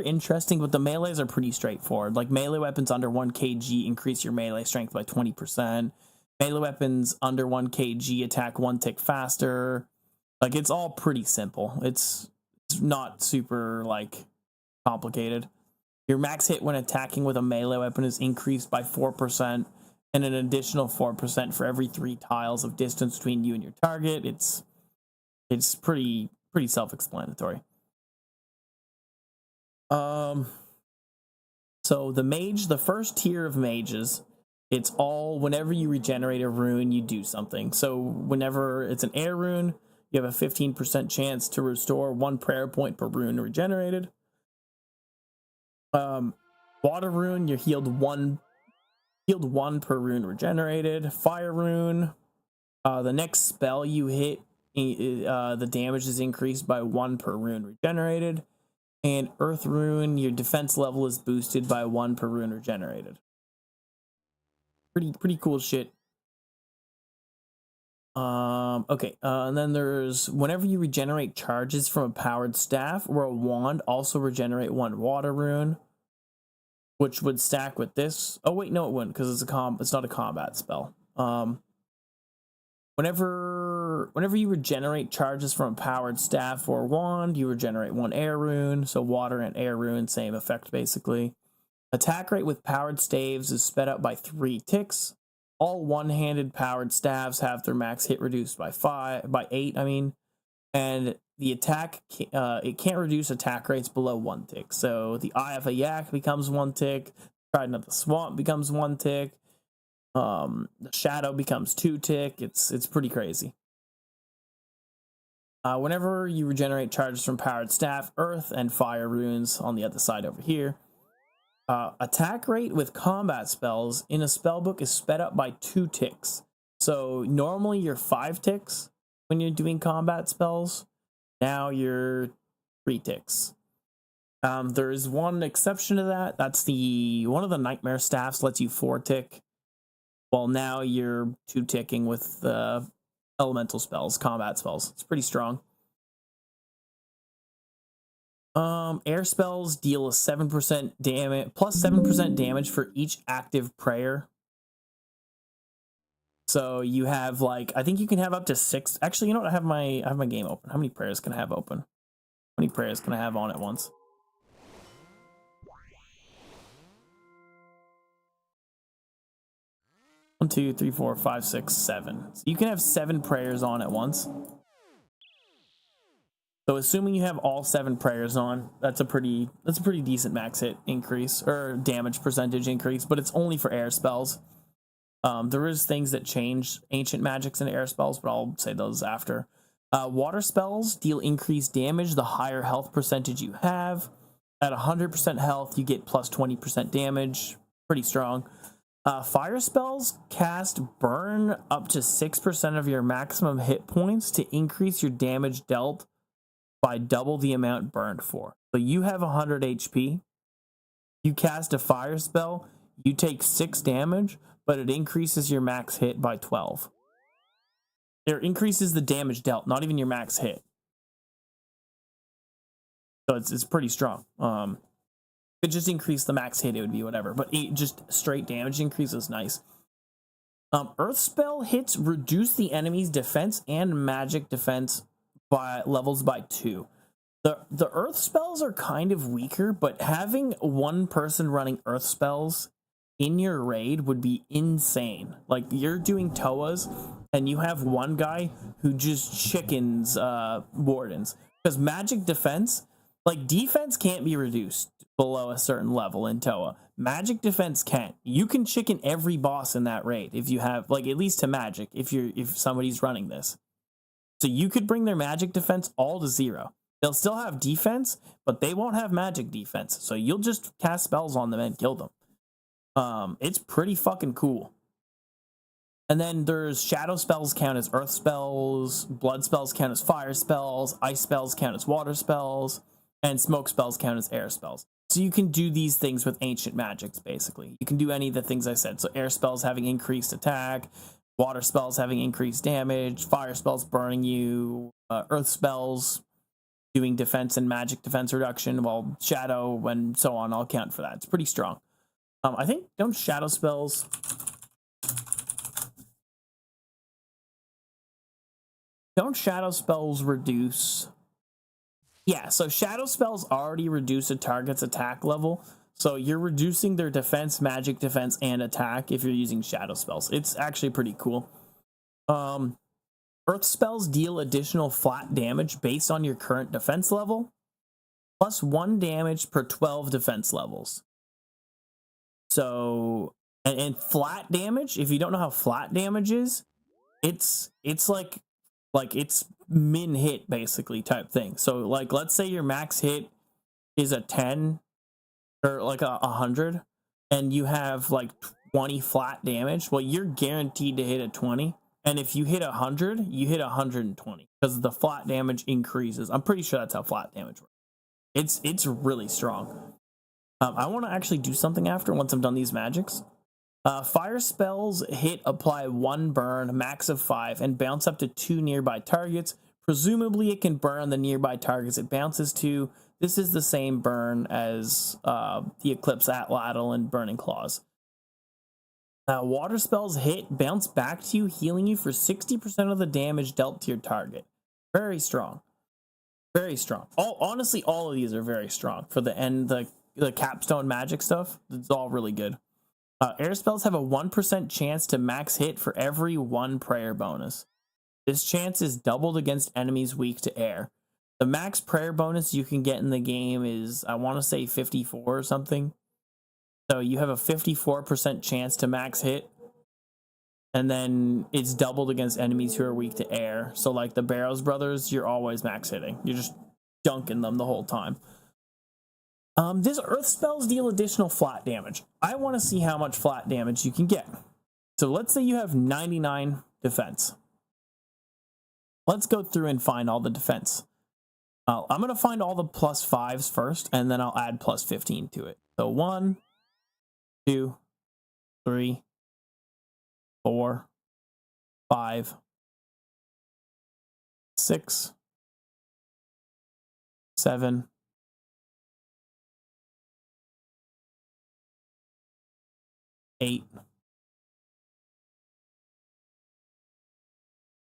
interesting, but the melees are pretty straightforward. Like melee weapons under 1 kg increase your melee strength by 20%. Melee weapons under 1 kg attack 1 tick faster. Like it's all pretty simple. It's not super like complicated. Your max hit when attacking with a melee weapon is increased by 4%. And an additional 4% for every 3 tiles of distance between you and your target. It's pretty self-explanatory. So the mage, the first tier of mages, it's all whenever you regenerate a rune, you do something. So whenever it's an air rune, you have a 15% chance to restore 1 prayer point per rune regenerated. Water rune, you're healed 1 per rune regenerated. Fire rune, the next spell you hit, the damage is increased by 1 per rune regenerated. And earth rune, your defense level is boosted by 1 per rune regenerated. Pretty cool shit. Okay, and then there's whenever you regenerate charges from a powered staff or a wand, also regenerate 1 water rune, which would stack with this. Oh wait, no, it wouldn't because it's not a combat spell. Whenever you regenerate charges from a powered staff or wand, you regenerate 1 air rune. So water and air rune, same effect basically. Attack rate with powered staves is sped up by 3 ticks. All one-handed powered staves have their max hit reduced by 8. And the attack it can't reduce attack rates below 1 tick. So the Eye of a Yak becomes 1 tick. Trident of the Swamp becomes 1 tick. The Shadow becomes 2 tick. It's pretty crazy. Whenever you regenerate charges from powered staff, earth and fire runes on the other side over here. Attack rate with combat spells in a spellbook is sped up by 2 ticks. So normally you're 5 ticks when you're doing combat spells. Now you're 3 ticks. There is one exception to that. That's one of the nightmare staffs lets you 4 tick. Well, now you're 2 ticking with the elemental spells, combat spells. It's pretty strong. Air spells deal a 7% damage, plus 7% damage for each active prayer. So you have I think you can have up to 6. Actually, you know what? I have my game open. How many prayers can I have open? How many prayers can I have on at once? One, 2, 3, 4, 5, 6, 7. So you can have 7 prayers on at once. So assuming you have all 7 prayers on, that's a pretty decent max hit increase or damage percentage increase, but it's only for air spells. There is things that change ancient magics and air spells, but I'll say those after. Water spells deal increased damage the higher health percentage you have. At 100% health, you get plus 20% damage. Pretty strong. Fire spells cast burn up to 6% of your maximum hit points to increase your damage dealt by double the amount burned for. So you have 100 HP. You cast a fire spell, you take 6 damage, but it increases your max hit by 12. It increases the damage dealt, not even your max hit. So it's pretty strong. If it just increased the max hit, it would be whatever. But just straight damage increase is nice. Earth spell hits reduce the enemy's defense and magic defense by levels by 2. The earth spells are kind of weaker, but having one person running earth spells in your raid would be insane. Like, you're doing Toas and you have one guy who just chickens wardens. Because magic defense, defense can't be reduced below a certain level in Toa. Magic defense can't. You can chicken every boss in that raid if you have, at least to magic, if somebody's running this. So you could bring their magic defense all to 0. They'll still have defense, but they won't have magic defense. So you'll just cast spells on them and kill them. It's pretty fucking cool. And then there's shadow spells count as earth spells, blood spells count as fire spells, ice spells count as water spells, and smoke spells count as air spells. So you can do these things with ancient magics, basically. You can do any of the things I said. So air spells having increased attack, water spells having increased damage, fire spells burning you, earth spells doing defense and magic defense reduction, while shadow and so on all count for that. It's pretty strong. I think, don't shadow spells reduce? Yeah, so shadow spells already reduce a target's attack level. So you're reducing their defense, magic defense, and attack if you're using shadow spells. It's actually pretty cool. Earth spells deal additional flat damage based on your current defense level, plus 1 damage per 12 defense levels. So, and flat damage, if you don't know how flat damage is, it's like it's min hit basically type thing. So let's say your max hit is a 10 or a 100 and you have 20 flat damage. Well, you're guaranteed to hit a 20. And if you hit 100, you hit 120 because the flat damage increases. I'm pretty sure that's how flat damage works. It's really strong. I want to actually do something after once I've done these magics. Fire spells apply 1 burn, max of 5, and bounce up to 2 nearby targets. Presumably it can burn the nearby targets it bounces to. This is the same burn as the Eclipse Atlatl and Burning Claws. Water spells hit, bounce back to you, healing you for 60% of the damage dealt to your target. Very strong. Very strong. Honestly, all of these are very strong for the end, the capstone magic stuff. It's all really good. Air spells have a 1% chance to max hit for every 1 prayer bonus. This chance is doubled against enemies weak to air. The max prayer bonus you can get in the game is, I want to say 54 or something. So you have a 54% chance to max hit. And then it's doubled against enemies who are weak to air. So like the Barrows brothers, you're always max hitting. You're just dunking them the whole time. This earth spells deal additional flat damage. I want to see how much flat damage you can get. So let's say you have 99 defense. Let's go through and find all the defense. I'm going to find all the +5s first, and then I'll add +15 to it. So 1, 2, 3, 4, 5, 6, 7, 8. Is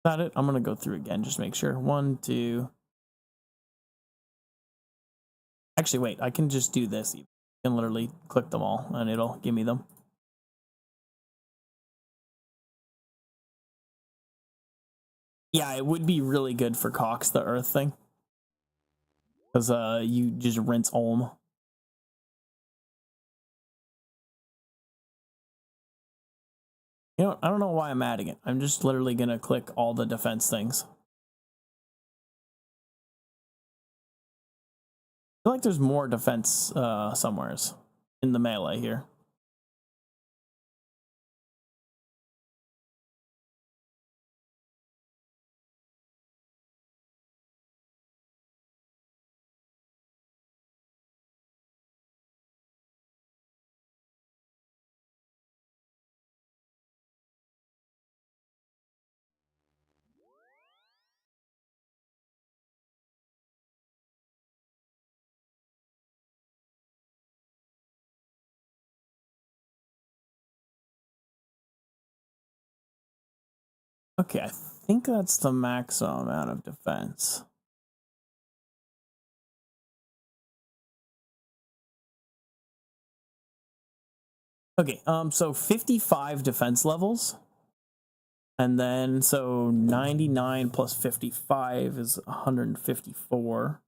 that it? I'm going to go through again, just make sure. 1, 2. Actually, wait, I can just do this. You can literally click them all, and it'll give me them. Yeah, it would be really good for Cox, the Earth thing. Because you just rinse Olm. You know, I don't know why I'm adding it. I'm just literally going to click all the defense things. I feel like there's more defense somewheres in the melee here. Okay, I think that's the maximum amount of defense. Okay, so 55 defense levels. And then, so 99 plus 55 is 154.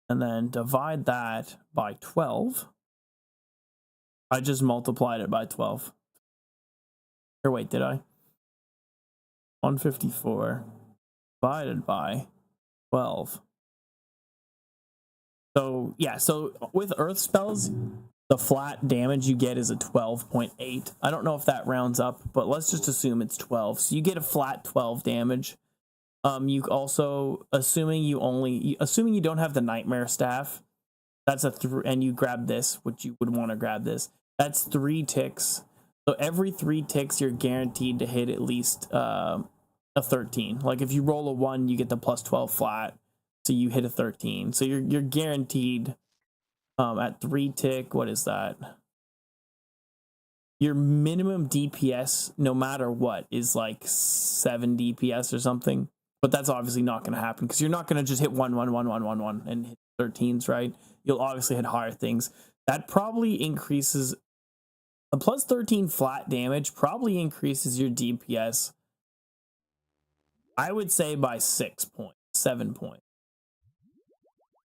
And then divide that by 12. I just multiplied it by 12. Or wait, did I? 154 divided by 12. So, yeah, so with earth spells, the flat damage you get is a 12.8. I don't know if that rounds up, but let's just assume it's 12. So you get a flat 12 damage. You also, assuming you don't have the nightmare staff, that's and you grab this, which you would want to grab this. That's 3 ticks. So every 3 ticks, you're guaranteed to hit at least a 13. Like if you roll a 1, you get the +12 flat. So you hit a 13. So you're guaranteed at 3 tick. What is that? Your minimum DPS, no matter what, is like 7 DPS or something. But that's obviously not going to happen because you're not going to just hit 1, 1, 1, 1, 1, 1 and hit 13s, right? You'll obviously hit higher things. That probably increases a +13 flat damage. Probably increases your DPS. I would say by 6 points, 7 points.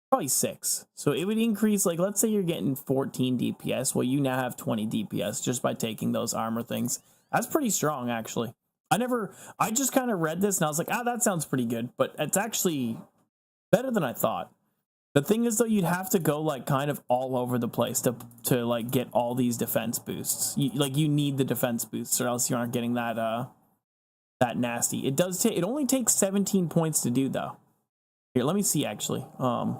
Probably 6. So it would increase, like, let's say you're getting 14 DPS. Well, you now have 20 DPS just by taking those armor things. That's pretty strong, actually. I just kind of read this and I was like, that sounds pretty good. But it's actually better than I thought. The thing is, though, you'd have to go, like, kind of all over the place to like, get all these defense boosts. You need the defense boosts or else you aren't getting that nasty. It only takes 17 points to do, though. Here, let me see, actually. You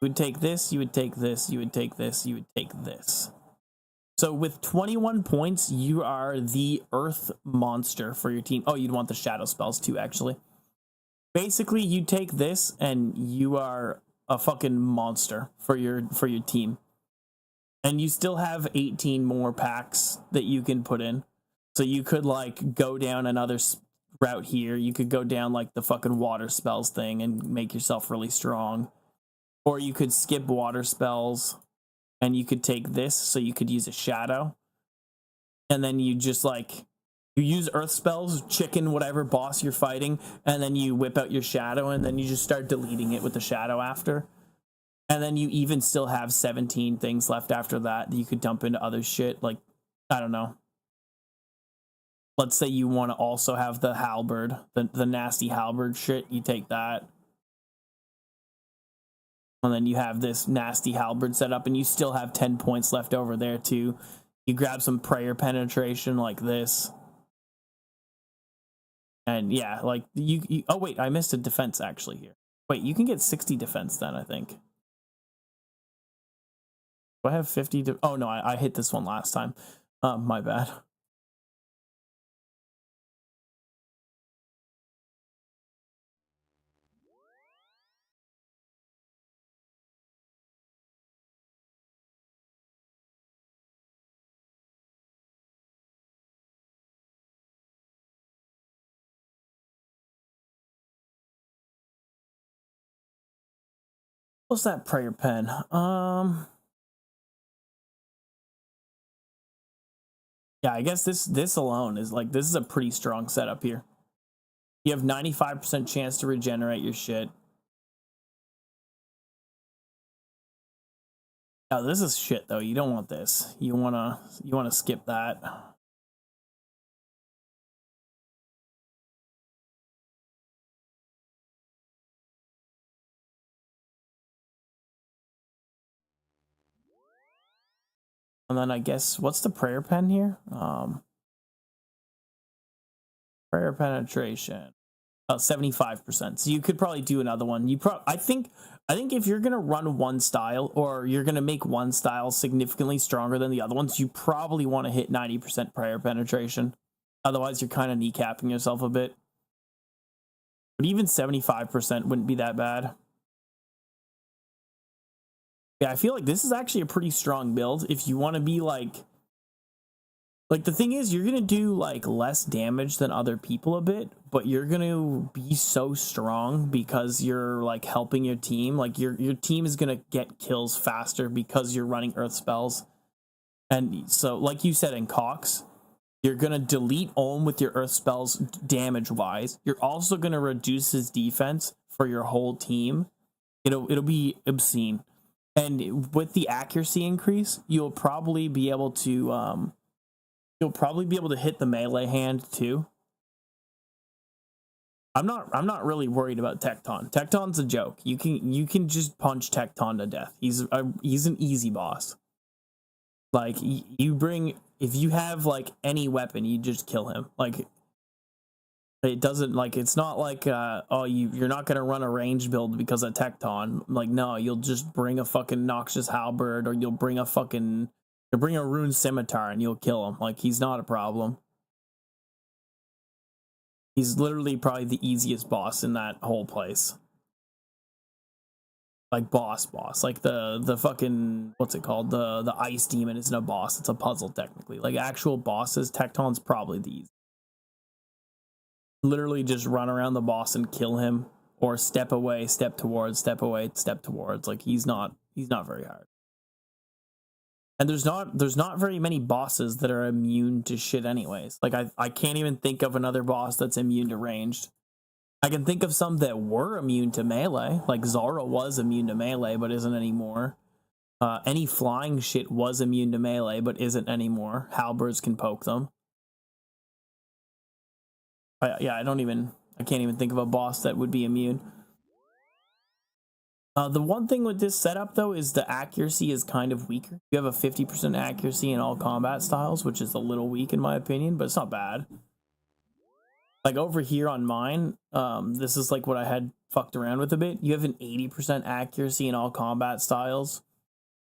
would take this, you would take this, you would take this, you would take this. So with 21 points, you are the Earth monster for your team. Oh, you'd want the shadow spells too, actually. Basically, you take this and you are a fucking monster for your team. And you still have 18 more packs that you can put in. So you could like go down another route here. You could go down like the fucking water spells thing and make yourself really strong. Or you could skip water spells and you could take this, so you could use a shadow. And then you just like, you use earth spells, chicken whatever boss you're fighting, and then you whip out your shadow and then you just start deleting it with the shadow after. And then you even still have 17 things left after that you could dump into other shit. Like, I don't know. Let's say you want to also have the halberd, the nasty halberd shit. You take that. And then you have this nasty halberd set up, and you still have 10 points left over there, too. You grab some prayer penetration like this. And yeah, like, you oh, wait, I missed a defense actually here. Wait, you can get 60 defense then, I think. Do I have 50? Oh, no, I hit this one last time. My bad. What's that prayer pen? Yeah, I guess this alone is like, this is a pretty strong setup here. You have 95% chance to regenerate your shit. Oh, this is shit though. You don't want this. You wanna skip that. And then I guess, what's the prayer pen here? Prayer penetration. 75%. So you could probably do another one. I think if you're gonna run one style, or you're gonna make one style significantly stronger than the other ones, you probably want to hit 90% prayer penetration. Otherwise, you're kind of kneecapping yourself a bit. But even 75% wouldn't be that bad. Yeah, I feel like this is actually a pretty strong build if you want to be like the thing is, you're gonna do like less damage than other people a bit, but you're gonna be so strong because you're like helping your team. Like your team is gonna get kills faster because you're running earth spells. And so, like you said in Cox, you're gonna delete Ohm with your earth spells damage wise. You're also gonna reduce his defense for your whole team. It'll be obscene. And with the accuracy increase, you'll probably be able to hit the melee hand too. I'm not really worried about Tecton. Tecton's a joke. You can just punch Tecton to death. He's an easy boss. Like, if you have like any weapon, you just kill him. Like, it doesn't, like, it's not like you're not gonna run a range build because of Tecton. Like, no, you'll just bring a fucking Noxious Halberd, or you'll bring a Rune Scimitar and you'll kill him. Like, he's not a problem. He's literally probably the easiest boss in that whole place. Like, boss. Like, the fucking, what's it called? The Ice Demon isn't a boss, it's a puzzle technically. Like, actual bosses, Tecton's probably the easiest. Literally just run around the boss and kill him, or step away, step towards, step away, step towards. Like, he's not very hard. And there's not very many bosses that are immune to shit anyways. Like, I can't even think of another boss that's immune to ranged. I can think of some that were immune to melee. Like, Zara was immune to melee but isn't anymore. Any flying shit was immune to melee but isn't anymore. Halberds can poke them. I can't even think of a boss that would be immune. The one thing with this setup, though, is the accuracy is kind of weaker. You have a 50% accuracy in all combat styles, which is a little weak in my opinion, but it's not bad. Like, over here on mine, this is like what I had fucked around with a bit. You have an 80% accuracy in all combat styles.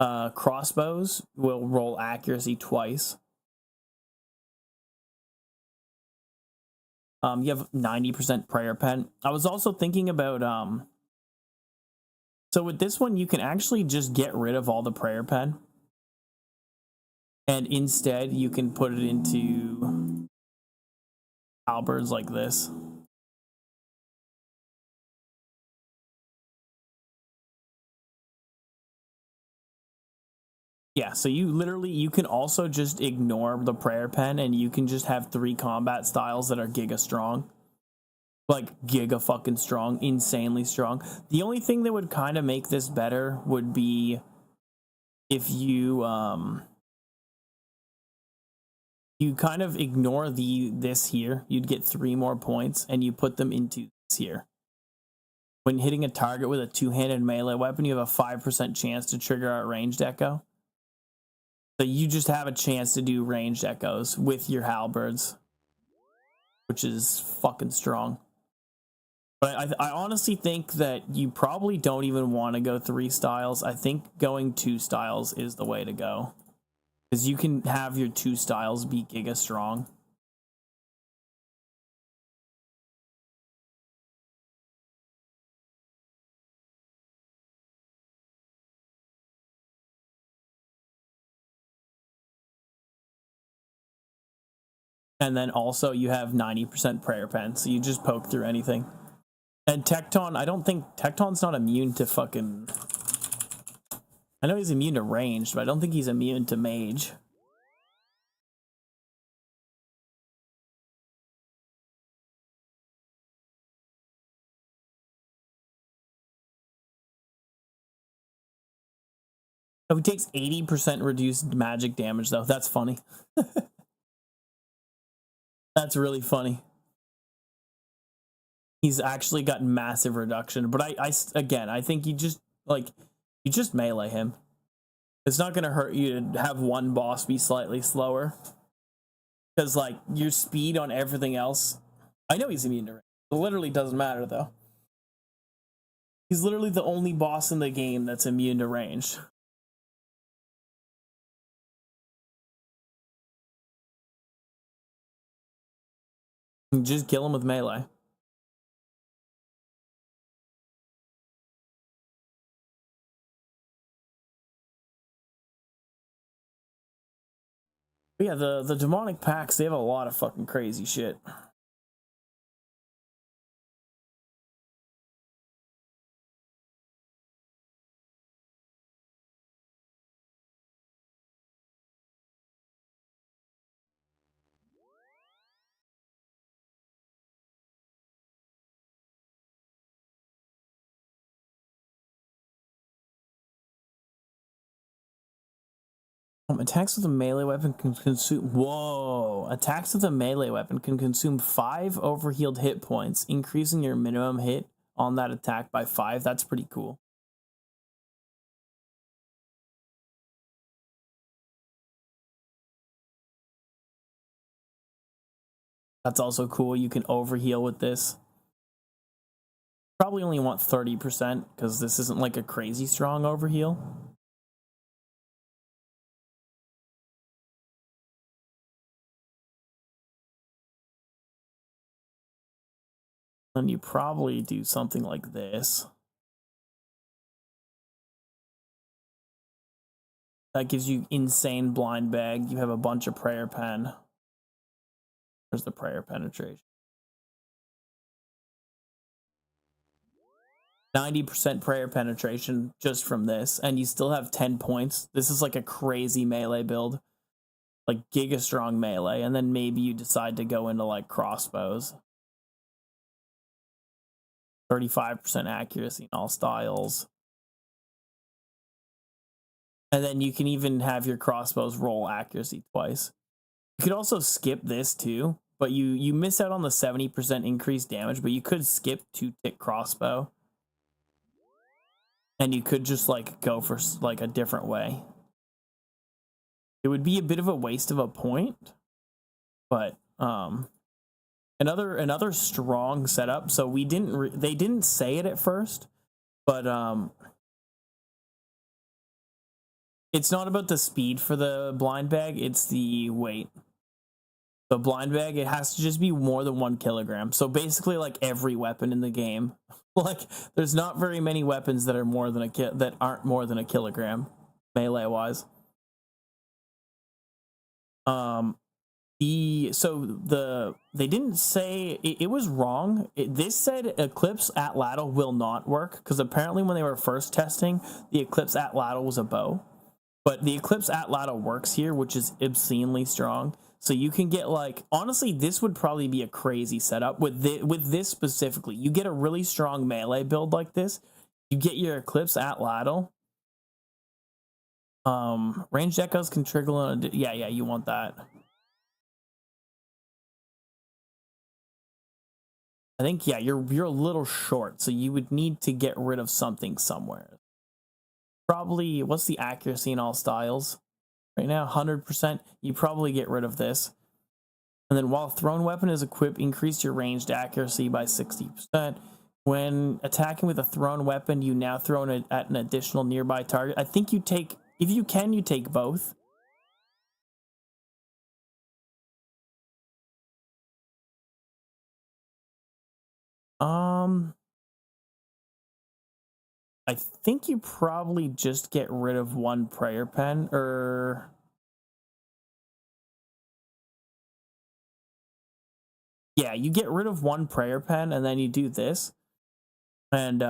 Crossbows will roll accuracy twice. You have 90% prayer pen. I was also thinking about So with this one, you can actually just get rid of all the prayer pen. And instead, you can put it into halberds like this. Yeah, so you can also just ignore the prayer pen and you can just have 3 combat styles that are giga strong. Like giga fucking strong, insanely strong. The only thing that would kind of make this better would be if you you kind of ignore this here. You'd get 3 more points and you put them into this here. When hitting a target with a 2-handed melee weapon, you have a 5% chance to trigger out ranged echo. So you just have a chance to do ranged echoes with your halberds, which is fucking strong. But I honestly think that you probably don't even want to go 3 styles. I think going 2 styles is the way to go. Because you can have your 2 styles be giga strong. And then also you have 90% prayer pen, so you just poke through anything. And Tecton, I don't think Tecton's not immune to fucking... I know he's immune to ranged, but I don't think he's immune to mage. Oh, he takes 80% reduced magic damage, though. That's funny. That's really funny. He's actually got massive reduction. But again, I think you just melee him. It's not going to hurt you to have one boss be slightly slower. Because, like, your speed on everything else... I know he's immune to range. It literally doesn't matter, though. He's literally the only boss in the game that's immune to range. You just kill him with melee. But yeah, the demonic packs, they have a lot of fucking crazy shit. Attacks with a melee weapon can consume... Whoa! Attacks with a melee weapon can consume 5 overhealed hit points, increasing your minimum hit on that attack by 5. That's pretty cool. That's also cool. You can overheal with this. Probably only want 30% because this isn't like a crazy strong overheal. Then you probably do something like this. That gives you insane blind bag. You have a bunch of prayer pen. There's the prayer penetration. 90% prayer penetration just from this, and you still have 10 points. This is like a crazy melee build. Like giga strong melee, and then maybe you decide to go into like crossbows. 35% accuracy in all styles. And then you can even have your crossbows roll accuracy twice. You could also skip this too, but you miss out on the 70% increased damage, but you could skip 2-tick crossbow. And you could just like go for like a different way. It would be a bit of a waste of a point, but another strong setup. So they didn't say it at first, but it's not about the speed for the blind bag, it's the weight. The blind bag, it has to just be more than 1 kilogram. So basically like every weapon in the game Like, there's not very many weapons that are more than that aren't more than a kilogram, melee wise. They didn't say it was wrong. This said Eclipse Atlatl will not work because apparently when they were first testing, the Eclipse Atlatl was a bow, but the Eclipse Atlatl works here, which is obscenely strong. So you can get, like, honestly, this would probably be a crazy setup with this specifically. You get a really strong melee build like this. You get your Eclipse Atlatl. Ranged echoes can trigger on yeah, you want that. I think, yeah, you're a little short, so you would need to get rid of something somewhere. Probably, what's the accuracy in all styles? Right now, 100%. You probably get rid of this. And then while thrown weapon is equipped, increase your ranged accuracy by 60%. When attacking with a thrown weapon, you now throw it at an additional nearby target. I think you take, if you can, you take both. I think you probably just get rid of one prayer pen, or yeah, you get rid of one prayer pen and then you do this. And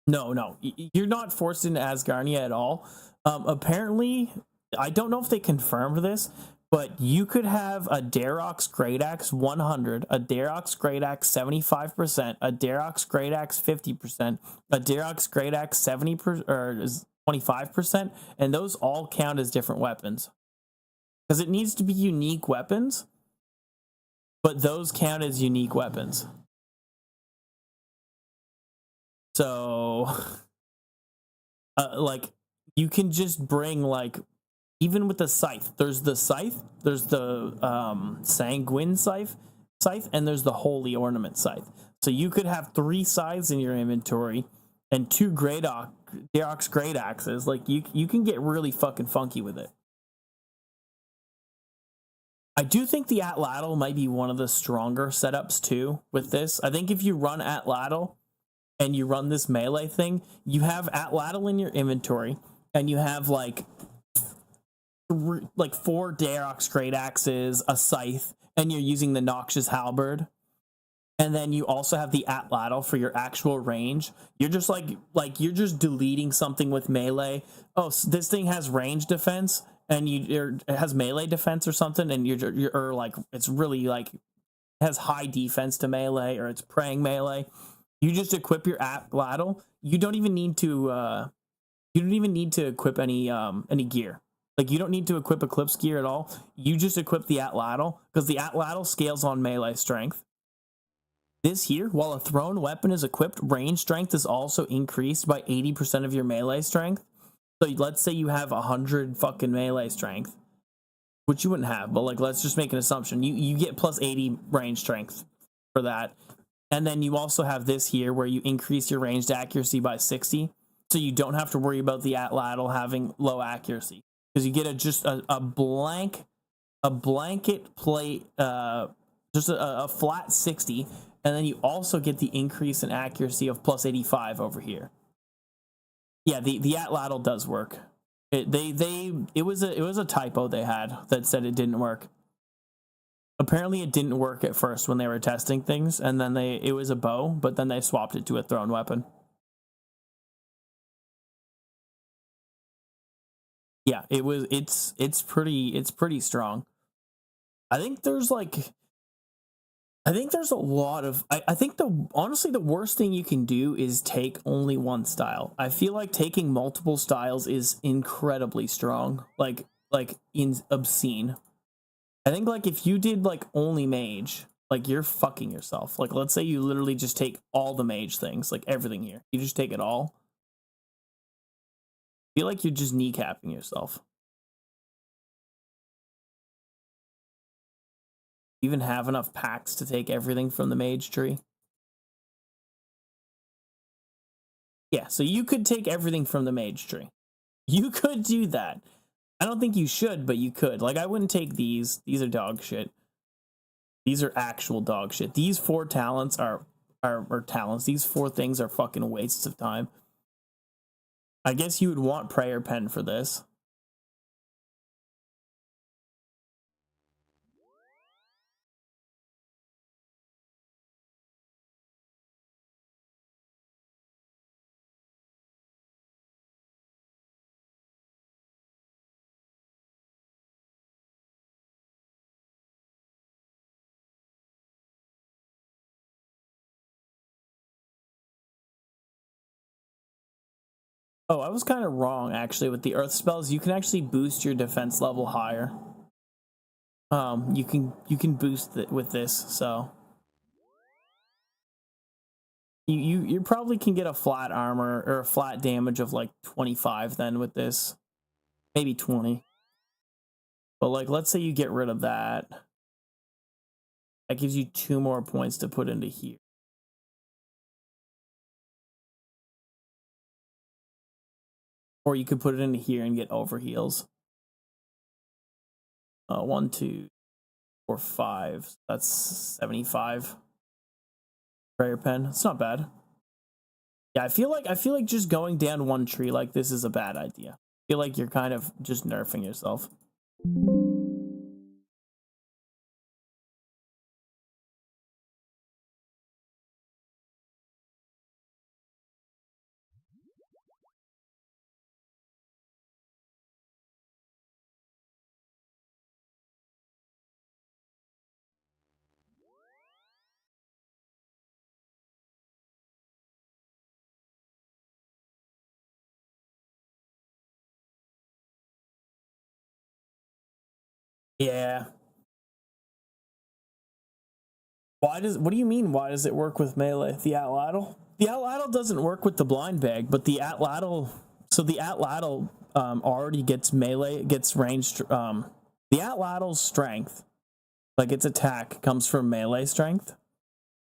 no, you're not forced into Asgarnia at all. Apparently, I don't know if they confirmed this, but you could have a Darox Great Axe 100, a Darox Great Axe 75%, a Darox Great Axe 50%, a Darox Great Axe 70% or 25%, and those all count as different weapons. Because it needs to be unique weapons, but those count as unique weapons. So, like, you can just bring, like, even with the scythe, there's the sanguine scythe, and there's the holy ornament scythe. So you could have 3 scythes in your inventory and 2 Darox Great Axes. Like, you can get really fucking funky with it. I do think the Atlatl might be one of the stronger setups too with this. I think if you run Atlatl and you run this melee thing, you have Atlatl in your inventory and you have like 4 Darox Great Axes, a scythe, and you're using the Noxious Halberd. And then you also have the Atlatl for your actual range. You're just like you're just deleting something with melee. Oh, so this thing has range defense, and it has melee defense or something, and you're like, it's really like has high defense to melee, or it's praying melee. You just equip your Atlatl. You don't even need to equip any gear. Like, you don't need to equip Eclipse gear at all. You just equip the Atlatl, because the Atlatl scales on melee strength. This here, while a thrown weapon is equipped, range strength is also increased by 80% of your melee strength. So let's say you have 100 fucking melee strength, which you wouldn't have, but like, let's just make an assumption. You get plus 80 range strength for that. And then you also have this here where you increase your ranged accuracy by 60. So you don't have to worry about the Atlatl having low accuracy, because you get a blanket plate, just a flat 60, and then you also get the increase in accuracy of plus 85 over here. Yeah, the Atlatl does work. It was a typo they had that said it didn't work. Apparently it didn't work at first when they were testing things, and then it was a bow, but then they swapped it to a thrown weapon. Yeah, it's pretty strong. I think there's a lot of I think honestly the worst thing you can do is take only one style. I feel like taking multiple styles is incredibly strong, like obscene. I think, like, if you did like only mage, like, you're fucking yourself. Like, let's say you literally just take all the mage things, like everything here. You just take it all. I feel like you're just kneecapping yourself. You even have enough packs to take everything from the mage tree. Yeah, so you could take everything from the mage tree. You could do that. I don't think you should, but you could. Like, I wouldn't take these. These are dog shit. These are actual dog shit. These 4 talents are or talents. These 4 things are fucking wastes of time. I guess you would want prayer pen for this. Oh, I was kind of wrong actually with the earth spells. You can actually boost your defense level higher. You can boost it with this, so you probably can get a flat armor or a flat damage of like 25 then with this, maybe 20. But like, let's say you get rid of that, that gives you 2 more points to put into here. Or you could put it into here and get over heals. 1, 2, 4, 5. That's 75. Prayer pen. It's not bad. Yeah, I feel like just going down one tree like this is a bad idea. I feel like you're kind of just nerfing yourself. Yeah. What do you mean, why does it work with melee? The atlatl? The atlatl doesn't work with the blind bag, but the atlatl, so the atlatl already gets melee, it gets ranged. The atlatl's strength, like its attack, comes from melee strength.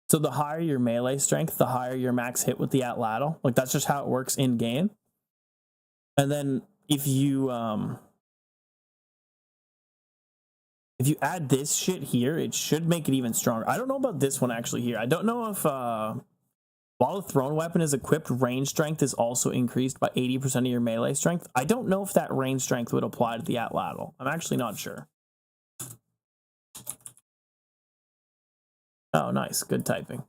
So the higher your melee strength, the higher your max hit with the atlatl. Like that's just how it works in game. And then if you add this shit here, it should make it even stronger. I don't know about this one actually here. I don't know if while a thrown weapon is equipped, range strength is also increased by 80% of your melee strength. I don't know if that range strength would apply to the atlatl. I'm actually not sure. Oh, nice. Good typing.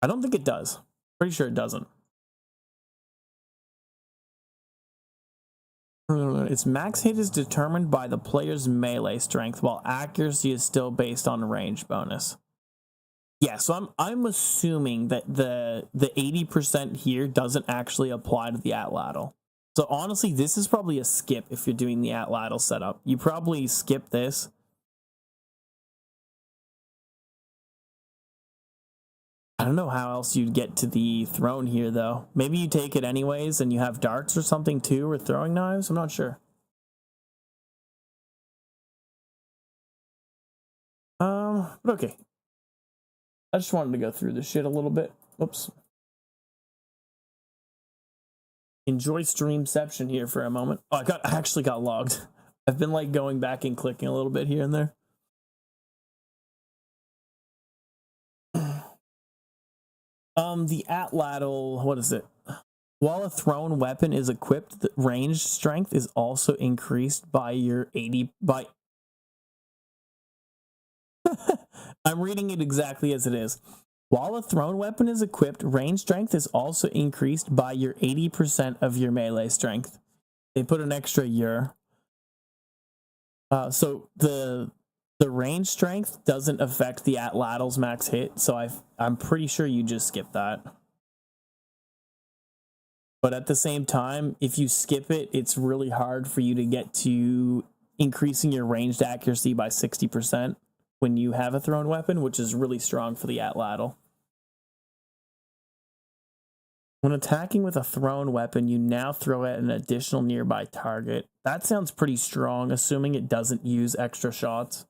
I don't think it does. Pretty sure it doesn't. Its max hit is determined by the player's melee strength, while accuracy is still based on range bonus. Yeah, so I'm assuming that the 80% here doesn't actually apply to the atlatl. So honestly, this is probably a skip if you're doing the atlatl setup. You probably skip this. I don't know how else you'd get to the throne here, though. Maybe you take it anyways and you have darts or something too, or throwing knives? I'm not sure. But okay. I just wanted to go through this shit a little bit. Oops. Enjoy streamception here for a moment. Oh, I actually got logged. I've been like going back and clicking a little bit here and there. The atlatl, what is it? While a thrown weapon is equipped, the range strength is also increased by your 80 by I'm reading it exactly as it is. While a thrown weapon is equipped, range strength is also increased by your 80% of your melee strength. They put an extra year. So the range strength doesn't affect the atlatl's max hit, so I'm pretty sure you just skip that. But at the same time, if you skip it, it's really hard for you to get to increasing your ranged accuracy by 60% when you have a thrown weapon, which is really strong for the atlatl. When attacking with a thrown weapon, you now throw at an additional nearby target. That sounds pretty strong, assuming it doesn't use extra shots.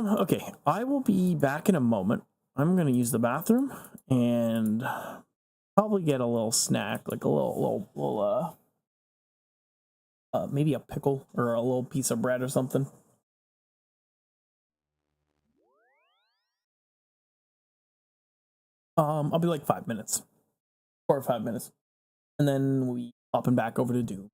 Okay, I will be back in a moment. I'm gonna use the bathroom and probably get a little snack, like a little maybe a pickle or a little piece of bread or something. I'll be like 5 minutes, 4 or 5 minutes, and then we hopping back over to Doom.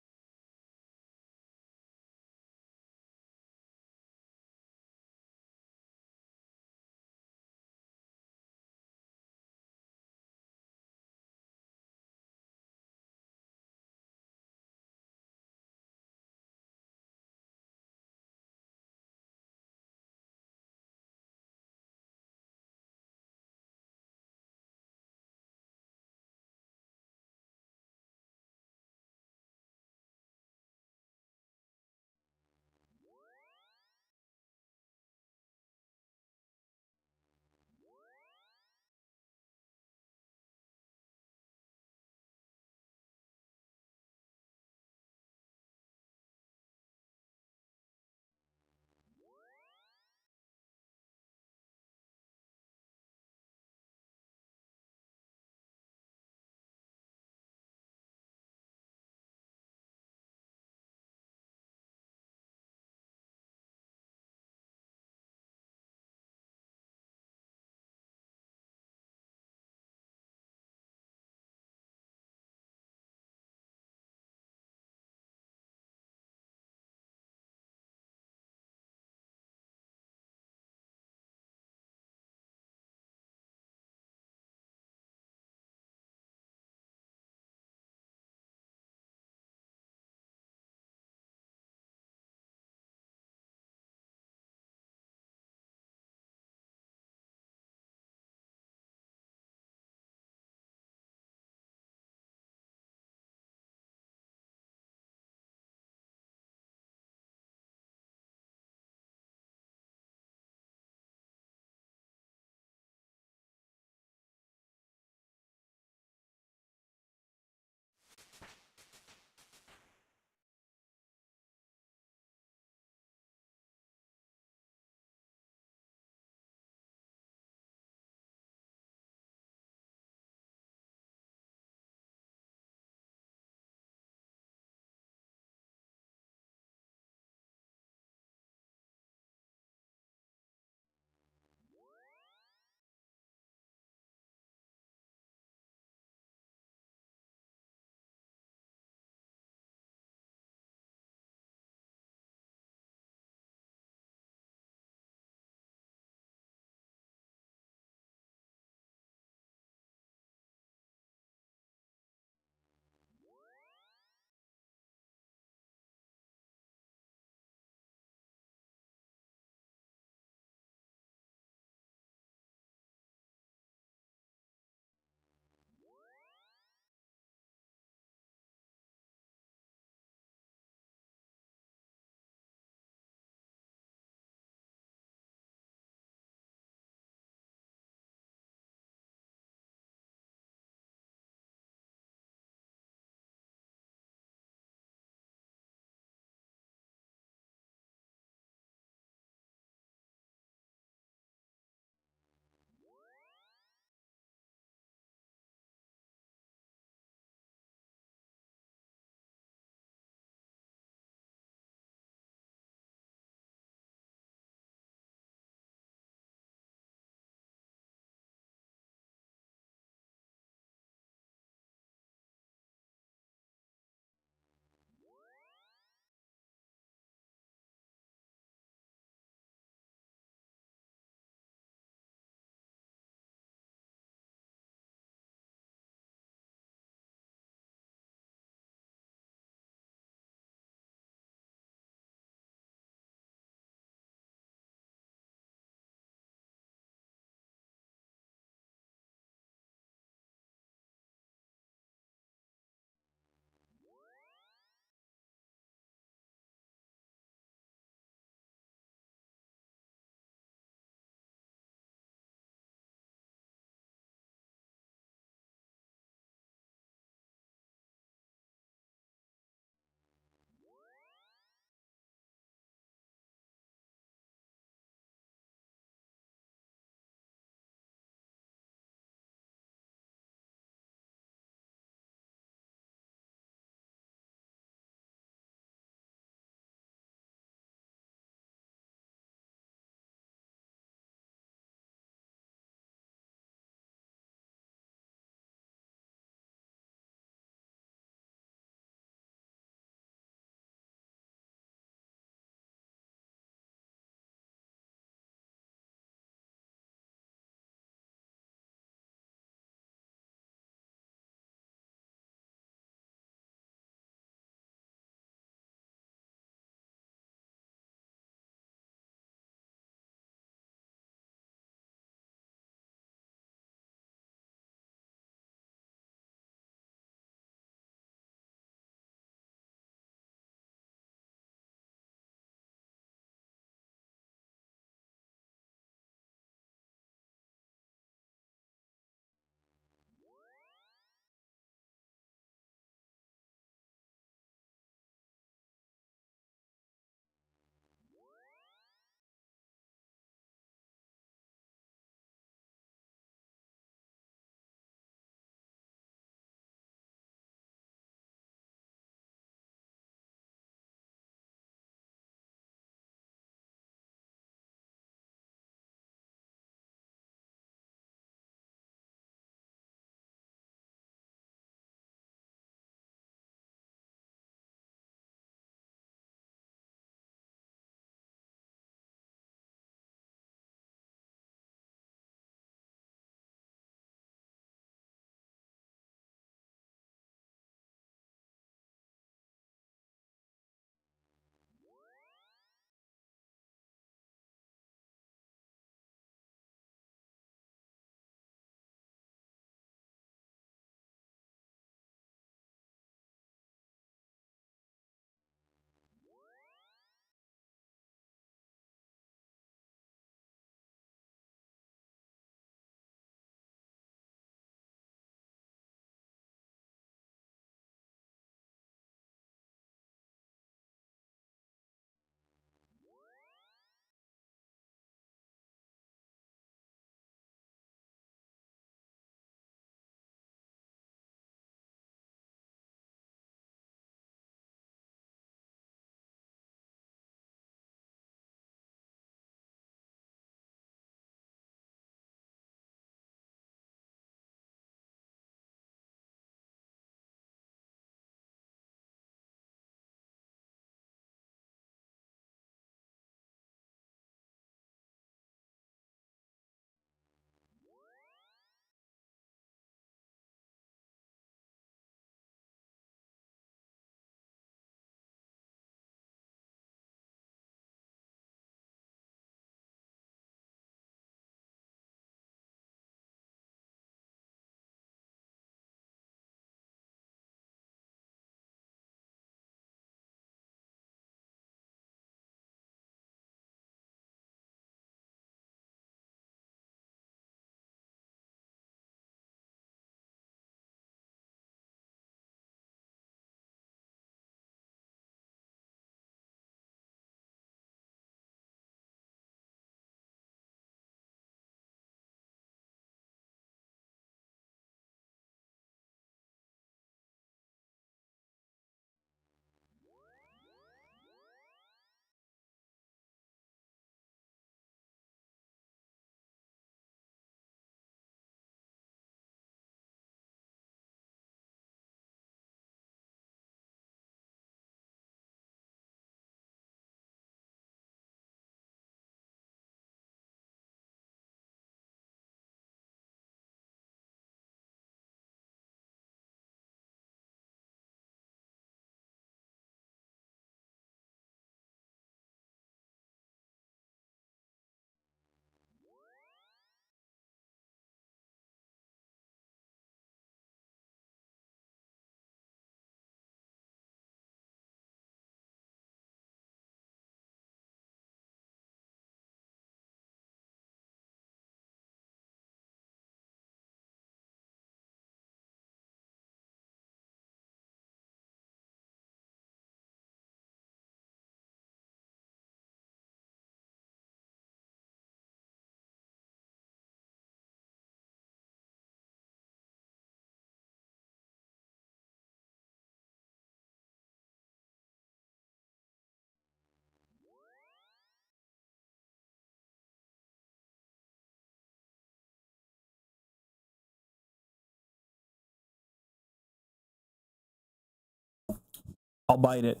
I'll bite it.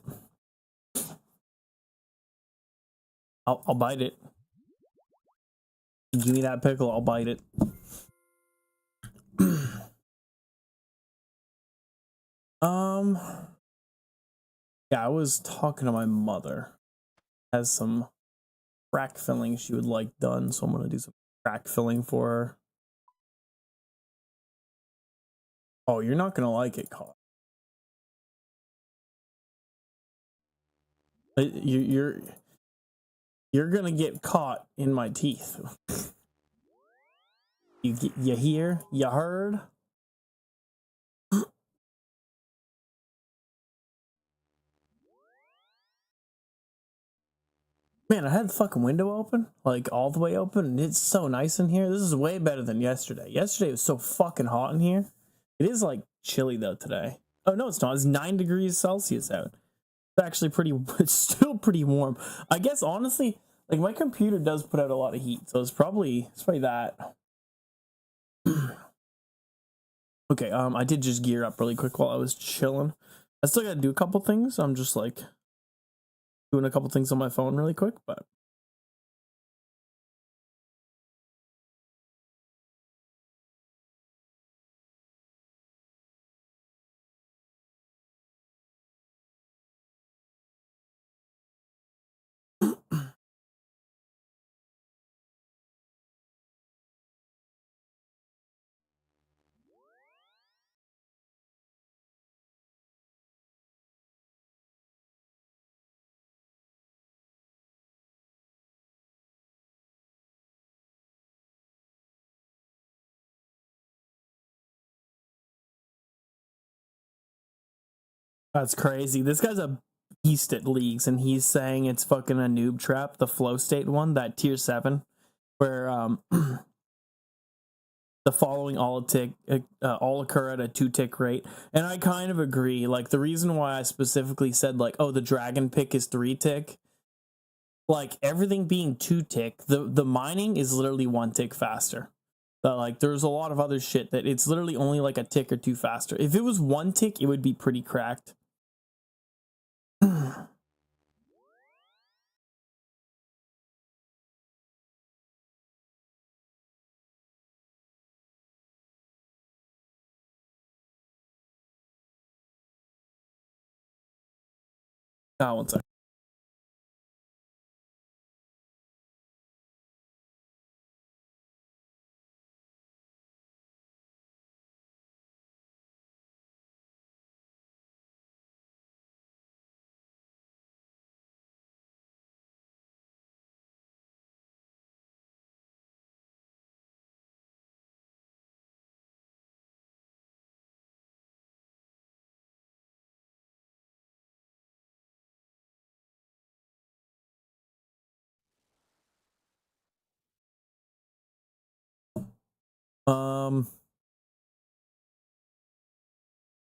I'll bite it. Give me that pickle, I'll bite it. Yeah, I was talking to my mother. Has some crack filling she would like done, so I'm gonna do some crack filling for her. Oh, you're not gonna like it, Caught. You're gonna get caught in my teeth. You hear? You heard? Man, I had the fucking window open, like all the way open, and it's so nice in here. This is way better than yesterday. Yesterday was so fucking hot in here. It is like chilly though today. Oh no, it's not. It's 9 degrees Celsius out. It's actually pretty. It's still pretty warm. I guess honestly, like my computer does put out a lot of heat, so it's probably that. Okay, I did just gear up really quick while I was chilling. I still gotta do a couple things. I'm just like doing a couple things on my phone really quick, but that's crazy. This guy's a beast at leagues, and he's saying it's fucking a noob trap, the flow state one, that tier 7, where the following all occur at a 2-tick rate. And I kind of agree. Like the reason why I specifically said like, oh, the dragon pick is 3-tick, like everything being 2-tick, the mining is literally 1 tick faster. But like there's a lot of other shit that it's literally only like a tick or 2 faster. If it was 1 tick, it would be pretty cracked. One second.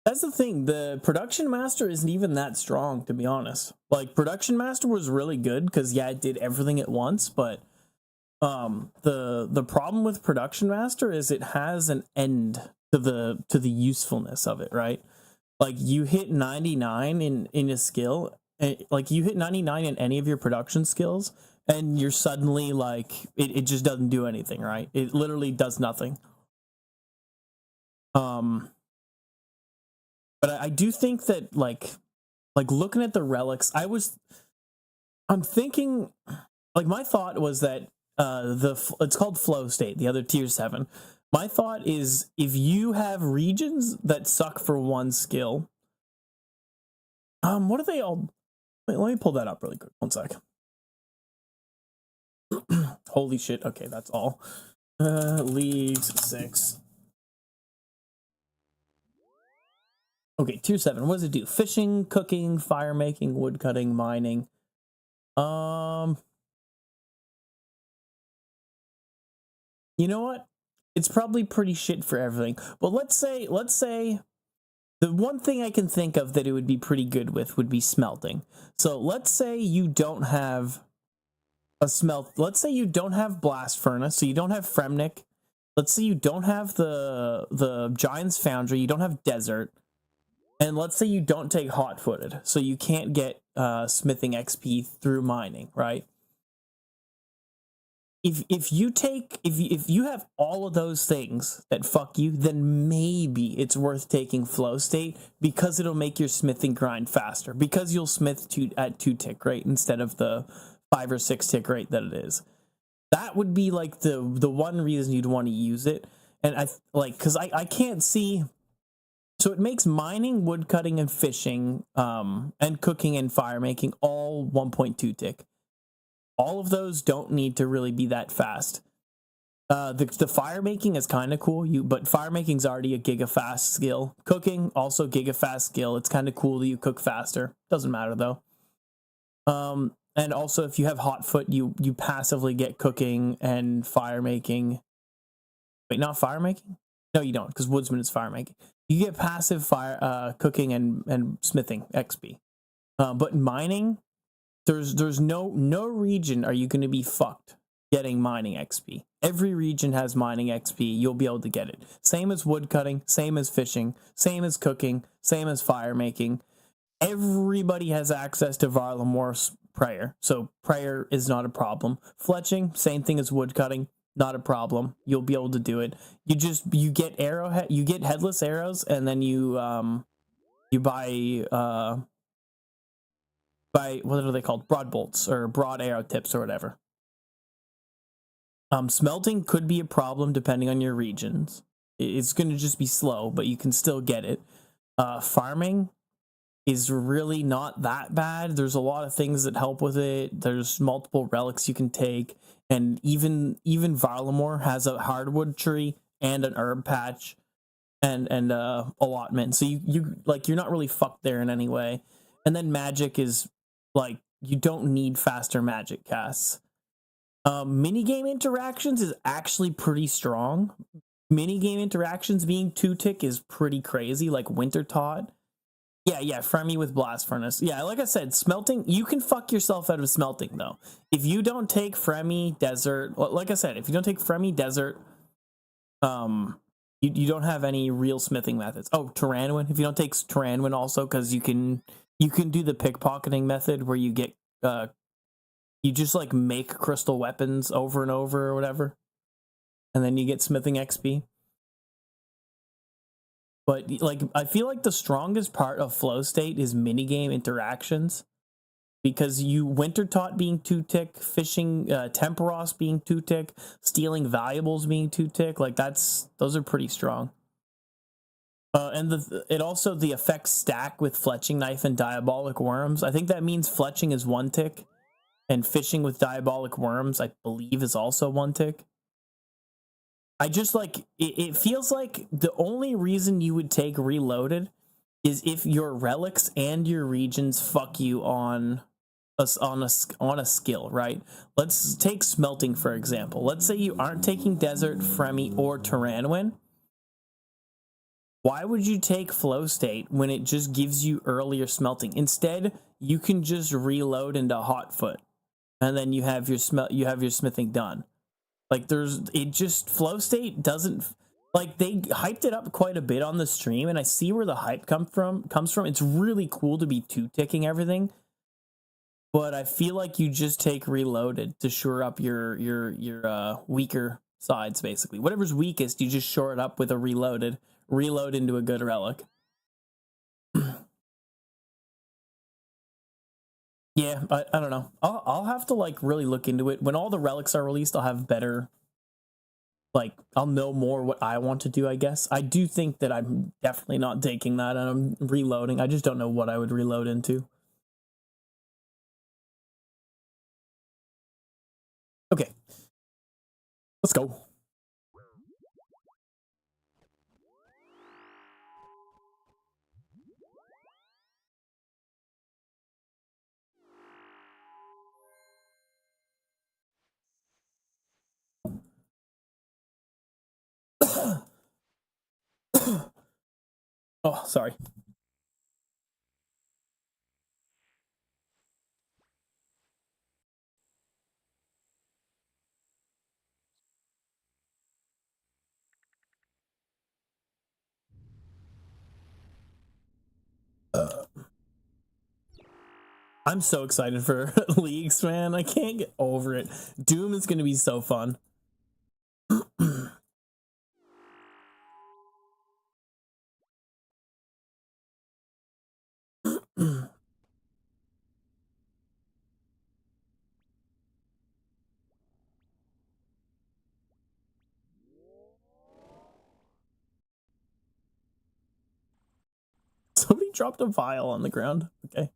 That's the thing. The Production Master isn't even that strong, to be honest. Like Production Master was really good because yeah, it did everything at once, but the problem with Production Master is it has an end to the usefulness of it, right? Like you hit 99 in a skill, like you hit 99 in any of your production skills, and you're suddenly like it just doesn't do anything, right? It literally does nothing. But I do think that like looking at the relics, I'm thinking like my thought was that it's called flow state, the other tier 7. My thought is if you have regions that suck for 1 skill, what are they all? Wait, let me pull that up really quick. 1 sec. Holy shit. Okay, that's all. Leagues 6. Okay, tier 7. What does it do? Fishing, cooking, fire making, wood cutting, mining. You know what? It's probably pretty shit for everything. But let's say the one thing I can think of that it would be pretty good with would be smelting. So let's say you don't have let's say you don't have blast furnace, so you don't have Fremnik. Let's say you don't have the Giant's Foundry, you don't have desert. and let's say you don't take hot-footed, so you can't get smithing XP through mining, right? If you have all of those things that fuck you, then maybe it's worth taking flow state, because it'll make your smithing grind faster, because you'll smith at 2 tick rate instead of the 5 or 6 tick rate that it is. That would be like the one reason you'd want to use it. And because I can't see. So it makes mining, woodcutting, and fishing, and cooking and fire making all 1.2 tick. All of those don't need to really be that fast. The fire making is kind of cool, but fire making's already a gigafast skill. Cooking also gigafast skill. It's kind of cool that you cook faster. Doesn't matter though. And also if you have hot foot, you passively get cooking and fire making. Wait, not fire making? No, you don't, because woodsman is fire making. You get passive fire cooking and smithing XP. But mining, there's no region are you going to be fucked getting mining XP. Every region has mining XP. You'll be able to get it. Same as woodcutting, same as fishing, same as cooking, same as fire making. Everybody has access to Varlamore's prayer, so prayer is not a problem. Fletching, same thing as woodcutting. Not a problem. You'll be able to do it. You get arrowhead, you get headless arrows, and then you buy what are they called? Broad bolts or broad arrow tips or whatever. Smelting could be a problem depending on your regions. It's going to just be slow, but you can still get it. Farming is really not that bad. There's a lot of things that help with it. There's multiple relics you can take. And even Varlamore has a hardwood tree and an herb patch and allotment. So you're not really fucked there in any way. And then magic is like you don't need faster magic casts. Minigame interactions is actually pretty strong. Minigame interactions being 2 tick is pretty crazy, like Winter Tot. Yeah, Fremy with Blast Furnace. Yeah, like I said, smelting, you can fuck yourself out of smelting, though. If you don't take Fremy, Desert, like I said, if you don't take Fremy, Desert, you don't have any real smithing methods. Oh, Tyranwin, if you don't take Tyranwin also, because you can do the pickpocketing method where you get, you just, like, make crystal weapons over and over or whatever, and then you get smithing XP. But, like, I feel like the strongest part of flow state is minigame interactions. Because Winter Tot being 2 tick, fishing, Temporos being 2 tick, stealing valuables being 2 tick, like those are pretty strong. And it also, the effects stack with Fletching Knife and Diabolic Worms. I think that means Fletching is 1 tick, and fishing with Diabolic Worms, I believe, is also 1 tick. I just like it feels like the only reason you would take Reloaded is if your relics and your regions fuck you on a skill, right? Let's take smelting for example. Let's say you aren't taking Desert, Fremy, or Tyranwin. Why would you take Flow State when it just gives you earlier smelting? Instead, you can just reload into Hotfoot, and then you have your smithing done. Like Flow State doesn't, like, they hyped it up quite a bit on the stream, and I see where the hype comes from. It's really cool to be 2 ticking everything, but I feel like you just take Reloaded to shore up your weaker sides, basically. Whatever's weakest, you just shore it up with a reload into a good relic. Yeah, I don't know. I'll have to, like, really look into it. When all the relics are released, I'll have better, like, I'll know more what I want to do, I guess. I do think that I'm definitely not taking that, and I'm reloading. I just don't know what I would reload into. Okay. Let's go. Oh, sorry. I'm so excited for leagues, man. I can't get over it. Doom is going to be so fun. Somebody dropped a vial on the ground. Okay.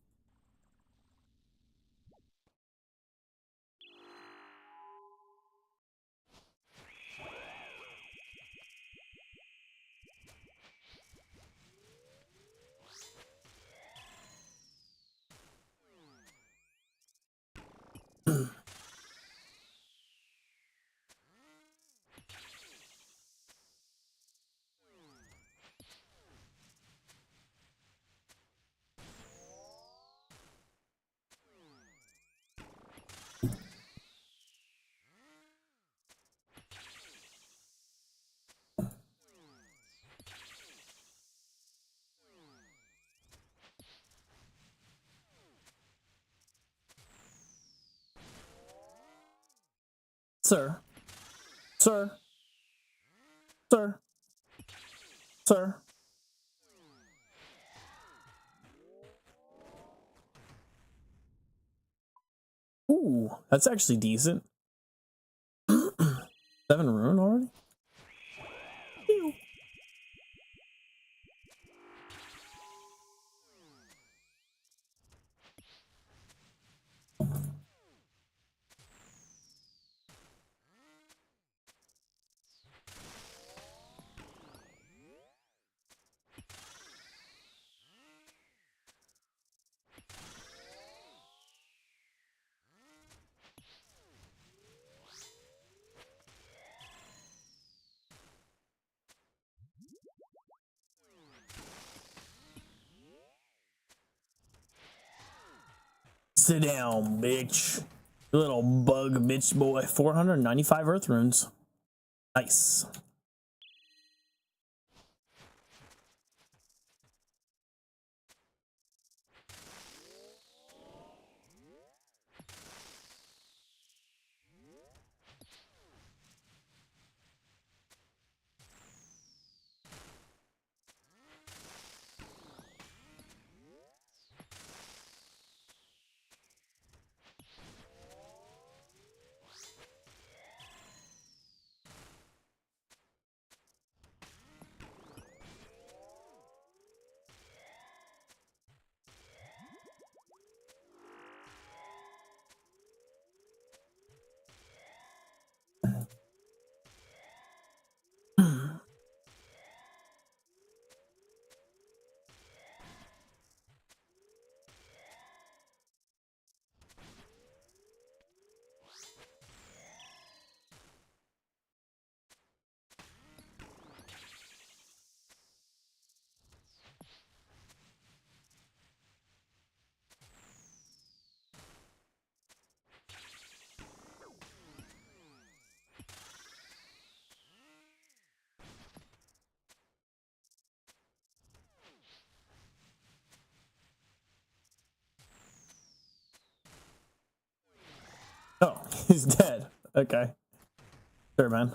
Sir. Sir. Sir. Sir. Ooh, that's actually decent. 7 rune already? Ew. Sit down, bitch. You little bug bitch boy. 495 earth runes. Nice. Oh, he's dead. Okay. Sure, man.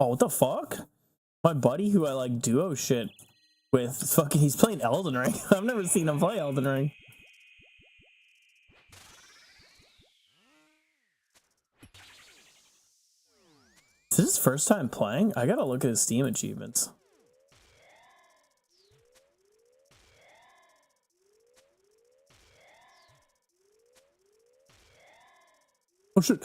Oh, what the fuck? My buddy who I like duo shit with, fucking, he's playing Elden Ring. I've never seen him play Elden Ring. Is this his first time playing? I gotta look at his Steam achievements. Oh shit.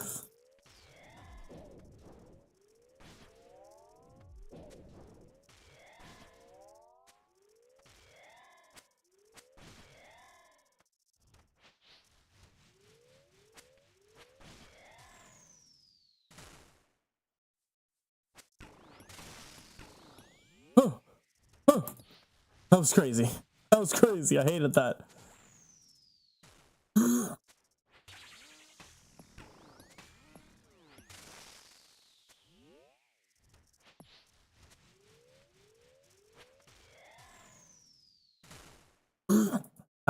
Oh, oh. That was crazy. That was crazy. I hated that.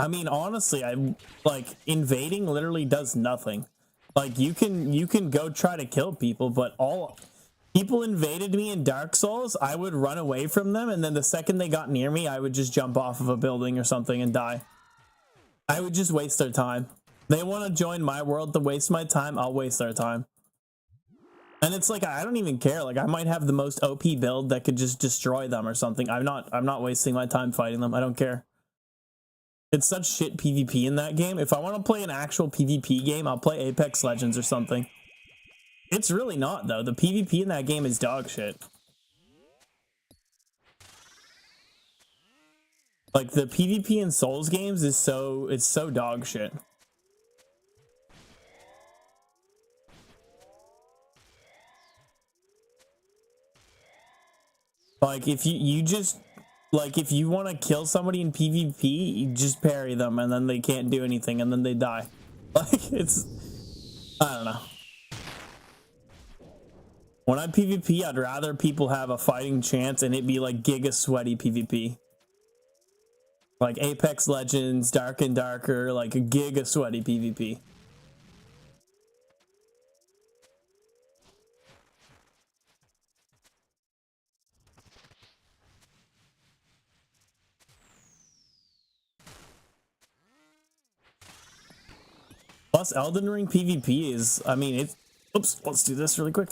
I mean, honestly, I like invading literally does nothing. Like you can go try to kill people, but all people invaded me in Dark Souls, I would run away from them, and then the second they got near me, I would just jump off of a building or something and die. I would just waste their time. They want to join my world to waste my time, I'll waste their time. And it's like, I don't even care. Like, I might have the most OP build that could just destroy them or something. I'm not wasting my time fighting them. I don't care. It's such shit PvP in that game. If I want to play an actual PvP game, I'll play Apex Legends or something. It's really not, though. The PvP in that game is dog shit. Like, the PvP in Souls games is it's so dog shit. Like, if you just, like, if you want to kill somebody in PvP, you just parry them, and then they can't do anything, and then they die. Like, it's, I don't know. When I PvP, I'd rather people have a fighting chance, and it be, like, giga sweaty PvP. Like, Apex Legends, Dark and Darker, like, a giga sweaty PvP. Plus, Elden Ring PvP is, I mean, it's, oops, let's do this really quick.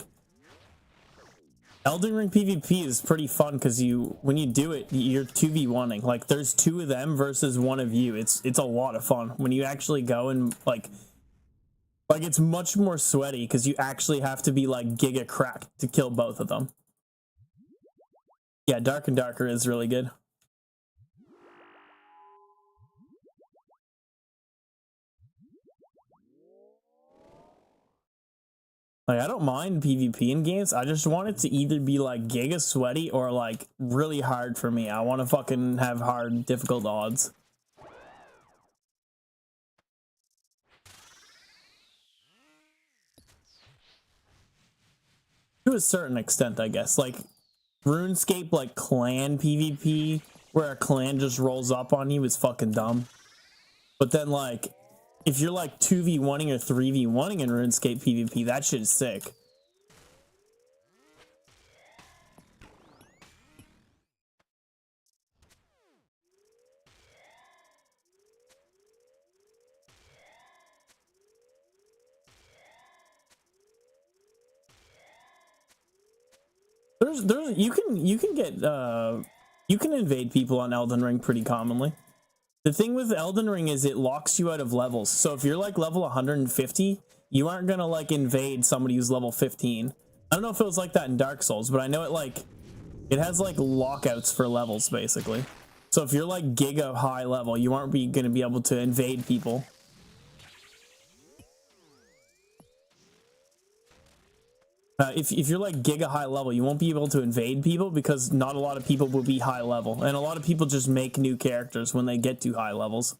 Elden Ring PvP is pretty fun because when you do it, you're 2v1ing. Like, there's two of them versus one of you. It's a lot of fun when you actually go and, like it's much more sweaty because you actually have to be, like, giga cracked to kill both of them. Yeah, Dark and Darker is really good. Like, I don't mind PvP in games. I just want it to either be, like, giga sweaty or, like, really hard for me. I want to fucking have hard, difficult odds. To a certain extent, I guess. Like, RuneScape, like, clan PvP, where a clan just rolls up on you is fucking dumb. But then, like, if you're, like, 2v1ing or 3v1ing in RuneScape PvP, that shit is sick. You can invade people on Elden Ring pretty commonly. The thing with Elden Ring is it locks you out of levels. So if you're like level 150, you aren't gonna like invade somebody who's level 15. I don't know if it was like that in Dark Souls, but I know it has like lockouts for levels basically. So if you're like giga high level, you aren't gonna be able to invade people. If you're like giga high level, you won't be able to invade people because not a lot of people will be high level, and a lot of people just make new characters when they get to high levels.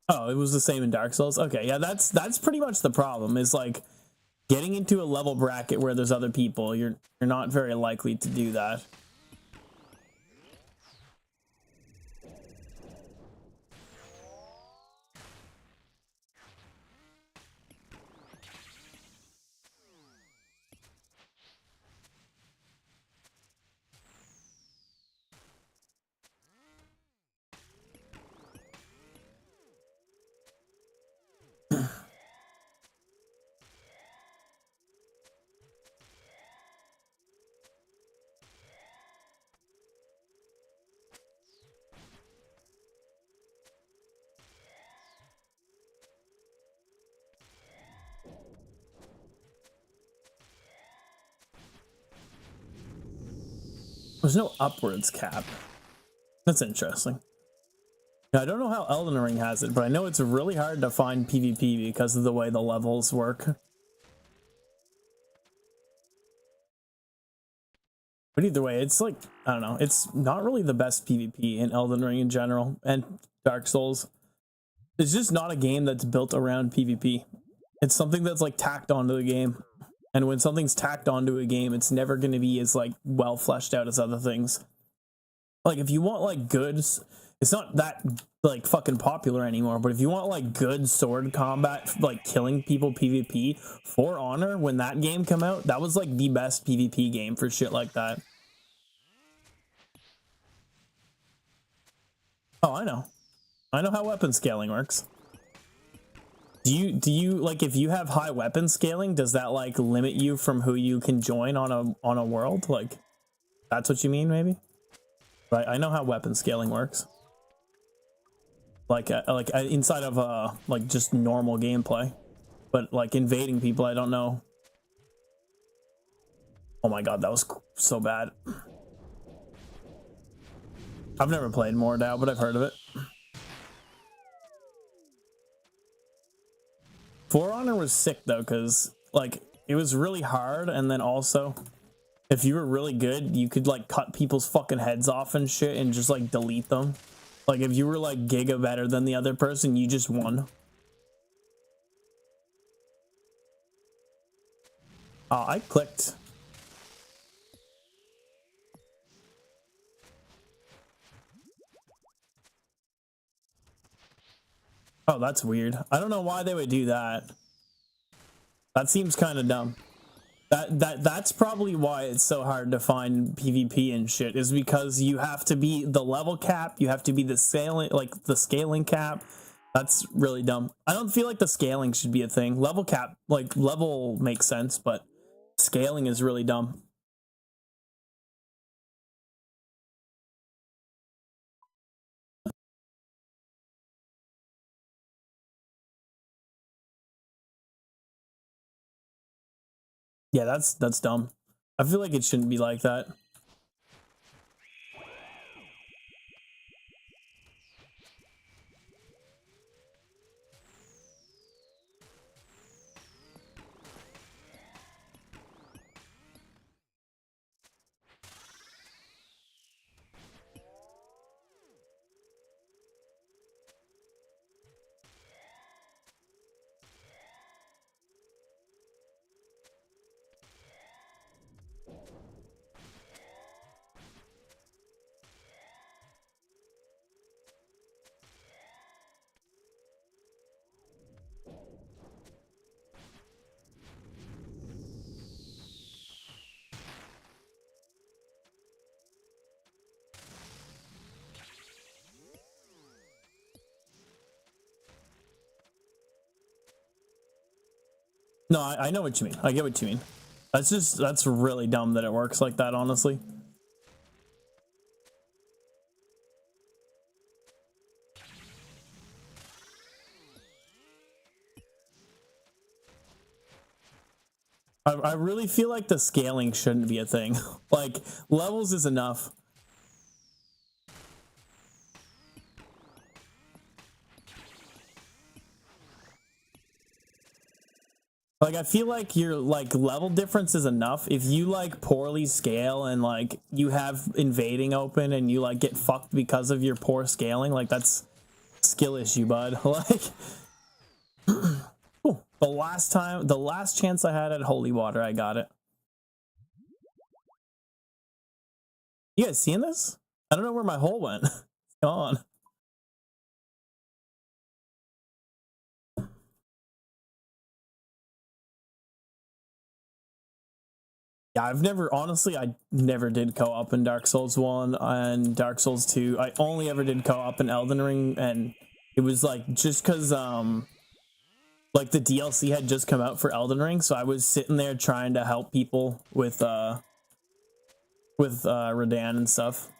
Oh, it was the same in Dark Souls? Okay, yeah, that's pretty much the problem, is like getting into a level bracket where there's other people. You're not very likely to do that. There's no upwards cap. That's interesting. Now, I don't know how Elden Ring has it, but I know it's really hard to find PvP because of the way the levels work. But either way, it's like, I don't know, it's not really the best PvP in Elden Ring in general, and Dark Souls. it's just not a game that's built around PvP. It's something that's like tacked onto the game. And when something's tacked onto a game, it's never going to be as like well fleshed out as other things. Like if you want like goods, it's not that like fucking popular anymore, but if you want like good sword combat, like killing people PvP, For Honor, when that game came out, that was like the best PvP game for shit like that. Oh, I know how weapon scaling works. Do you like, if you have high weapon scaling, does that like limit you from who you can join on a world? Like, that's what you mean, maybe? Right, I know how weapon scaling works. Like inside of like just normal gameplay, but like invading people, I don't know. Oh my god, that was so bad. I've never played Mordau, but I've heard of it. For Honor was sick though, because like it was really hard, and then also if you were really good, you could like cut people's fucking heads off and shit and just like delete them. Like if you were like giga better than the other person, you just won. I clicked. Oh, that's weird. I don't know why they would do that. That seems kind of dumb. That's probably why it's so hard to find PvP and shit, is because you have to be the level cap, you have to be the scaling cap. That's really dumb. I don't feel like the scaling should be a thing. Level cap, like level makes sense, but scaling is really dumb. Yeah, that's dumb. I feel like it shouldn't be like that. No, I know what you mean. I get what you mean. That's really dumb that it works like that, honestly. I really feel like the scaling shouldn't be a thing. Like, levels is enough. Like, I feel like your like level difference is enough. If you like poorly scale and like you have invading open and you like get fucked because of your poor scaling, like that's skill issue, bud. Like, ooh, the last chance I had at Holy Water, I got it. You guys seeing this? I don't know where my hole went. It's gone. Yeah, I never did co-op in Dark Souls 1 and Dark Souls 2. I only ever did co-op in Elden Ring, and it was like just because like the DLC had just come out for Elden Ring, so I was sitting there trying to help people with Radahn and stuff.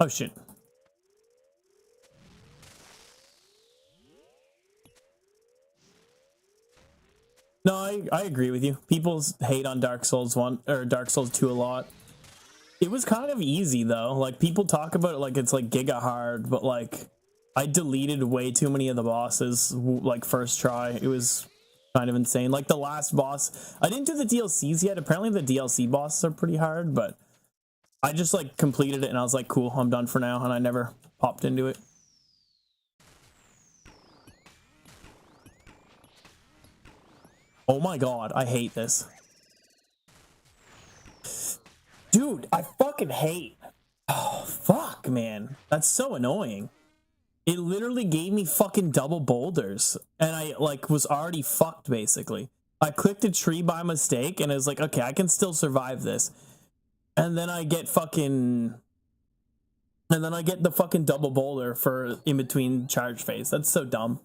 Oh shit. No, I agree with you. People hate on Dark Souls 1 or Dark Souls 2 a lot. It was kind of easy though. Like people talk about it like it's like giga hard, but like I deleted way too many of the bosses like first try. It was kind of insane. Like the last boss, I didn't do the DLCs yet. Apparently the DLC bosses are pretty hard, but I just like completed it and I was like, cool, I'm done for now, and I never popped into it. Oh my god, I hate this. Dude, I fucking hate. Oh, fuck, man. That's so annoying. It literally gave me fucking double boulders. And I, like, was already fucked, basically. I clicked a tree by mistake, and I was like, okay, I can still survive this. And then I get fucking... And then I get the fucking double boulder for in between charge phase. That's so dumb.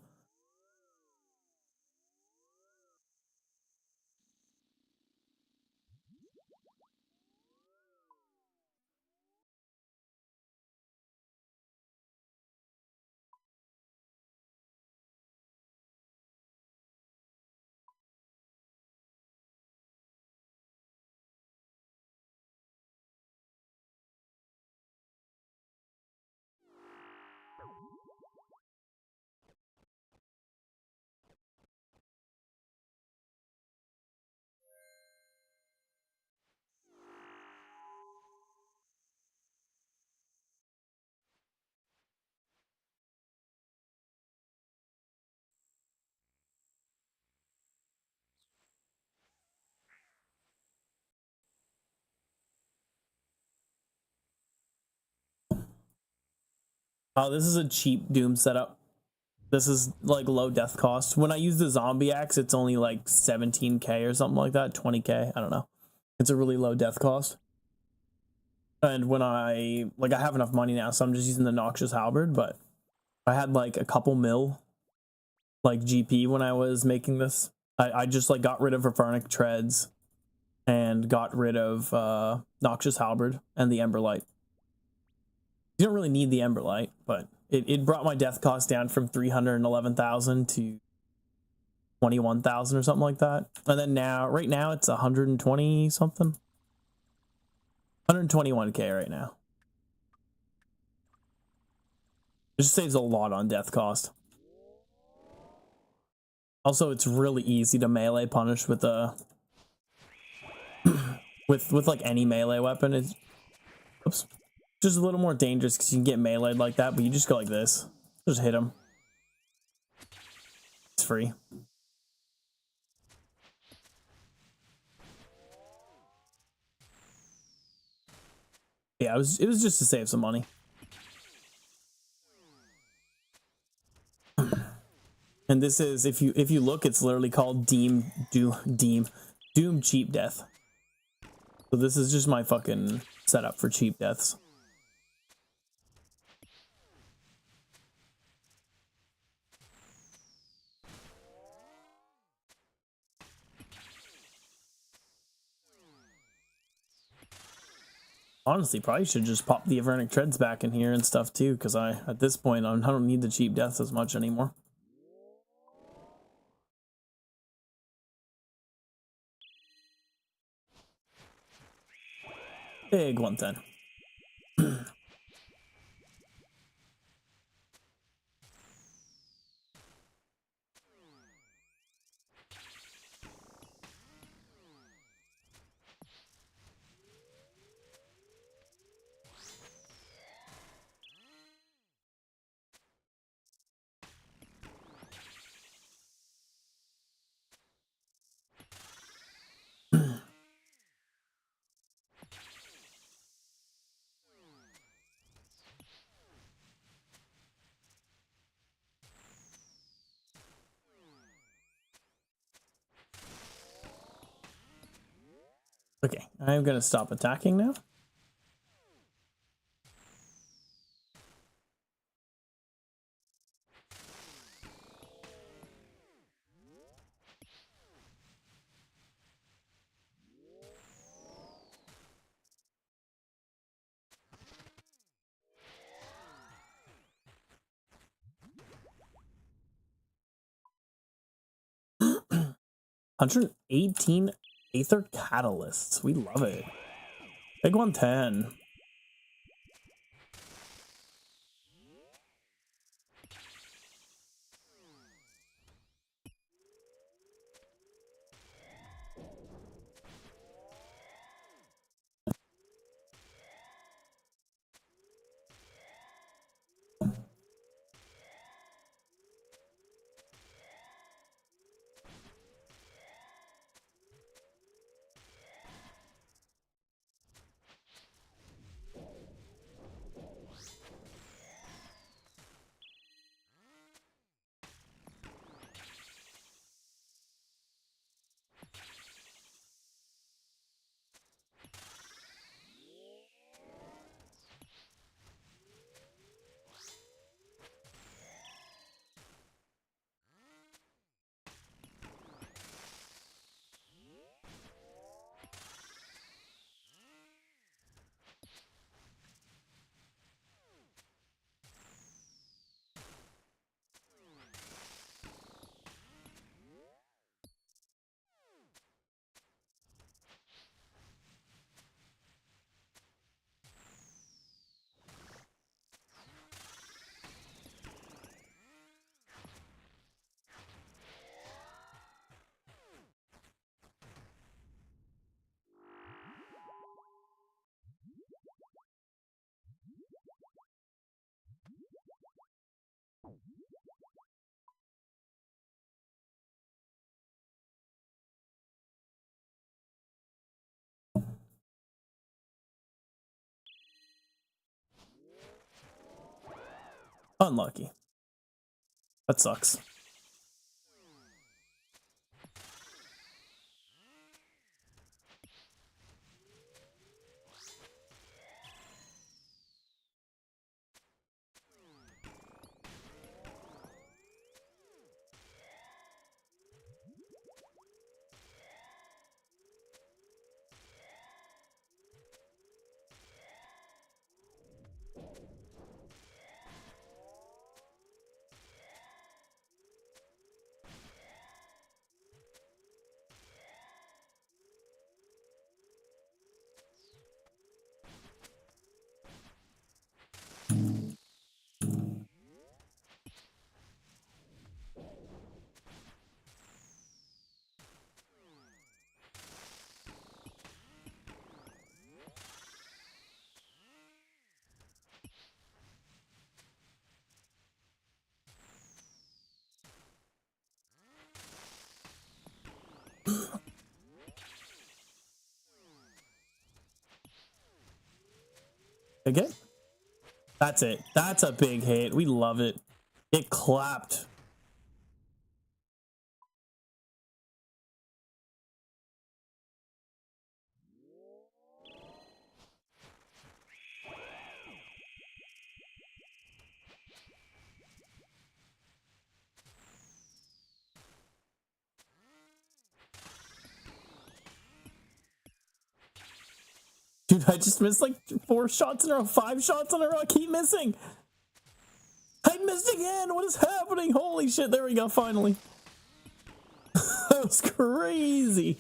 Oh, this is a cheap Doom setup. This is like low death cost. When I use the zombie axe, it's only like 17k or something like that, 20k, I don't know. It's a really low death cost. And when I have enough money now, so I'm just using the Noxious Halberd, but I had like a couple mil like GP when I was making this. I just like got rid of Verfarnic Treads and got rid of Noxious Halberd and the Emberlight. You don't really need the Emberlight, but it brought my death cost down from 311,000 to 21,000 or something like that. And then right now it's 120 something. 121k right now. It just saves a lot on death cost. Also, it's really easy to melee punish with a with like any melee weapon. It's just a little more dangerous because you can get meleeed like that, but you just go like this. Just hit him. It's free. Yeah, it was just to save some money. And this is, if you look, it's literally called Doom Cheap Death. So this is just my fucking setup for cheap deaths. Honestly, probably should just pop the Avernic Treads back in here and stuff too, because at this point I don't need the cheap deaths as much anymore. Big 110. Okay, I'm gonna stop attacking now. $118 Aether Catalysts. We love it. Big 110. Unlucky. That sucks. Big hit. That's it. That's a big hit. We love it. It clapped. Dude, I just missed like 4 shots in a row, 5 shots in a row. I keep missing. I missed again. What is happening? Holy shit. There we go. Finally. That was crazy.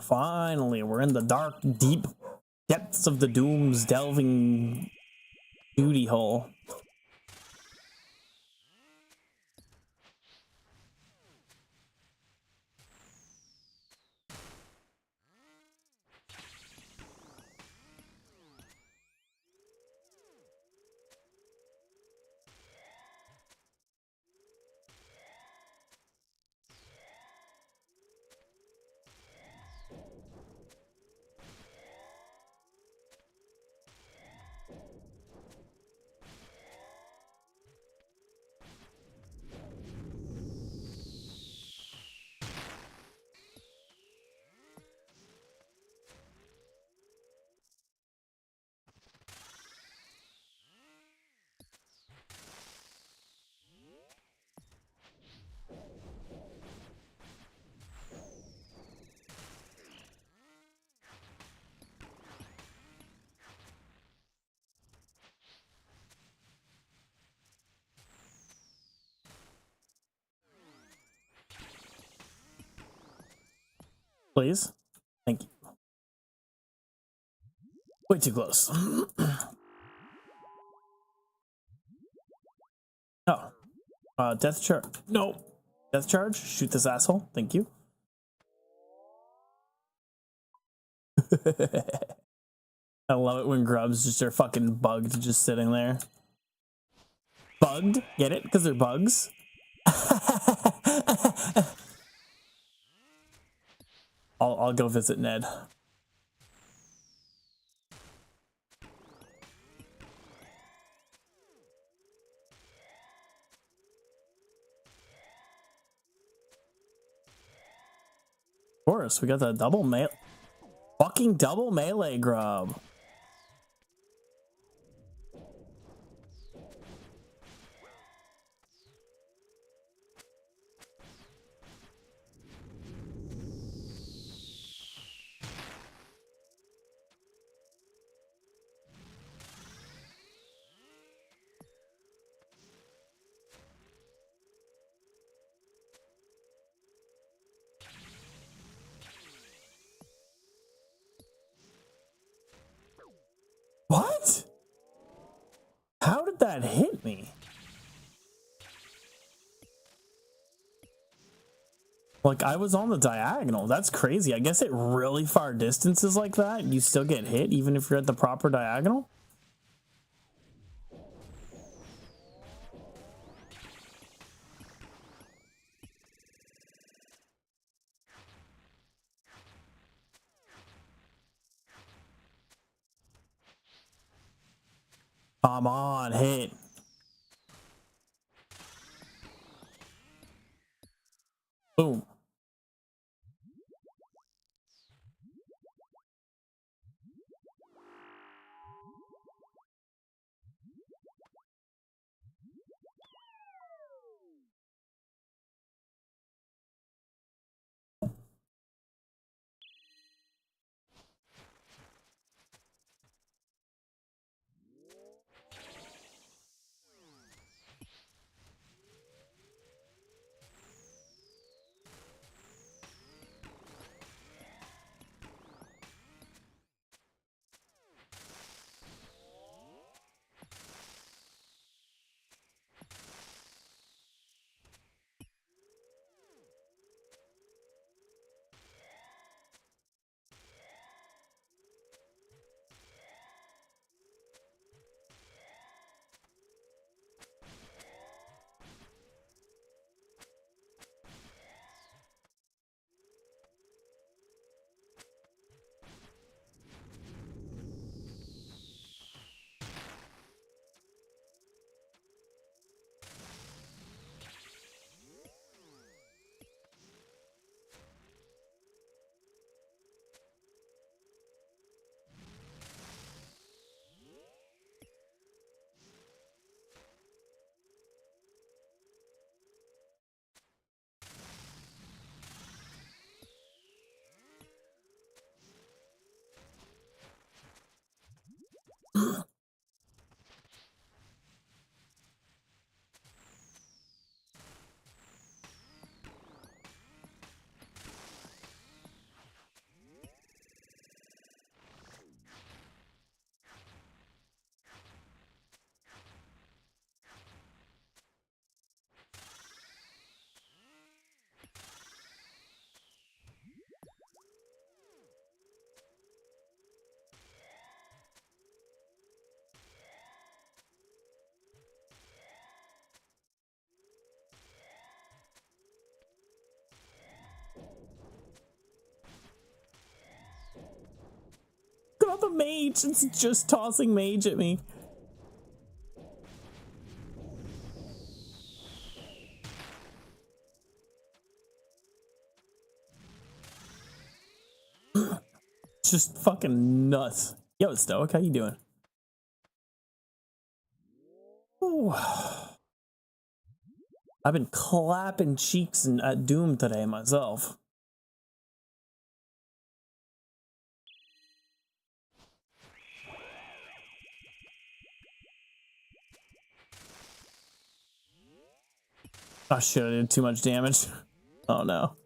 Finally, we're in the dark, deep depths of the Doom's delving duty hole. Please. Thank you. Way too close. Oh. Death charge. No. Death charge. Shoot this asshole. Thank you. I love it when grubs just are fucking bugged just sitting there. Bugged? Get it? Because they're bugs? I'll go visit Ned. Of course, we got the double melee. Fucking double melee grub. What? How did that hit me? Like, I was on the diagonal. That's crazy. I guess at really far distances like that, you still get hit even if you're at the proper diagonal? Come on, hit. Boom. the mage. It's just tossing mage at me. Just fucking nuts. Yo, Stoic, how you doing? Ooh. I've been clapping cheeks at Doom today myself. Oh shit, I did too much damage. Oh no.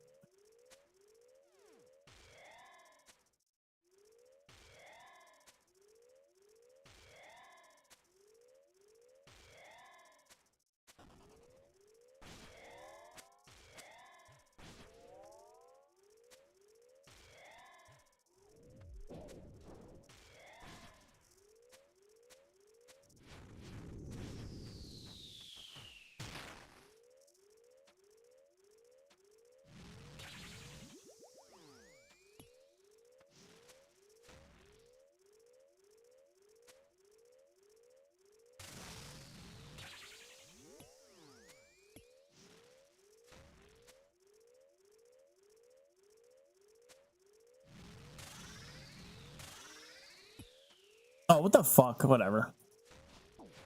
Oh, what the fuck? Whatever.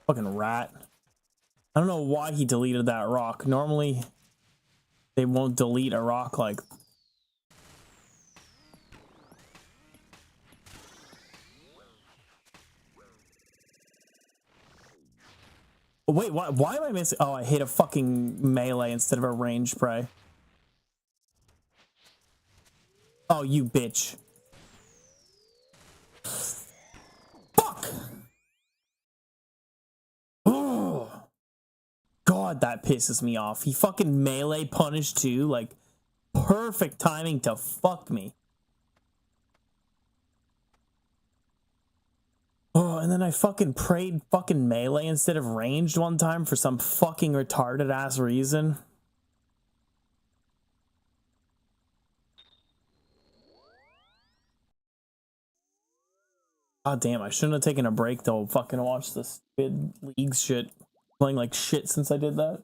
Fucking rat. I don't know why he deleted that rock. Normally, they won't delete a rock like... Oh, wait, why am I missing? Oh, I hit a fucking melee instead of a ranged prey. Oh, you bitch. Fuck! Oh, God, that pisses me off. He fucking melee punished too. Like, perfect timing to fuck me. Oh, and then I fucking prayed fucking melee instead of ranged one time for some fucking retarded ass reason. God damn, I shouldn't have taken a break though. Fucking watch this stupid league shit. Playing like shit since I did that.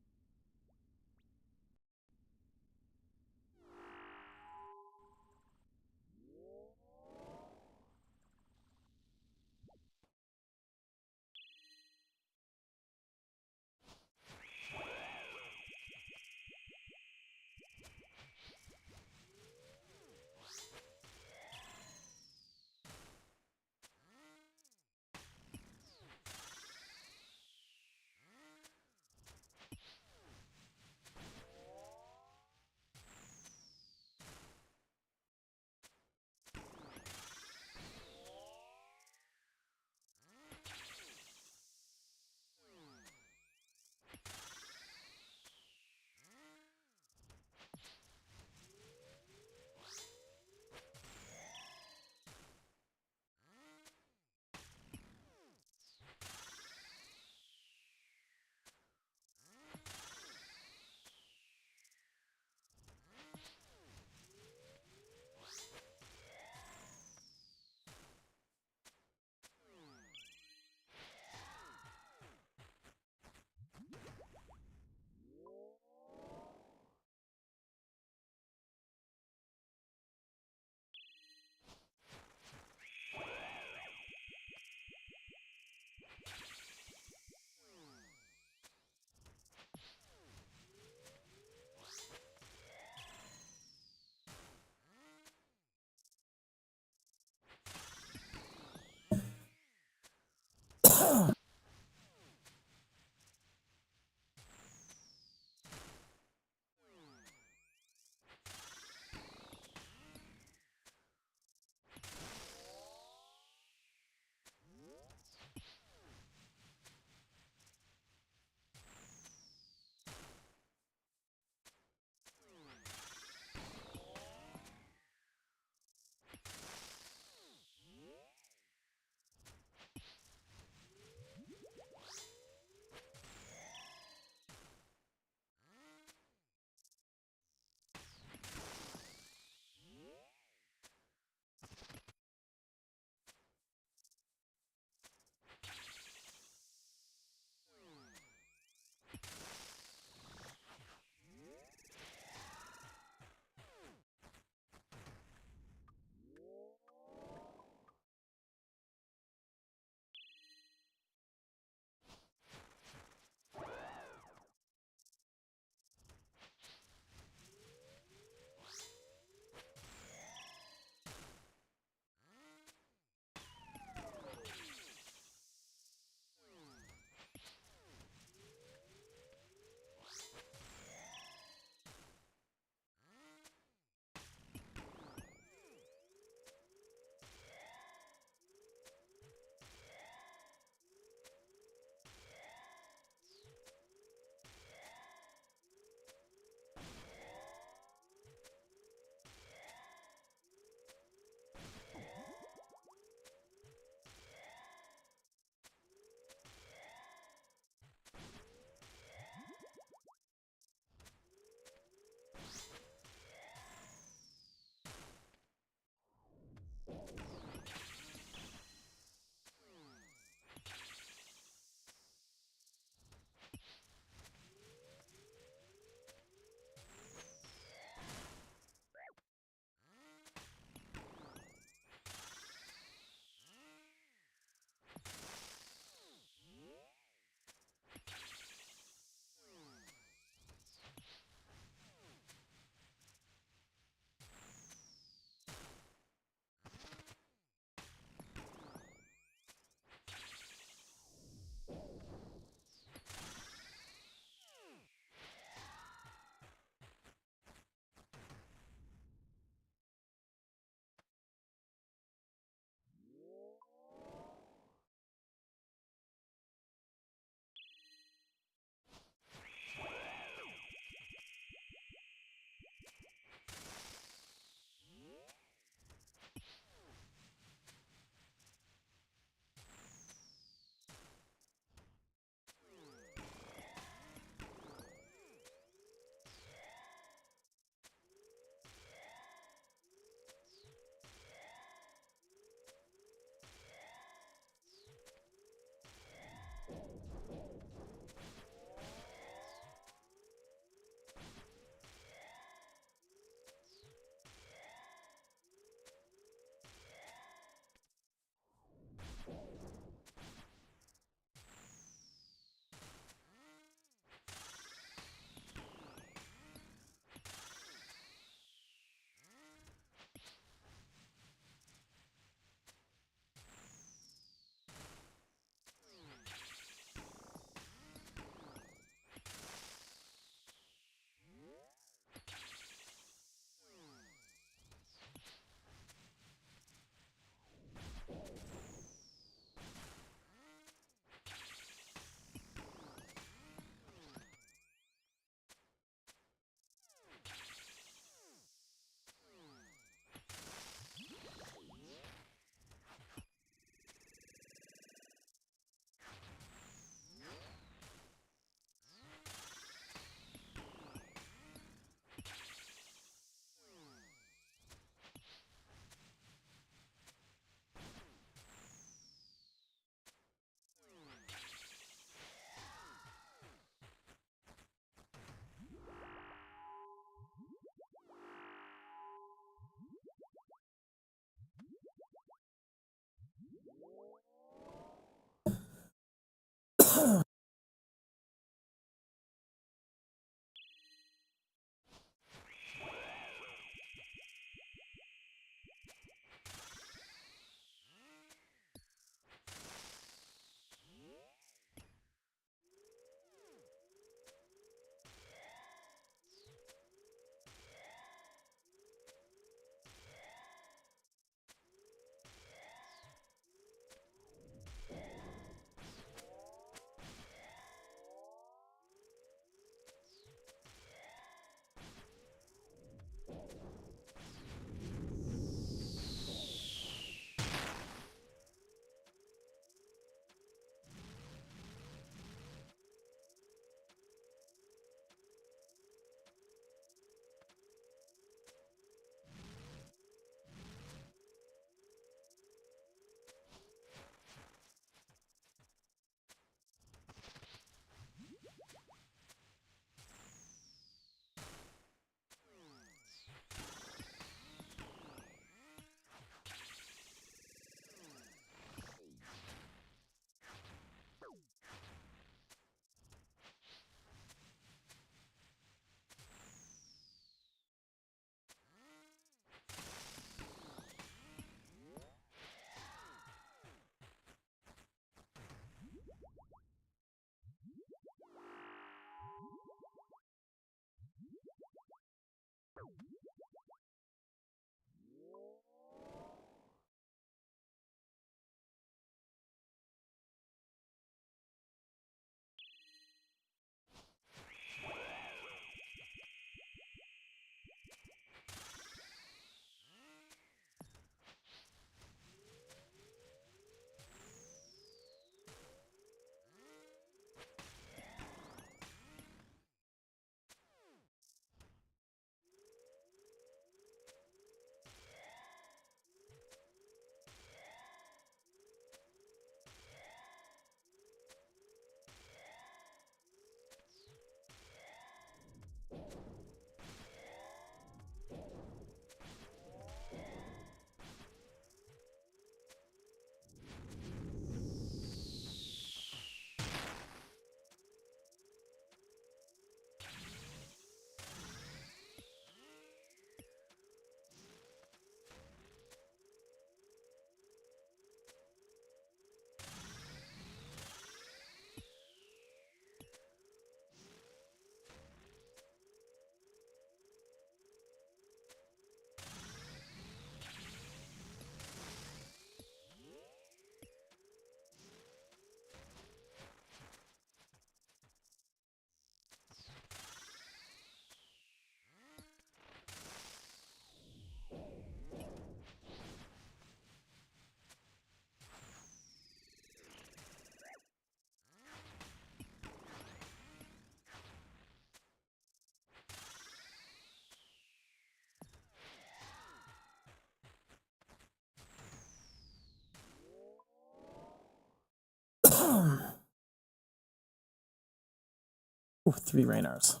Ooh, 3 Raynars.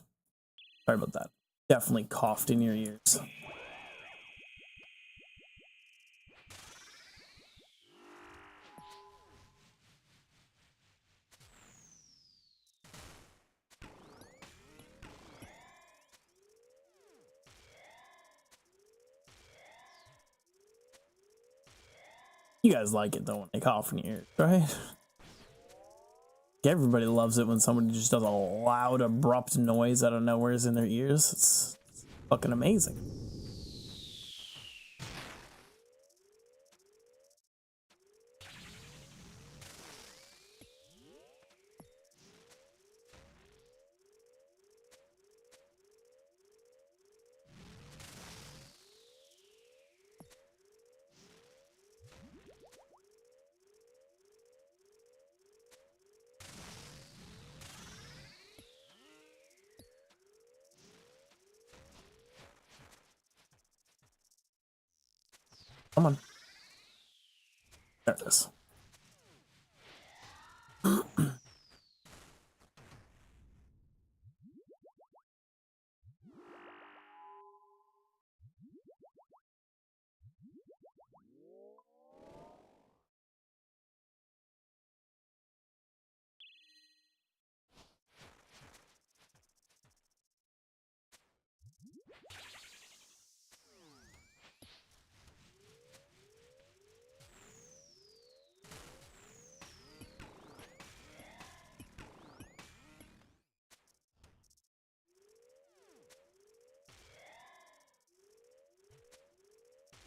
Sorry about that. Definitely coughed in your ears. You guys like it though when they cough in your ears, right? Everybody loves it when somebody just does a loud, abrupt noise out of nowhere's in their ears. It's fucking amazing. Come on. There it is.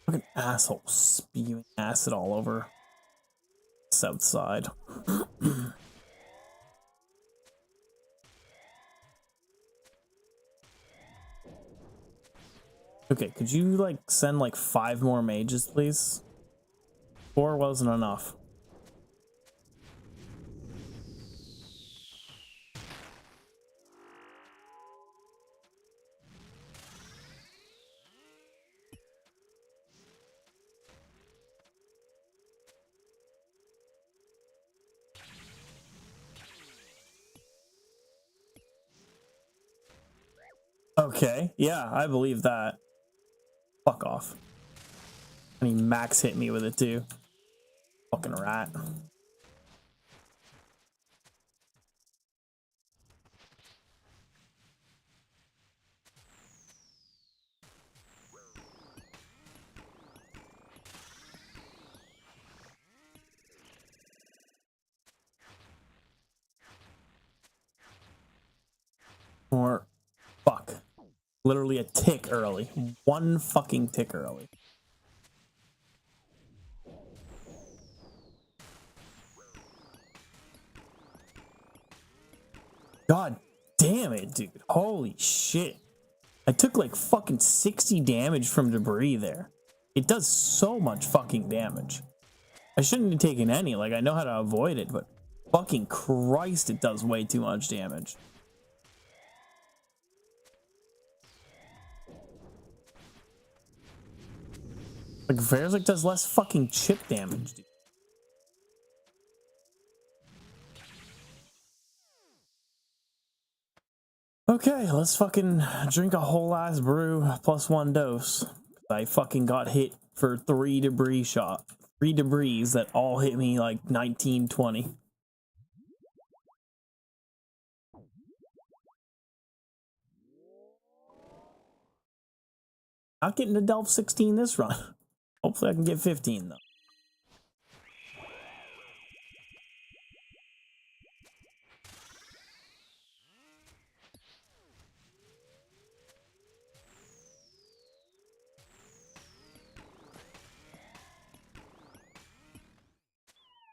Fucking asshole spewing acid all over south side. Okay, could you like send like 5 more mages, please? 4 wasn't enough. Okay, yeah, I believe that. Fuck off. I mean, Max hit me with it too. Fucking rat. Or fuck. Literally a tick early. 1 fucking tick early. God damn it, dude. Holy shit. I took like fucking 60 damage from debris there. It does so much fucking damage. I shouldn't have taken any. Like, I know how to avoid it, but fucking Christ, it does way too much damage. Like, Verzlik does less fucking chip damage, dude. Okay, let's fucking drink a whole ass brew plus 1 dose. I fucking got hit for 3 debris shot. 3 debris that all hit me like 19, 20. Not getting to Delve 16 this run. Hopefully I can get 15 though.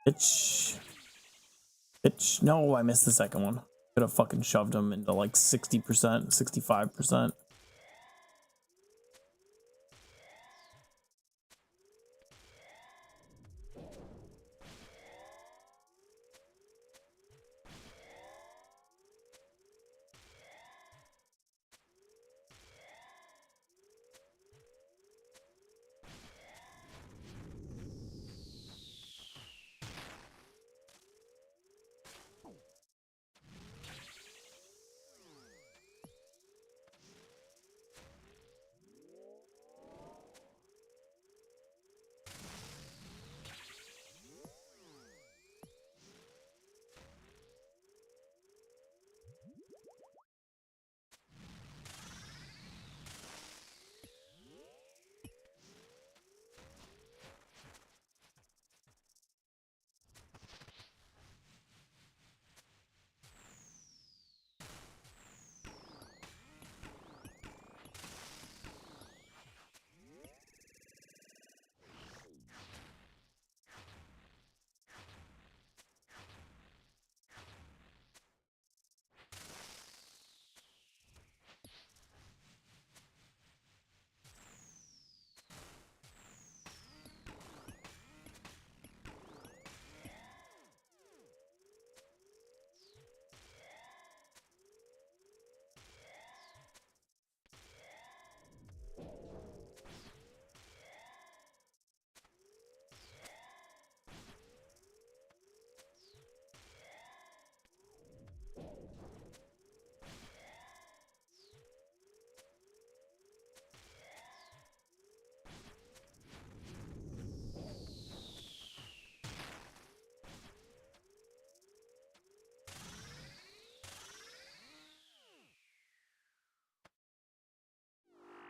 Bitch. Bitch. No, I missed the second one. Could have fucking shoved him into like 60%, 65%.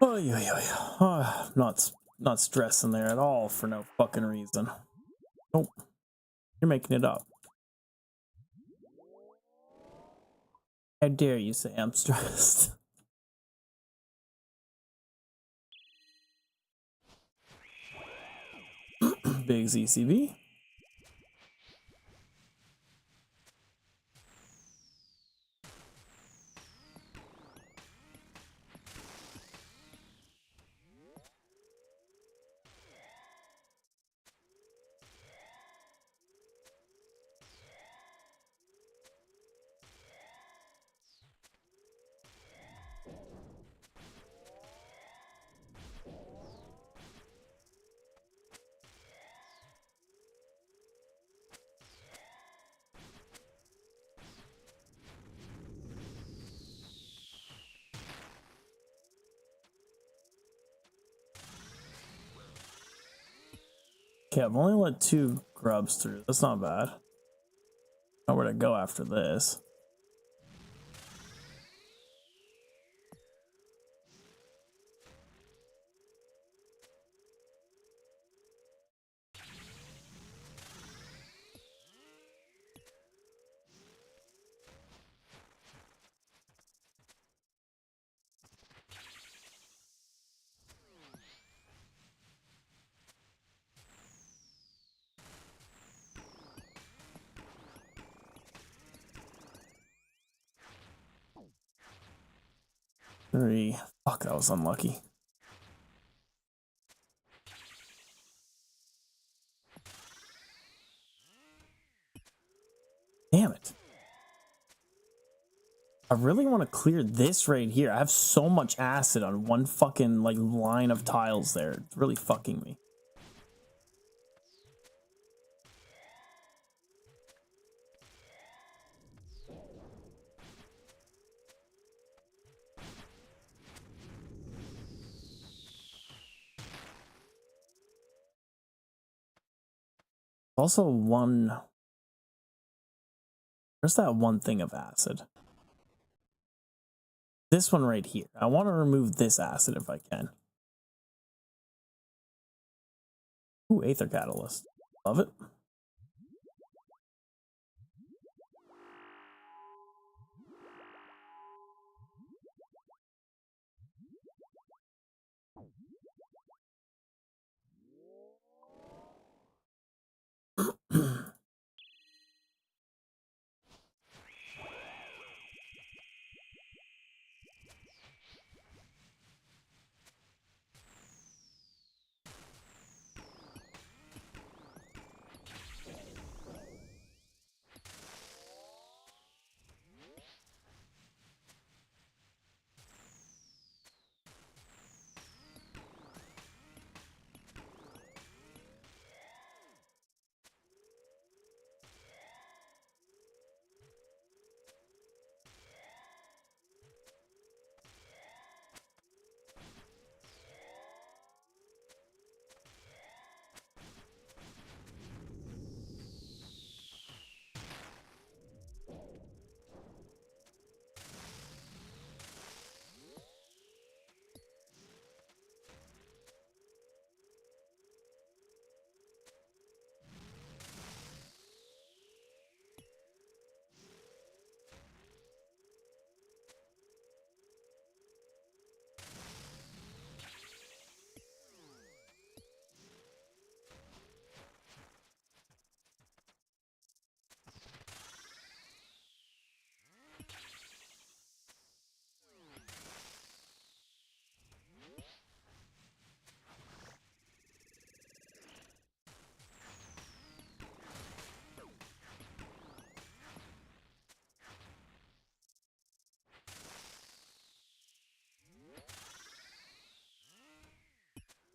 Oh, yeah. Oh, not stressing there at all for no fucking reason. Nope. You're making it up. How dare you say I'm stressed? Big ZCB. Okay, I've only let 2 grubs through. That's not bad. Know where to go after this. Three. Fuck, that was unlucky. Damn it. I really want to clear this right here. I have so much acid on one fucking like line of tiles there. It's really fucking me. Also one... Where's that one thing of acid? This one right here. I want to remove this acid if I can. Ooh, Aether Catalyst. Love it.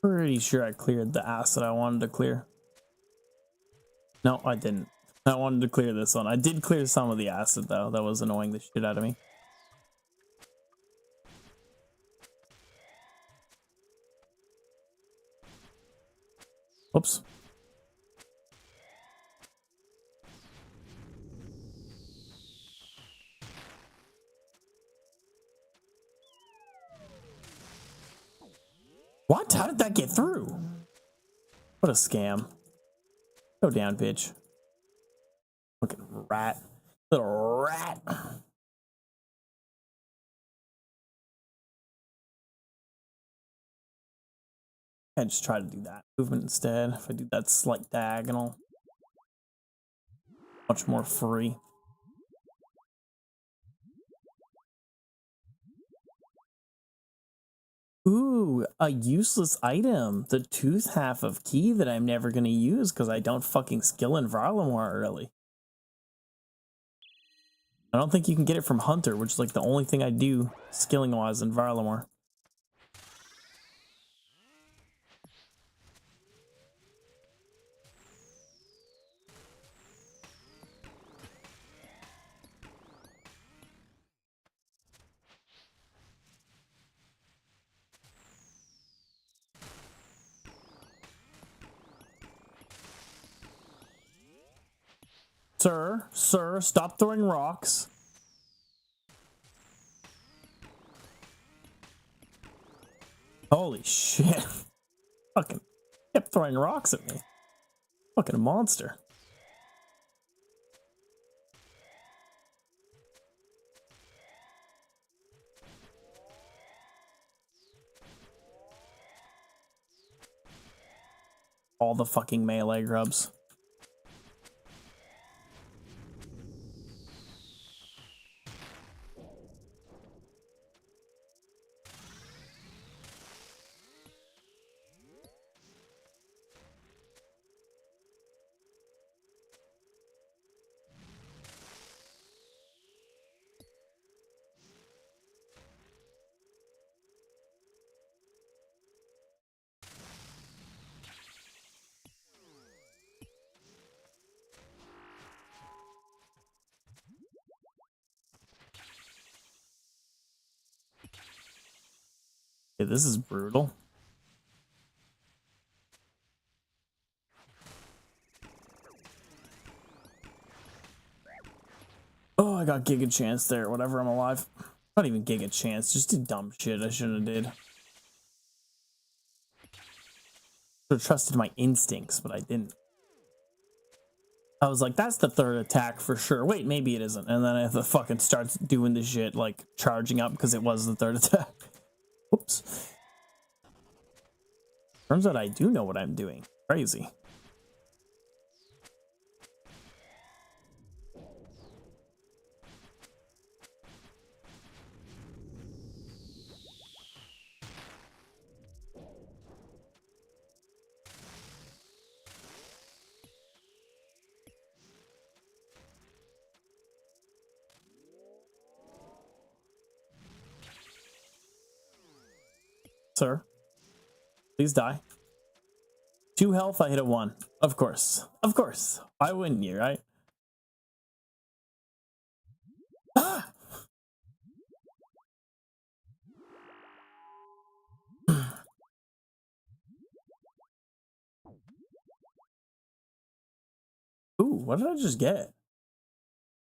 Pretty sure I cleared the acid I wanted to clear. No, I didn't. I wanted to clear this one. I did clear some of the acid though. That was annoying the shit out of me. Oops. What? How did that get through? What a scam. Go down, bitch. Fucking rat. Little rat. I just try to do that movement instead. If I do that slight diagonal, much more free. Ooh, a useless item. The tooth half of key that I'm never going to use because I don't fucking skill in Varlamore early. I don't think you can get it from Hunter, which is like the only thing I do skilling wise in Varlamore. Sir, stop throwing rocks. Holy shit. Fucking kept throwing rocks at me. Fucking monster. All the fucking melee grubs. Yeah, this is brutal. Oh, I got Giga Chance there. Whatever, I'm alive. Not even Giga Chance. Just did dumb shit I shouldn't have did. Should have trusted my instincts, but I didn't. I was like, that's the third attack for sure. Wait, maybe it isn't. And then I fucking starts doing the shit, like charging up because it was the third attack. Whoops. Turns out I do know what I'm doing. Crazy. Sir, please die. 2 health, I hit a 1. Of course. Of course. Why wouldn't you, right? Ah! Ooh, what did I just get?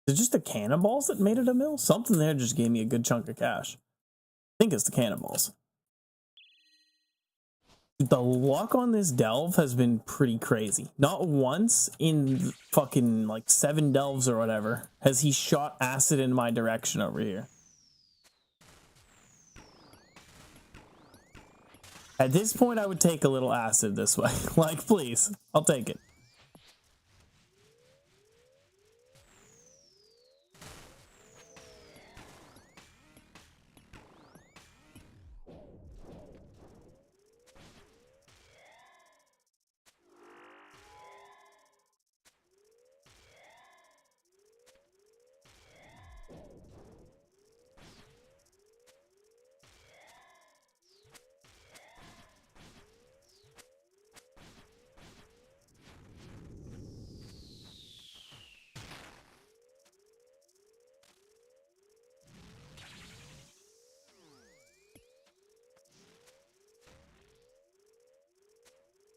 Is it just the cannonballs that made it a mill? Something there just gave me a good chunk of cash. I think it's the cannonballs. The luck on this delve has been pretty crazy. Not once in fucking like 7 delves or whatever has he shot acid in my direction over here. At this point, I would take a little acid this way. Like, please, I'll take it.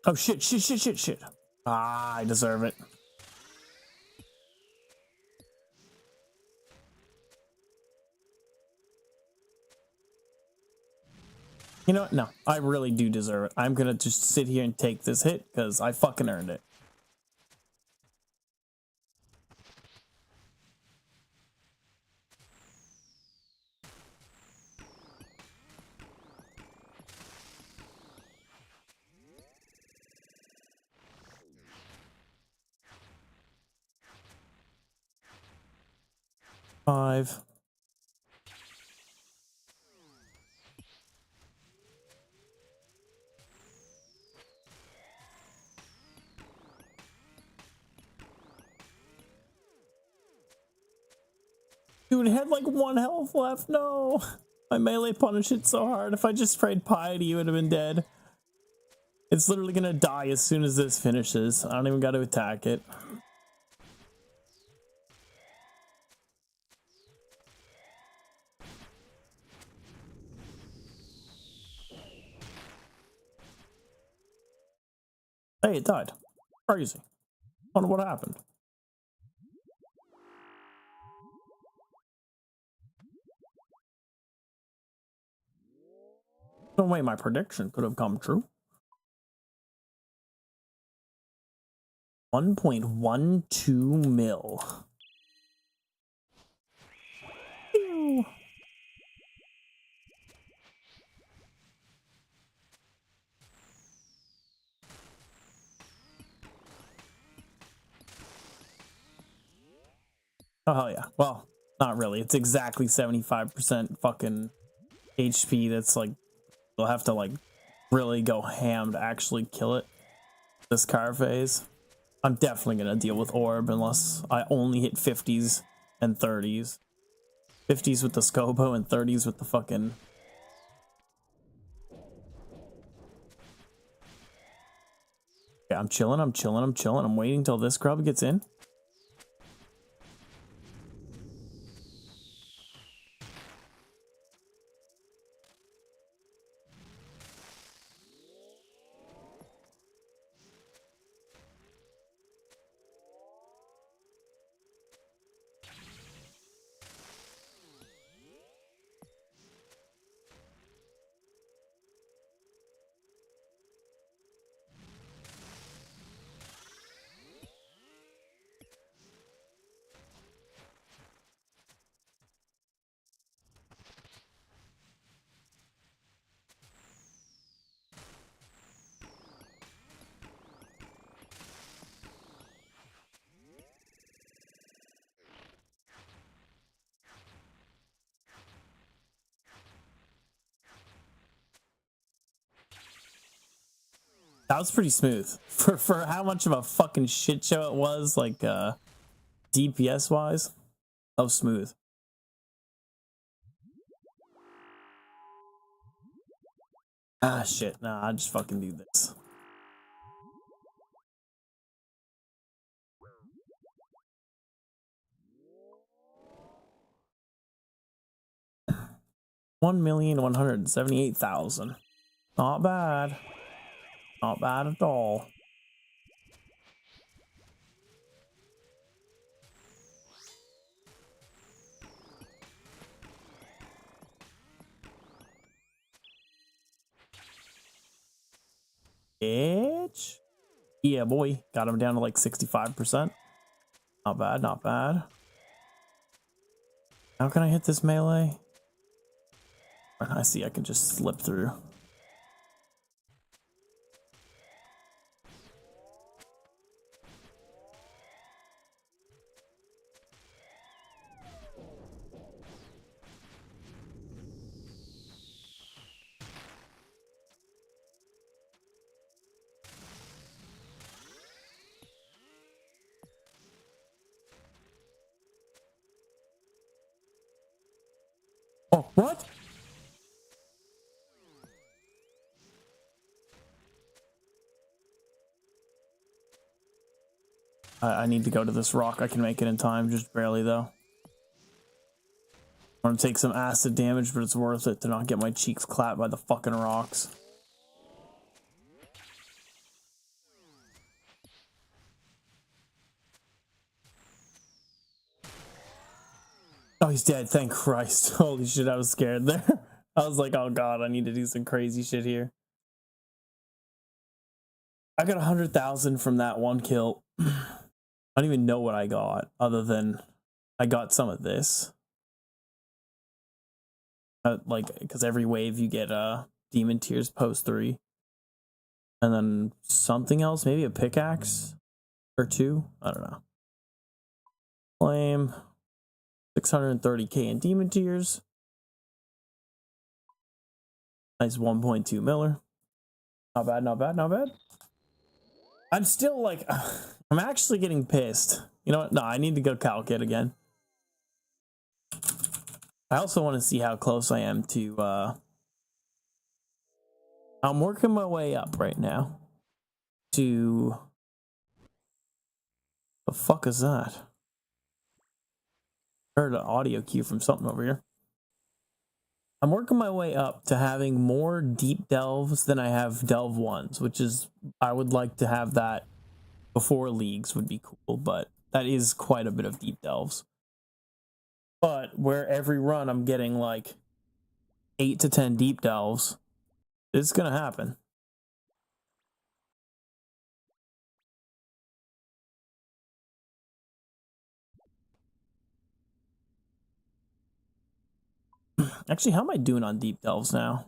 Oh shit. Ah, I deserve it. You know what? No, I really do deserve it. I'm gonna just sit here and take this hit because I fucking earned it. Five. Dude, it had like 1 health left. No. My melee punish hit so hard. If I just sprayed piety, you would have been dead. It's literally gonna die as soon as this finishes. I don't even gotta attack it. Hey, it died. Crazy. Wonder what happened. No way my prediction could have come true. 1.12 mil. Ew. Oh, hell yeah. Well, not really. It's exactly 75% fucking HP. That's like, you'll have to like really go ham to actually kill it this car phase. I'm definitely gonna deal with orb unless I only hit 50s and 30s. 50s with the scopo and 30s with the fucking... Yeah, I'm chilling, I'm chilling, I'm chilling. I'm waiting till this grub gets in. That was pretty smooth for how much of a fucking shit show it was, like DPS wise. That was smooth. Ah shit, nah, I just fucking do this. $1,178,000. Not bad. Not bad at all. Bitch. Yeah, boy. Got him down to like 65%. Not bad, not bad. How can I hit this melee? I see I can just slip through. Oh, what? I need to go to this rock. I can make it in time, just barely though. I want to take some acid damage, but it's worth it to not get my cheeks clapped by the fucking rocks. Oh, he's dead. Thank Christ. Holy shit, I was scared there. I was like, oh god, I need to do some crazy shit here. I got 100,000 from that one kill. I don't even know what I got, other than I got some of this. Like, because every wave you get demon tears post 3. And then something else, maybe a pickaxe or 2. I don't know. Flame. 630k in demon tears. Nice 1.2 miller. Not bad, not bad, not bad. I'm still like, I'm actually getting pissed. You know what? No, I need to go calc it again. I also want to see how close I am to, I'm working my way up right now to, the fuck is that? I heard an audio cue from something over here. I'm working my way up to having more deep delves than I have delve ones, which is, I would like to have that before leagues would be cool, but that is quite a bit of deep delves. But where every run I'm getting like 8 to 10 deep delves, it's gonna happen. Actually, how am I doing on deep delves now?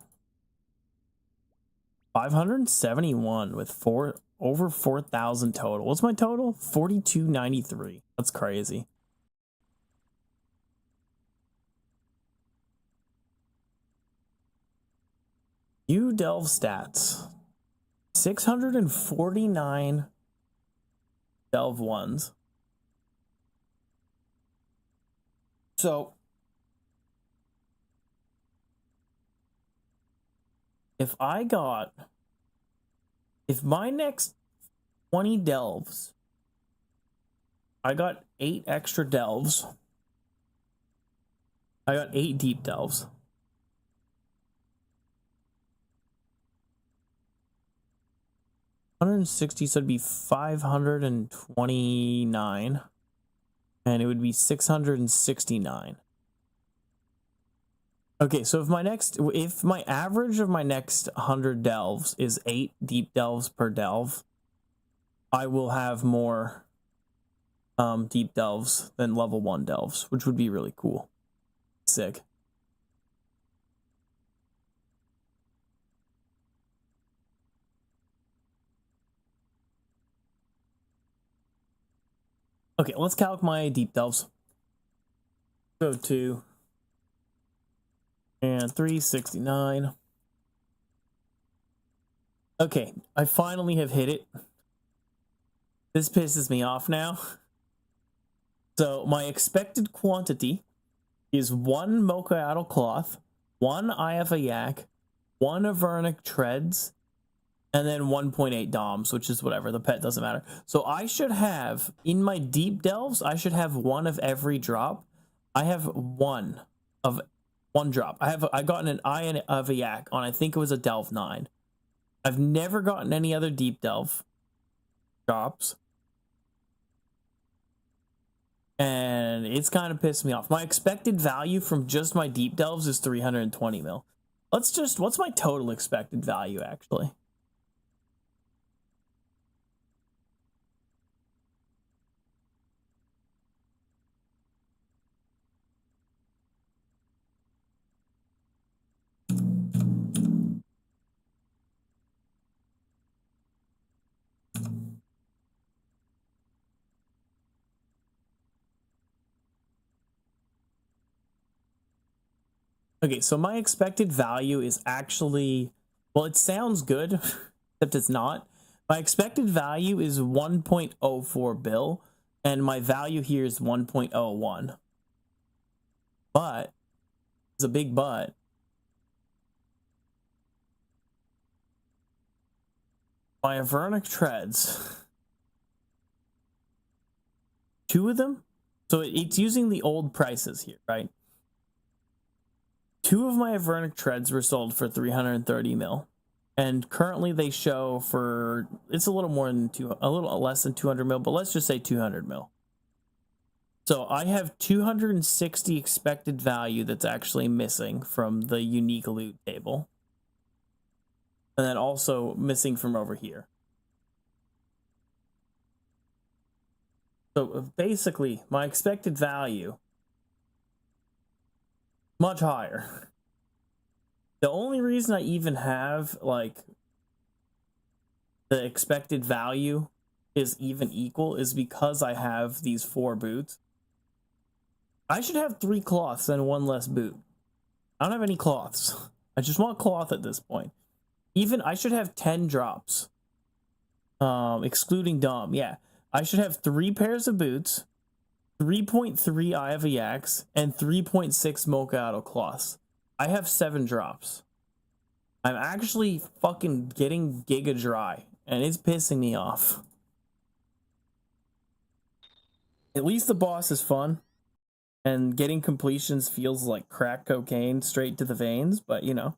571 with over 4,000 total. What's my total? 4293. That's crazy. You delve stats. 649 delve ones. So if my next 20 delves, I got 8 extra delves. I got 8 deep delves. $160, so it'd be 529, and it would be 669. Okay, so if my average of my next 100 delves is 8 deep delves per delve, I will have more deep delves than level 1 delves, which would be really cool. Sick. Okay, let's calc my deep delves. Go to and 369. Okay, I finally have hit it. This pisses me off now. So my expected quantity is 1 Mocha Addle Cloth, 1 Eye of a Yak, 1 Avernic Treads, and then 1.8 DOMs, which is whatever, the pet doesn't matter. So I should have, in my deep delves, I should have 1 of every drop. I have 1 of one drop. I gotten an Eye of a Yak on, I think it was a delve 9. I've never gotten any other deep delve drops. And it's kind of pissed me off. My expected value from just my deep delves is 320 mil. What's my total expected value actually? Okay, so my expected value is actually, well, it sounds good, except it's not. My expected value is 1.04 bill, and my value here is 1.01. But, it's a big but. My Avernic Treads, 2 of them, so it's using the old prices here, right? 2 of my Avernic Treads were sold for 330 mil, and currently they show for, it's a little more than a little less than 200 mil, but let's just say 200 mil. So I have 260 expected value that's actually missing from the unique loot table. And then also missing from over here. So basically, my expected value, much higher. The only reason I even have, like, the expected value is even equal is because I have these 4 boots. I should have 3 cloths and 1 less boot. I don't have any cloths. I just want cloth at this point. Even I should have 10 drops. Excluding Dom, yeah. I should have 3 pairs of boots, 3.3 Eye of a Yaks, and 3.6 Mocha Auto cloths. I have 7 drops. I'm actually fucking getting giga dry, and it's pissing me off. At least the boss is fun, and getting completions feels like crack cocaine straight to the veins, but you know.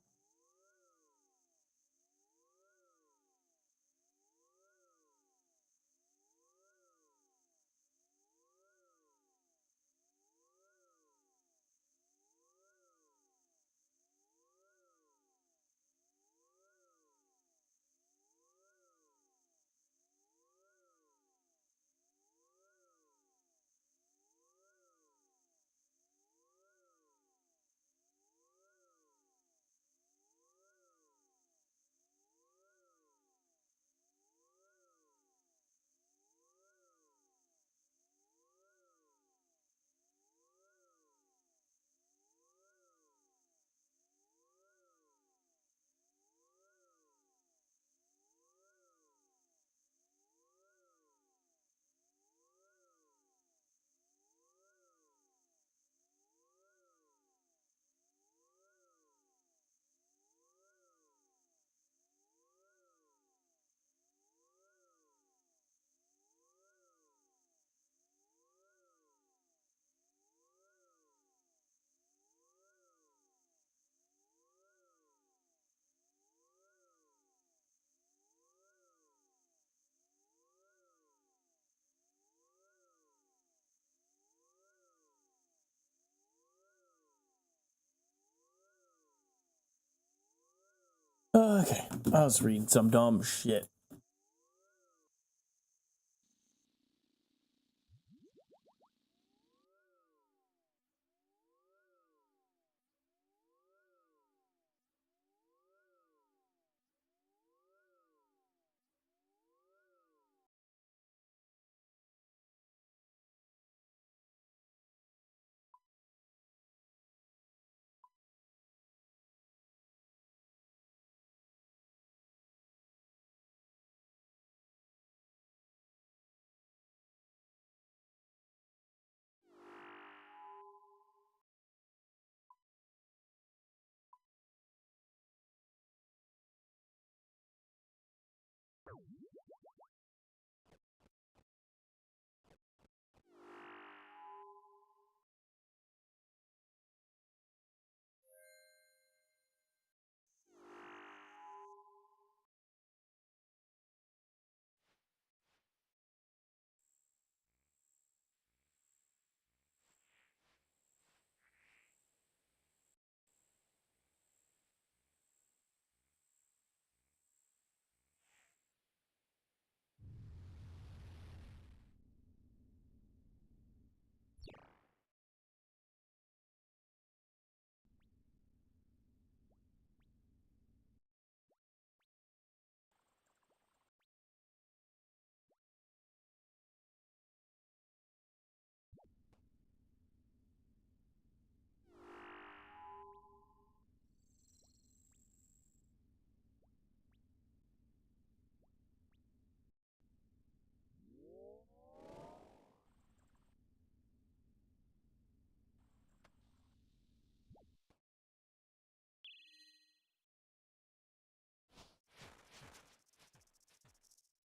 Okay, I was reading some dumb shit.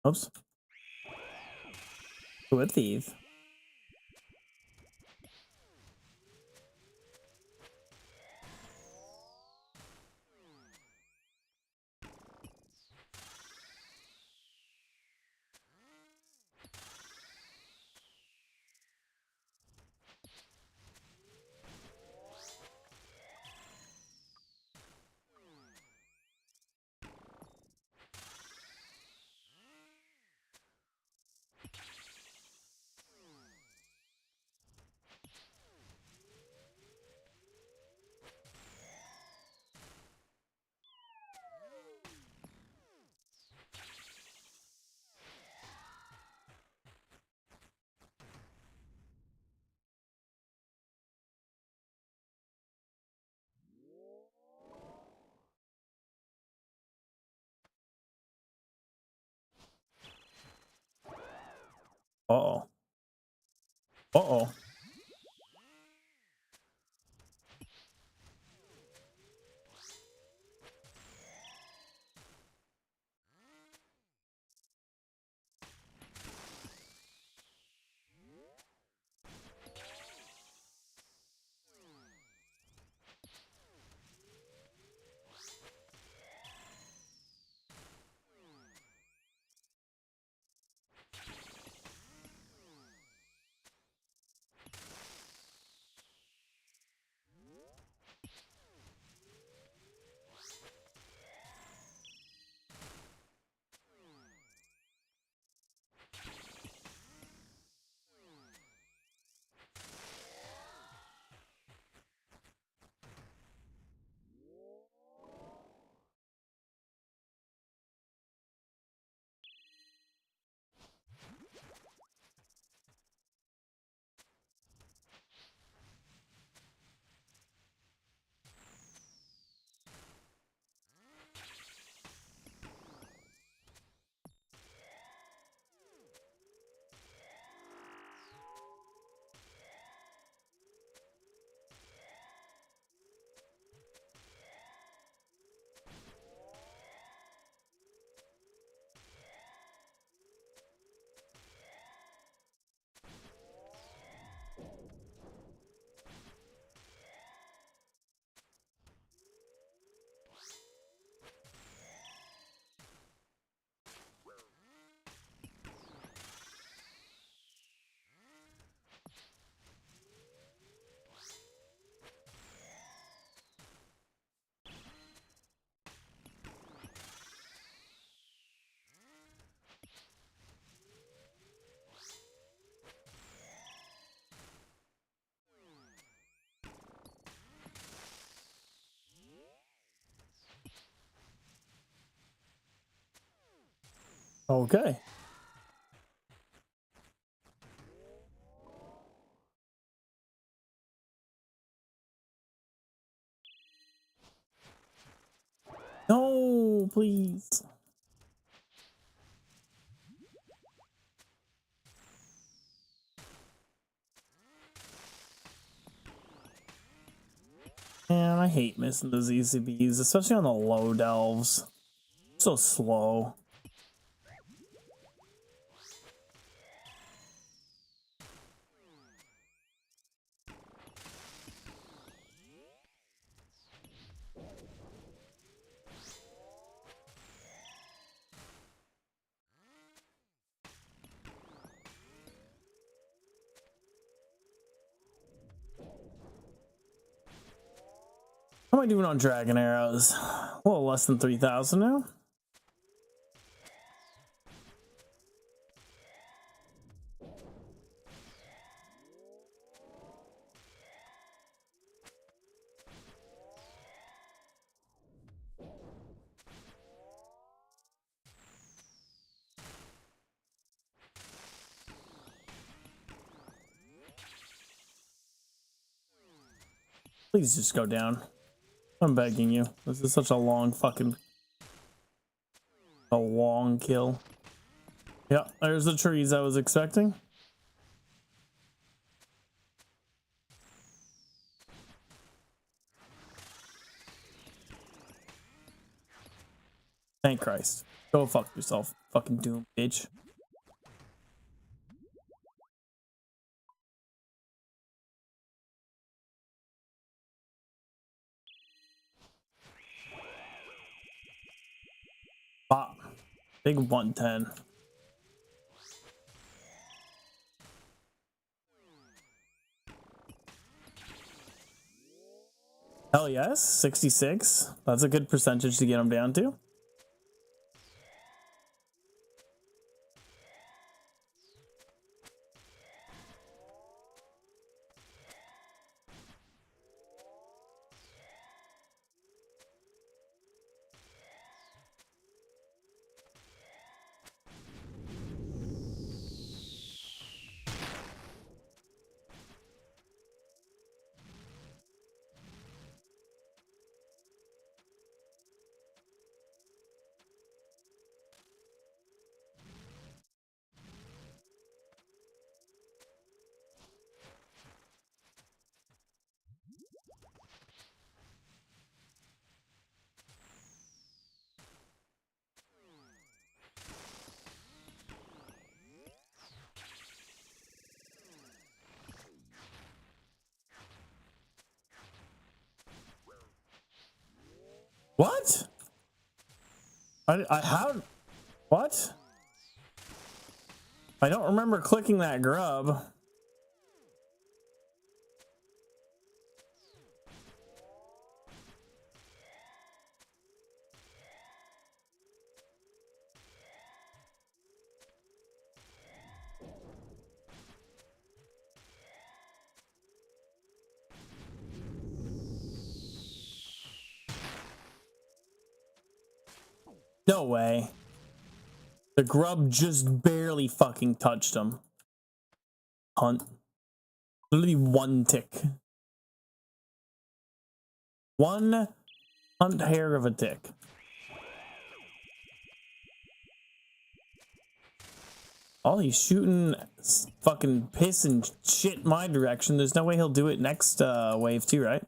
Oops. Who a thief? Uh-oh. Uh-oh. Okay. No, please. Man, I hate missing those ECBs, especially on the low delves. So slow. How am I doing on dragon arrows? A little less than 3,000 now. Please just go down. I'm begging you. This is such a long a long kill. Yeah, there's the trees I was expecting. Thank Christ. Go fuck yourself, fucking Doom, bitch. Bop. Big 110. Hell yes, 66. That's a good percentage to get him down to. What? I how? What? I don't remember clicking that grub. No way. The grub just barely fucking touched him. Hunt. Literally one tick. One hunt hair of a tick. Oh, he's shooting fucking piss and shit my direction. There's no way he'll do it next wave too, right?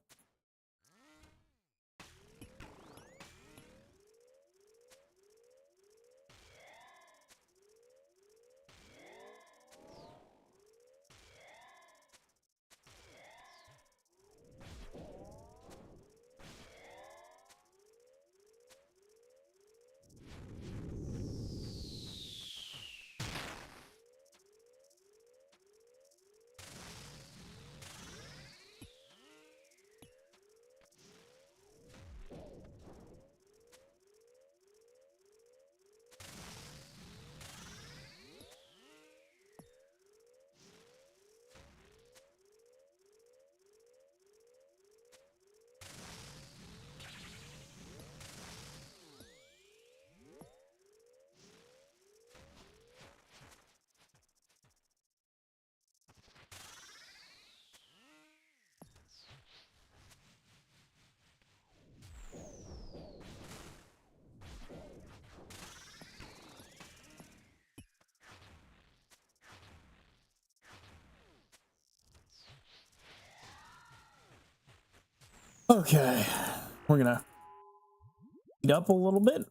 Okay, we're gonna eat up a little bit.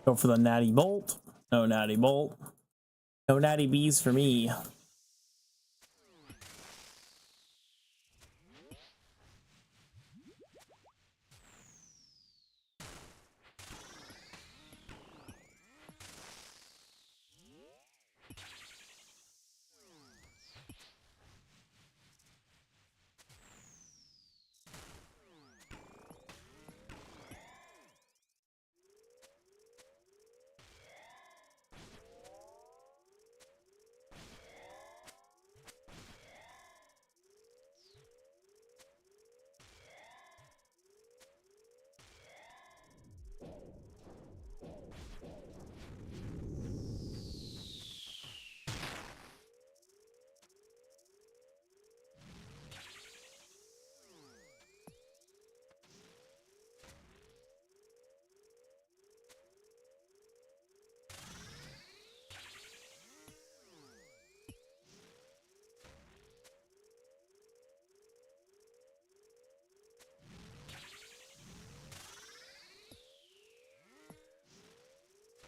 Go for the natty bolt. No natty bolt. No natty bees for me.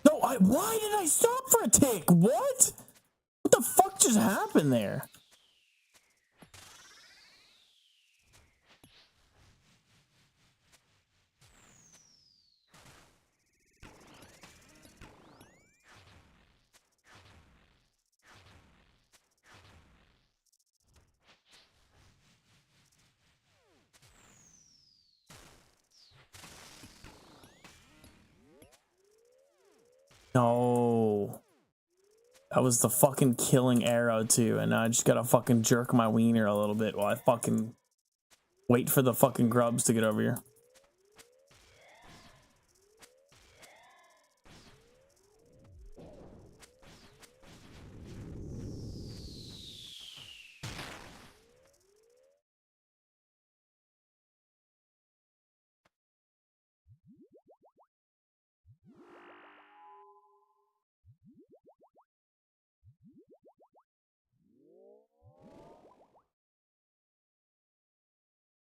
No, why did I stop for a tick? What? What the fuck just happened there? No. That was the fucking killing arrow too, and I just gotta fucking jerk my wiener a little bit while I fucking wait for the fucking grubs to get over here.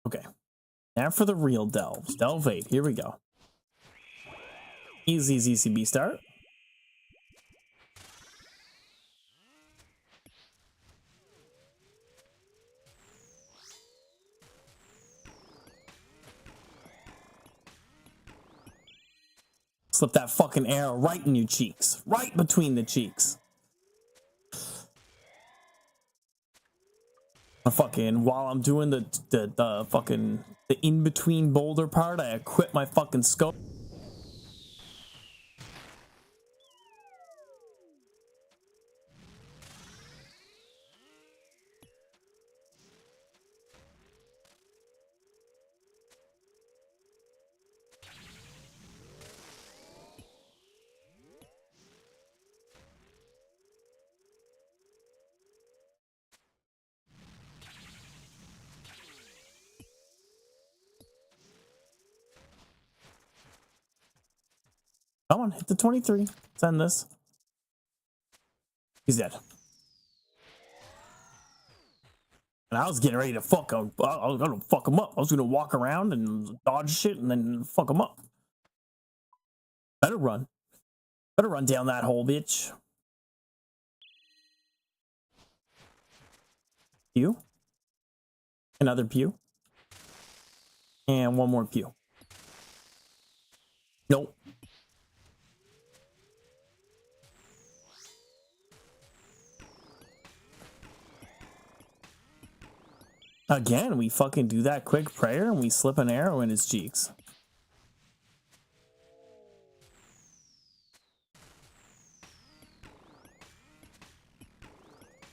Okay. Now for the real delves. Delve 8. Here we go. Easy ZCB start. Slip that fucking arrow right in your cheeks. Right between the cheeks. Fucking, while I'm doing the fucking, the in-between boulder part, I equip my fucking scope. Come on, hit the 23. Send this. He's dead. And I was getting ready to fuck him. I was gonna fuck him up. I was gonna walk around and dodge shit and then fuck him up. Better run. Better run down that hole, bitch. Pew. Another pew. And one more pew. Nope. Again, we fucking do that quick prayer and we slip an arrow in his cheeks.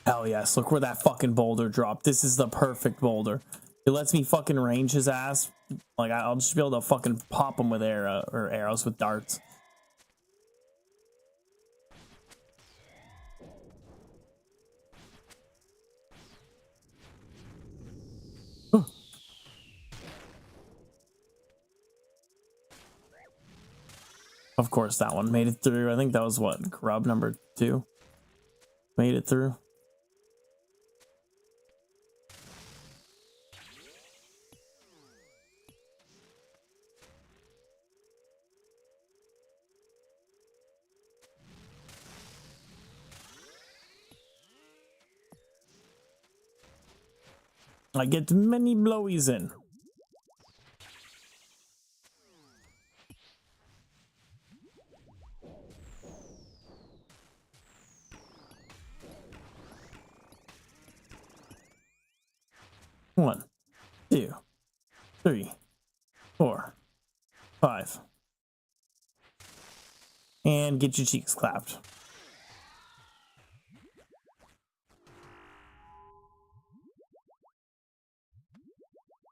Hell yes, look where that fucking boulder dropped. This is the perfect boulder. It lets me fucking range his ass. Like, I'll just be able to fucking pop him with arrows with darts. Of course, that one made it through. I think that was what, grub number 2 made it through. I get many blowies in. One, 2, 3, 4, 5. And get your cheeks clapped.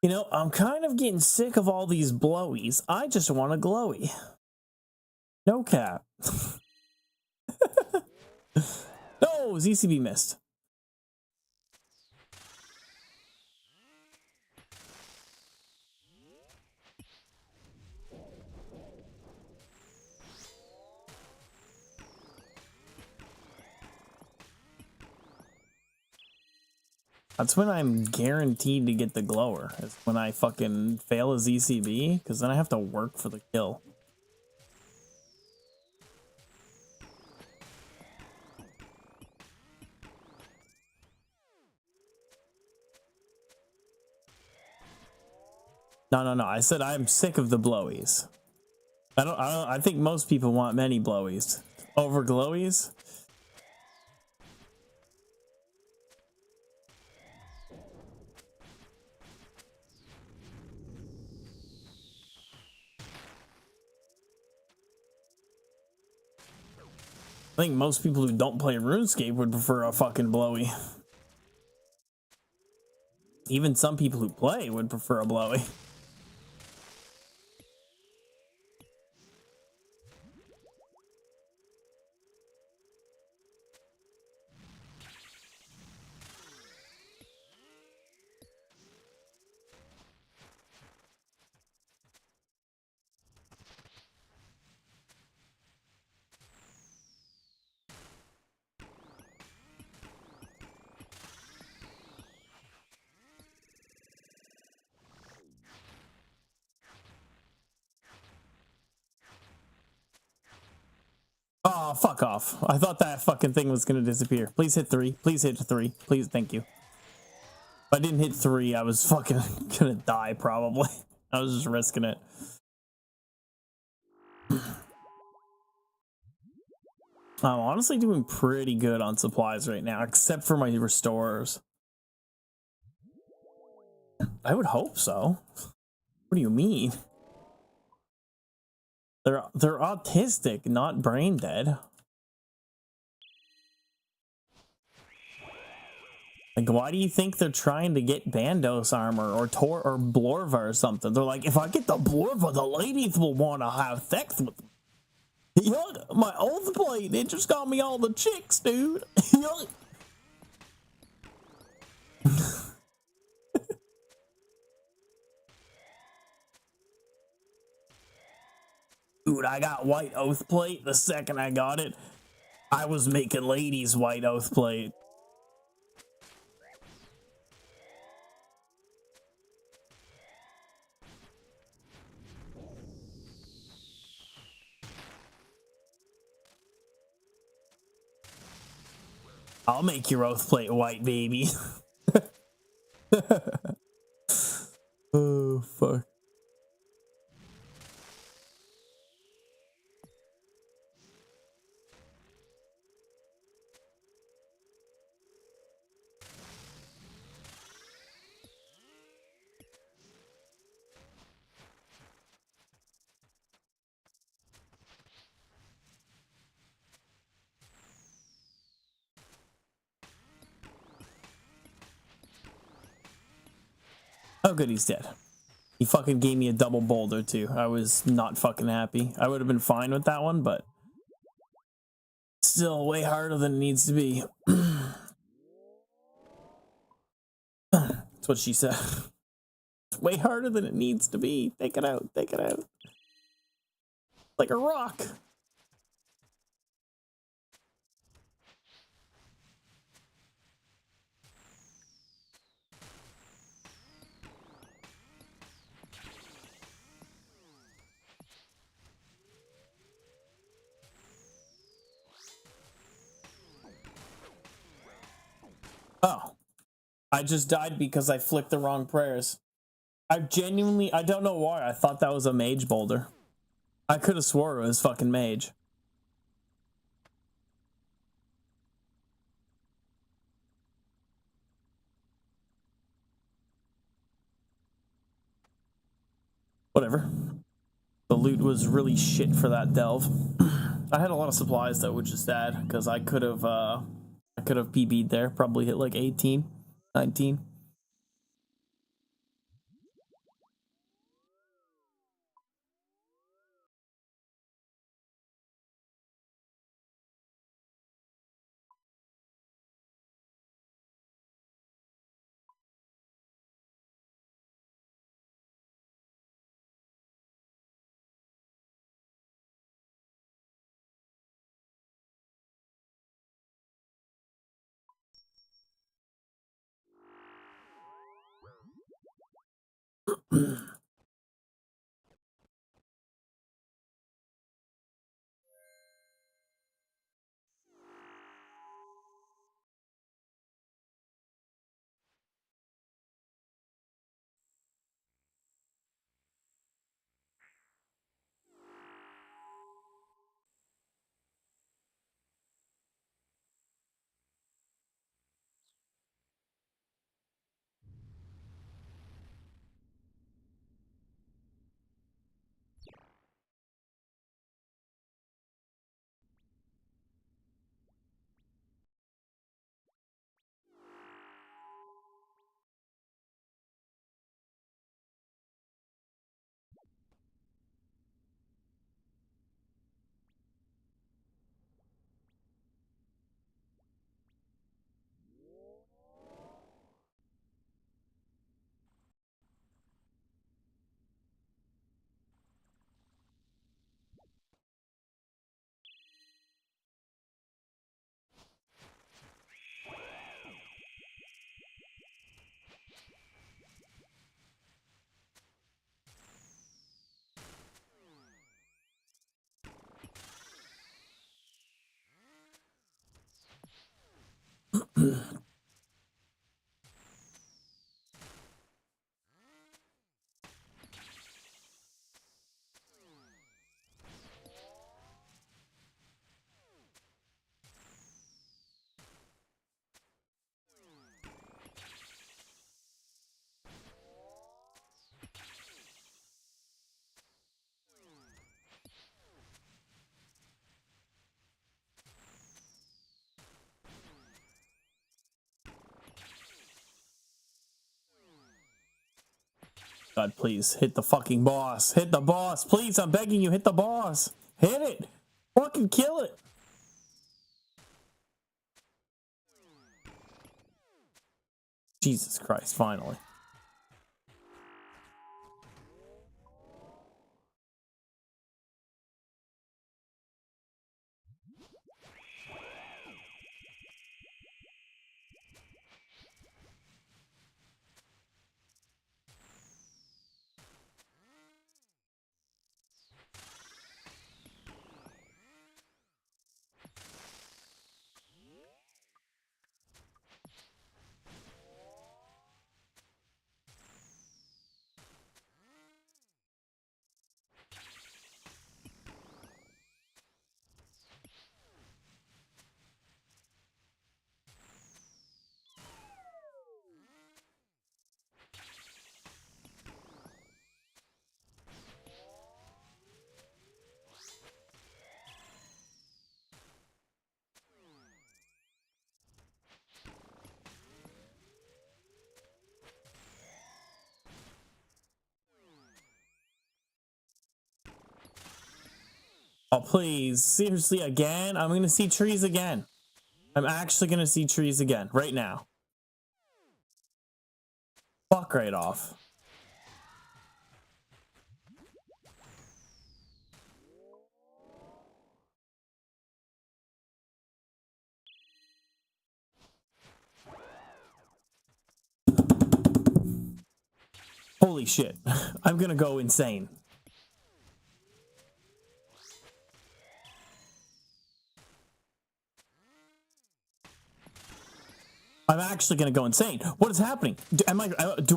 You know, I'm kind of getting sick of all these blowies. I just want a glowy. No cap. No, ZCB missed. That's when I'm guaranteed to get the glower. Is when I fucking fail a ZCB, because then I have to work for the kill. No. I said I'm sick of the blowies. I think most people want many blowies over glowies. I think most people who don't play RuneScape would prefer a fucking blowy. Even some people who play would prefer a blowy. Oh, fuck off. I thought that fucking thing was gonna disappear. Please hit 3. Please hit 3. Please, thank you. If I didn't hit 3, I was fucking gonna die, probably. I was just risking it. I'm honestly doing pretty good on supplies right now, except for my restorers. I would hope so. What do you mean? They're autistic, not brain dead. Like, why do you think they're trying to get Bandos armor or Tor or Blorva or something? They're like, if I get the Blorva, the ladies will want to have sex with me. Yuck, my oath plate, it just got me all the chicks, dude. Yuck. Dude, I got white oath plate. The second I got it, I was making ladies white oath plate. I'll make your oath plate white, baby. Oh, fuck. Oh, good, he's dead. He fucking gave me a double boulder, too. I was not fucking happy. I would have been fine with that one, but still way harder than it needs to be. That's what she said. It's way harder than it needs to be. Take it out. Take it out. Like a rock. Oh. I just died because I flicked the wrong prayers. I don't know why. I thought that was a mage boulder. I could have swore it was fucking mage. Whatever. The loot was really shit for that delve. I had a lot of supplies that were just sad because I could have PB'd there, probably hit like 18, 19. God, please hit the fucking boss. Hit the boss. Please, I'm begging you, hit the boss. Hit it. Fucking kill it. Jesus Christ, finally. Oh, please. Seriously, again? I'm going to see trees again. I'm actually going to see trees again right now. Fuck right off. Holy shit. I'm going to go insane. I'm actually gonna go insane. What is happening? Do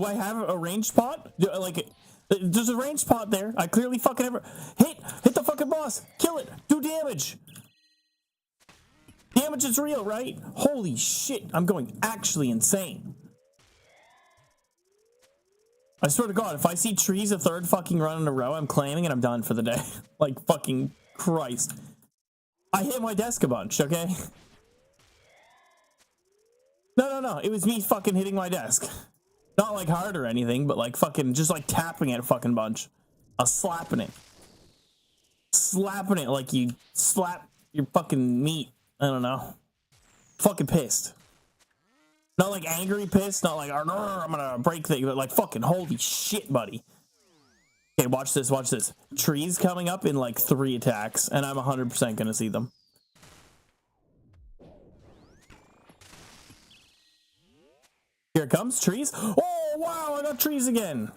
I have a ranged pot? There's a ranged pot there. I clearly fucking hit the fucking boss. Kill it. Do damage. Damage is real, right? Holy shit! I'm going actually insane. I swear to God, if I see trees a third fucking run in a row, I'm claiming and I'm done for the day. Like fucking Christ. I hit my desk a bunch. Okay. No. It was me fucking hitting my desk. Not like hard or anything, but like fucking just like tapping it a fucking bunch. Slapping it. Slapping it like you slap your fucking meat. I don't know. Fucking pissed. Not like angry pissed, not like I'm gonna break things, but like fucking holy shit, buddy. Okay, watch this, watch this. Trees coming up in like 3 attacks, and I'm 100% gonna see them. Here it comes, trees. Oh, wow, I got trees again.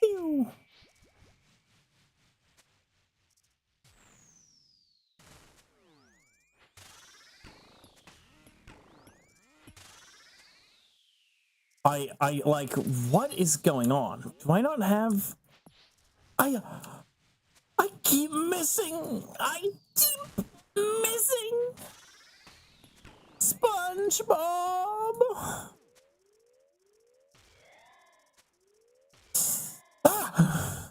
Pew. I like, what is going on? Do I not have... I keep missing. I keep missing. SpongeBob. Ah.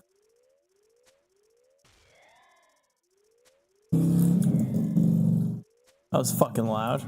That was fucking loud.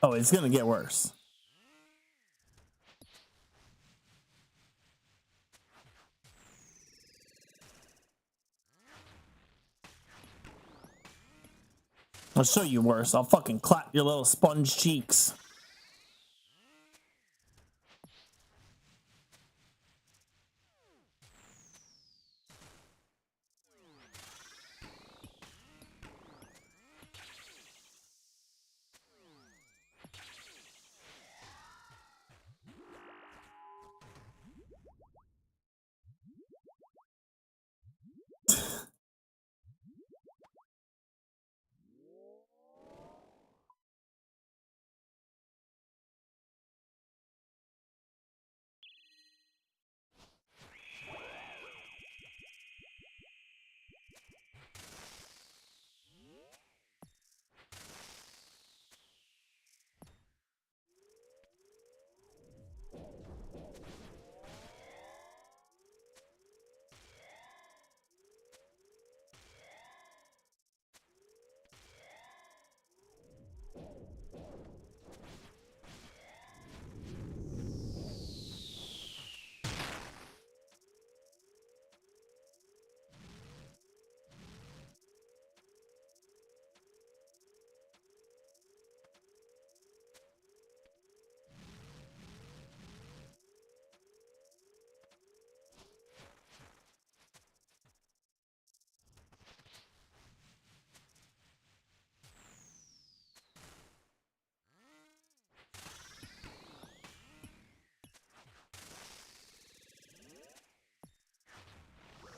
Oh, it's gonna get worse. I'll show you worse. I'll fucking clap your little sponge cheeks.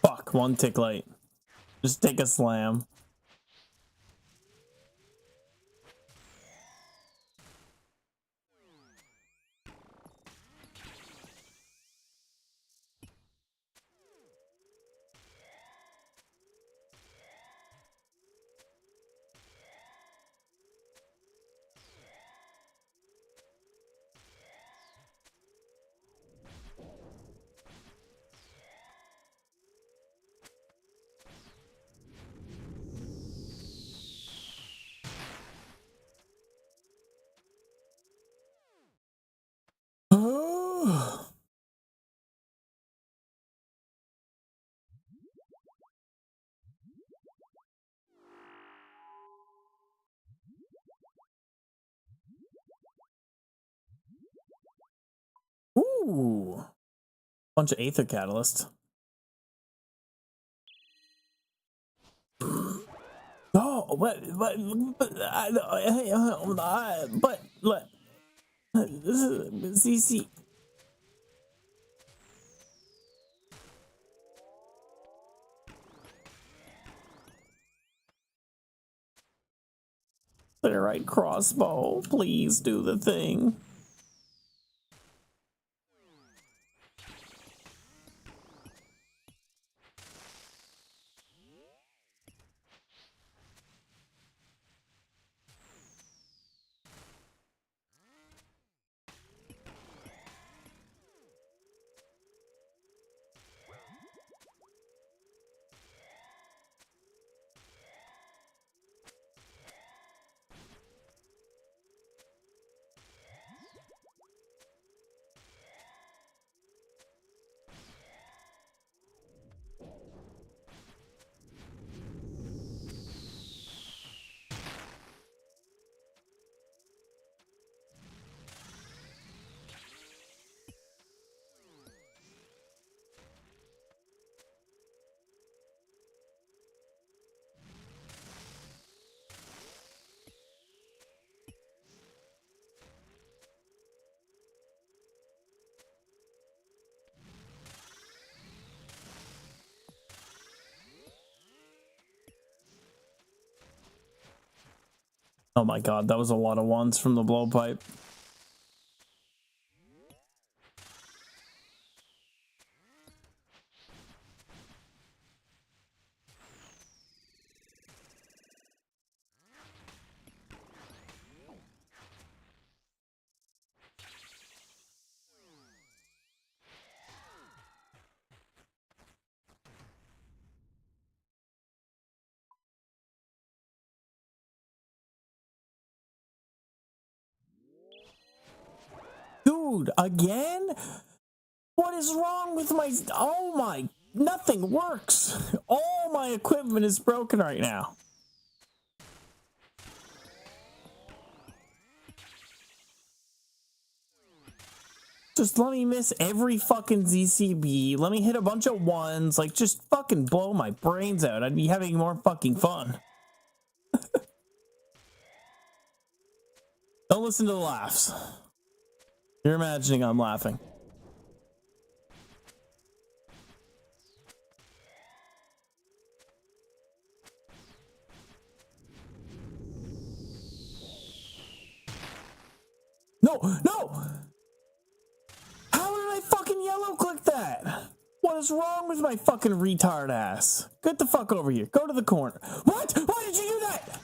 Fuck, one tick light. Just take a slam. Ooh. Bunch of Aether Catalyst. Oh, but look, CC. Right crossbow, please do the thing. Oh my god, that was a lot of ones from the blowpipe. Dude, again? What is wrong with my... Oh my... Nothing works. All my equipment is broken right now. Just let me miss every fucking ZCB. Let me hit a bunch of ones. Like, just fucking blow my brains out. I'd be having more fucking fun. Don't listen to the laughs. You're imagining I'm laughing. No, no! How did I fucking yellow click that? What is wrong with my fucking retard ass? Get the fuck over here. Go to the corner. What? Why did you do that?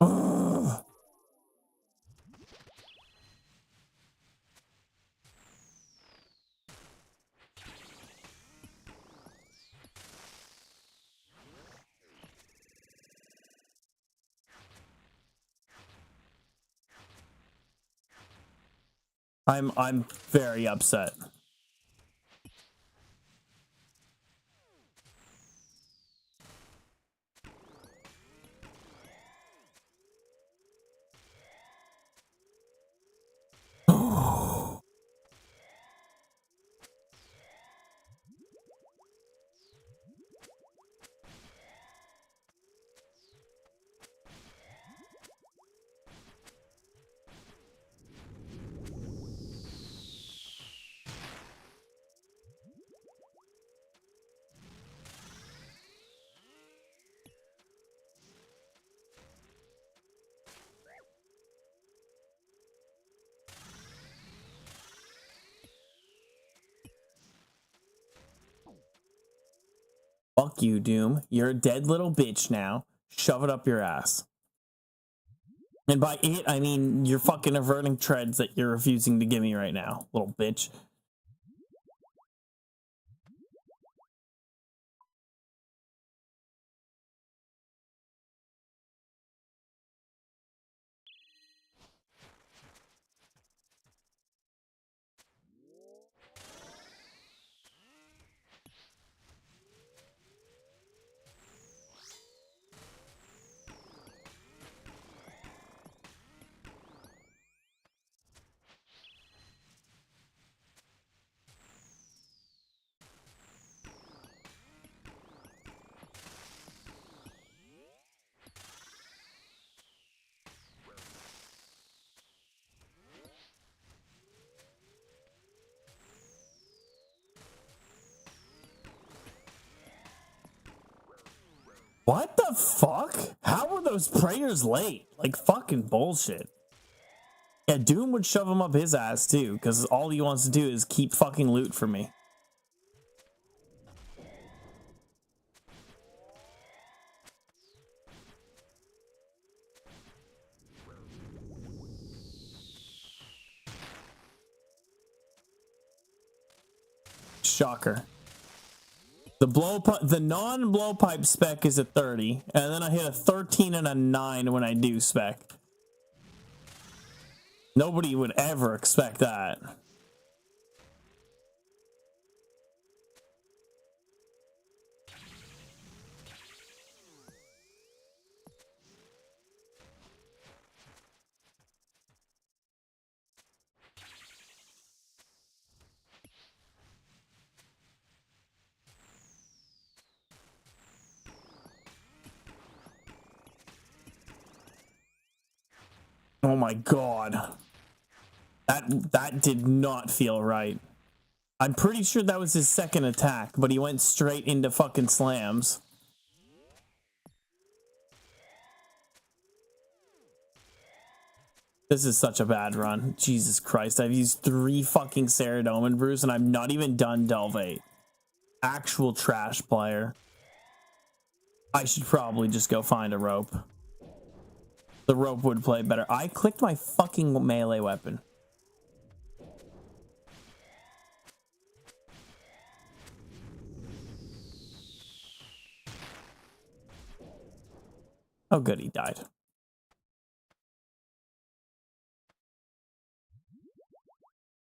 Ugh. I'm very upset. Fuck you, Doom. You're a dead little bitch now. Shove it up your ass. And by it, I mean you're fucking averting treads that you're refusing to give me right now, little bitch. What the fuck? How were those prayers late? Like fucking bullshit. Yeah, Doom would shove him up his ass too, because all he wants to do is keep fucking loot for me. Shocker. The non-blowpipe spec is a 30, and then I hit a 13 and a 9 when I do spec. Nobody would ever expect that. Oh my god. That did not feel right. I'm pretty sure that was his second attack, but he went straight into fucking slams. This is such a bad run. Jesus Christ, I've used 3 fucking Ceridome brews and I'm not even done Delve 8. Actual trash player. I should probably just go find a rope. The rope would play better. I clicked my fucking melee weapon. Oh, good, he died.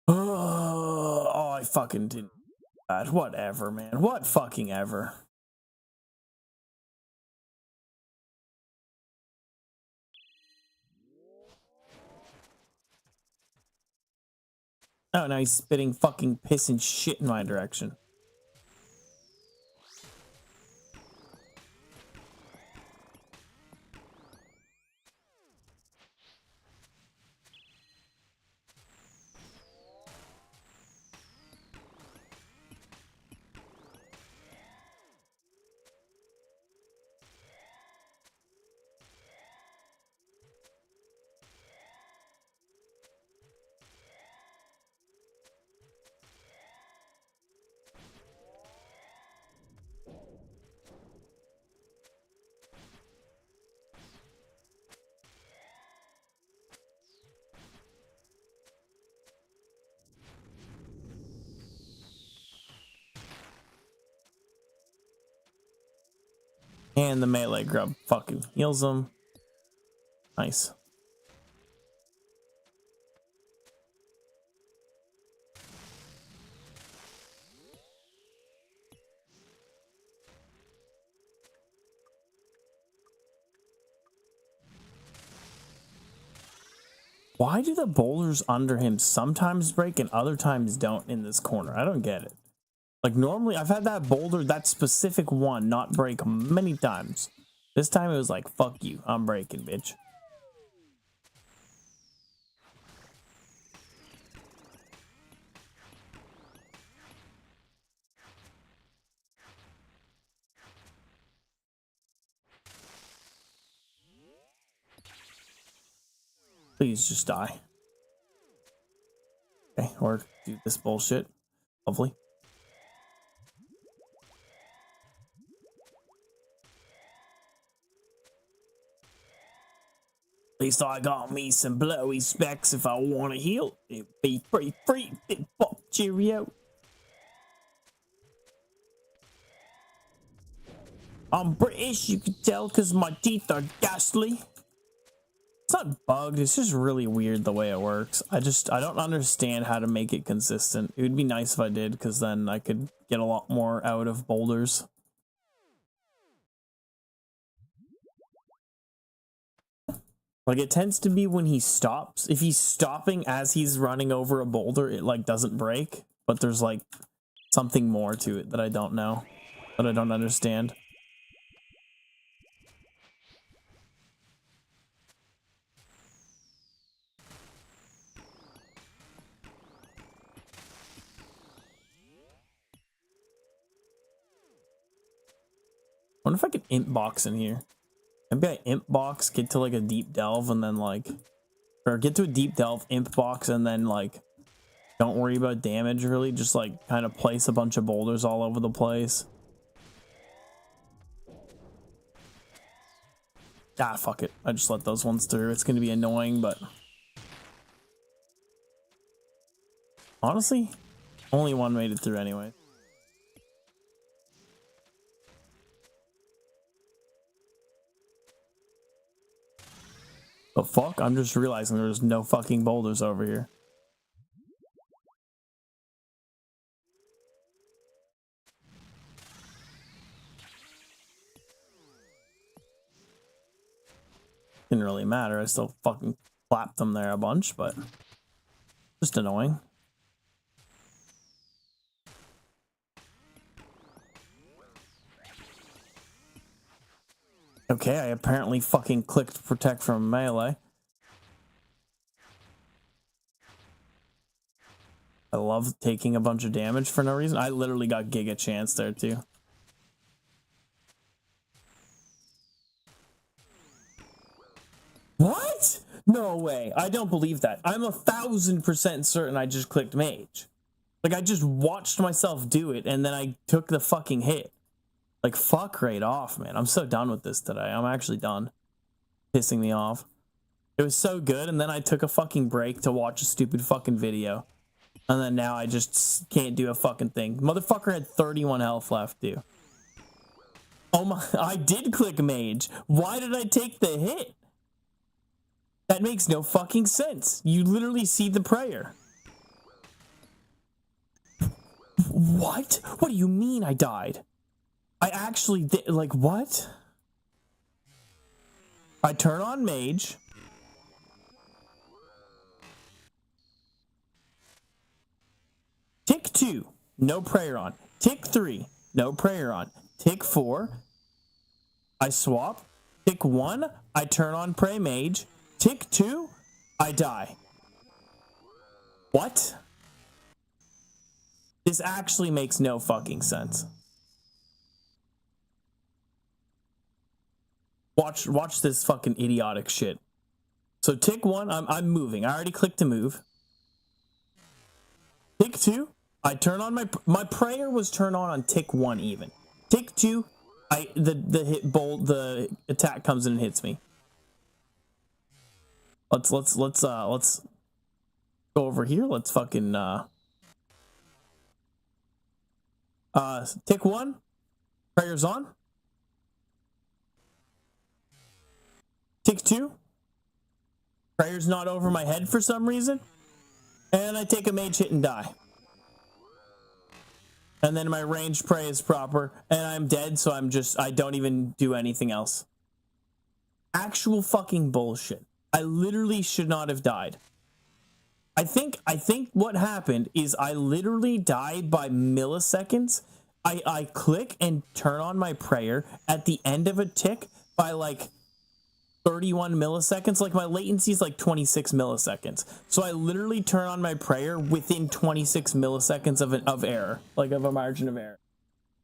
Oh, I fucking didn't. Whatever, man. What fucking ever. Oh, now he's spitting fucking piss and shit in my direction. And the melee grub fucking heals him. Nice. Why do the boulders under him sometimes break and other times don't in this corner? I don't get it. Like normally I've had that boulder, that specific one, not break many times. This time it was like, fuck you, I'm breaking, bitch. Please just die. Okay, or do this bullshit. Lovely. At least I got me some blowy specs if I want to heal. It'd be free, bit pop, cheerio. I'm British, you can tell because my teeth are ghastly. It's not bugged, it's just really weird the way it works. I don't understand how to make it consistent. It would be nice if I did, because then I could get a lot more out of boulders. Like, it tends to be when he stops. If he's stopping as he's running over a boulder, it, like, doesn't break. But there's, like, something more to it that I don't know. That I don't understand. I wonder if I could imp box in here. Maybe I imp box, get to like a deep delve, and then like, or get to a deep delve, imp box, and then like, don't worry about damage really. Just like kind of place a bunch of boulders all over the place. Ah, fuck it. I just let those ones through. It's gonna be annoying, but honestly, only one made it through anyway. But fuck, I'm just realizing there's no fucking boulders over here. Didn't really matter. I still fucking clapped them there a bunch, but just annoying. Okay, I apparently fucking clicked protect from melee. I love taking a bunch of damage for no reason. I literally got giga chance there too. What? No way. I don't believe that. I'm 1000% certain I just clicked mage. Like, I just watched myself do it and then I took the fucking hit. Like, fuck right off, man. I'm so done with this today. I'm actually done. Pissing me off. It was so good, and then I took a fucking break to watch a stupid fucking video. And then now I just can't do a fucking thing. Motherfucker had 31 health left, dude. Oh my, I did click mage. Why did I take the hit? That makes no fucking sense. You literally see the prayer. What? What do you mean I died? I actually did, like, what? I turn on mage. Tick 2, no prayer on. Tick 3, no prayer on. Tick 4, I swap. Tick 1, I turn on pray mage. Tick 2, I die. What? This actually makes no fucking sense. Watch this fucking idiotic shit. So tick 1, I'm moving. I already clicked to move. Tick 2, I turn on my prayer was turned on tick 1 even. Tick 2, the attack comes in and hits me. Let's go over here. Let's fucking tick 1, prayer's on. Tick 2, prayer's not over my head for some reason. And I take a mage hit and die. And then my ranged pray is proper, and I'm dead, so I don't even do anything else. Actual fucking bullshit. I literally should not have died. I think what happened is I literally died by milliseconds. I click and turn on my prayer at the end of a tick by like 31 milliseconds. Like my latency is like 26 milliseconds. So I literally turn on my prayer within 26 milliseconds of error, like of a margin of error.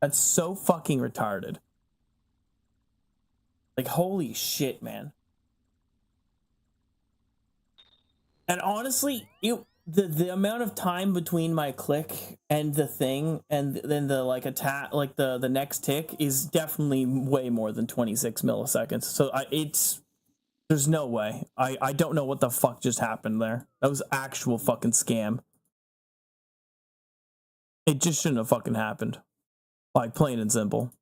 That's so fucking retarded. Like, holy shit, man. And honestly, the amount of time between my click and the thing and then the like attack, like the next tick is definitely way more than 26 milliseconds. So there's no way. I don't know what the fuck just happened there. That was actual fucking scam. It just shouldn't have fucking happened. Like, plain and simple.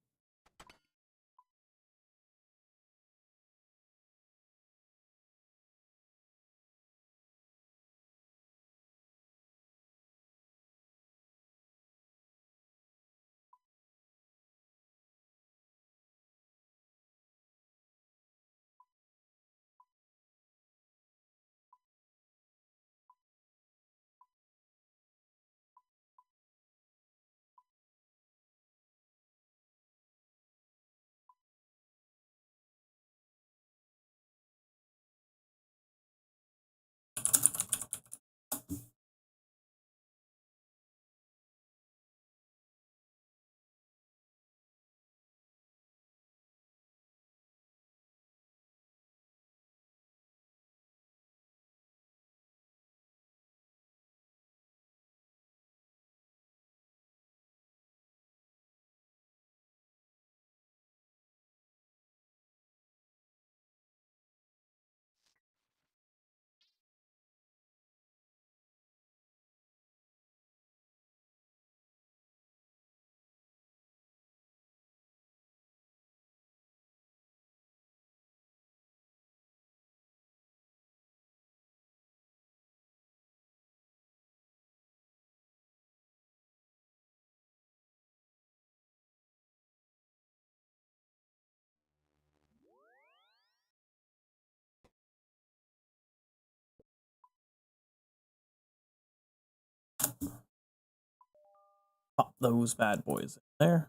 Pop those bad boys in there.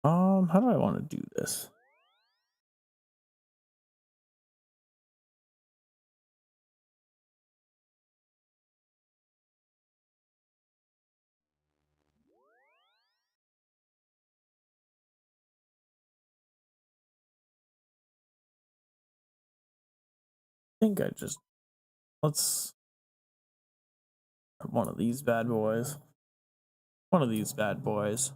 How do I want to do this? I think I just let's one of these bad boys. One of these bad boys.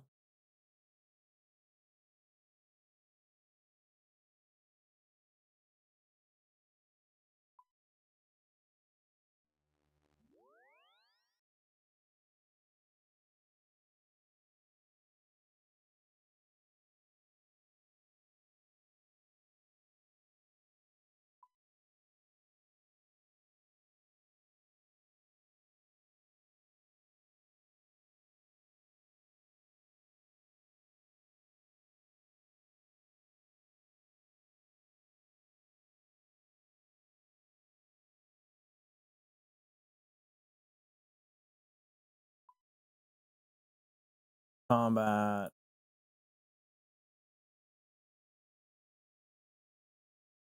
Combat.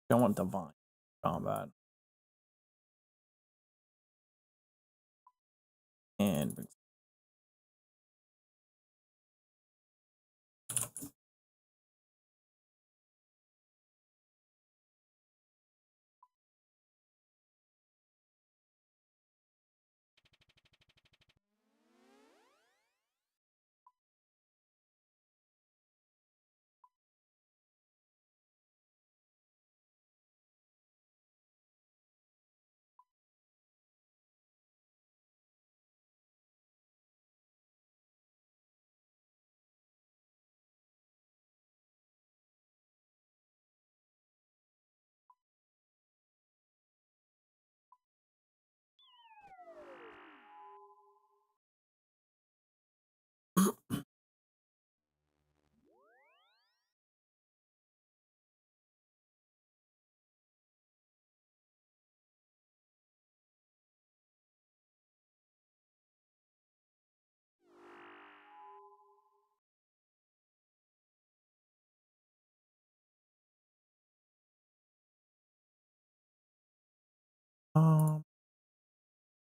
Don't want divine combat. And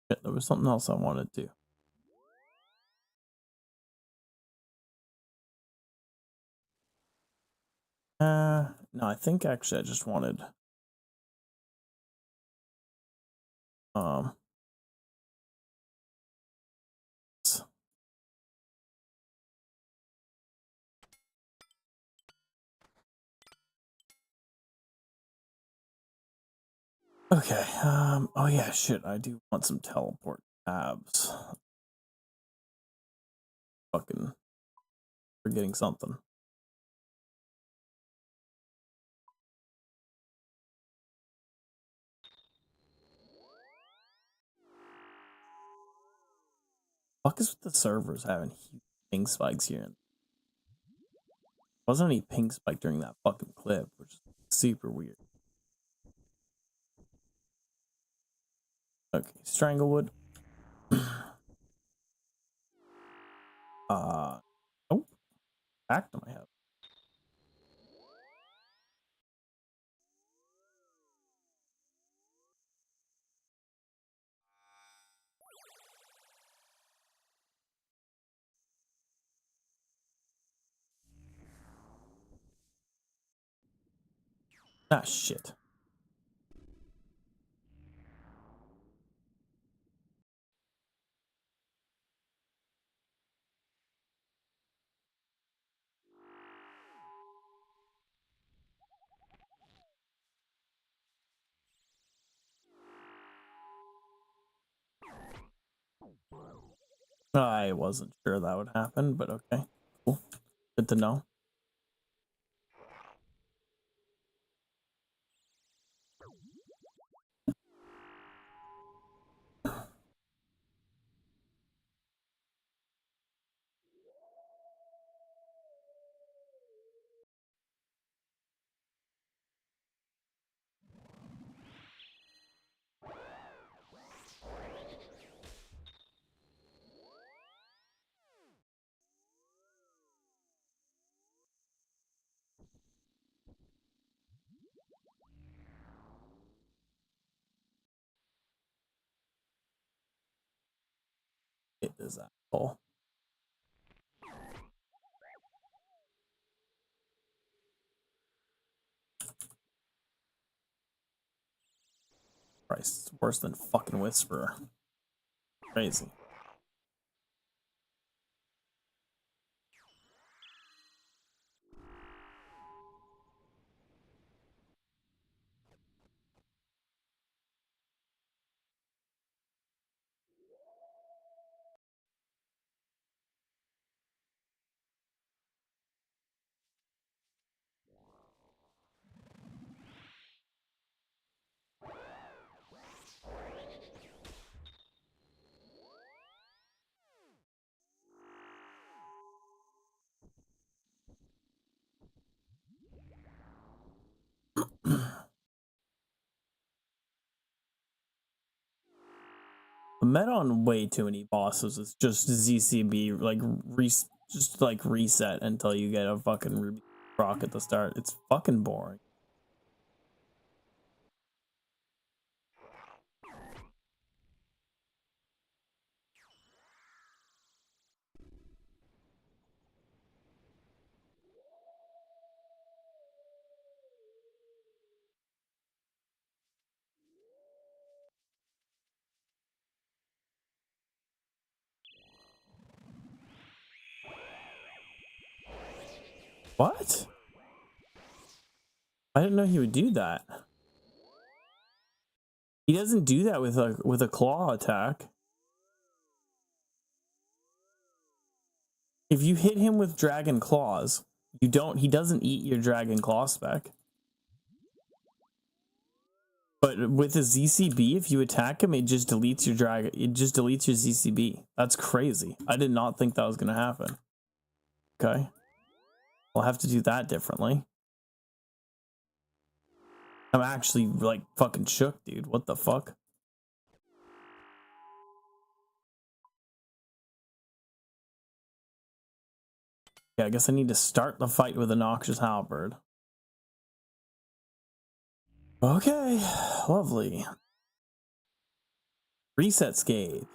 shit, there was something else I wanted to do. No, I think actually I just wanted okay, oh yeah, shit, I do want some teleport tabs. Fucking forgetting something. Fuck is with the servers having huge ping spikes here? Wasn't any ping spike during that fucking clip, which is super weird. Okay, Stranglewood. Oh, back to my head. Ah, shit. I wasn't sure that would happen, but okay. Cool. Good to know. It is asshole. Christ, it's worse than fucking Whisperer. Crazy. The meta on way too many bosses is just ZCB, like just like reset until you get a fucking Ruby Rock at the start. It's fucking boring. What? I didn't know he would do that. He doesn't do that with a claw attack. If you hit him with dragon claws, he doesn't eat your dragon claw spec. But with a ZCB, if you attack him, it just deletes your ZCB. That's crazy. I did not think that was gonna happen. Okay. We'll have to do that differently. I'm actually like fucking shook, dude. What the fuck? Yeah, I guess I need to start the fight with a Noxious Halberd. Okay, lovely. Reset Scape.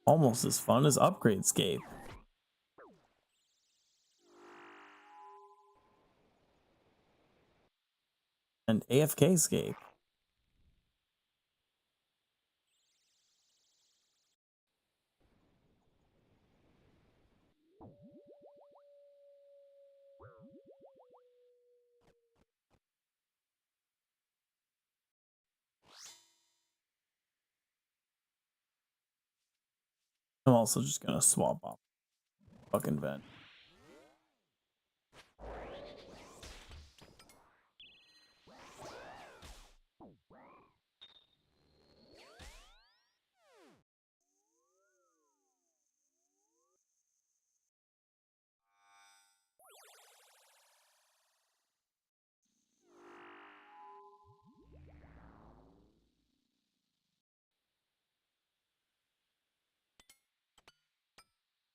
Almost as fun as Upgrade Scape. And AFK Scape. I'm also just gonna swap off fucking vent.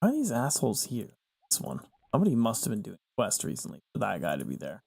Why are these assholes here? This one. Somebody must have been doing a quest recently for that guy to be there.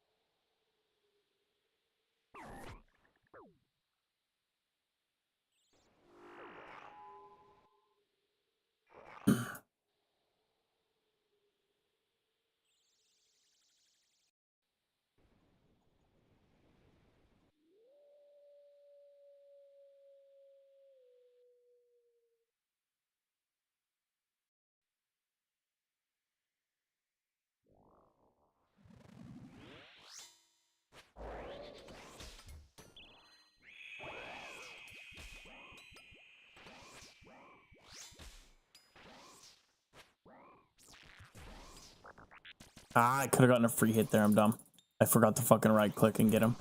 Ah, I could have gotten a free hit there. I'm dumb. I forgot to fucking right click and get him.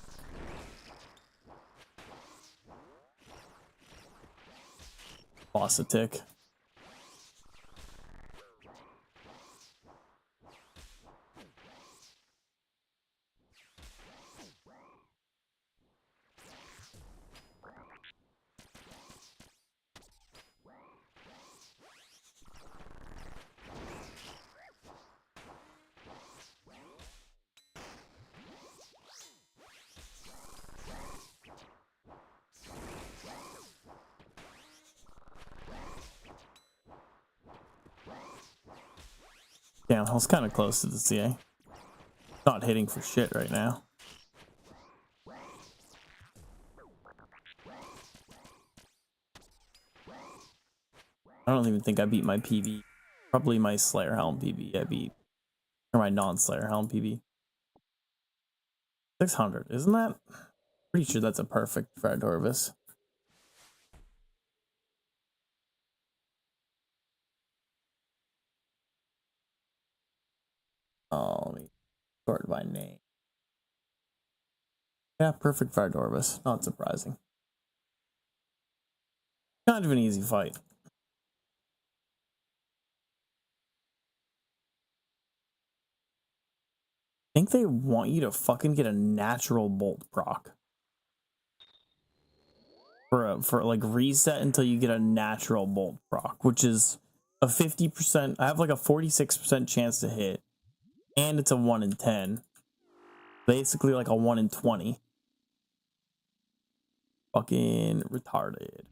Lost a tick. Damn, I was kind of close to the CA. Not hitting for shit right now. I don't even think I beat my PB. Probably my Slayer Helm PB I beat. Or my non-Slayer Helm PB. 600, isn't that? Pretty sure that's a perfect for Adorvis. Oh, let me sort by name. Yeah, perfect for Adorvis. Not surprising. Kind of an easy fight. I think they want you to fucking get a natural bolt proc. For like reset until you get a natural bolt proc, which is a 50%. I have like a 46% chance to hit, and it's a 1 in 10. Basically like a 1 in 20. Fucking retarded.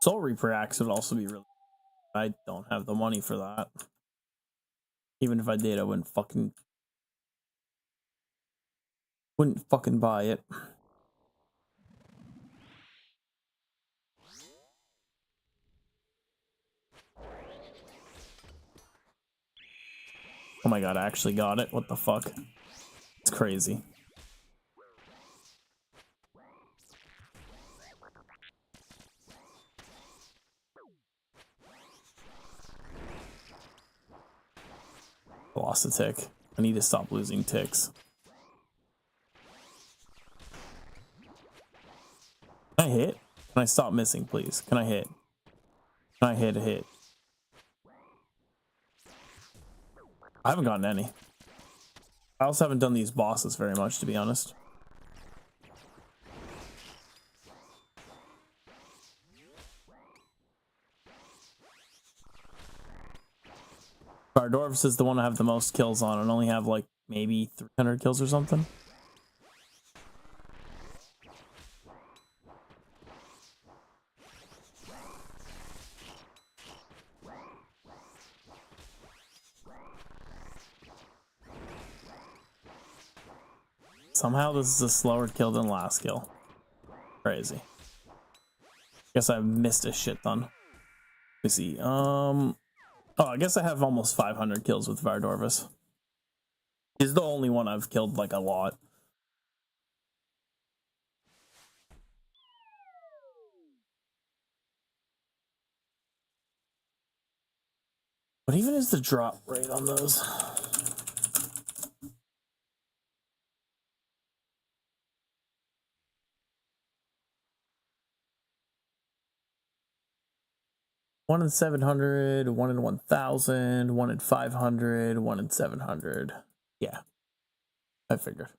Soul Reaper axe would also be really. I don't have the money for that. Even if I did, I wouldn't fucking buy it. Oh my god, I actually got it. What the fuck? It's crazy. Lost a tick. I need to stop losing ticks. Can I hit? Can I stop missing, please? Can I hit? Can I hit a hit? I haven't gotten any. I also haven't done these bosses very much, to be honest. Bardorvis is the one I have the most kills on and only have like maybe 300 kills or something. Somehow this is a slower kill than last kill. Crazy. Guess I missed a shit ton. Let me see. Oh, I guess I have almost 500 kills with Vardorvis. He's the only one I've killed like a lot. What even is the drop rate on those? One in 700, 1 in 1,000, 1 in 500, 1 in 700. Yeah, I figured.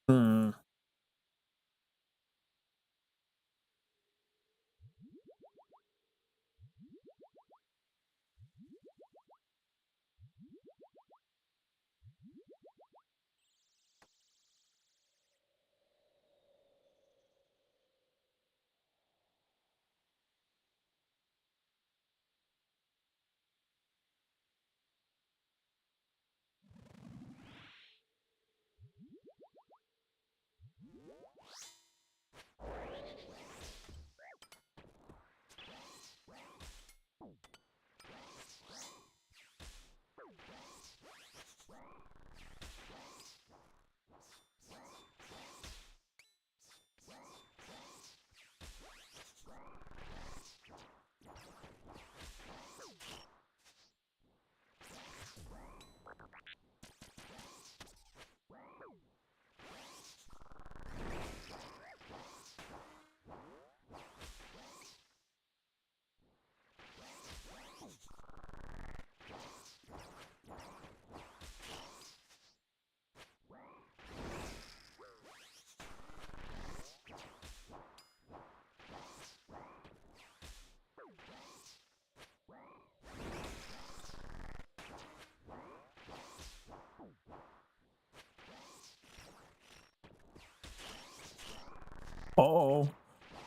Hmm.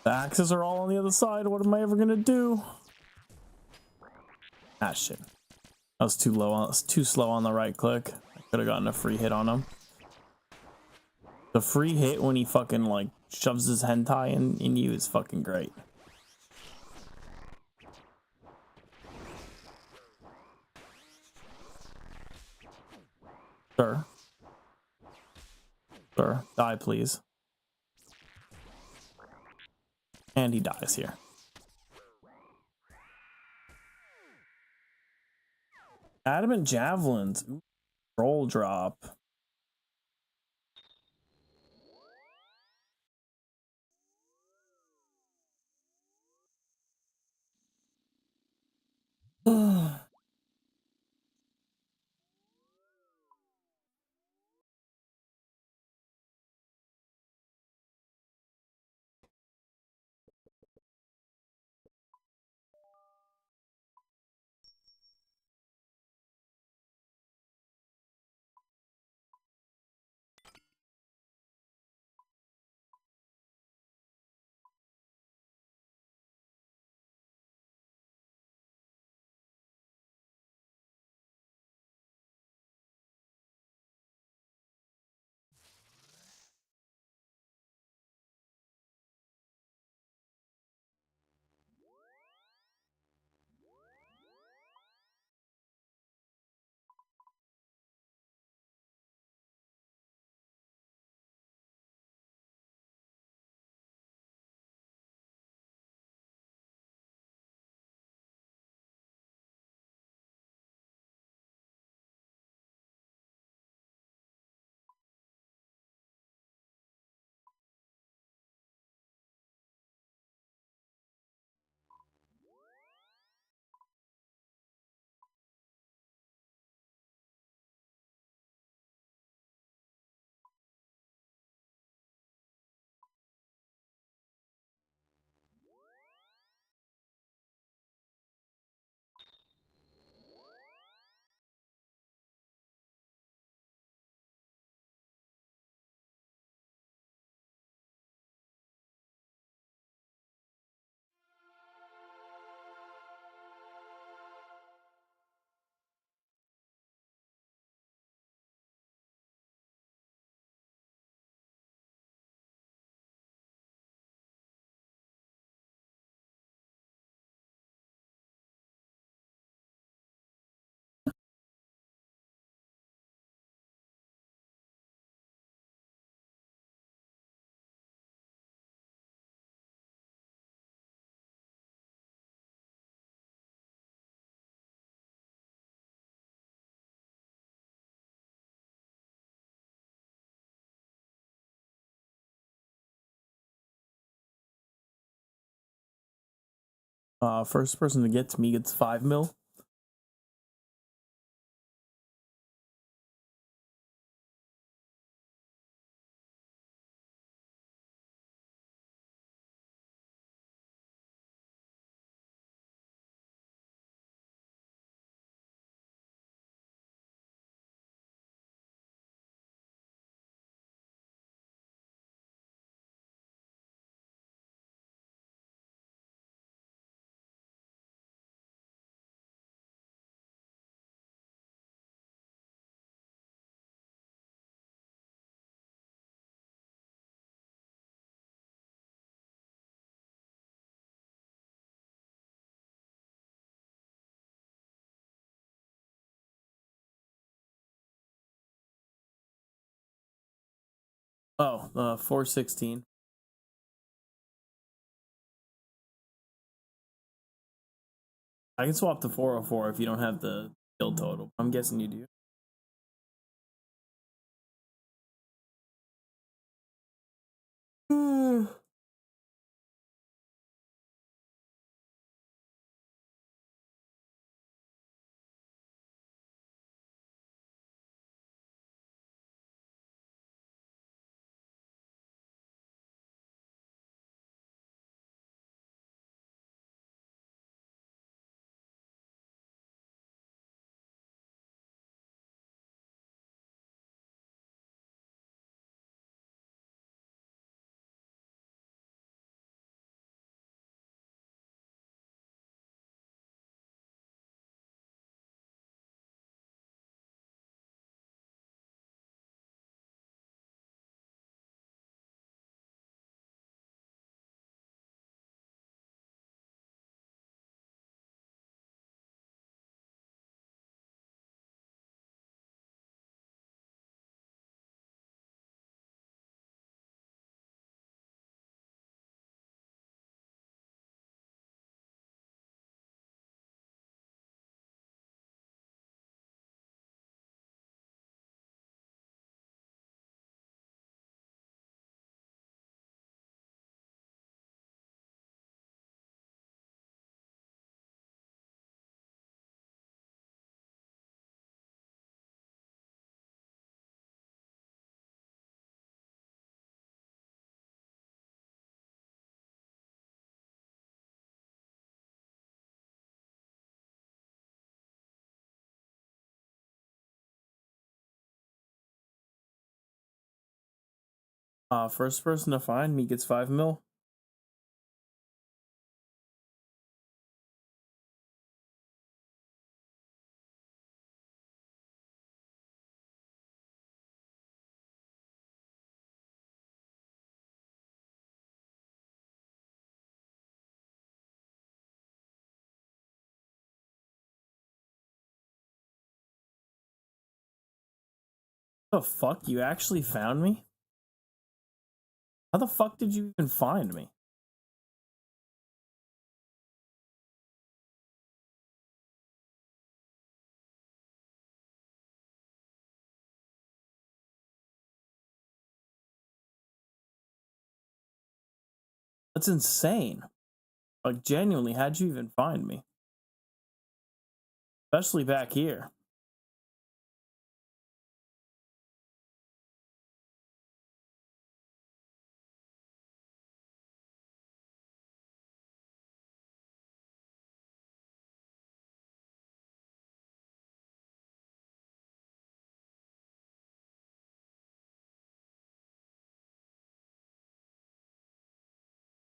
The axes are all on the other side. What am I ever gonna do? Ah, shit. I was too low on, too slow on the right click. I could have gotten a free hit on him. The free hit when he fucking like shoves his hentai in you is fucking great. Sir. Sir, die please. And he dies here. Adamant javelins. Ooh, roll drop. First person to get to me gets 5 mil. Oh, 416. I can swap to 404 if you don't have the kill total. I'm guessing you do. First person to find me gets 5 mil. The fuck? You actually found me? How the fuck did you even find me? That's insane. Like, genuinely, how'd you even find me? Especially back here.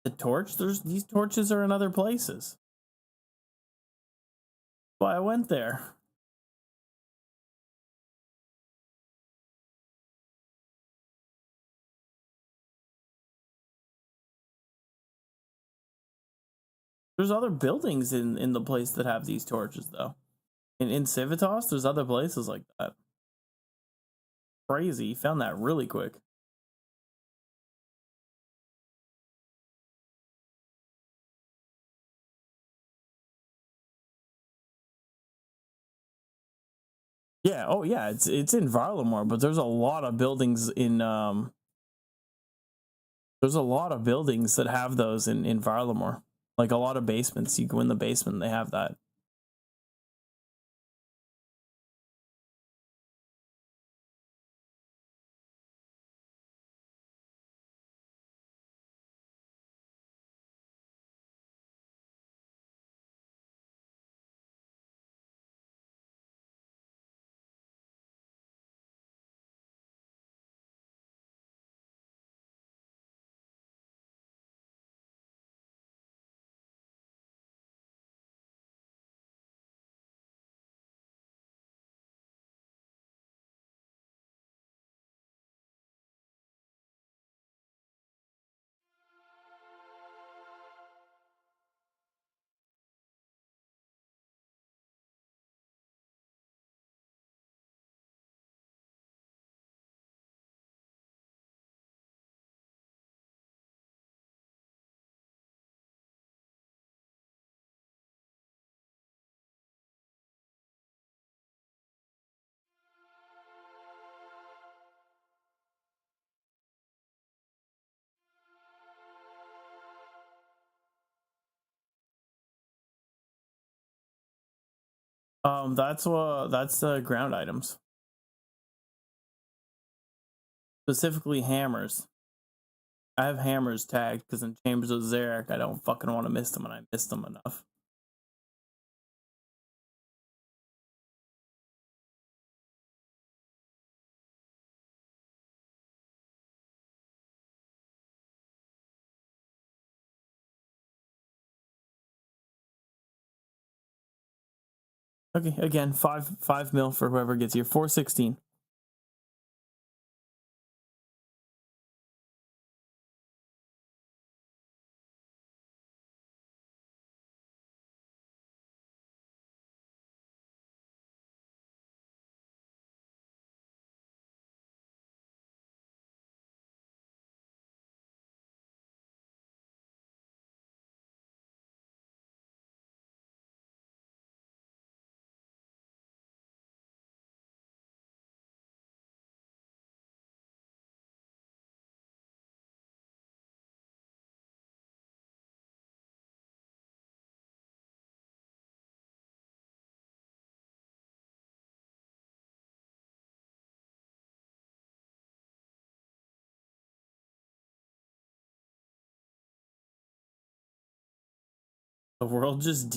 The torch? These torches are in other places. Why I went there. There's other buildings in the place that have these torches, though. In Civitas, there's other places like that. Crazy. You found that really quick. Yeah, oh yeah, it's in Varlamore, but there's a lot of buildings in there's a lot of buildings that have those in Varlamore. Like a lot of basements. You go in the basement, they have that. That's ground items. Specifically hammers. I have hammers tagged because in Chambers of Zarek, I don't fucking want to miss them, and I missed them enough. Okay, again, 5 mil for whoever gets here. 416. The world just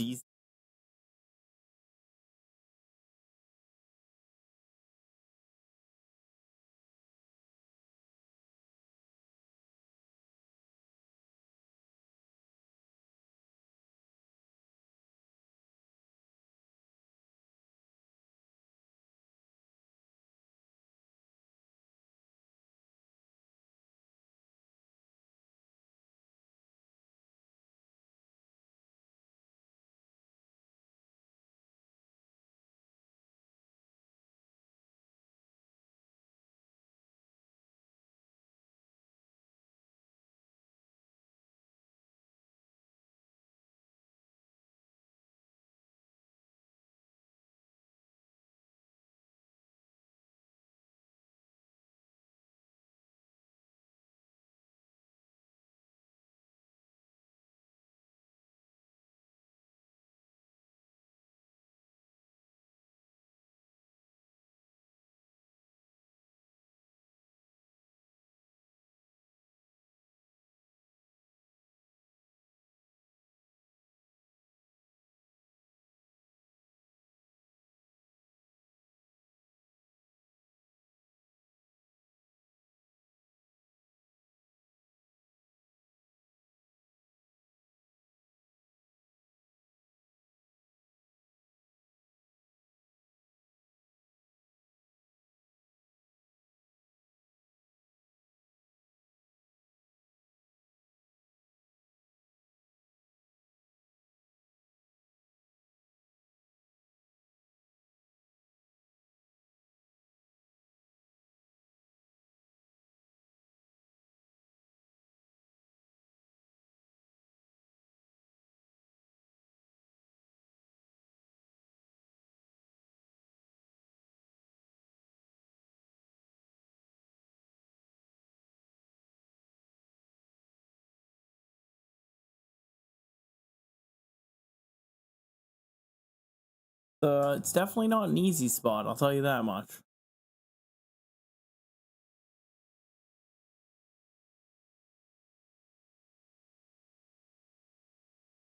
It's definitely not an easy spot, I'll tell you that much.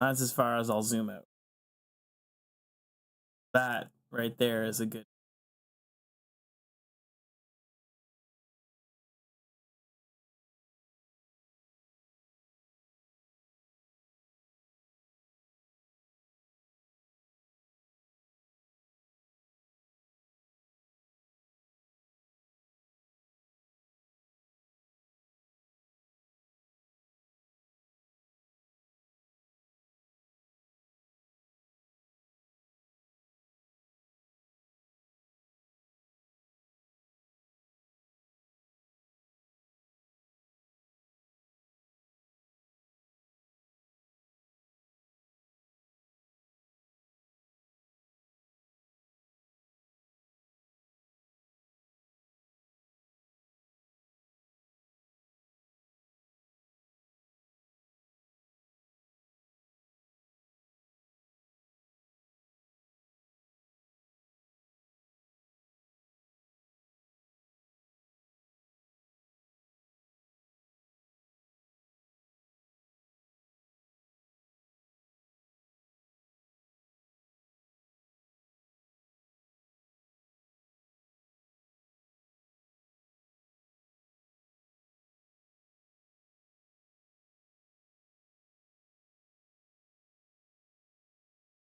That's as far as I'll zoom out. That right there is a good.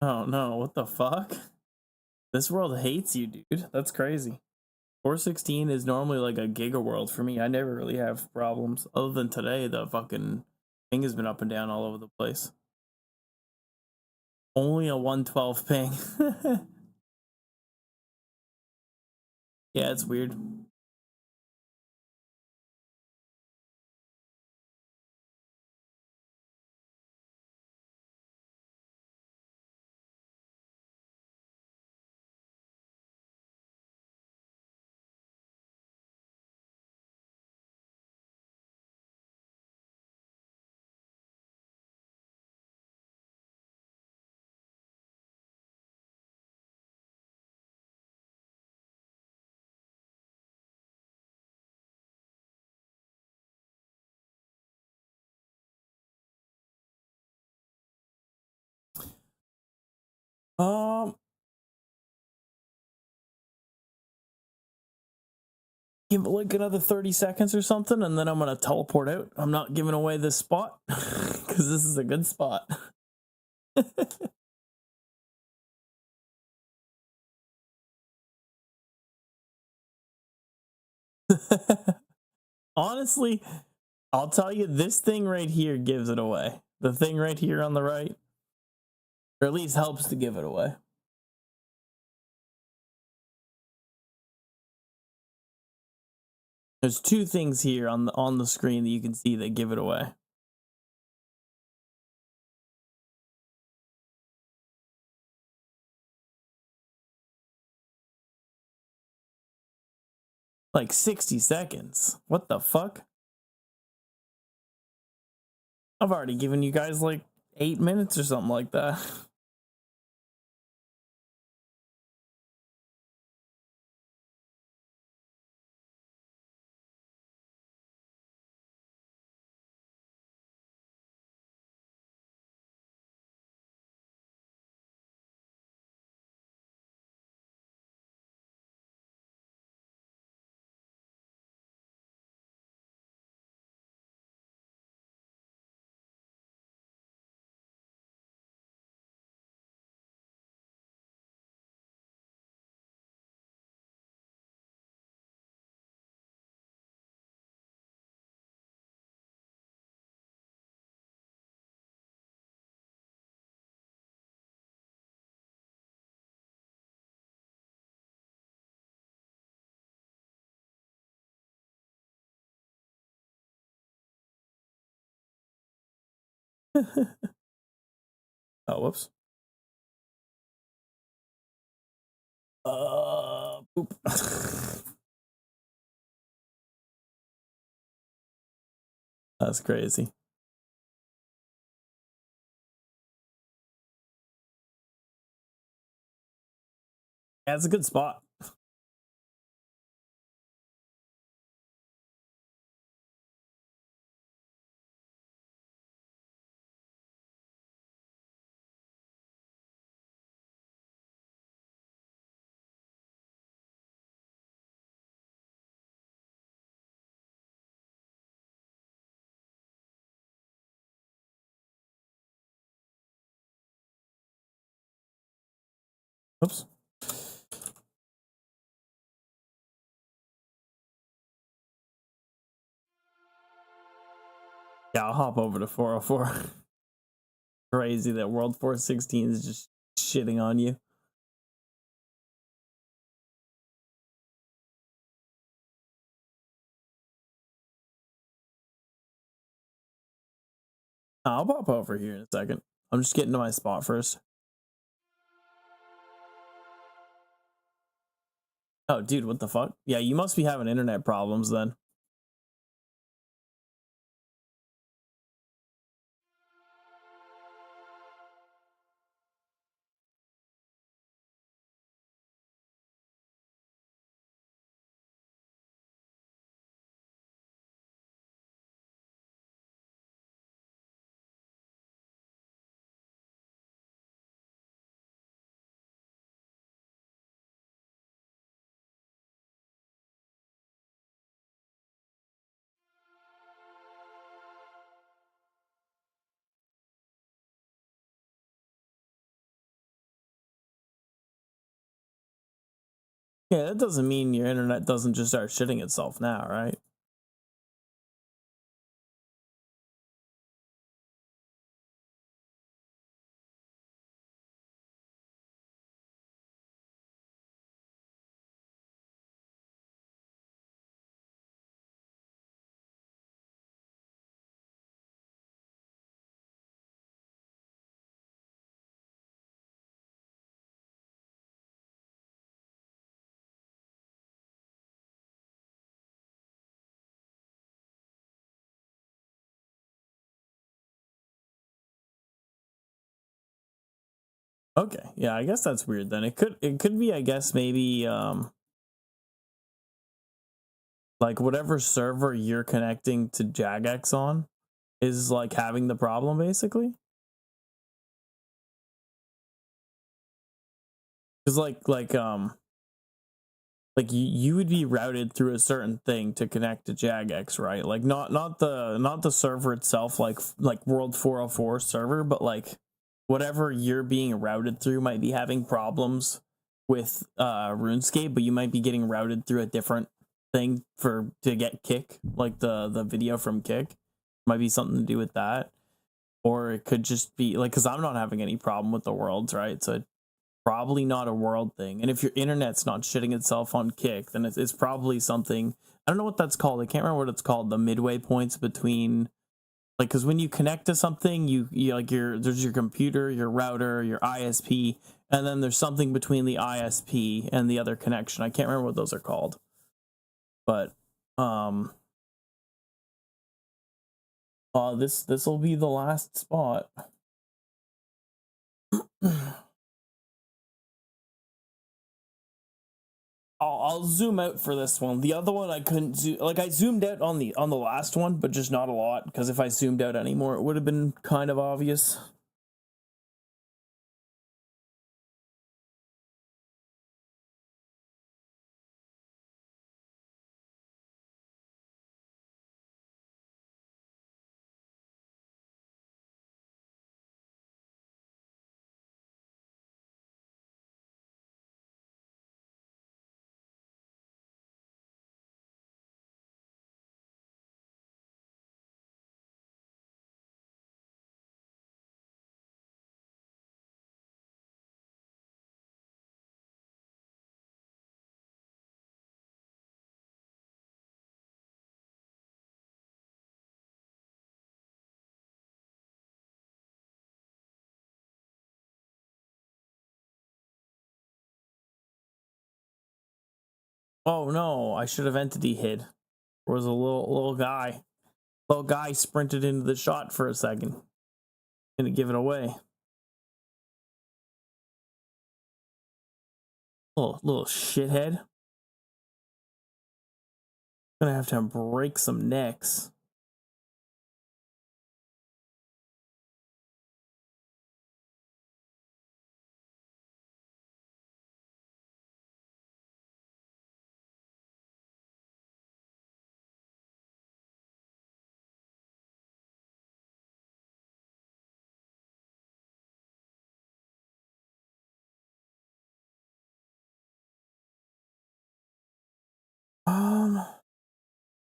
Oh no, what the fuck? This world hates you, dude. That's crazy. 416 is normally like a giga world for me. I never really have problems. Other than today, the fucking ping has been up and down all over the place. Only a 112 ping. Yeah, it's weird. Um, Give it like another 30 seconds or something, and then I'm gonna teleport out. I'm not giving away this spot because this is a good spot. Honestly, I'll tell you, this thing right here gives it away. The thing right here on the right, or at least helps to give it away. There's two things here on the screen that you can see that give it away. Like 60 seconds. What the fuck? I've already given you guys like 8 minutes or something like that. Oh, whoops. Poop. That's crazy. Yeah, it's a good spot. Oops. Yeah, I'll hop over to 404. Crazy that World 416 is just shitting on you. I'll pop over here in a second. I'm just getting to my spot first. Oh, dude, what the fuck? Yeah, you must be having internet problems then. Yeah, that doesn't mean your internet doesn't just start shitting itself now, right? Okay, yeah, I guess that's weird then. It could be, I guess, maybe like whatever server you're connecting to Jagex on is like having the problem basically. Cuz like you would be routed through a certain thing to connect to Jagex, right? Like not the server itself, like World 404 server, but like whatever you're being routed through might be having problems with RuneScape, but you might be getting routed through a different thing to get Kick, like the video from Kick. Might be something to do with that, or it could just be like, because I'm not having any problem with the worlds, right? So probably not a world thing. And if your internet's not shitting itself on Kick, then it's probably something. I don't know what that's called. I can't remember what it's called. The midway points between, like, because when you connect to something, you like there's your computer, your router, your ISP, and then there's something between the ISP and the other connection. I can't remember what those are called, but this will be the last spot. I'll zoom out for this one. The other one I couldn't zoom. Like, I zoomed out on the last one, but just not a lot, because if I zoomed out anymore, it would have been kind of obvious. Oh no, I should have entity hid. There was a little guy. Little guy sprinted into the shot for a second. Gonna give it away. Little shithead. Gonna have to break some necks.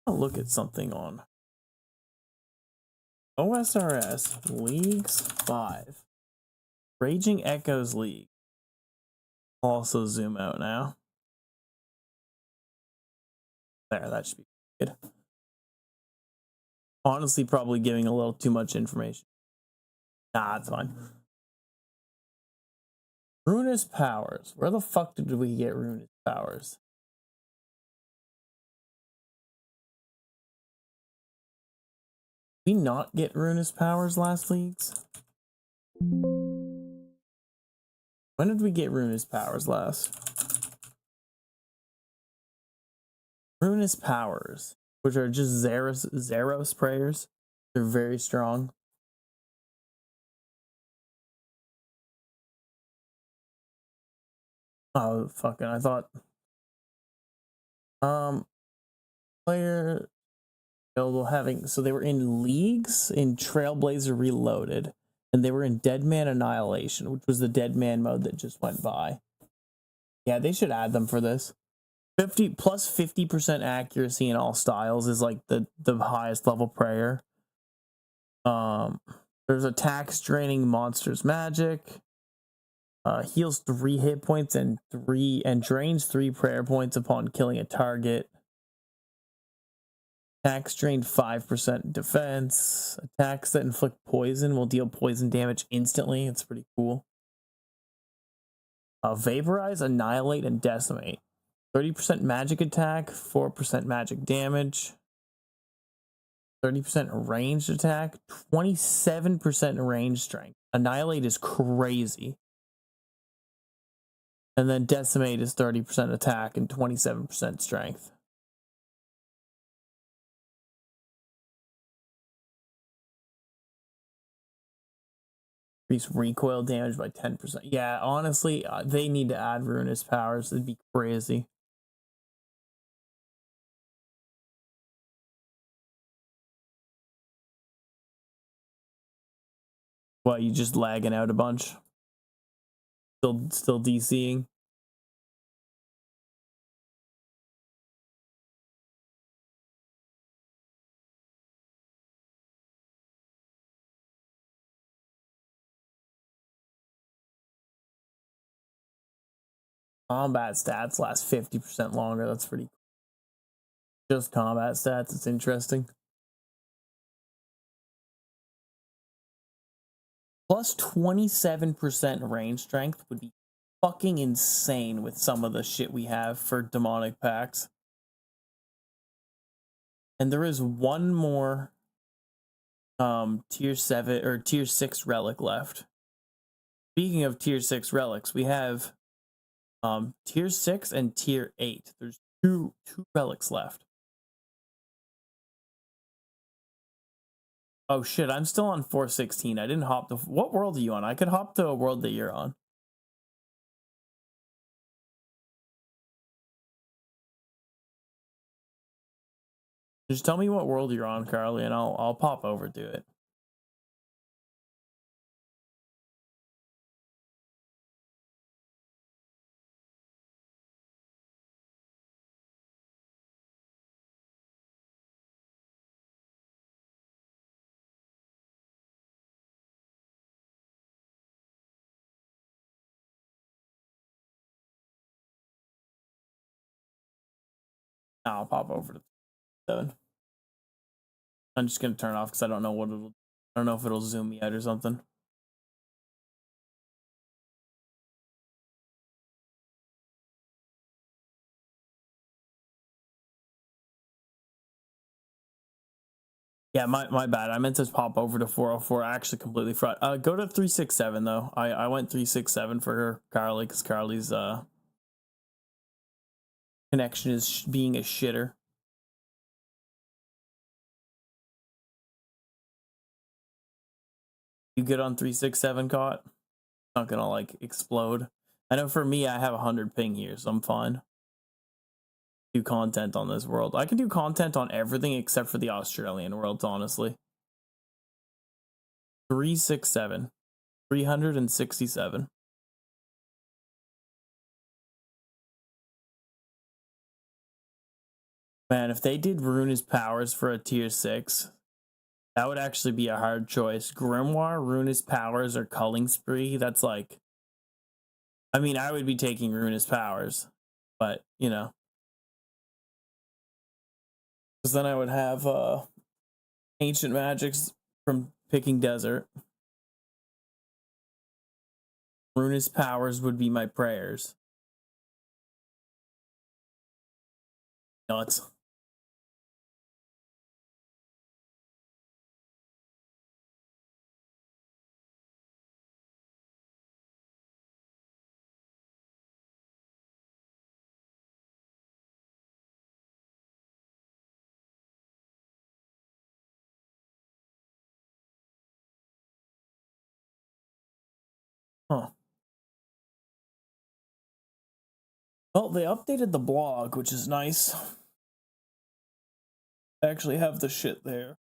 I'll look at something on OSRS Leagues 5. Raging Echoes League. I'll also zoom out now. There, that should be good. Honestly, probably giving a little too much information. Nah, it's fine. Ruinous Powers. Where the fuck did we get Ruinous Powers? Did we not get Ruinous Powers last leagues? When did we get Ruinous Powers last? Ruinous Powers, which are just Zeros prayers. They're very strong. Oh, fucking, I thought. Player available having, so they were in leagues in Trailblazer Reloaded, and they were in Deadman Annihilation, which was the Deadman mode that just went by. Yeah, they should add them for this. 50 plus 50% accuracy in all styles is like the highest level prayer. There's attacks draining monsters magic. Heals 3 hit points and drains 3 prayer points upon killing a target. Attacks drain 5% defense. Attacks that inflict poison will deal poison damage instantly. It's pretty cool. Vaporize, Annihilate, and Decimate. 30% magic attack, 4% magic damage. 30% ranged attack, 27% range strength. Annihilate is crazy. And then Decimate is 30% attack and 27% strength. Increase recoil damage by 10%. Yeah, honestly, they need to add Ruinous Powers. It'd be crazy. What, you just lagging out a bunch? Still DCing? Combat stats last 50% longer. That's pretty cool. Just combat stats. It's interesting. Plus 27% range strength would be fucking insane with some of the shit we have for demonic packs. And there is one more tier 7 or tier 6 relic left. Speaking of tier 6 relics, we have tier 6 and tier 8. There's two relics left. Oh shit, I'm still on 416. I didn't hop to... What world are you on? I could hop to a world that you're on. Just tell me what world you're on, Carly, and I'll pop over to it. I'll pop over to 7. I'm just gonna turn off because I don't know if it'll zoom me out or something. Yeah, my bad. I meant to pop over to 404. I actually completely forgot. Go to 367 though. I went 367 for Carly because Carly's connection is being a shitter. You good on 367 caught? Not gonna like explode. I know for me, I have 100 ping here, so I'm fine. Do content on this world. I can do content on everything except for the Australian worlds, honestly. 367. 367. Man, if they did ruin his powers for a tier 6, that would actually be a hard choice. Grimoire, ruin his powers, or culling spree. That's like, I mean, I would be taking ruin his powers, but you know, because then I would have ancient magics from picking desert. Ruin his powers would be my prayers. Nuts. Huh. Well, they updated the blog, which is nice. I actually have the shit there.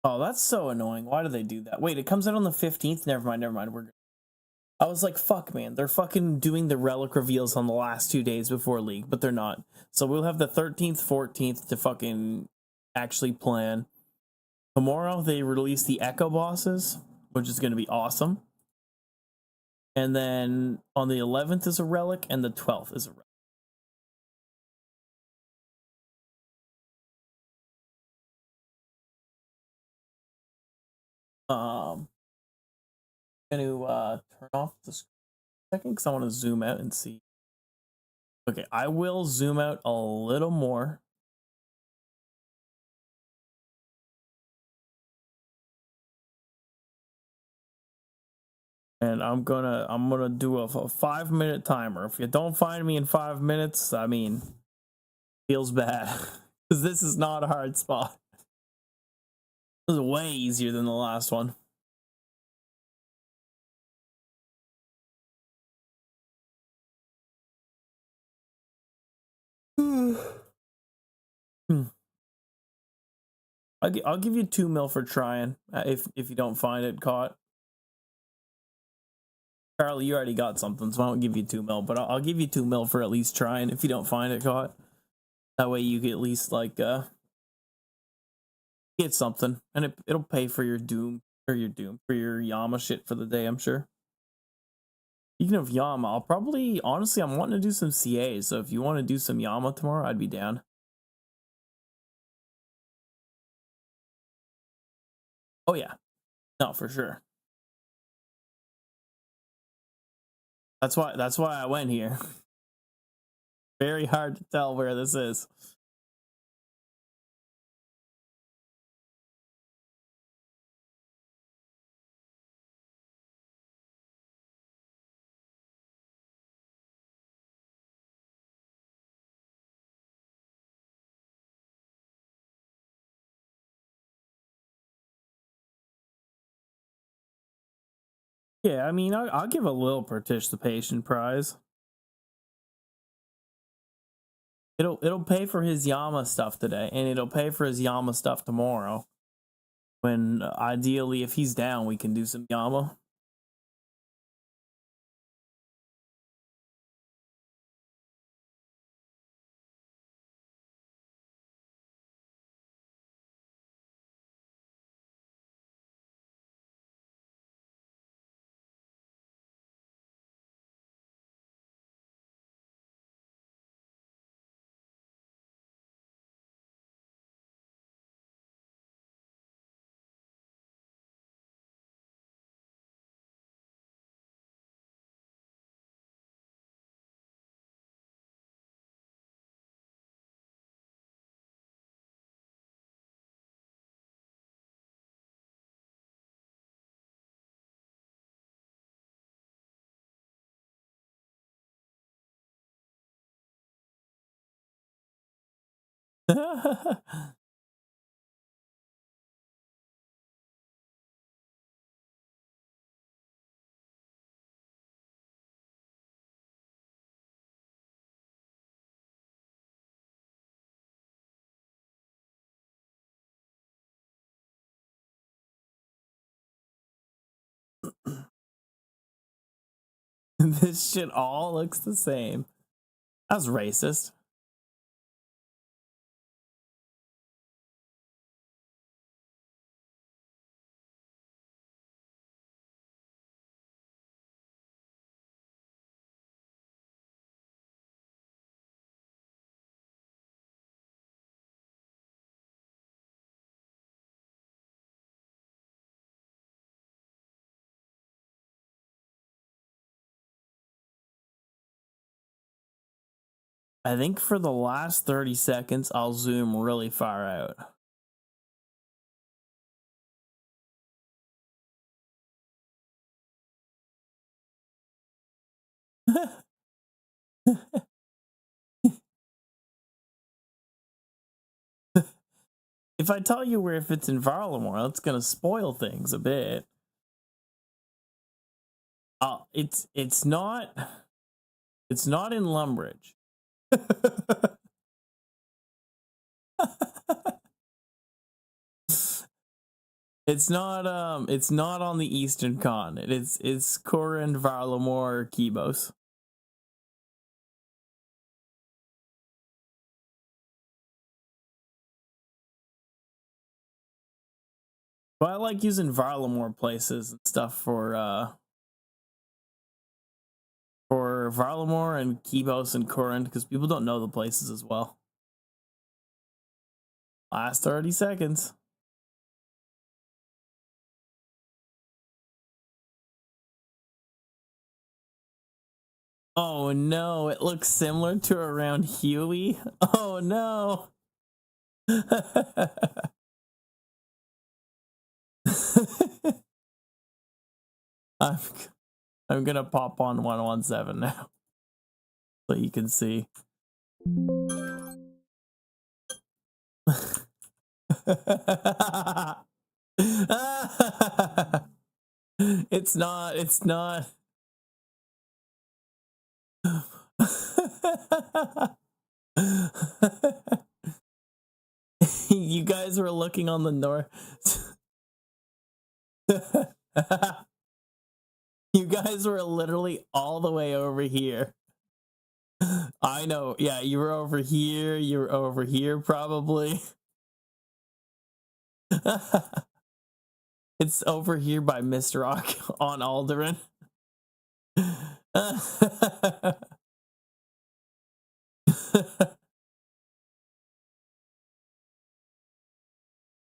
Oh, that's so annoying. Why do they do that? Wait, it comes out on the 15th? Never mind. We're good. I was like, fuck, man. They're fucking doing the relic reveals on the last 2 days before League, but they're not. So we'll have the 13th, 14th to fucking actually plan. Tomorrow, they release the Echo bosses, which is going to be awesome. And then on the 11th is a relic, and the 12th is a relic. Going to turn off the screen a second because I want to zoom out and see. Okay, I will zoom out a little more. And I'm gonna do a 5-minute timer. If you don't find me in 5 minutes, I mean, feels bad because this is not a hard spot. This is way easier than the last one. I'll give you 2 mil for trying if you don't find it caught. Charlie, you already got something, so I won't give you 2 mil, but I'll give you 2 mil for at least trying if you don't find it caught. That way you can at least like get something, and it'll pay for your Doom for your Yama shit for the day, I'm sure. Speaking of Yama, I'll probably, honestly, I'm wanting to do some CA, so if you want to do some Yama tomorrow, I'd be down. Oh yeah, no, for sure. That's why I went here. Very hard to tell where this is. Yeah, I mean, I'll give a little participation prize. It'll pay for his Yama stuff today, and it'll pay for his Yama stuff tomorrow. When ideally, if he's down, we can do some Yama. This shit all looks the same. That's racist. I think for the last 30 seconds, I'll zoom really far out. If I tell you where if it's in Varlamore, that's gonna spoil things a bit. It's not in Lumbridge. It's not on the Eastern Continent. It's Corin, Varlamore, Kibos. But I like using Varlamore places and stuff for Varlamore and Kibos and Corin because people don't know the places as well. Last 30 seconds. Oh no, it looks similar to around Huey. Oh no. I'm gonna pop on 117 now so you can see. It's not. You guys were looking on the north. You guys were literally all the way over here. I know. Yeah, you were over here. You were over here, probably. It's over here by Mr. Rock on Alderaan.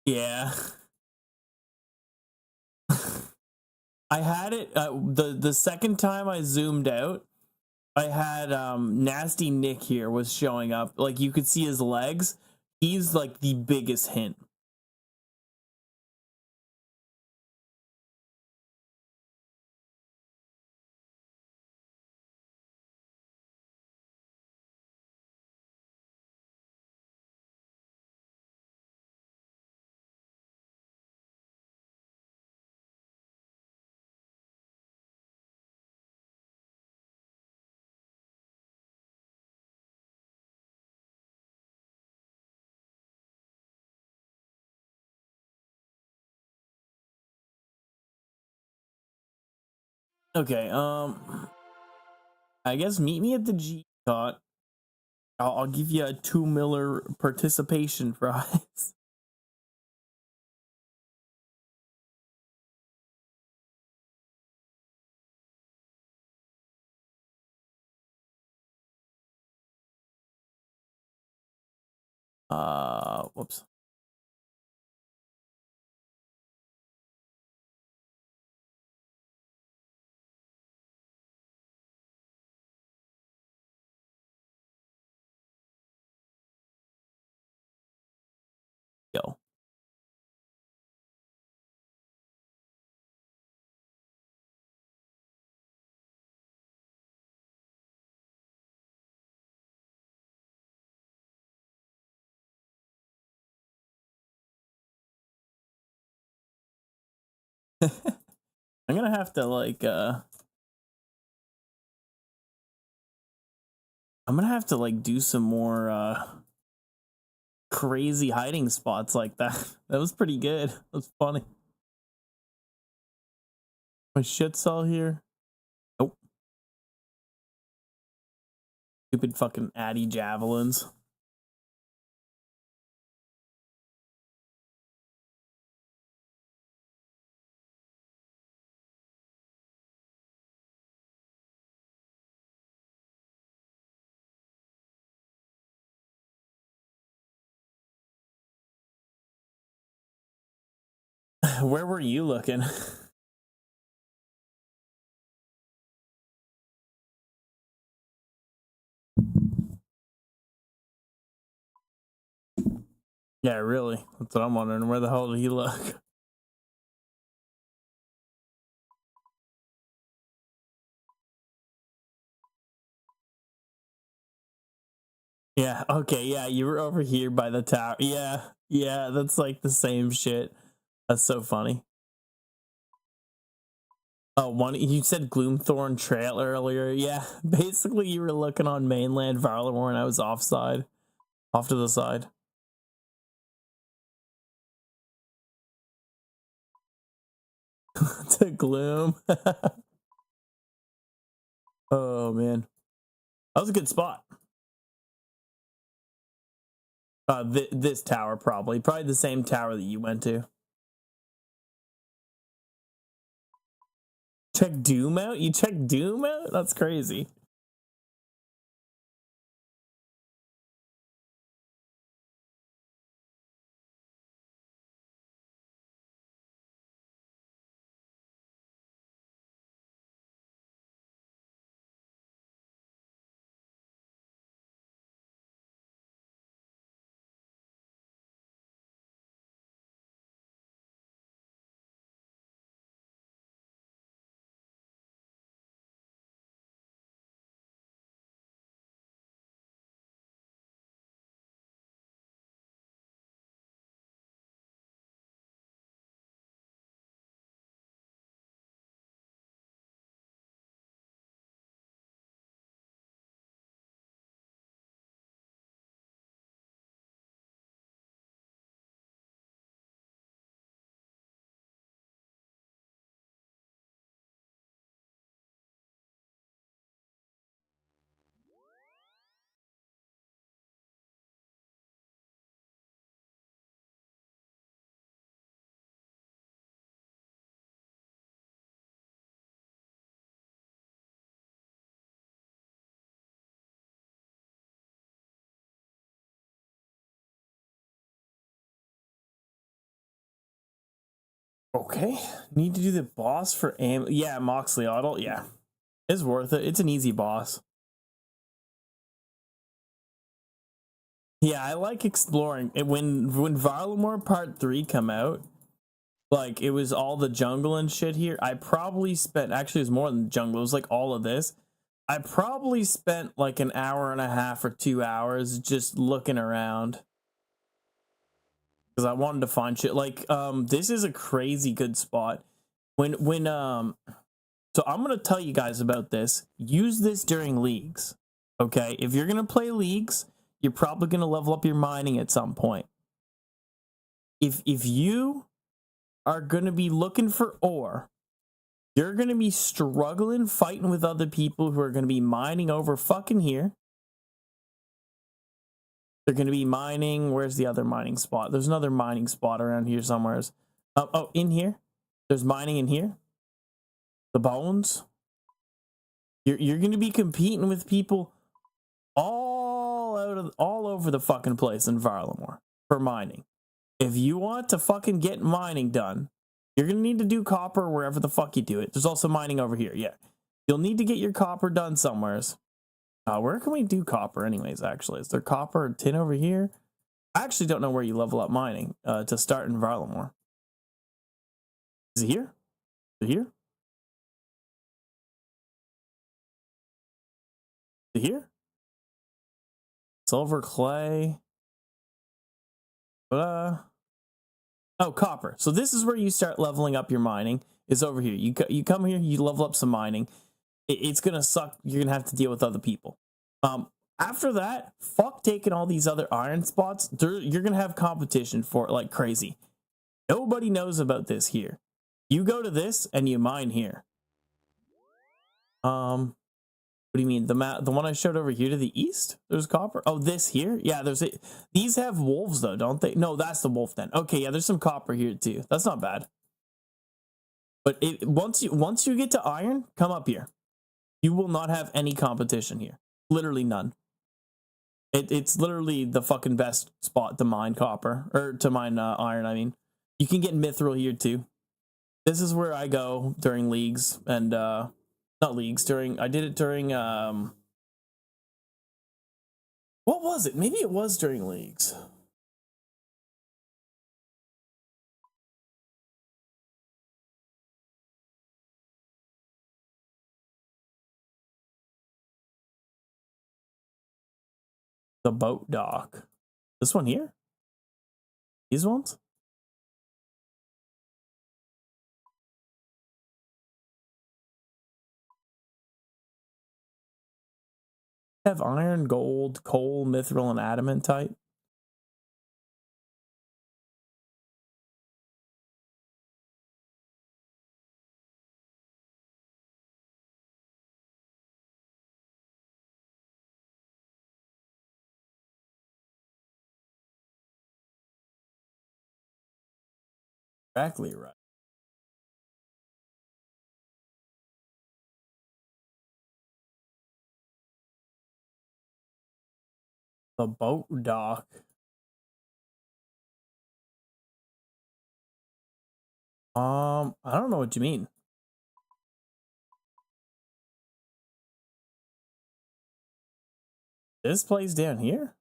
Yeah. I had it the second time I zoomed out, I had Nasty Nick here was showing up. Like you could see his legs. He's like the biggest hint. Okay, I guess meet me at the G dot. I'll give you a 2 Miller participation prize. Whoops. Go. I'm gonna have to like I'm gonna have to like do some more crazy hiding spots like that. That was pretty good. That was funny. My shit's all here. Nope. Stupid fucking Addy javelins. Where were you looking? Yeah, really. That's what I'm wondering. Where the hell did he look? Yeah, okay, yeah, you were over here by the tower. Yeah, yeah, that's like the same shit. That's so funny. Oh, one, you said Gloomthorn Trail earlier. Yeah, basically you were looking on mainland Varlamore and I was offside. Off to the side. To Gloom. Oh, man. That was a good spot. This tower probably the same tower that you went to. Check Doom out? You check Doom out? That's crazy. Okay. Need to do the boss for aim. Yeah, Moxley Auto. Yeah. It's worth it. It's an easy boss. Yeah, I like exploring. When Varlamore Part 3 come out, like it was all the jungle and shit here. I probably spent, actually it was more than jungle, it was like all of this. I probably spent like an hour and a half or 2 hours just looking around. Because I wanted to find shit. Like, this is a crazy good spot. So I'm gonna tell you guys about this. Use this during leagues. Okay? If you're gonna play leagues, you're probably gonna level up your mining at some point. If you are gonna be looking for ore, you're gonna be struggling fighting with other people who are gonna be mining over fucking here. They're gonna be mining. Where's the other mining spot? There's another mining spot around here somewhere. Oh, in here. There's mining in here. The bones. You're gonna be competing with people all over the fucking place in Varlamore for mining. If you want to fucking get mining done, you're gonna need to do copper wherever the fuck you do it. There's also mining over here. Yeah, you'll need to get your copper done somewheres. Where can we do copper anyways? Actually, is there copper or tin over here? I actually don't know where you level up mining to start in Varlamore. Is it here? Is it here? Is it here? Silver, clay. Oh, copper. So this is where you start leveling up your mining. is over here. You come here, you level up some mining. It's gonna suck. You're gonna have to deal with other people. After that, fuck taking all these other iron spots. You're gonna have competition for it like crazy. Nobody knows about this here. You go to this and you mine here. What do you mean? The map, the one I showed over here to the east? There's copper. Oh, this here? Yeah, there's it. These have wolves though, don't they? No, that's the wolf den. Okay, yeah, there's some copper here too. That's not bad. But once you get to iron, come up here. You will not have any competition here. Literally none. It's literally the fucking best spot to mine copper, or to mine iron, I mean. You can get mithril here too. This is where I go during leagues, and not leagues, I did it during what was it? Maybe it was during leagues. The boat dock. This one here? These ones? Have iron, gold, coal, mithril, and adamantite. Exactly right. The boat dock. I don't know what you mean. This place down here?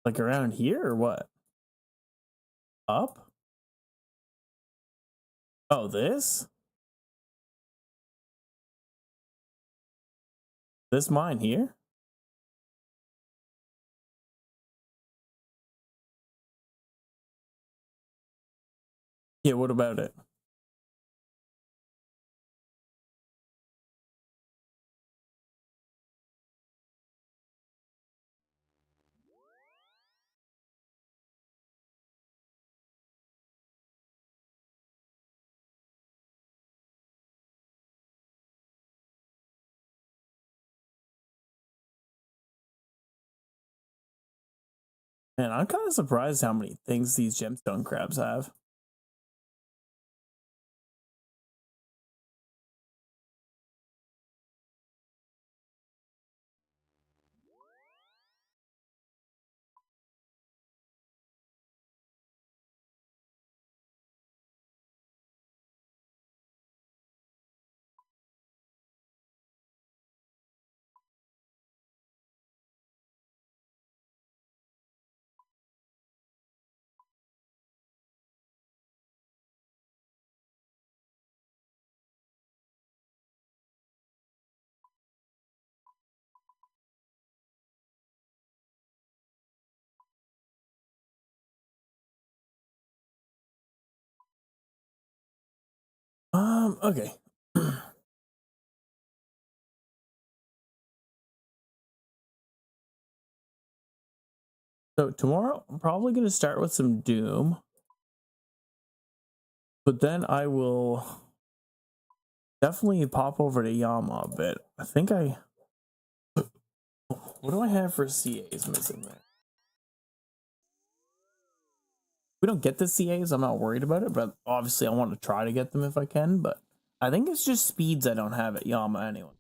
Like around here or what? Up? Oh, this? This mine here? Yeah, what about it? Man, I'm kind of surprised how many things these gemstone crabs have. Okay. So tomorrow, I'm probably going to start with some Doom. But then I will definitely pop over to Yama a bit. I think I... What do I have for CAs missing there? If we don't get the CAs, I'm not worried about it, but obviously I want to try to get them if I can, but I think it's just speeds I don't have at Yama anyway.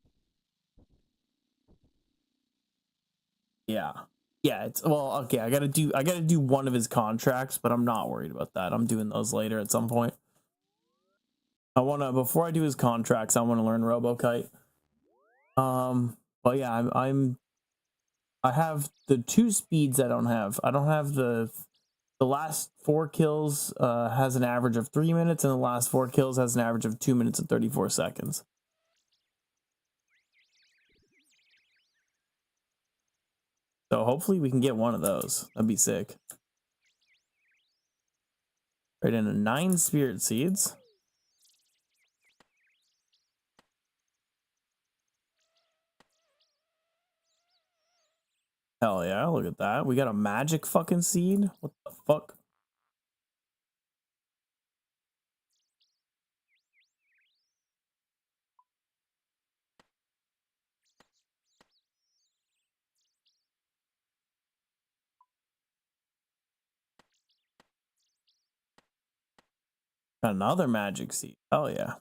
Yeah. Yeah, it's well, okay, I gotta do one of his contracts, but I'm not worried about that. I'm doing those later at some point. Before I do his contracts, I wanna learn RoboKite. But yeah, I have the two speeds I don't have. I don't have the the last 4 kills has an average of 3 minutes, and the last 4 kills has an average of 2 minutes and 34 seconds. So hopefully we can get one of those. That'd be sick. Right into 9 spirit seeds. Hell yeah, look at that. We got a magic fucking seed. What the fuck? Another magic seed. Hell yeah.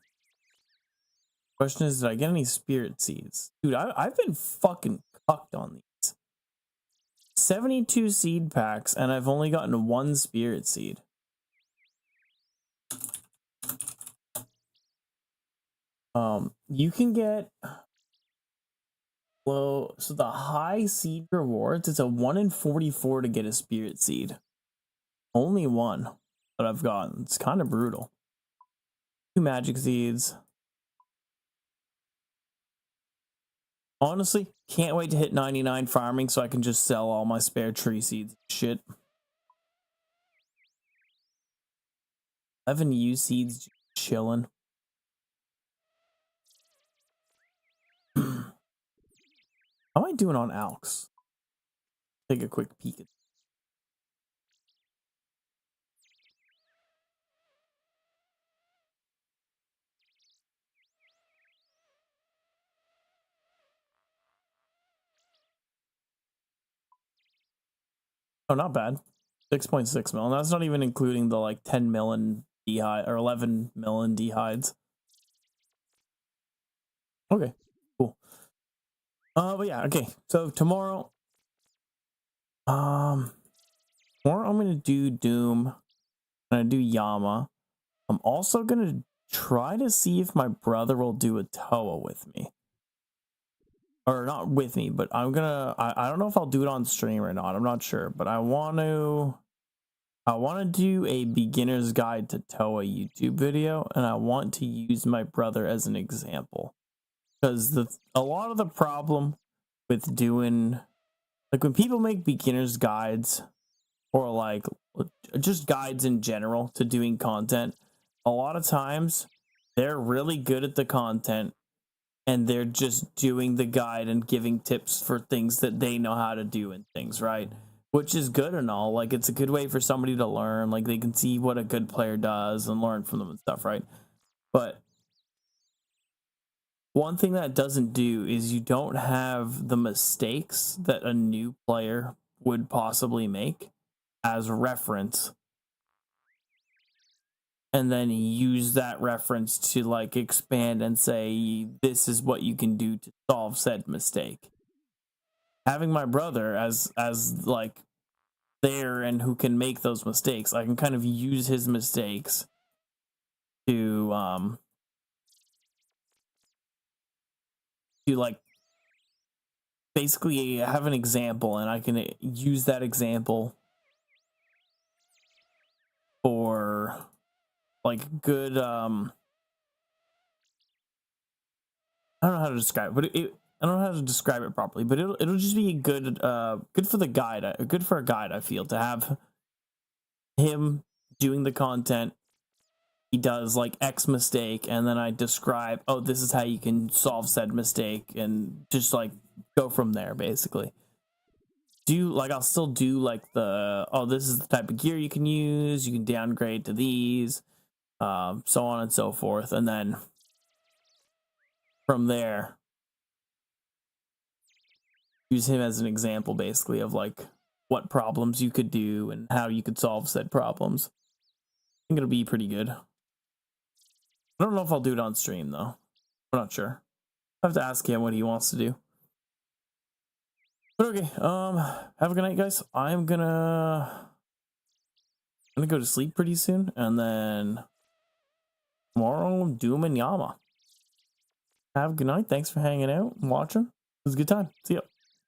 Question is, did I get any spirit seeds? Dude, I've been fucking cucked on these. 72 seed packs, and I've only gotten 1 spirit seed. You can get... Well, so the high seed rewards, it's a 1 in 44 to get a spirit seed. Only 1 that I've gotten. It's kind of brutal. 2 magic seeds. Honestly, can't wait to hit 99 farming so I can just sell all my spare tree seeds. Shit. 11 U seeds chilling. How am I doing on Alks? Take a quick peek. Oh, not bad. 6.6 mil. And that's not even including the like 10 mil in D-hide or 11 mil in D-hides. Okay, cool. But yeah, okay. So tomorrow, tomorrow I'm gonna do Doom. I'm gonna do Yama. I'm also gonna try to see if my brother will do a Toa with me. Or not with me, but I'm gonna I don't know if I'll do it on stream or not. I'm not sure, but I want to do a beginner's guide to Toa YouTube video, and I want to use my brother as an example. Because a lot of the problem with doing, like, when people make beginner's guides or like just guides in general to doing content, a lot of times they're really good at the content and they're just doing the guide and giving tips for things that they know how to do and things, right? Which is good and all. Like, it's a good way for somebody to learn. Like, they can see what a good player does and learn from them and stuff, right? But one thing that doesn't do is you don't have the mistakes that a new player would possibly make as reference, and then use that reference to like expand and say, this is what you can do to solve said mistake. Having my brother as like there and who can make those mistakes, I can kind of use his mistakes to like basically have an example, and I can use that example for like good I don't know how to describe it, but I don't know how to describe it properly, but it'll just be good good for the guide, good for a guide, I feel, to have him doing the content. He does like X mistake, and then I describe, oh, this is how you can solve said mistake, and just like go from there, basically. I'll still do like oh, this is the type of gear you can use, you can downgrade to these, so on and so forth, and then from there use him as an example, basically, of like what problems you could do and how you could solve said problems. I think it'll be pretty good. I don't know if I'll do it on stream though. I'm not sure. I have to ask him what he wants to do. But okay, have a good night, guys. I'm gonna go to sleep pretty soon, and then tomorrow, Doom and Yama. Have a good night. Thanks for hanging out and watching. It was a good time. See ya.